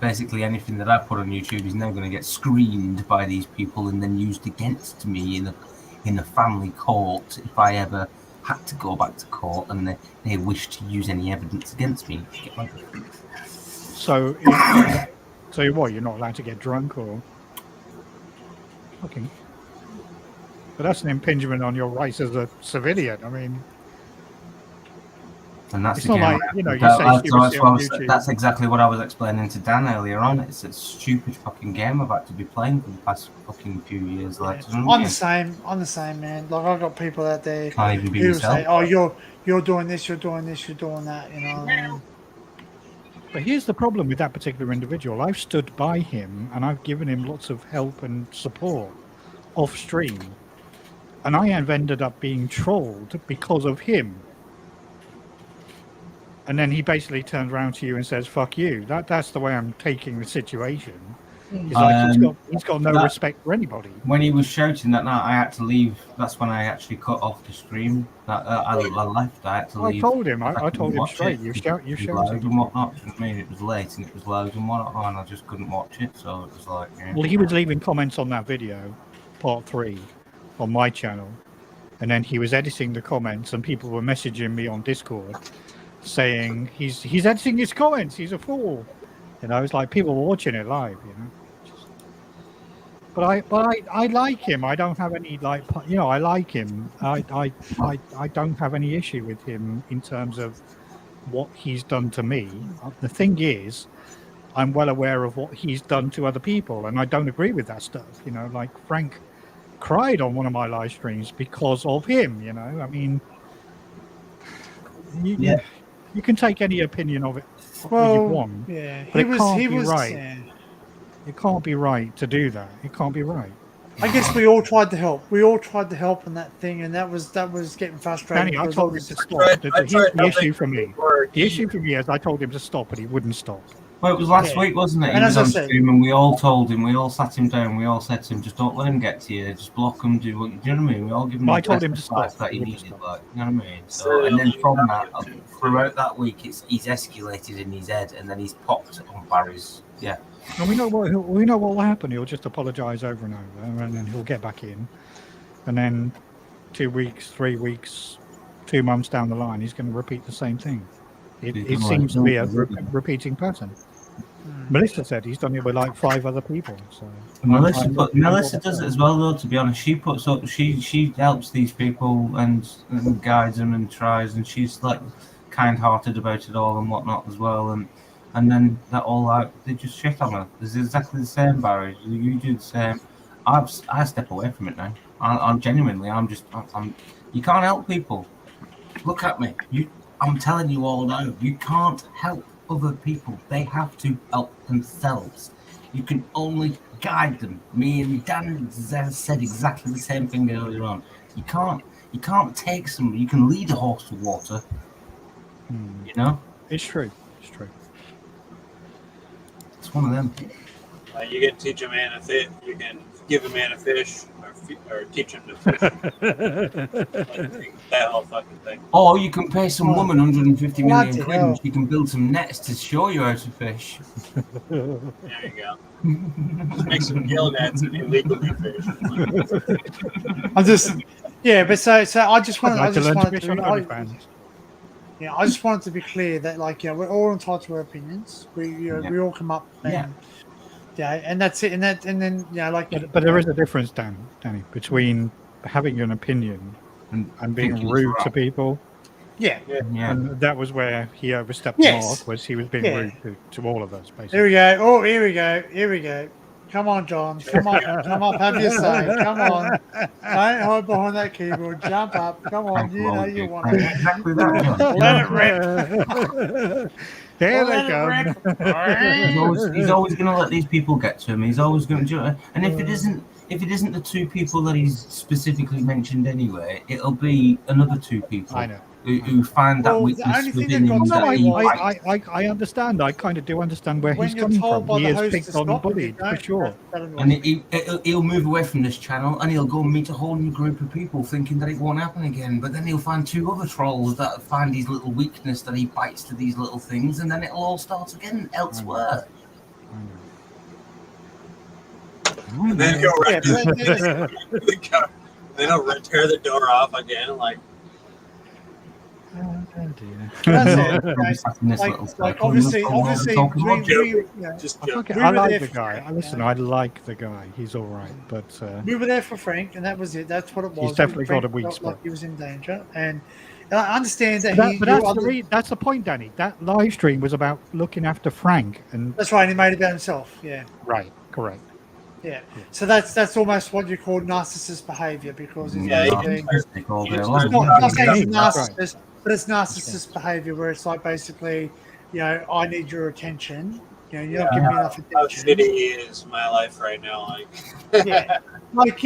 basically anything that I put on YouTube is now going to get screened by these people and then used against me in a family court if I ever had to go back to court and they wish to use any evidence against me. So, so what? You're not allowed to get drunk or? Okay. But that's an impingement on your rights as a civilian. I mean, and that's it's not again, like, you know, you say stupid shit on YouTube. that's exactly what I was explaining to Dan earlier on. It's a stupid fucking game I've had to be playing for the past fucking few years. Like, I'm the same, man. Like, I've got people out there Can't even be who yourself. say, "Oh, you're doing this, you're doing this, you're doing that." You know what I mean? But here's the problem with that particular individual. I've stood by him and I've given him lots of help and support off stream, and I have ended up being trolled because of him. And then he basically turns around to you and says, "Fuck you." That's the way I'm taking the situation. He's like, he's got no respect for anybody. When he was shouting that night, I had to leave. That's when I actually cut off the stream. I left. I had to leave. I told him. I told him straight. You shouted and whatnot. I mean, it was late and it was loud and whatnot, and I just couldn't watch it. So it was like. Yeah. Well, he was leaving comments on that video, part 3, on my channel, and then he was editing the comments, and people were messaging me on Discord, saying he's editing his comments. He's a fool. You know, it's like people were watching it live. You know. But I like him. I don't have any I like him. I don't have any issue with him in terms of what he's done to me. The thing is, I'm well aware of what he's done to other people, and I don't agree with that stuff. You know, like Frank cried on one of my live streams because of him. You know, I mean, you can take any opinion of it you want. Yeah, but it can't be right. Yeah. It can't be right to do that. It can't be right. I guess we all tried to help. We all tried to help in that thing, and that was getting frustrating. Danny, I told him to stop. The issue for me is I told him to stop, but he wouldn't stop. Well, it was last week, wasn't it? He was on stream, and we all told him. We all sat him down. We all said to him, "Just don't let him get to you. Just block him. Do what you know what I mean?" We all give him. I told him to stop. That he needed, like, you know what I mean. So, and then from that, throughout that week, he's escalated in his head, and then he's popped on Barry's. Yeah. And we know what will happen. He'll just apologise over and over, and then he'll get back in. And then 2 weeks, 3 weeks, 2 months down the line, he's going to repeat the same thing. It seems to be a repeating pattern. Melissa said he's done it with like 5 other people. So Melissa does it as well, though. To be honest, she puts up, she helps these people and guides them and tries, and she's like kind-hearted about it all and whatnot as well. And then that all out, they just shit on her. It's exactly the same, Barry. You do the same. I step away from it now. I'm genuinely. You can't help people. Look at me. I'm telling you all now. You can't help other people. They have to help themselves. You can only guide them. Me and Dan said exactly the same thing earlier on. You can't take some. You can lead a horse to water. You know. It's true. It's true. It's one of them. You can teach a man a fish. You can give a man a fish, or teach him to fish. That whole fucking thing. Or you can pay some woman 150 million quid and she can build some nets to show you how to fish. There you go. Just make some gill nets and illegally fish. I'm just, but so I just wanted I just wanted to be clear that, like, we're all entitled to our opinions. We all come up and and that's it. And then But there is a difference, Danny, between having an opinion and being rude to people. Yeah. And that was where he overstepped the mark. Was he was being rude to all of us, basically. Here we go. Oh, here we go. Come on, John. Come on. Come up. Have your say. Come on. Don't hide behind that keyboard. Jump up. Come on. You know you want it. Exactly that. Let it rip. There Let they it go. rip. He's always going to let these people get to him. He's always going to do it. And if it isn't the two people that he's specifically mentioned anyway, it'll be another two people. I know. Who find that weakness within him. I understand. I kind of do understand where When he's you're coming told from. by He the is host picked to on and stop, you bullied, for don't. sure. And he'll move away from this channel and he'll go and meet a whole new group of people thinking that it won't happen again. But then he'll find two other trolls that find his little weakness that he bites to these little things, and then it'll all start again elsewhere. And then go right then he'll tear the door off again, like. Obviously, I like the guy. Listen, I like the guy. He's all right, but we were there for Frank, and that was it. That's what it was. He's definitely Frank got a weak felt spot. like he was in danger, and I understand that that's the point, Danny. That live stream was about looking after Frank, and That's right. He made it about himself. Yeah. right, correct. Yeah. So that's almost what you call narcissist behavior, because he's not saying he's narcissist, but it's narcissist behavior where it's like basically, I need your attention. You're not giving me enough How attention. shitty is my life right now? Like,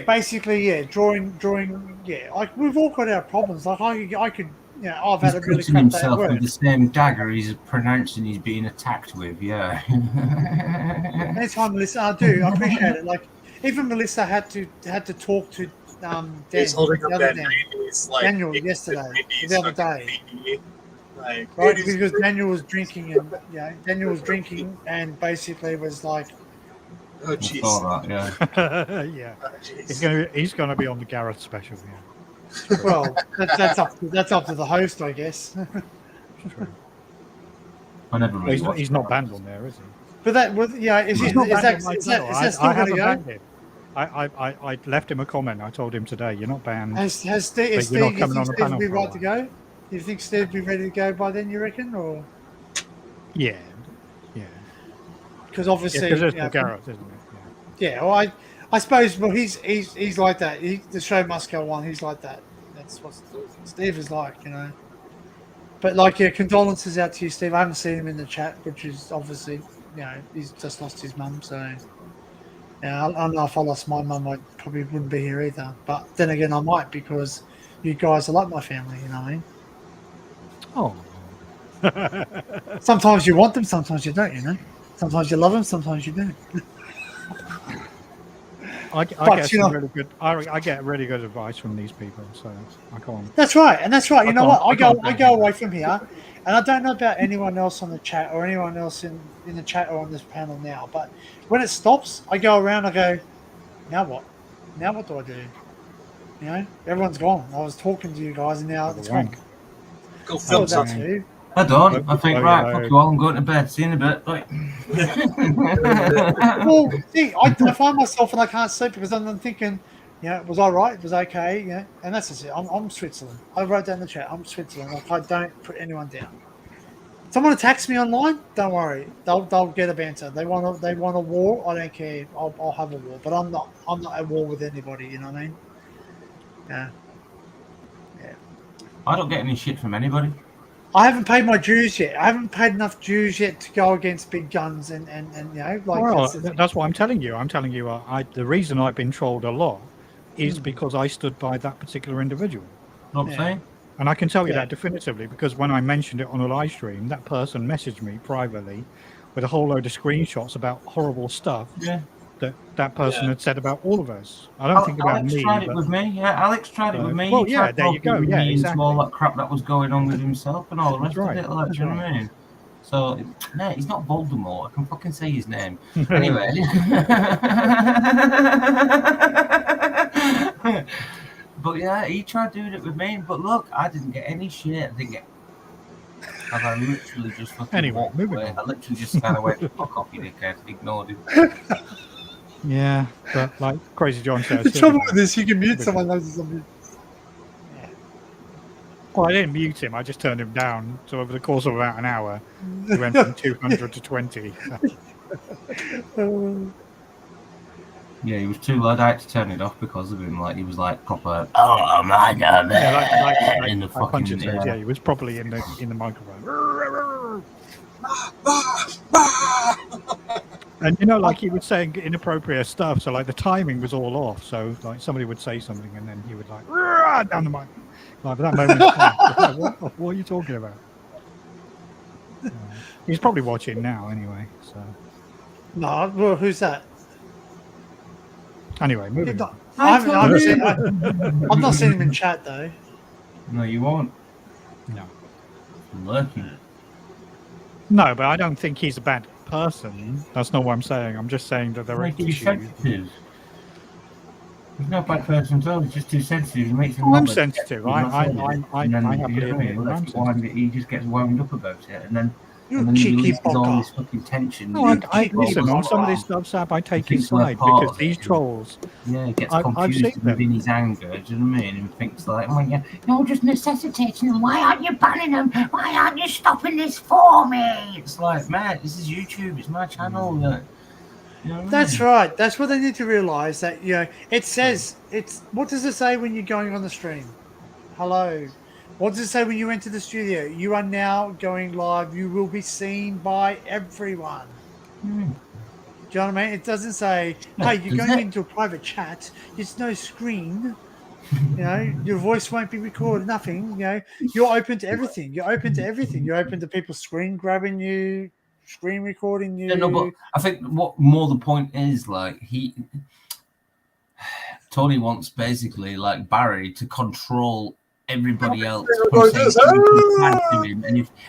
basically, drawing. Yeah, like we've all got our problems. Like I could. I've He's had a really cutting crap day at himself work. with the same dagger he's pronouncing he's being attacked with, yeah. Anytime Melissa, I appreciate it. Like even Melissa had to talk to he's holding the up other that Dan, 90s, like, Daniel yesterday, the other day. Like, Right, because Daniel was drinking and basically was like, oh jeez, yeah, he's gonna be on the Gareth special. Yeah. well, that's up to the host, I guess. I never really He's not banned on there, is he? But that was is that still going to go? I left him a comment. I told him today, you're not banned. Has but Steve, you're not you coming think on the Steve panel will be for a right to go? You think Steve will be ready to go by then, you reckon? Or Yeah. because obviously Because it's the Gareth, isn't it? Yeah, well, I suppose. Well, he's like that. The show must go on. He's like that. That's what Steve is like, But like, condolences out to you, Steve. I haven't seen him in the chat, which is obviously, he's just lost his mum. So, I don't know if I lost my mum, I probably wouldn't be here either. But then again, I might, because you guys are like my family. You know what I mean? Oh. Sometimes you want them, sometimes you don't. Sometimes you love them, sometimes you don't. I get really good advice from these people, so I can't. That's right, and that's right. You know what? I go can't away from here, and I don't know about anyone else on the chat or anyone else in the chat or on this panel now. But when it stops, I go around. I go, now what? Now what do I do? Everyone's gone. I was talking to you guys, and now it's gone. Go film something. I don't. I think, right, fuck you all, I'm going to bed. See you in a bit. Right. Well, see, I find myself and I can't sleep because I'm thinking, was I right? Was I okay? And that's just it. I'm Switzerland. I wrote down in the chat, I'm Switzerland. Like, I don't put anyone down. Someone attacks me online, don't worry. They'll get a banter. They want a war. I don't care. I'll have a war, but I'm not at war with anybody. You know what I mean? Yeah. I don't get any shit from anybody. I haven't paid my dues yet. I haven't paid enough dues yet to go against big guns and like. Well, that's what I'm telling you. I'm telling you, the reason I've been trolled a lot is because I stood by that particular individual. Know what I'm saying? And I can tell you that definitively, because when I mentioned it on a live stream, that person messaged me privately with a whole load of screenshots about horrible stuff that person had said about all of us. I don't think about Alex me. tried it with me. Yeah, Alex tried it with me. Well, He yeah, tried there you go. talking Yeah, me into exactly. all that crap that was going on with himself and all the rest of it. Like, do you know what I mean? So, no, he's not Voldemort. I can fucking say his name. Anyway. But yeah, he tried doing it with me. But look, I didn't get any shit. I literally just fucking walked away. I literally just stand away. Fuck off, you dickhead. Ignored him. Yeah, but like Crazy John says. The trouble with this, you can mute someone knows something. Well, I didn't mute him. I just turned him down. So over the course of about an hour, he went from 200 to 20. Yeah, he was too loud. I had to turn it off because of him. Like he was like proper. Oh my god! Yeah, in the like fucking Punchy says, yeah, he was probably in the microphone. And you know, like he was saying inappropriate stuff, so like the timing was all off. So like somebody would say something, and then he would like down the mic. Like that moment, what are you talking about? He's probably watching now, anyway. So No, well, who's that? anyway, moving on. I've not seen him in chat though. No, you won't. No. Lurking. No, but I don't think he's a bad person. That's not what I'm saying. I'm just saying that there are Too issues. sensitive. He's not a bad person at all. He's just too sensitive. He makes him I'm sensitive. I happily admit that I'm sensitive. He just gets wound up about it, and then You and then he cheeky releases all fucker. this fucking tension. No, listen, on some of this stuff, Sab, I take his side because these trolls. Yeah, he gets I've confused seen them. within his anger. Do you know what I mean? And thinks like, oh yeah, you're just necessitating them. Why aren't you banning them? Why aren't you stopping this for me? It's like, man, this is YouTube. It's my channel. Like, you know what I That's mean? right. That's what they need to realise. That it says it's. What does it say when you're going on the stream? Hello. What does it say when you enter the studio? You are now going live. You will be seen by everyone. Do you know what I mean? It doesn't say, No, hey, you're does going it? into a private chat. There's no screen. Your voice won't be recorded. Nothing. You're open to everything. You're open to everything. You're open to people screen grabbing you, screen recording you. Yeah, no, but I think what more the point is, like, Tony wants basically like Barry to control everybody else from saying anything bad to him,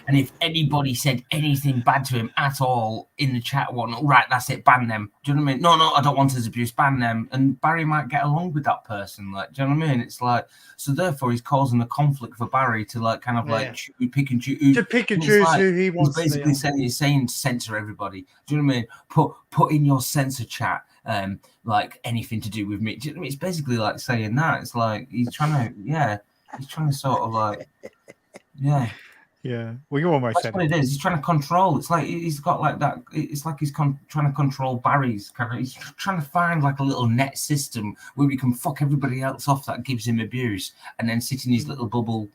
and if anybody said anything bad to him at all in the chat, right, that's it, ban them. Do you know what I mean? No, I don't want his abuse, ban them. And Barry might get along with that person, like, do you know what I mean? It's like, so therefore he's causing a conflict for Barry to like kind of like pick and choose. To pick and choose who he wants to be He's basically on. saying censor everybody. Do you know what I mean? Put in your censor chat like anything to do with me. Do you know what I mean? It's basically like saying that. It's like he's trying to sort of like, yeah. Well, you almost That's said what it is. He's trying to control. It's like he's got like that. It's like he's trying to control Barry's kind of. He's trying to find like a little net system where we can fuck everybody else off that gives him abuse, and then sit in his little bubble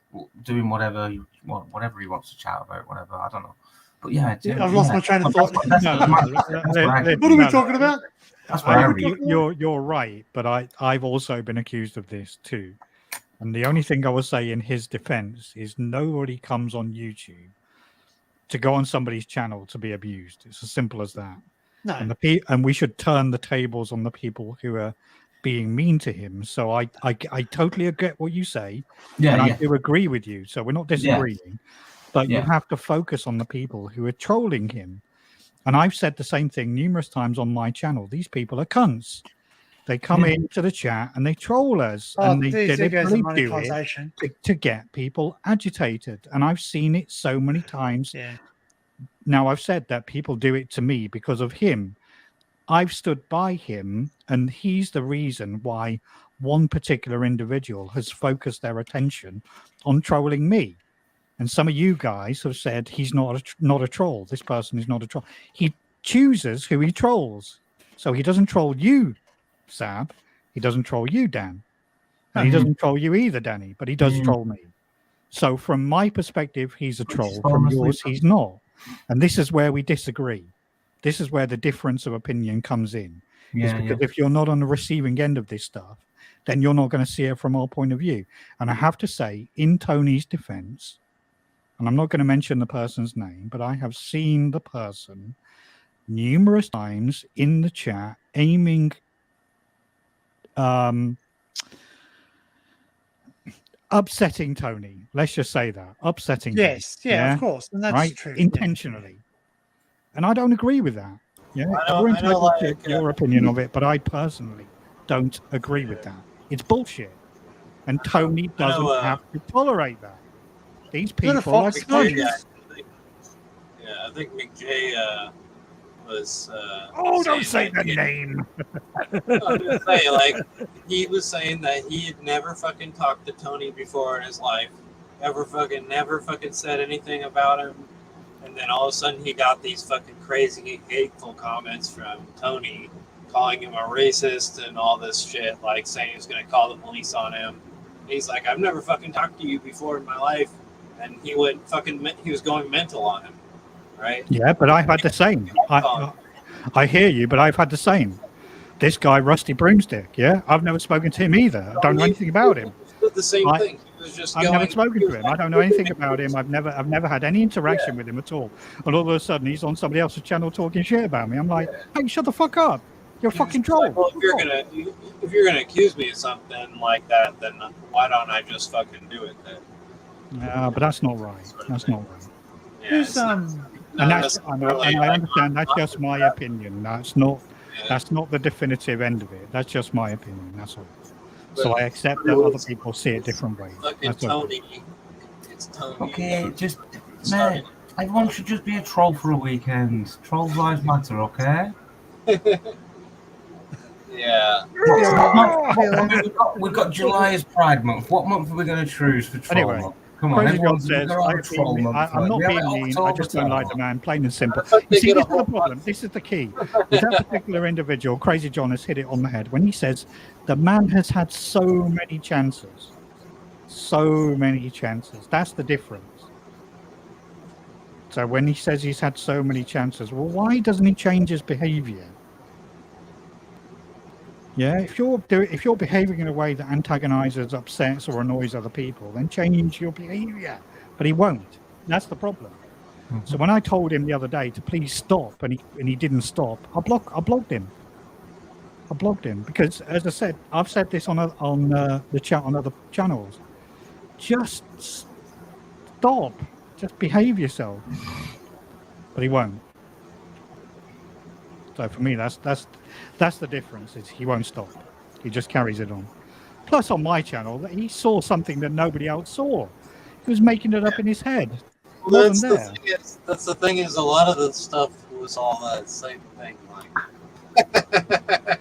doing whatever he wants to chat about, whatever. I don't know. But yeah, I've lost my train of thought. What are we talking about? That's what I read. You're right, but I've also been accused of this too. And the only thing I will say in his defense is nobody comes on YouTube to go on somebody's channel to be abused. It's as simple as that. No. And we should turn the tables on the people who are being mean to him. So I totally get what you say. Yeah, and yeah. I do agree with you. So we're not disagreeing. But you have to focus on the people who are trolling him. And I've said the same thing numerous times on my channel. These people are cunts. They come into the chat and they troll us, and they deliberately do it to get people agitated. And I've seen it so many times. Now, I've said that people do it to me because of him. I've stood by him, and he's the reason why one particular individual has focused their attention on trolling me. And some of you guys have said he's not a troll. This person is not a troll. He chooses who he trolls. So he doesn't troll you, Sab. He doesn't troll you, Dan. And he doesn't troll you either, Danny, but he does troll me. So from my perspective, he's a troll. From yours, he's not. And this is where we disagree. This is where the difference of opinion comes in. Because if you're not on the receiving end of this stuff, then you're not going to see it from our point of view. And I have to say, in Tony's defense, and I'm not going to mention the person's name, but I have seen the person numerous times in the chat aiming upsetting Tony. Let's just say that. Upsetting him. Yes, yeah, of course. And that's right? true. Intentionally. And I don't agree with that. Yeah, I know, you're entitled like, to your opinion of it, but I personally don't agree with that. It's bullshit. And Tony doesn't have to tolerate that. These people are cunts. I think McJay was. Don't say the name. I'm just saying, like, he was saying that he had never fucking talked to Tony before in his life, never fucking said anything about him, and then all of a sudden he got these fucking crazy hateful comments from Tony calling him a racist and all this shit, like saying he's going to call the police on him. He's like, I've never fucking talked to you before in my life. And he went he was going mental on him, right? Yeah, but I've had the same. I hear you, but I've had the same. This guy, Rusty Broomstick, yeah? I've never spoken to him either. I don't know anything about him. The same thing. He was just I've never spoken to him. I don't know anything about him. I've never had any interaction with him at all. And all of a sudden, he's on somebody else's channel talking shit about me. I'm like, hey, shut the fuck up. You're a fucking troll. Like, well, if you're gonna accuse me of something like that, then why don't I just fucking do it then? No, but that's not right. That's not right. Yeah, Who's And that's, I understand. That's just my opinion. That's not the definitive end of it. That's just my opinion. That's all. So I accept that other people see it different ways. Fucking That's all. Tony. It's Tony. Okay, just mate, everyone should just be a troll for a weekend. Trolls lives matter, okay? Yeah. We've got July as Pride Month. What month are we going to choose for troll? Anyway, month? Come on, Crazy John everyone's says, I'm not being mean, I just don't like the man, plain and simple. You see, this is the problem, this is the key. With that particular individual, Crazy John has hit it on the head when he says, the man has had so many chances. So many chances. That's the difference. So when he says he's had so many chances, well, why doesn't he change his behavior? Yeah, if you're behaving in a way that antagonizes, upsets, or annoys other people, then change your behavior. But he won't. That's the problem. So when I told him the other day to please stop, and he didn't stop, I blocked him. I blocked him because, as I said, I've said this on the chat on other channels. Just stop. Just behave yourself. But he won't. So for me, that's the difference. Is he won't stop. He just carries it on. Plus, on my channel, he saw something that nobody else saw. He was making it up in his head. Well, that's the thing is a lot of the stuff was all that same thing, like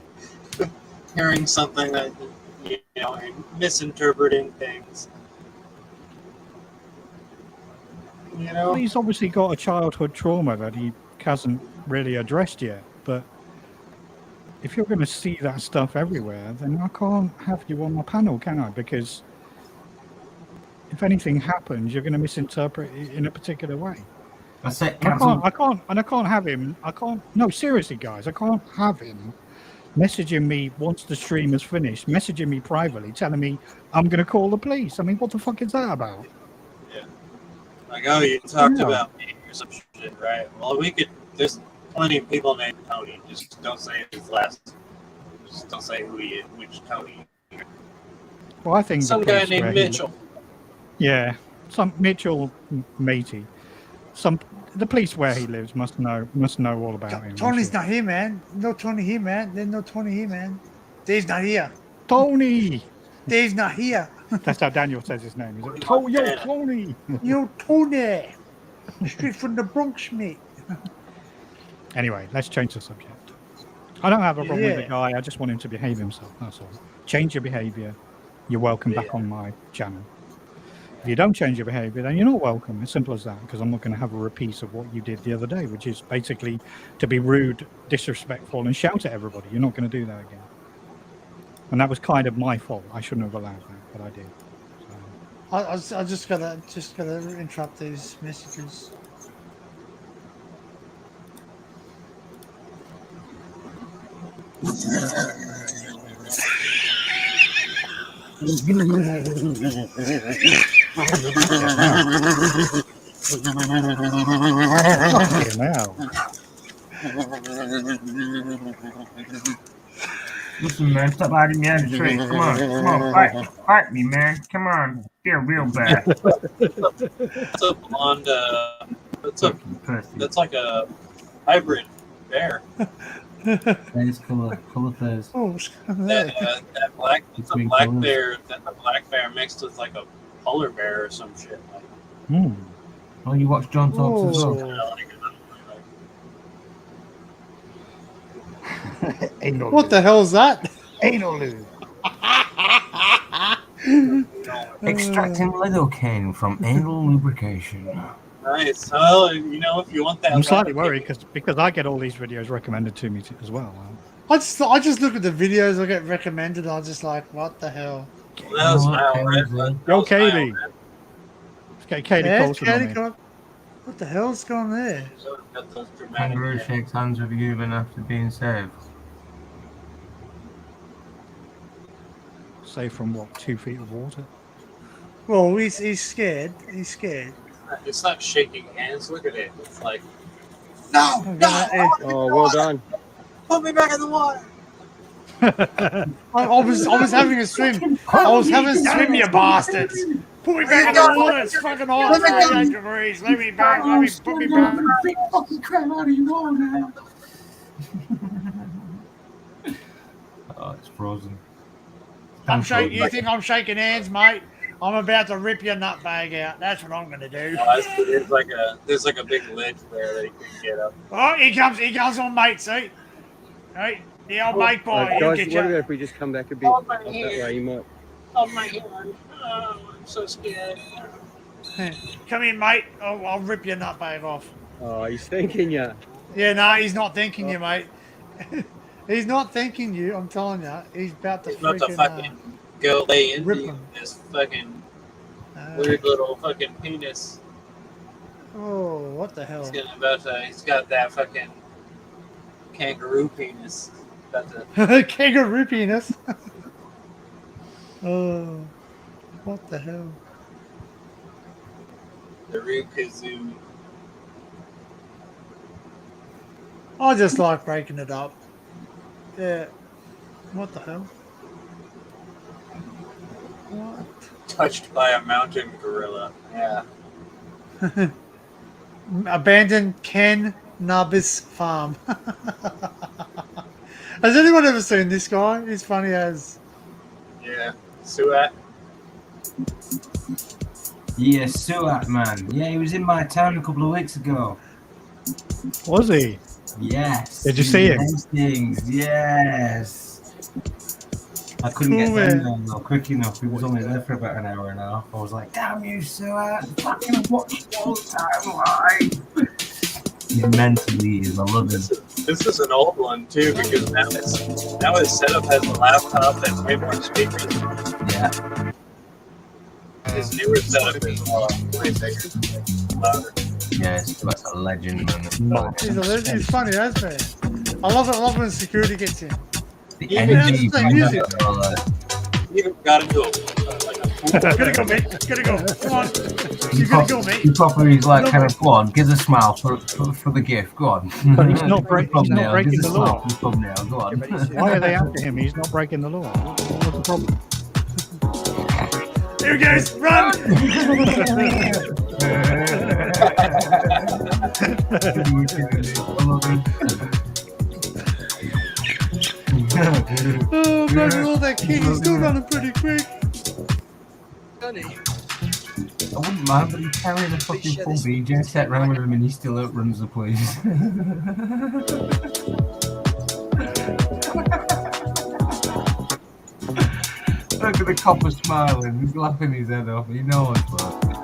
hearing something that misinterpreting things. Well, he's obviously got a childhood trauma that he hasn't really addressed yet. But if you're going to see that stuff everywhere, then I can't have you on my panel, can I? Because if anything happens, you're going to misinterpret it in a particular way. That's it. I can't have him. No, seriously, guys, I can't have him messaging me once the stream is finished, messaging me privately, telling me I'm going to call the police. I mean, what the fuck is that about? Yeah. Like, oh, you talked about me or some shit, right? Well, there's plenty of people named Tony. Just don't say his last. Just don't say who he is, which Tony. Well, I think some guy named Mitchell. Yeah, some Mitchell matey. The police where he lives must know all about him. Tony's not here, man. No Tony here, man. There's no Tony here, man. Dave's not here. Tony. Dave's not here. That's how Daniel says his name. Is it? Yo, Tony. Yo, Tony. Straight from the Bronx, mate. Anyway, let's change the subject. I don't have a problem with the guy. I just want him to behave himself. That's all. Change your behavior. You're welcome back on my channel. If you don't change your behavior, then you're not welcome. As simple as that, because I'm not going to have a repeat of what you did the other day, which is basically to be rude, disrespectful, and shout at everybody. You're not going to do that again. And that was kind of my fault. I shouldn't have allowed that, but I did. So. I just gotta interrupt these messages. Listen, man, stop hiding me out of the tree. Come on, fight me, man. Come on, feel real bad. That's a blonde. That's like a hybrid bear. That's color fairs. Oh, that black. It's a black bear. That's a black bear mixed with like a polar bear or some shit. Like. Oh, you watch John Talks as well. What the hell is that? Anal lube. Extracting lidocaine from anal lubrication. Nice. Well, if you want that. I'm slightly worried because I get all these videos recommended to me as well. I just look at the videos I get recommended. And I'm just like, what the hell? That was my own red, but Yo, Kaylee. Let's get Kaylee Yeah, Colson on Katie here. Col- What the hell's going on there? Kangaroo shakes hands with human after being saved. Saved from what? 2 feet of water. Well, he's scared. He's scared. It's not shaking hands. Look at it. It's like, No, Oh, well done. put me back in the water. I was having a swim. I was having a swim, you bastards. Put me back in the water. It's fucking hot. 38 degrees. Let me back. Let me put me back. Fucking crap out of your water now. Oh, it's frozen. I'm shaking. You think I'm shaking hands, mate? I'm about to rip your nut bag out. That's what I'm going to do. There's like a big ledge there that you can get up. Oh, he comes on, mate. See, hey, the old mate boy. He'll Guys, get what about you. if we just come back a bit up that way? You might. Oh my god. Oh, I'm so scared. Come in, mate. I'll rip your nut bag off. Oh, he's thinking you. Yeah, no, he's not thinking you, mate. He's not thinking you. I'm telling you, he's about to He's about to freaking fucking go lay into rip you him. with this fucking weird little fucking penis. Oh, what the hell? He's got that fucking kangaroo penis. About to Kangaroo penis. Oh, what the hell? the Rukazoo. I just like breaking it up. Yeah. What the hell? What? Touched by a mountain gorilla. Yeah. Abandoned Ken Nabis farm. Has anyone ever seen this guy? He's funny as. Yeah. Suat. Yeah, Suat, man. Yeah, he was in my town a couple of weeks ago. Was he? Yes. Did you see him? Things. Yes. I couldn't get down there though quick enough. He was only there for about an hour and a half. I was like, damn you, Suat. Fucking watch all the time live. He's mentally is. I love him. This is an old one too because now it's set up as a laptop and way more speakers. Yeah. His newer setup is way bigger, louder. Yeah, that's a legend, man. He's funny as man. I love it. I love when security gets in. The energy you bring out, You got into it. Gotta go, mate. Gotta go. Come on. You gotta go, mate. He probably is like, kind of, go on, give us a smile for the gift. Go on. But he's not breaking the law. Thumbnail, go on. Why are they after him? He's not breaking the law. What's the problem? Here he goes. Run! Oh, man, with all that kid, he's still running pretty quick. I wouldn't mind, but he's carrying a fucking full BJ set round with him and he still outruns the police. Look at the copper smiling, he's laughing his head off, he knows that.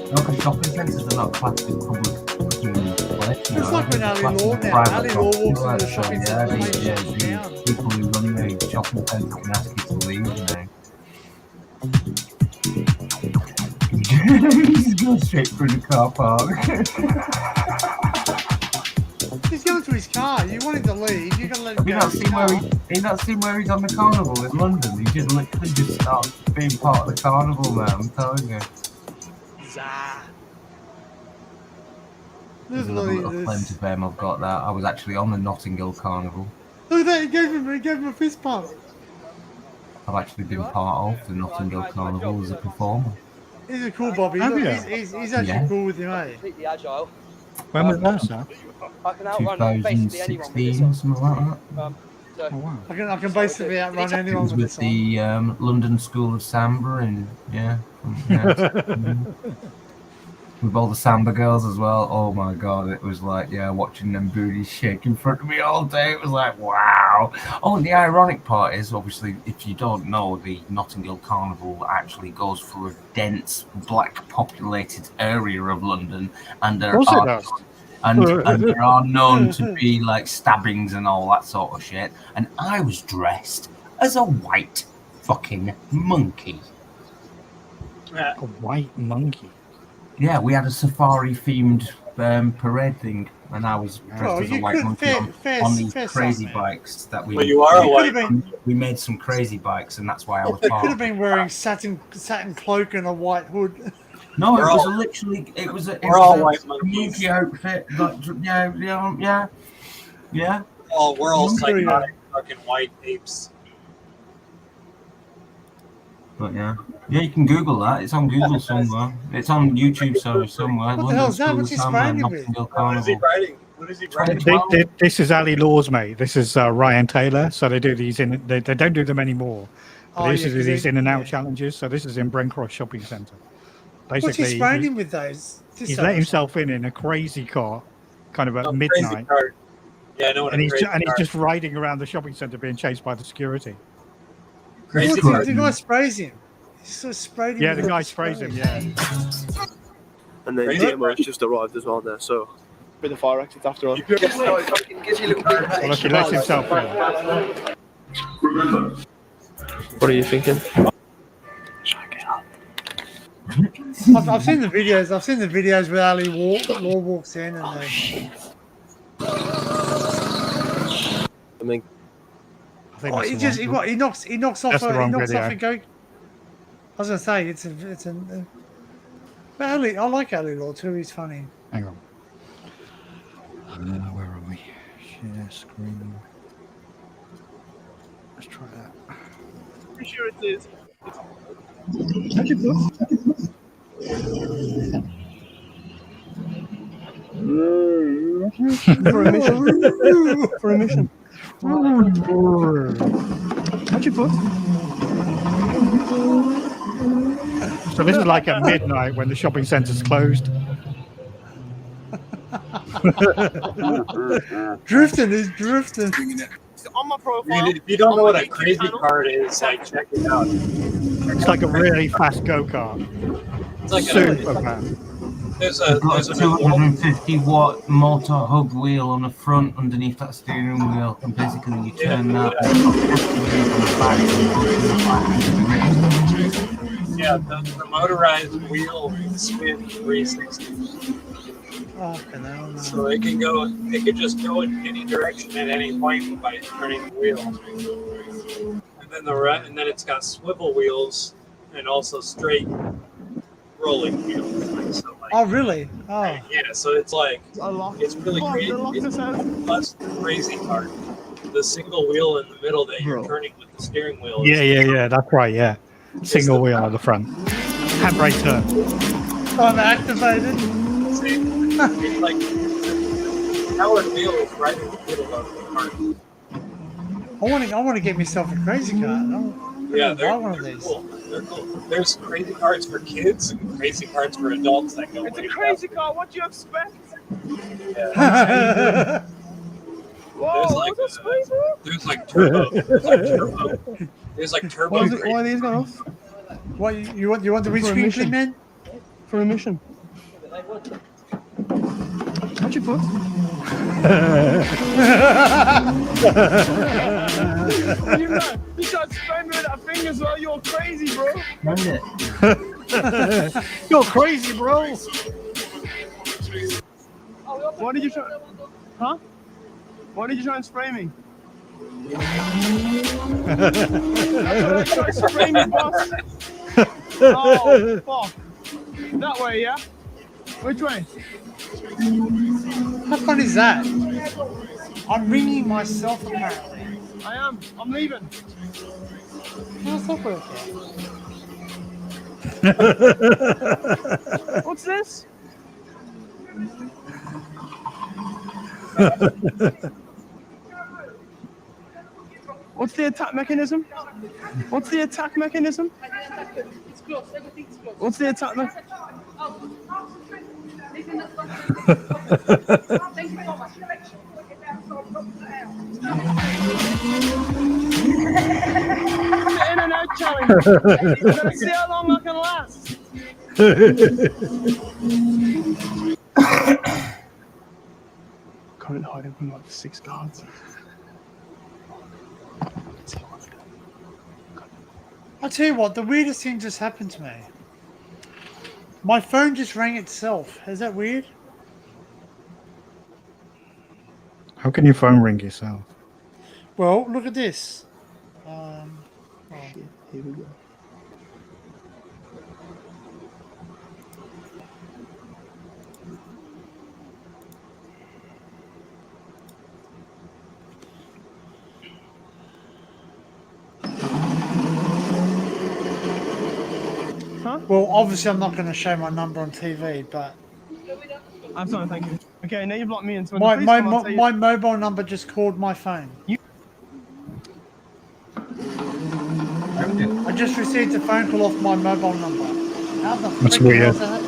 No, because shopping centres are not classed as public place. It's like when Ali Law now. Ali Law walks into the shopping centre and makes shops down. People who run the shopping centre can ask you to leave now. He's going straight through the car park. He's going to his car. You want him to leave. You gotta let him Have you go. not seen where he not seen where he's on the carnival in London? He just literally just starts being part of the carnival now, I'm telling you. There's another little claim to fame I've got that. I was actually on the Notting Hill Carnival. Look at that. He gave him a fist pump. I've actually been part of the Notting Hill Carnival as a performer. He's a cool Bobby. Have Look, you? he's actually Yeah. cool with you, mate. Completely agile. When was that, sir? I can outrun basically anyone with this 2016, something like that. So, I can basically outrun It anyone was with with this. the London School of Samba and with all the Samba girls as well. Oh my god, it was like, watching them booties shake in front of me all day. It was like, wow. Oh, and the ironic part is, obviously, if you don't know, the Notting Hill Carnival actually goes through a dense, black populated area of London. And there Of course it are does. and there are known to be like stabbings and all that sort of shit. And I was dressed as a white fucking monkey. A white monkey. Yeah, we had a safari themed parade thing, and I was dressed as a white monkey on these crazy bikes that we. Well, you are a white monkey. We made some crazy bikes, and that's why I was. They could have been wearing satin cloak and a white hood. No, We're it was all- literally it was a we're all white monkey outfit. Like, yeah. We're all I'm sure you are. psychotic fucking white apes. But yeah, you can Google that. It's on Google somewhere. It's on YouTube, sorry, somewhere. What the hell is that? What's he spraying him with? What is he writing? What is he writing? This is Ali Law's mate. This is Ryan Taylor. So they do these in. They don't do them anymore. But they used to do these in and out challenges. So this is in Brent Cross Shopping Centre. What's he spraying him with those? He's let himself in a crazy car, kind of at midnight. Yeah, I know what And a he's crazy and he's car- just riding around the shopping centre being chased by the security. Crazy What, car. the guy sprays him. He sort of sprayed him. Yeah, with the guy spray. sprays him. Yeah. And then DMO's just arrived as well there, so with the fire exit after all. Well, look, he lets himself in. What are you thinking? I've seen the videos. I've seen the videos where Ali Law walks in and they. I mean, Oh, he just he knocks off That's the wrong video. a go. I was gonna say it's a. But Ali, I like Ali Law too. He's funny. Hang on. Where are we? Share screen. Let's try that. pretty sure it is. For a mission. For a mission. How'd you put? So this is like at midnight when the shopping centre's closed. Drifting, he's drifting. On my profile. I mean, if you don't know what a crazy card is, like check it out. It's like a really fast go-kart. It's like Super fast. There's I've got a a 250 watt motor hub wheel on the front underneath that steering wheel, and basically you turn that yeah, the motorized wheel spin 360. Fucking hell, man. So it can just go in any direction at any point by turning the wheel. And then it's got swivel wheels and also straight rolling wheels. So like, Oh, really? Oh. yeah, so it's like it's really crazy. It's the crazy part. The single wheel in the middle that you're turning with the steering wheel. Yeah, that's right, yeah. Single wheel at the front. Handbrake turn. I'm activated. See? It's like powered wheel is right in the middle of the cart. I want to get myself a crazy car. Yeah, buy they're one of these. cool. They're cool. There's crazy cards for kids and crazy cards for adults that go. It's a crazy car. What do you expect? Yeah. Whoa, There's like what's that there's like turbo. There's like turbo. Why are these going off? What you want? You want the For a windscreen mission. clean, man? For a mission. How'd you put? You tried to spray me with that thing as well. You're crazy, bro. You're crazy, bro. Why did you try? Huh? Why did you try and spray me? That's what I tried to spray me, boss. Oh, fuck. That way, yeah? Which way? How fun is that? I'm ringing myself apparently. I am. I'm leaving. How's that work? What's this? What's the attack mechanism? What's the attack mechanism? What's the attack mechanism? The in and out challenge. Let's see how long I can last. can't hide it from like the 6 guards. I tell you what, the weirdest thing just happened to me. My phone just rang itself. Is that weird? How can your phone ring yourself? Well, look at this. Here we go. Well, obviously I'm not going to show my number on TV, but I'm sorry, thank you. Okay, now you blocked me into my mobile number just called my phone. I just received a phone call off my mobile number. How the That's frick weird. was that?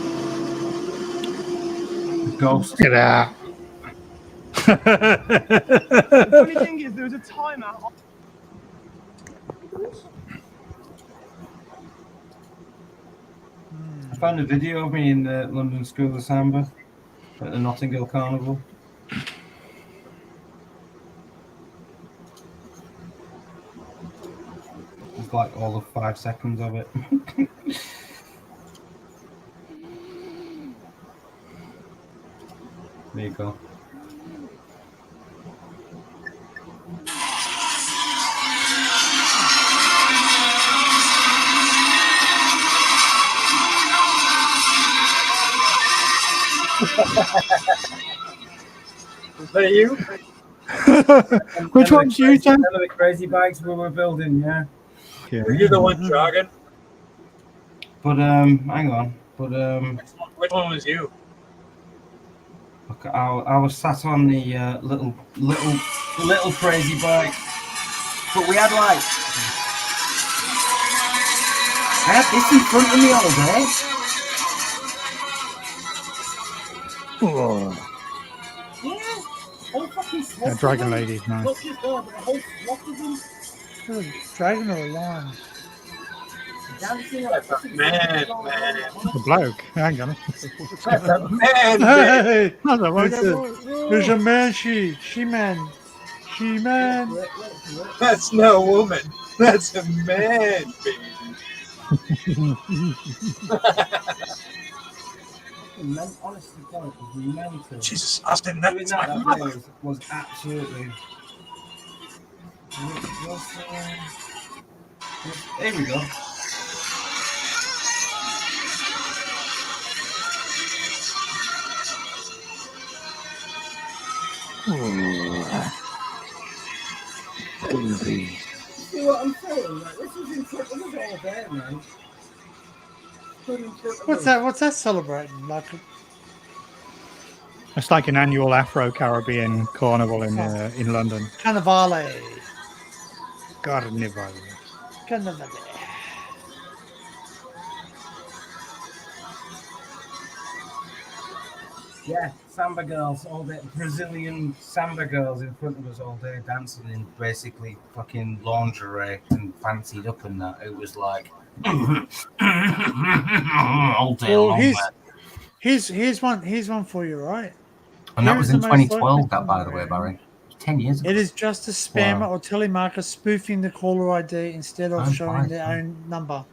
Ghost. Get out. The funny thing is, there was a timer. I found a video of me in the London School of Samba at the Notting Hill Carnival. It's like all of 5 seconds of it. There you go. Is that you? Which one's you, John? None of the crazy bikes we were building, yeah. Yeah. Were you the one jogging? But hang on. But Which one was you? look, I was sat on the little crazy bike, but we had like I had this in front of me all day. Oh. Whole fucking Yeah, Dragon Lady's nice. Not just that, but a whole flock of them Dragon or a lion? dancing like man. The bloke. Hang on. That's a man. Hey, That's a bloke. there's a man, she-man. That's no woman. That's a man, baby. Honestly, God, it was mental. Jesus, Austin, that Doing was my that mother. day was absolutely. There we go. See what I'm saying? Like, this is in front of us all day, man. What's that? What's that celebrating? Like, It's like an annual Afro-Caribbean carnival in London. Carnivale. Carnival. Carnivale. Yeah, samba girls all day. Brazilian samba girls in front of us all day dancing in basically fucking lingerie and fancied up and that. It was like all day Well, long. here's one for you, right? And that Here was is in the most 2012, likely that, by the way, Barry. 10 years ago. It is just a spammer Wow. or telemarketer spoofing the caller ID instead of I'm showing fine. their own number.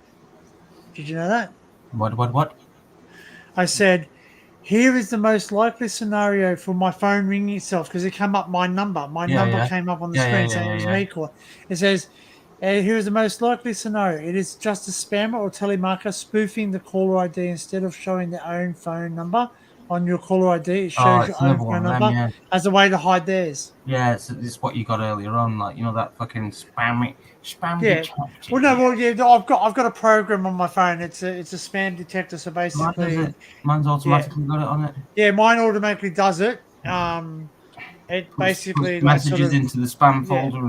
Did you know that? What? I said, here is the most likely scenario for my phone ringing itself because it came up my number. My Yeah, number yeah. came up on the Yeah, screen yeah, saying yeah, it was yeah. me calling. It says, here is the most likely scenario. It is just a spammer or telemarketer spoofing the caller ID instead of showing their own phone number on your caller ID. It shows it's your own another one phone of number them, as a way to hide theirs. Yeah, it's what you got earlier on, like, you know, that fucking spam Yeah. detector. I've got a program on my phone. It's a spam detector. So Mine does basically, it. Mine's automatically got it on it. yeah, mine automatically does it. It basically Puts like messages sort of, into the spam yeah. folder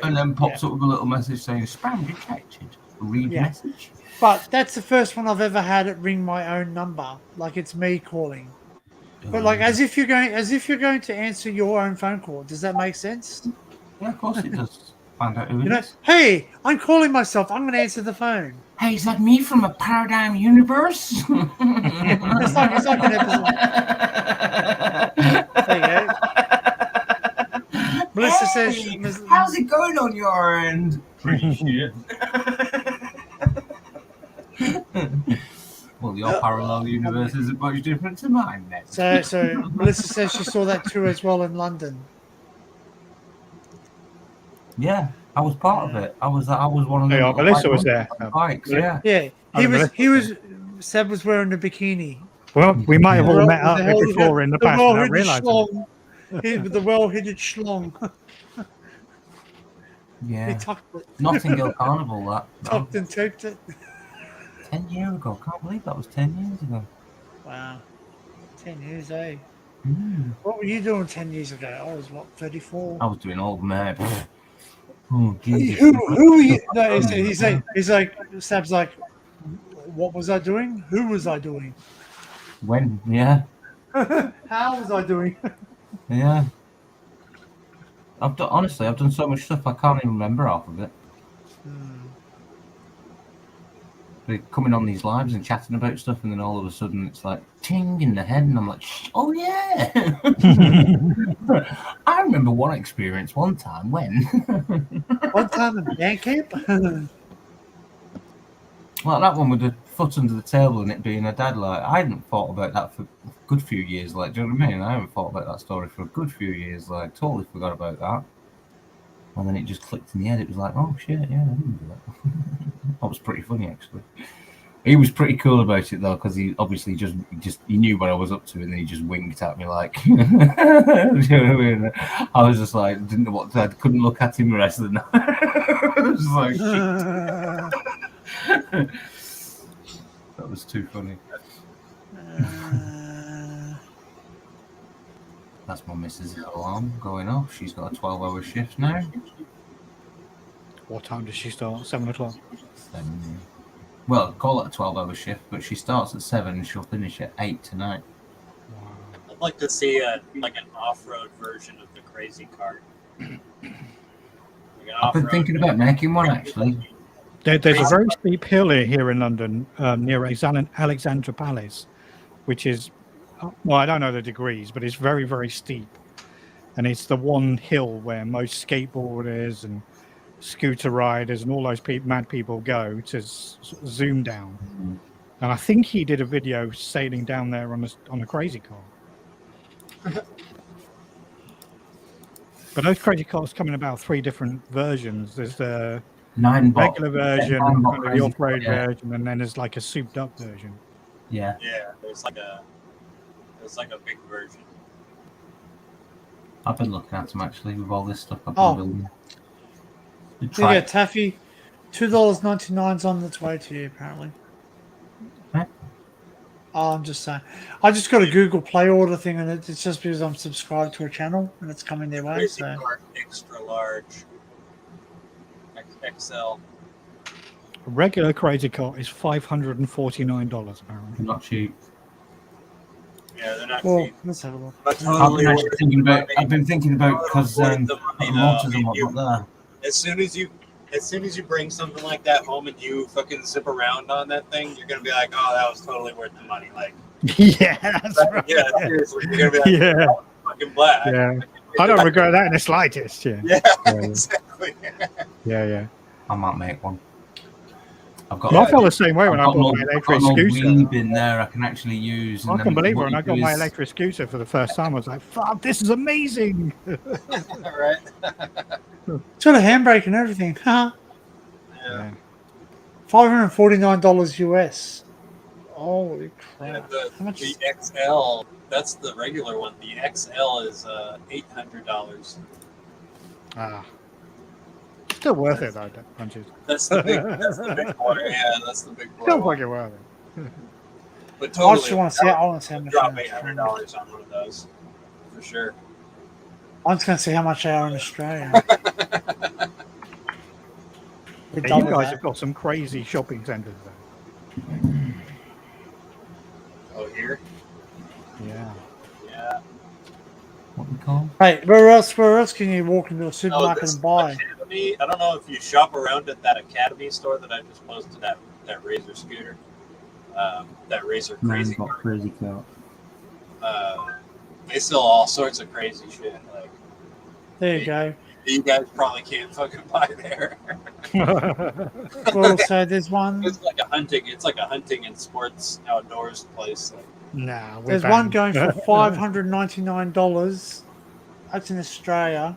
and then pops yeah. up with a little message saying spam detected. Read Yeah. message. But that's the first one I've ever had it ring my own number, like it's me calling. But like as if you're going to answer your own phone call. Does that make sense? Yeah, of course it does. Find out who You it know, is. hey, I'm calling myself. I'm going to answer the phone. Hey, is that me from a paradigm universe? It's like an episode. There you go. Melissa says, Hey, how's it going on your end? Pretty shit. Well, your parallel universe isn't much different to mine then. So Melissa says she saw that too as well in London. Yeah, I was part of it. I was one of the. Yeah, little Melissa was bike there. Bikes, yeah. Yeah, he was. Seb was wearing a bikini. Well, we might have all Well, met up the hell- before in the the past without well-hidden realizing. schlong. With the well-hidden schlong. Yeah. He tucked it. Notting Hill Carnival, that. Tucked and taped it. 10 years ago. Can't believe that was 10 years ago. Wow. 10 years, eh? Mm. What were you doing 10 years ago? I was, what, 34? I was doing old man. Oh, Jesus. Who were you? No, he's like, Seb's like, what was I doing? Who was I doing? When? Yeah. How was I doing? Yeah. Honestly, I've done so much stuff I can't even remember half of it. We're coming on these lives and chatting about stuff, and then all of a sudden it's like ting in the head, and I'm like, oh yeah. I remember one experience one time when. One time in band camp? Like that one with the foot under the table and it being a dad. Like I hadn't thought about that for a good few years. Like, do you know what I mean? I haven't thought about that story for a good few years. Like, totally forgot about that. And then it just clicked in the head. It was like, oh shit, yeah, I didn't do that. That was pretty funny actually. He was pretty cool about it though, because he obviously just he knew what I was up to, and then he just winked at me like. You know what I mean? I was just like, didn't know what to, I couldn't look at him the rest of the night. I was just like, shit. That was too funny. That's my missus' alarm going off. She's got a 12-hour shift now. What time does she start? 7 o'clock. 7. Well, call it a 12-hour shift, but she starts at 7 and she'll finish at 8 tonight. I'd like to see an off-road version of the crazy cart. I've been thinking about making one actually. There's a very steep hill here in London near Alexandra Palace, which is, well, I don't know the degrees, but it's very, very steep. And it's the one hill where most skateboarders and scooter riders and all those mad people go to zoom down. And I think he did a video sailing down there on a crazy car. But those crazy cars come in about 3 different versions. There's the regular version, the off-road version, and then there's like a souped-up version. Yeah. Yeah, there's like a big version. I've been looking at them actually with all this stuff I've been Oh. building. Yeah, Taffy, $2.99 on its way to you, apparently. Huh? Oh, I'm just saying. I just got a Google Play order thing, and it's just because I'm subscribed to a channel, and it's coming their way. Crazy So cart, extra large, XL. A regular crazy car is $549 apparently. Not cheap. Yeah, they're not well, cheap. let's have a look. But I've been thinking about because Worth the money, though. motors I and mean, whatnot there. As soon as you bring something like that home and you fucking zip around on that thing, you're gonna be like, oh, that was totally worth the money. Like, Yeah, that's right. yeah, seriously, you're gonna be like, Yeah. oh, fucking black. Yeah. I don't regret that in the slightest. Yeah. Yeah, Yeah. exactly. Yeah. I might make one. I've got. Well, I felt the same way when I I've got bought my an electric old scooter. weed in there I can actually use. I and can then believe it what when I you got do my is- electric scooter for the first time. I was like, "Fuck, this is amazing!" Right. It's got a handbrake and everything. Huh? Yeah. $549 US. Holy crap! The How much? the XL, that's the regular one. The XL is $800. Ah, still worth it though, punches. That's the big one. Yeah, that's the big Still one. fucking worth it. But I totally, just want to see. I want to see how much. drop $800 on one of those for sure. I'm just going to see how much they are in Australia. We Yeah, you double guys that. have got some crazy shopping centres though. Oh, here? Yeah. Yeah. What we call? Hey, where else can you walk into a Oh, supermarket this and buy? Academy, I don't know if you shop around at that Academy store that I just posted, that Razor scooter, that Razor crazy got cart. crazy car. They sell all sorts of crazy shit. Like, There you go. You guys probably can't fucking buy there. Well, so there's one. It's like a hunting. It's like a hunting and sports outdoors place. Like, Nah, There's one going for $599. That's in Australia,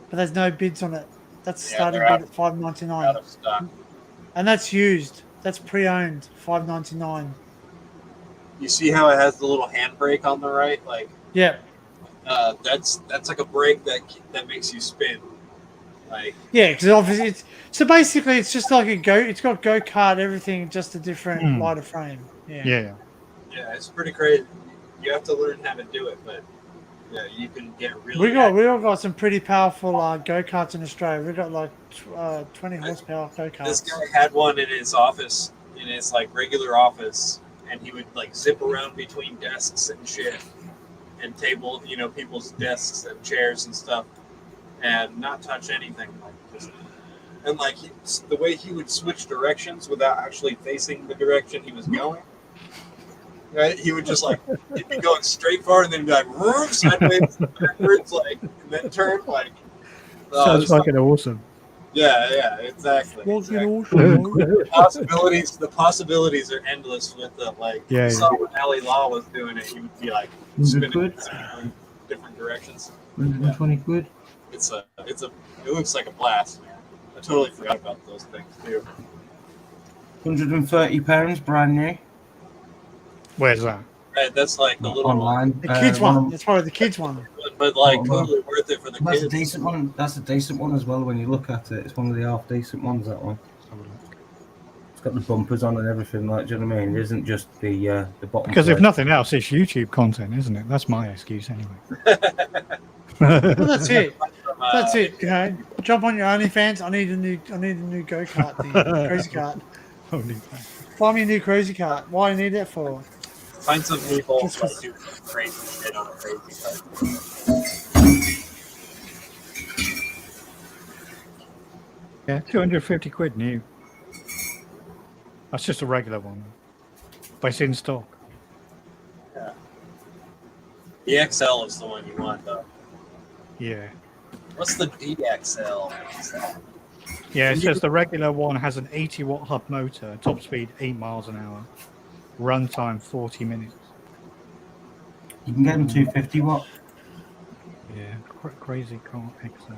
but there's no bids on it. That's Yeah, starting they're bid out- at $599, out of stock. and that's used. That's pre-owned, $599. You see how it has the little handbrake on the right? Like, Yeah, that's like a brake that makes you spin. Like, yeah, because obviously it's so basically it's just like a go. It's got go-kart, everything, just a different lighter frame. Yeah. yeah, it's pretty crazy. You have to learn how to do it, but yeah, you can get really. We all got some pretty powerful go-karts in Australia. We got like 20 horsepower go-karts. This guy had one in his office, in his like regular office, and he would like zip around between desks and shit, and people's desks and chairs and stuff, and not touch anything. Like just, and like the way he would switch directions without actually facing the direction he was going. Right, he would just like he'd be going straight forward and then be like sideways, backwards, like and then turn like. Sounds fucking awesome. Yeah, exactly. Awesome. The possibilities are endless with the like. Yeah, You saw when Ali Law was doing it, he would be like spinning in different directions. 120 quid. It looks like a blast, man. I totally forgot about those things too. £130, brand new. Where's that? Right, that's like the little Online. The kids one. It's probably the kids one. but like totally worth it for the That's kids. a decent one. That's a decent one as well. When you look at it, it's one of the half decent ones. That one. It's got the bumpers on and everything. Like, do you know what I mean? It isn't just the bottom. Because if plate. nothing else, it's YouTube content, isn't it? That's my excuse anyway. Well, that's it. That's it. You know, jump on your OnlyFans. I need a new go kart thing, crazy kart. Find me a new crazy kart. Why do you need that for? Find some people Just like 'cause- do crazy shit on a crazy card. Yeah, 250 quid new. That's just a regular one, but it's in stock. Yeah. The XL is the one you want, though. Yeah. What's the DXL? What's that? Yeah, it says the regular one has an 80-watt hub motor, top speed 8 miles an hour, runtime 40 minutes. You can get them 250 watt. Yeah, crazy car XL.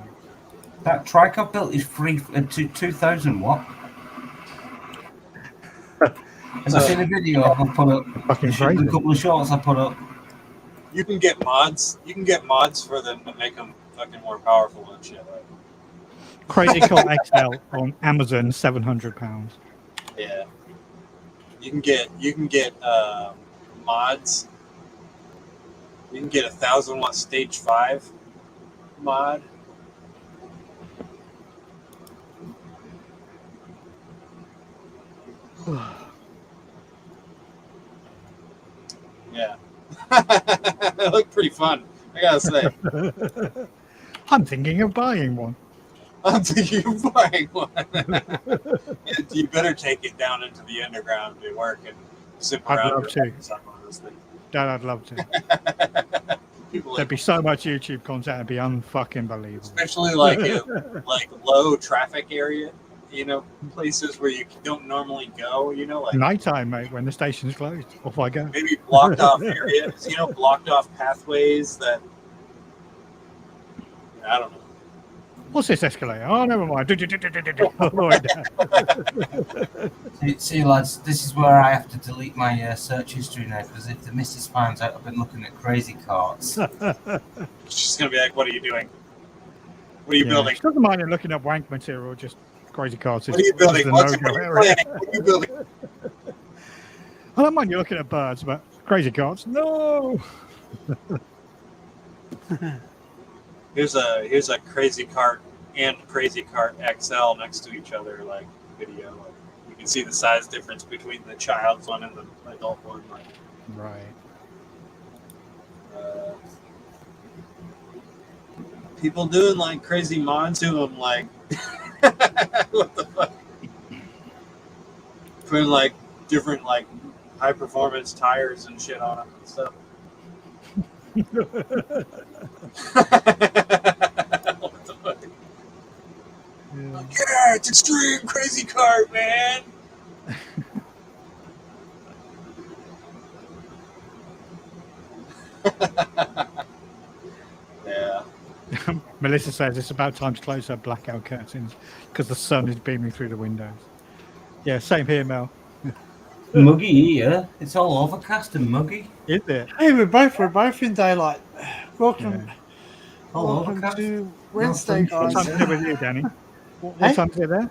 That trike I've built is free to 2000 watt. Have you seen a video I put up? Fucking A crazy. couple of shorts I put up. You can get mods. You can get mods for them to make them fucking more powerful and shit. Like, Crazy Car XL on Amazon, £700. yeah. You can get mods. You can get 1,000-watt stage 5 mod. Yeah. It looked pretty fun, I gotta say. I'm thinking of buying one. I'm thinking of buying one. You better take it down into the underground to work and zip I'd around. love to. Some of those things. Dad, I'd love to. People There'd be so much YouTube content, it'd be unfucking believable. especially like in, like low traffic area, places where you don't normally go, like Nighttime, mate, when the station's closed. Off I go. maybe blocked off areas, blocked off pathways that I don't know. What's this escalator? Oh, never mind. Lower it down. See, lads, this is where I have to delete my search history now, because if the missus finds out I've been looking at crazy carts. She's gonna be like, "What are you doing? What are you building? She doesn't mind you looking up wank material, just crazy cards. What are you building? What are you area. planning? What are you building?" I don't mind you looking at birds, but crazy cards, no. Here's a crazy cart and crazy cart XL next to each other, like video. Like, you can see the size difference between the child's one and the adult one. Like, Right. people doing like crazy mods to them, like what the fuck? Putting like different like high performance tires and shit on it and stuff. Yeah, it's extreme crazy cart, man. Yeah. Melissa says it's about time to close her blackout curtains because the sun is beaming through the windows. Yeah, same here, Mel. Muggy here. It's all overcast and muggy. Is it? Hey, we're both in daylight. Welcome, All welcome overcast. to Wednesday, What guys. time's it with you, Danny? What Hey? time's it there?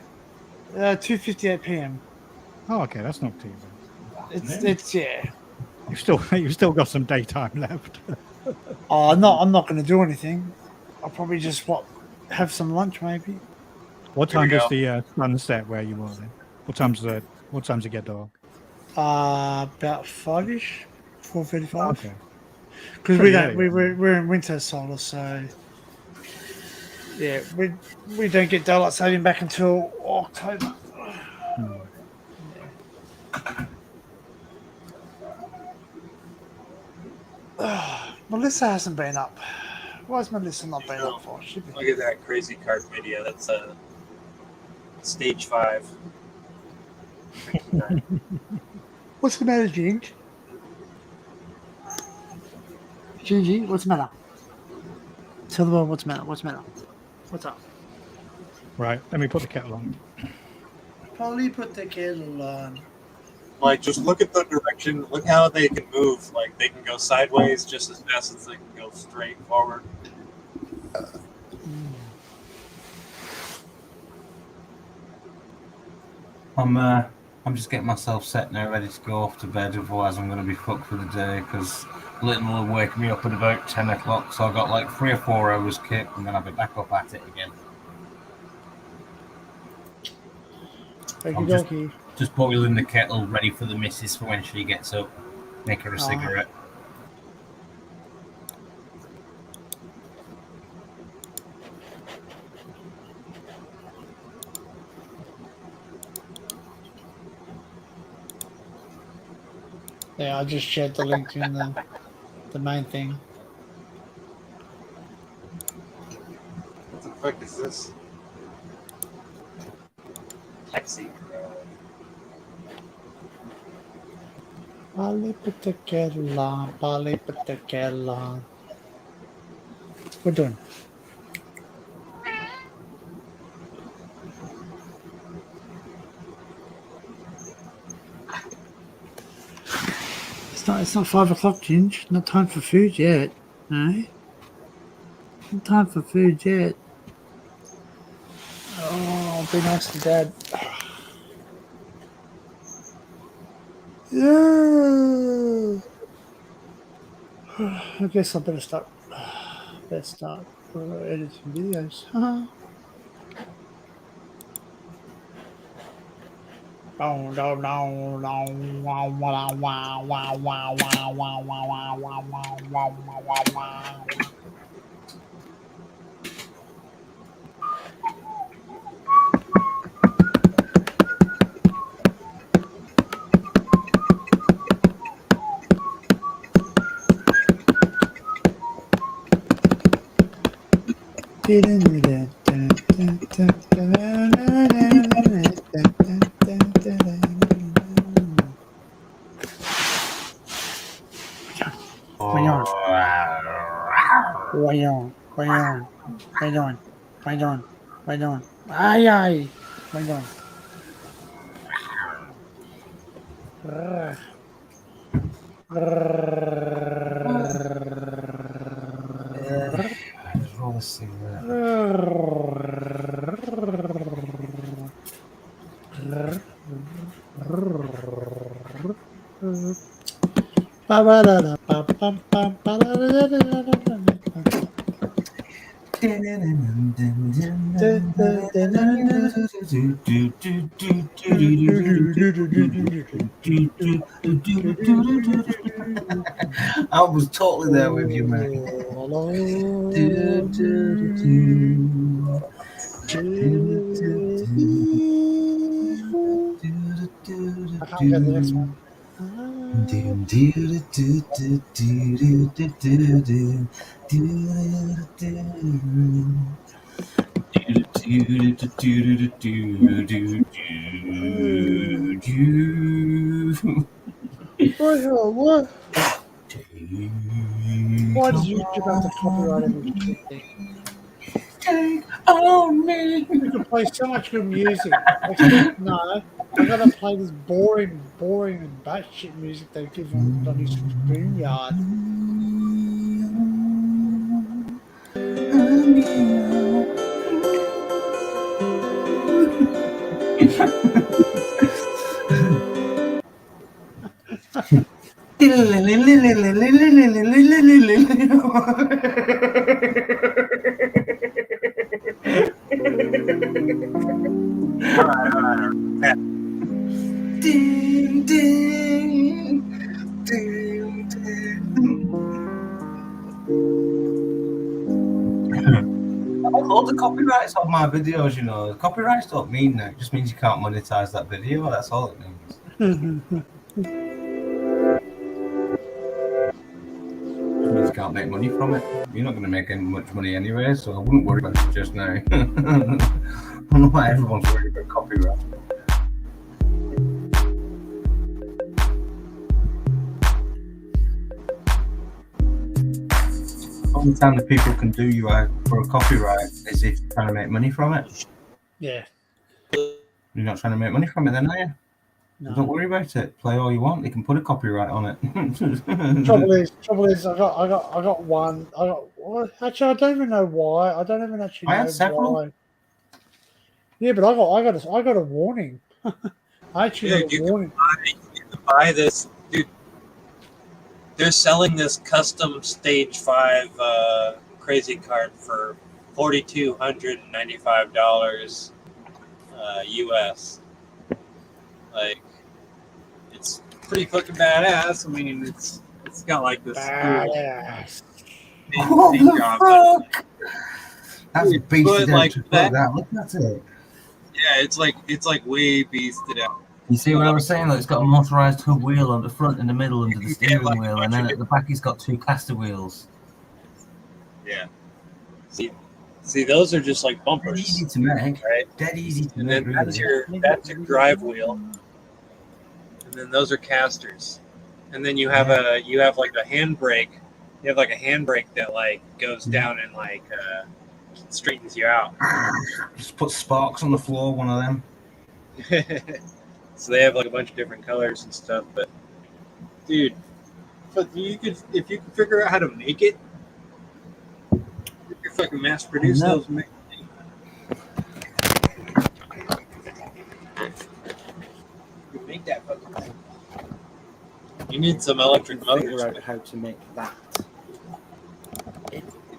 2:58 p.m. Oh, okay, that's not too bad. It's yeah. You've still got some daytime left. Oh, I'm not going to do anything. I'll probably just have some lunch maybe. What Here we time does go. the sun set where you are then? What time's it get dark? About 5ish, 4:35. Okay. Because Pretty early, we're in winter solar, so yeah, we don't get daylight saving back until October. Melissa hasn't been up. Why has Melissa not been up for? She'd be- Look at that crazy cart video. That's stage 5. What's the matter, Ginge? Gingy, what's the matter? Tell the world what's the matter. What's the matter? What's up? Right, let me put the kettle on. Polly, put the kettle on. Like, just look at the direction. Look how they can move. Like, they can go sideways just as fast as they can go straight forward. I'm just getting myself set now, ready to go off to bed. Otherwise, I'm going to be fucked for the day because Litton will wake me up at about 10 o'clock. So I've got like 3 or 4 hours kit, and then I'll be back up at it again. Okie Just boiling the kettle, ready for the missus for when she gets up. Make her a cigarette. Yeah, I just shared the link in the main thing. What the fuck is this? Taxi. Polly, put the kettle on. Polly, put the kettle on. We're done. It's not 5 o'clock, Ginge. Not time for food yet. No? Not time for food yet. Oh, be nice to Dad. Yeah. I guess I better start. Editing videos. Ay, ay. Roll a cigarette. I was totally there with you, man. I can't get the next one. What? Why does YouTube have to copyright everything? Take on me. You can play so much good music. No, I gotta play this boring and batshit music they give on bloody StreamYard. Ding, ding, ding, ding. All the copyrights on my videos, you know. The copyrights don't mean that. It just means you can't monetize that video. That's all it means. It means you can't make money from it. You're not going to make any much money anyway, so I wouldn't worry about it just now. I don't know why everyone's worried about copyright. The only time that people can do you out for a copyright is if you're trying to make money from it. Yeah. You're not trying to make money from it then, are you? No. Don't worry about it. Play all you want. They can put a copyright on it. Trouble is, I got one. Well, actually, I don't even know why. I don't even actually know I had several. why. Yeah, but I got a warning. I actually got a warning. You can buy this, dude. They're selling this custom Stage 5 crazy card for $4,295 US. Like, it's pretty fucking badass. I mean, it's got like this badass. What the fuck? That's Dude, beasted but out like to put that- that. Look at it. Yeah, it's like way beasted out. You see what I was saying? Like it's got a motorized hub wheel on the front and the middle under the steering wheel, and then at the back it's got two caster wheels. Yeah. See, those are just like bumpers. Easy to make, right? Dead easy to And make. then that's your drive wheel, and then those are casters, and then you have like a handbrake. You have like a handbrake that like goes down and like straightens you out. Just put sparks on the floor. One of them. So they have like a bunch of different colors and stuff. But dude, but if you could figure out how to make it, you could fucking mass produce those. Make that fucking thing. You need some electric motors. Figure out how to make that.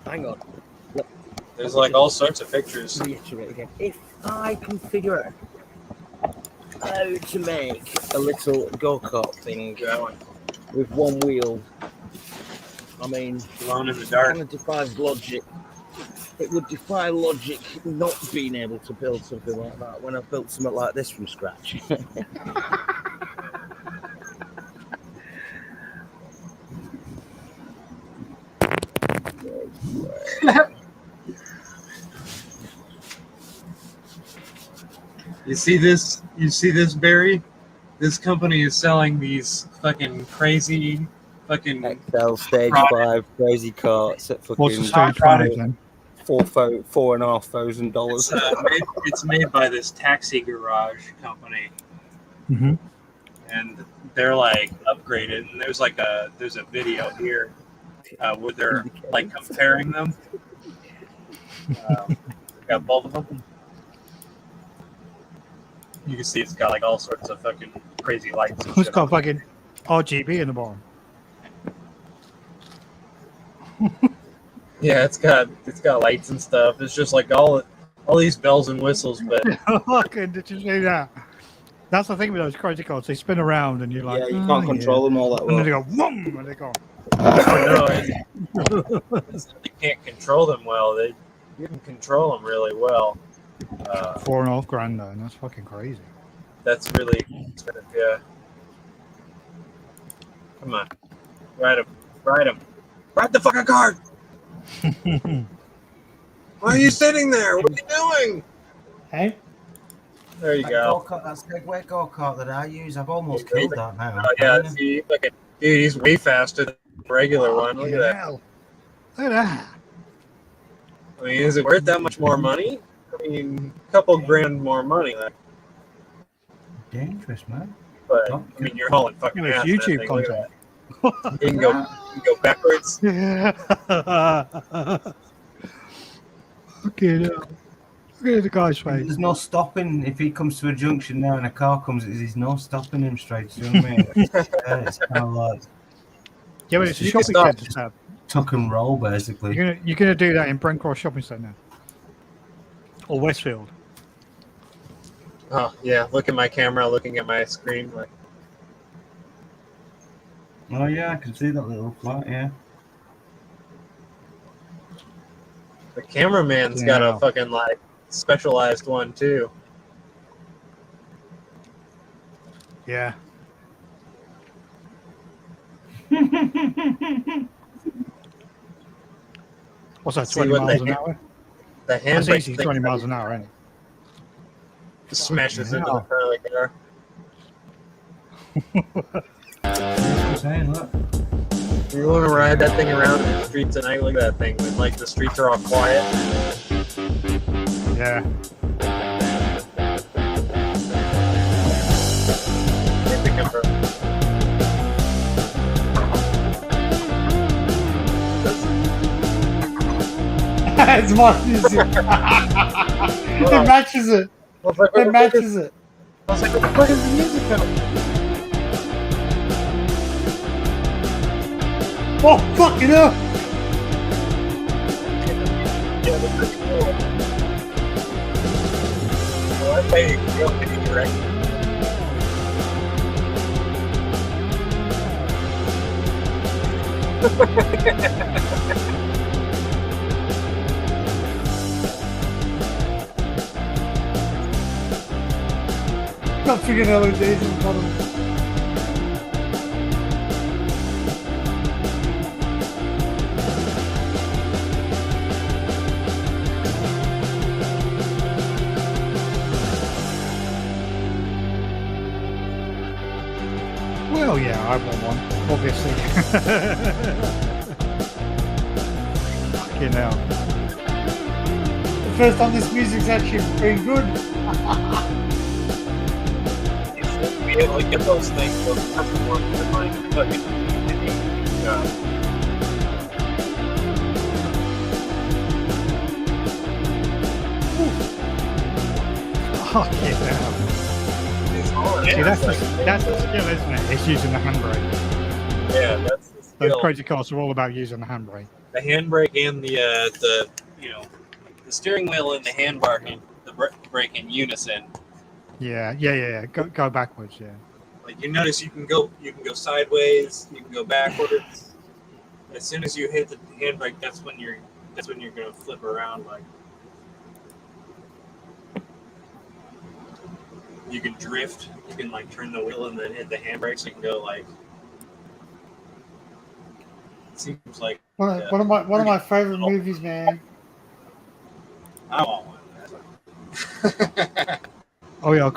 Hang on. There's like all sorts of pictures. Reiterate again. If I can figure out how to make a little go-kart thing with one wheel, I mean, alone in the dark, kind of defies logic. It would defy logic not being able to build something like that when I've built something like this from scratch. You see this, Barry? This company is selling these fucking crazy fucking XL Stage product. 5 crazy carts at fucking What's the Stage 5 then? $4,500. It's made by this taxi garage company, Mm-hmm. and they're like upgraded. And there's a video here where they're like comparing them. Got both of them. You can see it's got like all sorts of fucking crazy lights. And It's shit. got fucking RGB in the bottom. Yeah, it's got lights and stuff. It's just like all these bells and whistles, but Fucking, did you see that? That's the thing with those crazy cars. They spin around and you're like, Yeah, you can't control them all that and then they well. go, whoom, and they go. you can't control them well. You can control them really well. $4,500 though, and that's fucking crazy. That's really expensive, yeah. Come on. Ride him. Ride the fucking car! Why are you sitting there? What are you doing? Hey? There you That go. go-kart, that Segway go-kart that I use, I've almost killed that now. Oh, yeah, see, look at, dude, he's way faster than the regular one. Look at that. Hell. Look at that. I mean, is it worth that much more money? I mean, a couple grand more money. Like, Dangerous, man. but, I mean, you're hauling fucking Look at ass. this in that YouTube thing. Look at content. that. You can go backwards. Okay, look at the guy's face. There's no stopping if he comes to a junction now and a car comes. There's no stopping him straight. Do you know what I mean? It's kind of like Yeah, but it's a You can shopping stop. centre, Sab. tuck and roll, basically. You're gonna do that in Brent Cross Shopping Centre or Westfield. Oh, yeah, look at my camera, looking at my screen. Like, Oh yeah, I can see that little flat. Yeah. the cameraman's got Yeah. a fucking, like, specialized one, too. Yeah. What's that? See 20 what miles the an hand- hour? The That's handbrake easy. thing 20 miles an hour, ain't it? smashes into the hell. front of the car. I'm saying, look. You want to ride that thing around in the streets tonight? Look at that thing. When, like, the streets are all quiet. Yeah. Where'd they come from? It's my music. It matches it. It matches it. I was like, what the fuck is the music coming? Oh, fucking hell. Yeah, that's pretty cool. Well, that's how you go in the direction. Got freaking LEDs in the bottom. Well, yeah, I want one, obviously. Fucking hell. The first time this music's actually been good. We didn't like get those things. Those perfect ones to find fucking Fucking hell. See, that's the skill, isn't it? It's using the handbrake. Yeah, that's the Those skill. crazy cars are all about using the handbrake. The handbrake and the the steering wheel and the handbrake, brake in unison. Yeah. Go backwards, yeah. Like you notice, you can go sideways, you can go backwards. As soon as you hit the handbrake, that's when you're gonna flip around. Like you can drift, you can like turn the wheel and then hit the handbrake, so you can go like. It seems like One of my favorite movies, man. I want one. Oh yeah,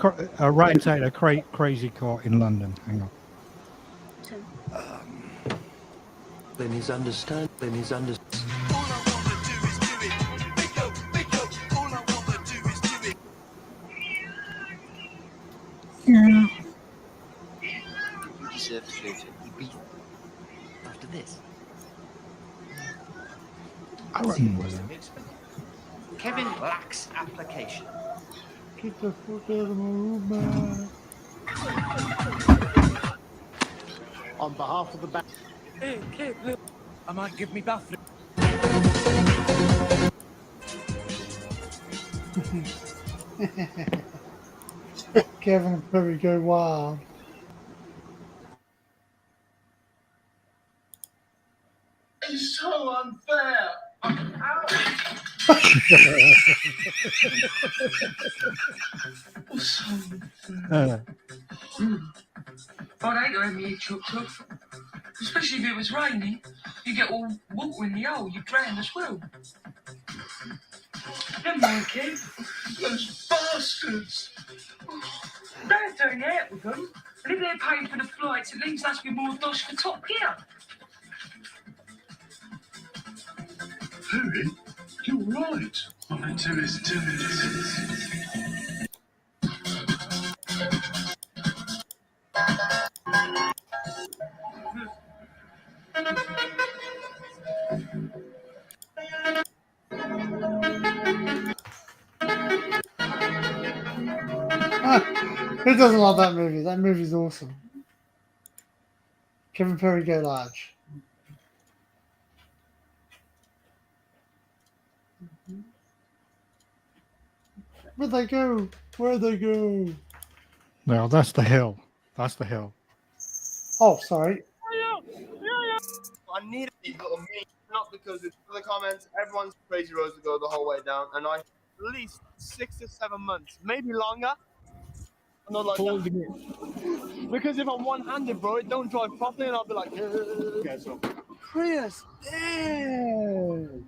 right inside a crazy car in London. Hang on. Then he's understand. Yeah. You deserve to go to EB after this. Kevin lacks application. Get the fuck out of my room, man. On behalf of the back. Hey, I might give me bathroom. Kevin and Perry go wild. It's so unfair. I'm out. I'd hate to have me chucked up. Especially if it was raining. You get all water in the hole, you drown as well. Never mind, Kev. Those bastards. They're doing it with them. And if they're paying for the flights, it leaves us with more dosh for Top Gear. Harry, you're right. I'm a tourist. Who doesn't love that movie? That movie's awesome. Kevin Perry Go Large. Where'd they go? Where'd they go? No, that's the hill. That's the hill. Oh, sorry. I needed these little memes, not because it's for the comments. Everyone's Crazy Rose to go the whole way down, and I at least 6 to 7 months, maybe longer. I'm not like that. Because if I'm one-handed, bro, it don't drive properly, and I'll be like, okay, so Prius, damn,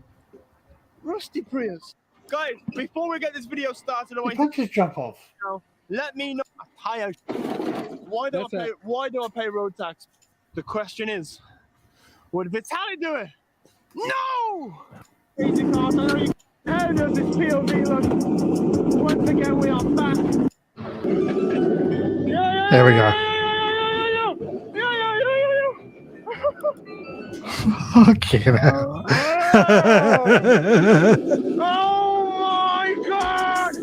rusty Prius. Guys, before we get this video started, I The punches jump off. let me know. I'm tired. Why do I pay road tax? The question is, would Vitaly do it? No! Easy cars, I know you. How does this POV look? Once again, we are back. There we go. Okay. Oh my god!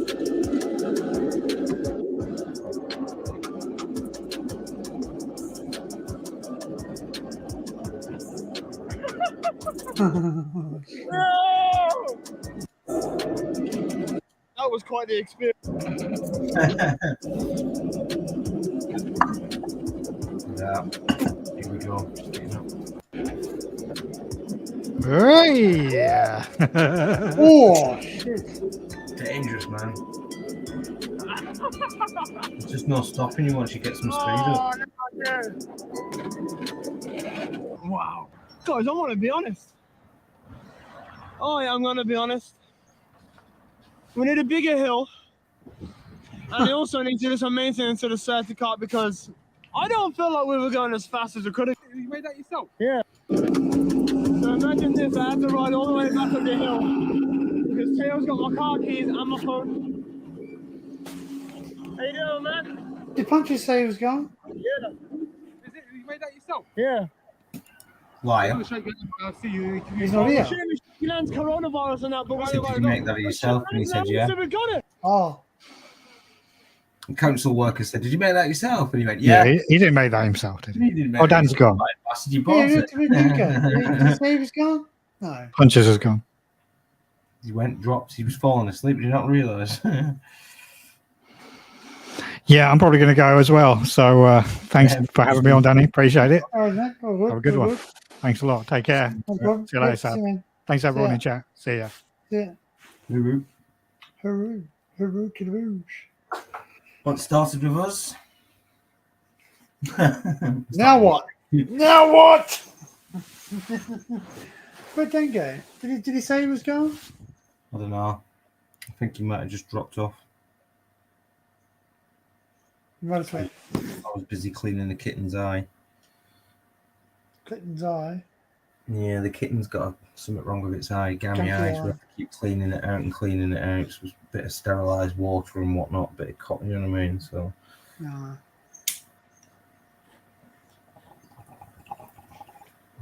That was quite the experience. Yeah. Here we go. Yeah. Oh shit! Dangerous, man. There's just no stopping you once you get some speed up. Wow. Guys, I want to be honest. Oh yeah, I'm going to be honest. We need a bigger hill. And we also need to do some maintenance to the safety car because I don't feel like we were going as fast as we could have. You made that yourself? Yeah. So imagine this, I had to ride all the way back up the hill because Teo's got my car keys and my phone. How you doing, man? Did Punchy say he was gone? Yeah. Is it? You made that yourself? Yeah. Why? He's not here. He lands coronavirus and that, but Did you make that yourself? And he said, yeah. We got it. Oh. The council worker said, did you make that yourself? And he went, yeah. He didn't make that himself, did he? He didn't make Oh, it Dan's himself. gone. I said, you Yeah, bought who it. did go? Did he say he was gone? No. Punches has gone. He went, dropped. He was falling asleep. Did you not realise? Yeah, I'm probably going to go as well. So thanks for having me on, Danny. Appreciate it. All right, mate. All good. Have a good all one. Thanks a lot. Take care. No problem. See you later, See you, Sam. man. Thanks everyone See ya. in chat. See ya. Yeah. Hooroo. Hooroo. Hooroo. Hooroo. What started with us? Now what? Now what? Where'd Dan go? Did he say he was gone? I don't know. I think he might have just dropped off. Right away. I was busy cleaning the kitten's eye. Clinton's eye. Yeah, the kitten's got something wrong with its eye. Gammy Gammy eyes. eye. We have to keep cleaning it out and cleaning it out. It was a bit of sterilised water and whatnot, a bit of cotton, you know what I mean? So, No.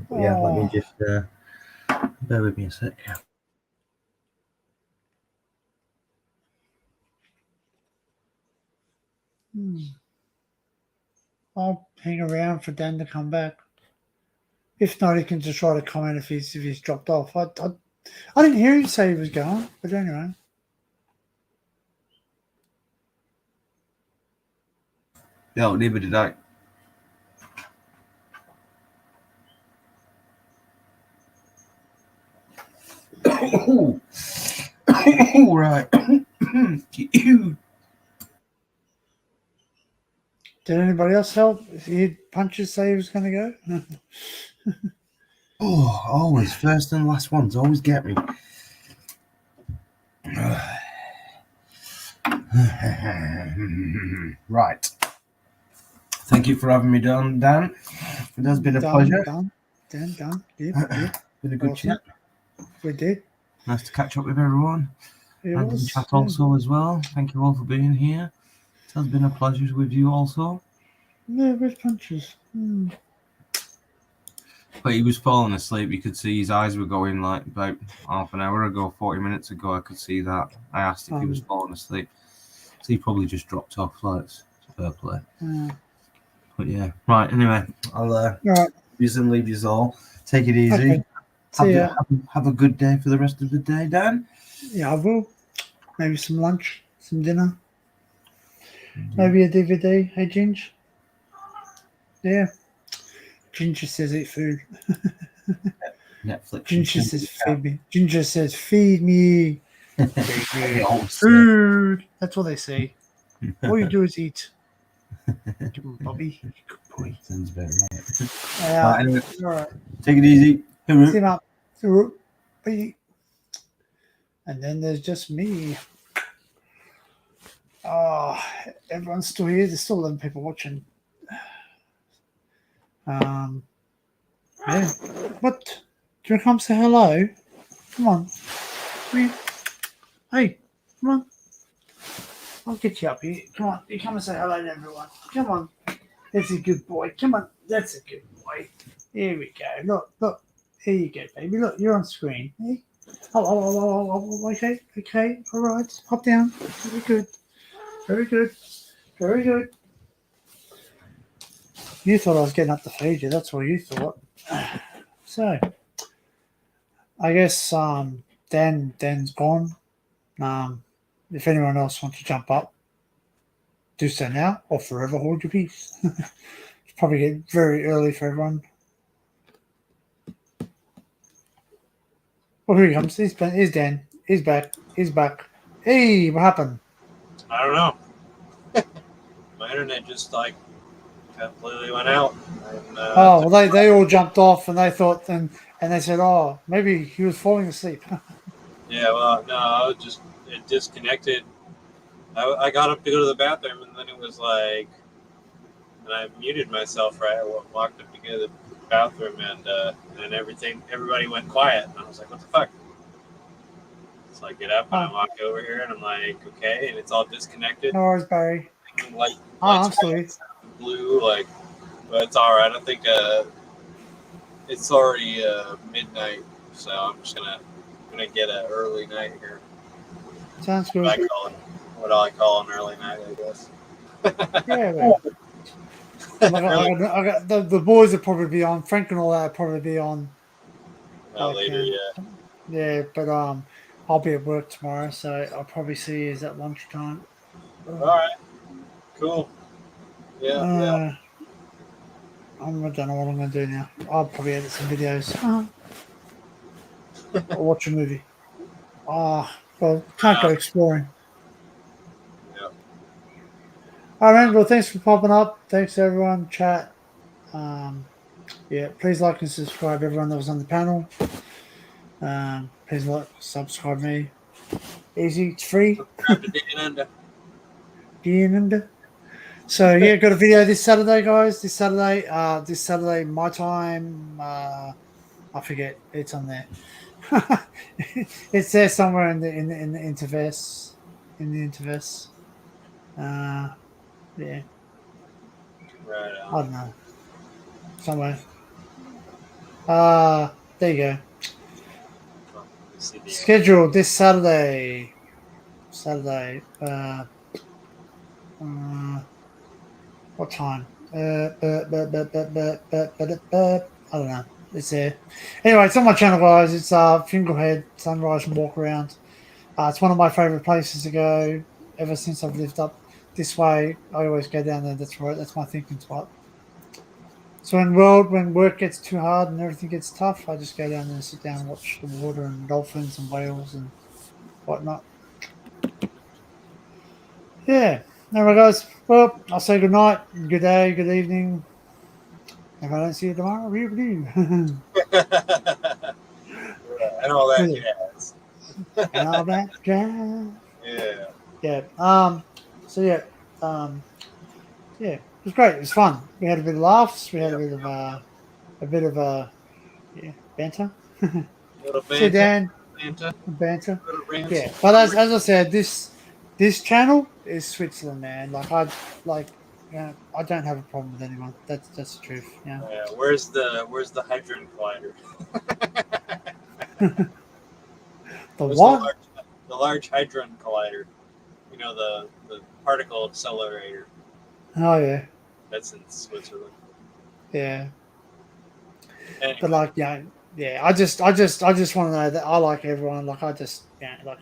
but yeah, let me Oh. just bear with me a sec. I'll hang around for Dan to come back. If not, he can just try to comment if he's dropped off. I didn't hear him say he was gone, but anyway. No, neither did I. Right. Did anybody else help? If he had Punches say he was going to go? Oh, always first and last ones always get me. Right. Thank you for having me done, Dan. It has been a pleasure. Done. Yep. Been a good Awesome. chat. We did. Nice to catch up with everyone. It And in was, chat yeah. also as well. Thank you all for being here. It has been a pleasure with you also. Yeah, with punches. But he was falling asleep. You could see his eyes were going like about half an hour ago, 40 minutes ago. I could see that. I asked if he was falling asleep. So he probably just dropped off. Like, it's fair play. But yeah. Right, anyway. I'll use and leave you all. Take it easy. Okay. Have a good day for the rest of the day, Dan. Yeah, I will. Maybe some lunch, some dinner. Maybe a DVD. Hey, Ginge? Yeah. Ginger says eat food. Netflix. Ginger says feed me. Ginger says feed me. Feed me. Oh, Food. That's what they say. All you do is eat. Come on, Bobby. Good boy. Sounds about right. Yeah. Anyway, All right. take it easy. See you, Mark. Bye. And then there's just me. Oh, everyone's still here. There's still 11 people watching. Yeah. What? Do you want to come say hello? Come on. Come here. Hey, come on. I'll get you up here. Come on. You come and say hello to everyone. Come on. That's a good boy. Come on. That's a good boy. Here we go. Look. Here you go, baby. Look, you're on screen. Hey? Oh, okay. All right. Hop down. Very good. You thought I was getting up to feed you. That's what you thought. So, I guess Dan's gone. If anyone else wants to jump up, do so now or forever hold your peace. It's probably getting very early for everyone. Oh, here he comes. Here's Dan. He's back. Hey, what happened? I don't know. My internet just like completely went out. And, Well, they all jumped off and they thought and they said, oh, maybe he was falling asleep. Yeah, well, no, it disconnected. I got up to go to the bathroom and then it was like, and I muted myself, right? I walked up to go to the bathroom and everybody went quiet. And I was like, what the fuck? So I get up and I walk over here and I'm like, okay, and it's all disconnected. No worries, Barry. Lights I'm sorry. blue, like, but it's all right. I think it's already midnight, so I'm just gonna get an early night here. Sounds good. What I call an early night, I guess. Yeah, man. I got the boys will probably be on. Frank and all that will probably be on. Later, yeah. Yeah, but I'll be at work tomorrow, so I'll probably see you at lunchtime. All right. Cool. Yeah. I don't know what I'm going to do now. I'll probably edit some videos. Or watch a movie. Well, can't go exploring. Yeah. All right, well, thanks for popping up. Thanks, everyone. Chat. Please like and subscribe, everyone that was on the panel. Please subscribe me. Easy, it's free. Under. So got a video this Saturday, guys. This Saturday, my time. I forget. It's on there. It's there somewhere in the interverse. In the interverse. Yeah. Right on. I don't know. Somewhere. There you go. Scheduled this Saturday. What time? I don't know. It's there. Anyway, it's on my channel, guys. It's Fingerhead Sunrise and Walk Around. It's one of my favourite places to go. Ever since I've lived up this way, I always go down there. That's right. That's my thinking spot. So when work gets too hard and everything gets tough, I just go down there and sit down and watch the water and dolphins and whales and whatnot. Yeah. Anyway, guys. Well, I'll say good night, good day, good evening. If I don't see you tomorrow, we do. And all that jazz. And all that jazz. Yeah. Yeah. Yeah, it was great. It was fun. We had a bit of laughs. We had a bit of banter. Little See, Dan, banter. banter. Little rant. Yeah, but as I said, this channel is Switzerland, man. Like I don't have a problem with anyone. That's the truth. Yeah. Yeah, where's the Hadron Collider? The Where's what? The large Hadron Collider. You know, the particle accelerator. Oh yeah. That's in Switzerland. Yeah. Anyway. But like, yeah. I just want to know that I like everyone. Like I just, yeah.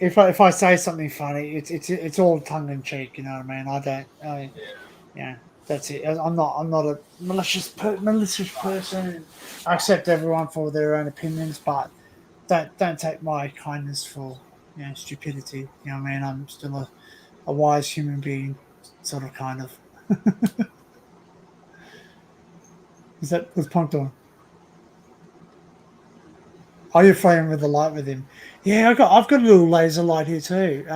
If I say something funny, it's all tongue in cheek. You know what I mean? Yeah. That's it. I'm not a malicious person. I accept everyone for their own opinions, but don't take my kindness for stupidity. You know what I mean? I'm still a wise human being, sort of, kind of. Was Punk doing? Are you playing with the light with him? Yeah, I've got a little laser light here too.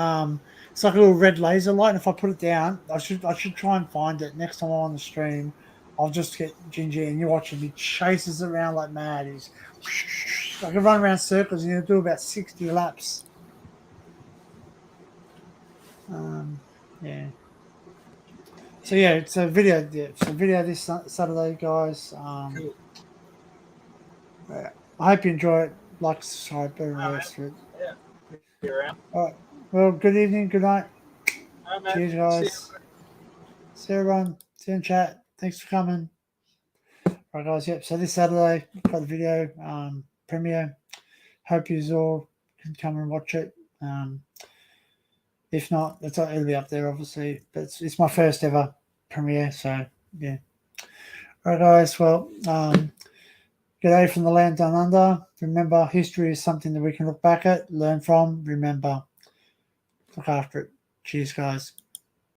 It's like a little red laser light, and if I put it down, I should try and find it next time I'm on the stream. I'll just get Gingy and you watch him. He chases around like mad. He's I can run around circles and he'll do about 60 laps. Yeah. So yeah, it's a video. Yeah, it's a video this Saturday, guys. Cool. I hope you enjoy it. Like, subscribe, and the rest of it. Yeah. You're around. All right. Well, good evening, good night. All right, man. Cheers, guys. See you, everyone. See you in chat. Thanks for coming. All right, guys. Yep. So this Saturday, got the video premiere. Hope you all can come and watch it. If not, it'll be up there, obviously. But it's my first ever premiere, so yeah. All right, guys. Well, g'day from the land down under. Remember, history is something that we can look back at, learn from, remember. Look after it. Cheers, guys.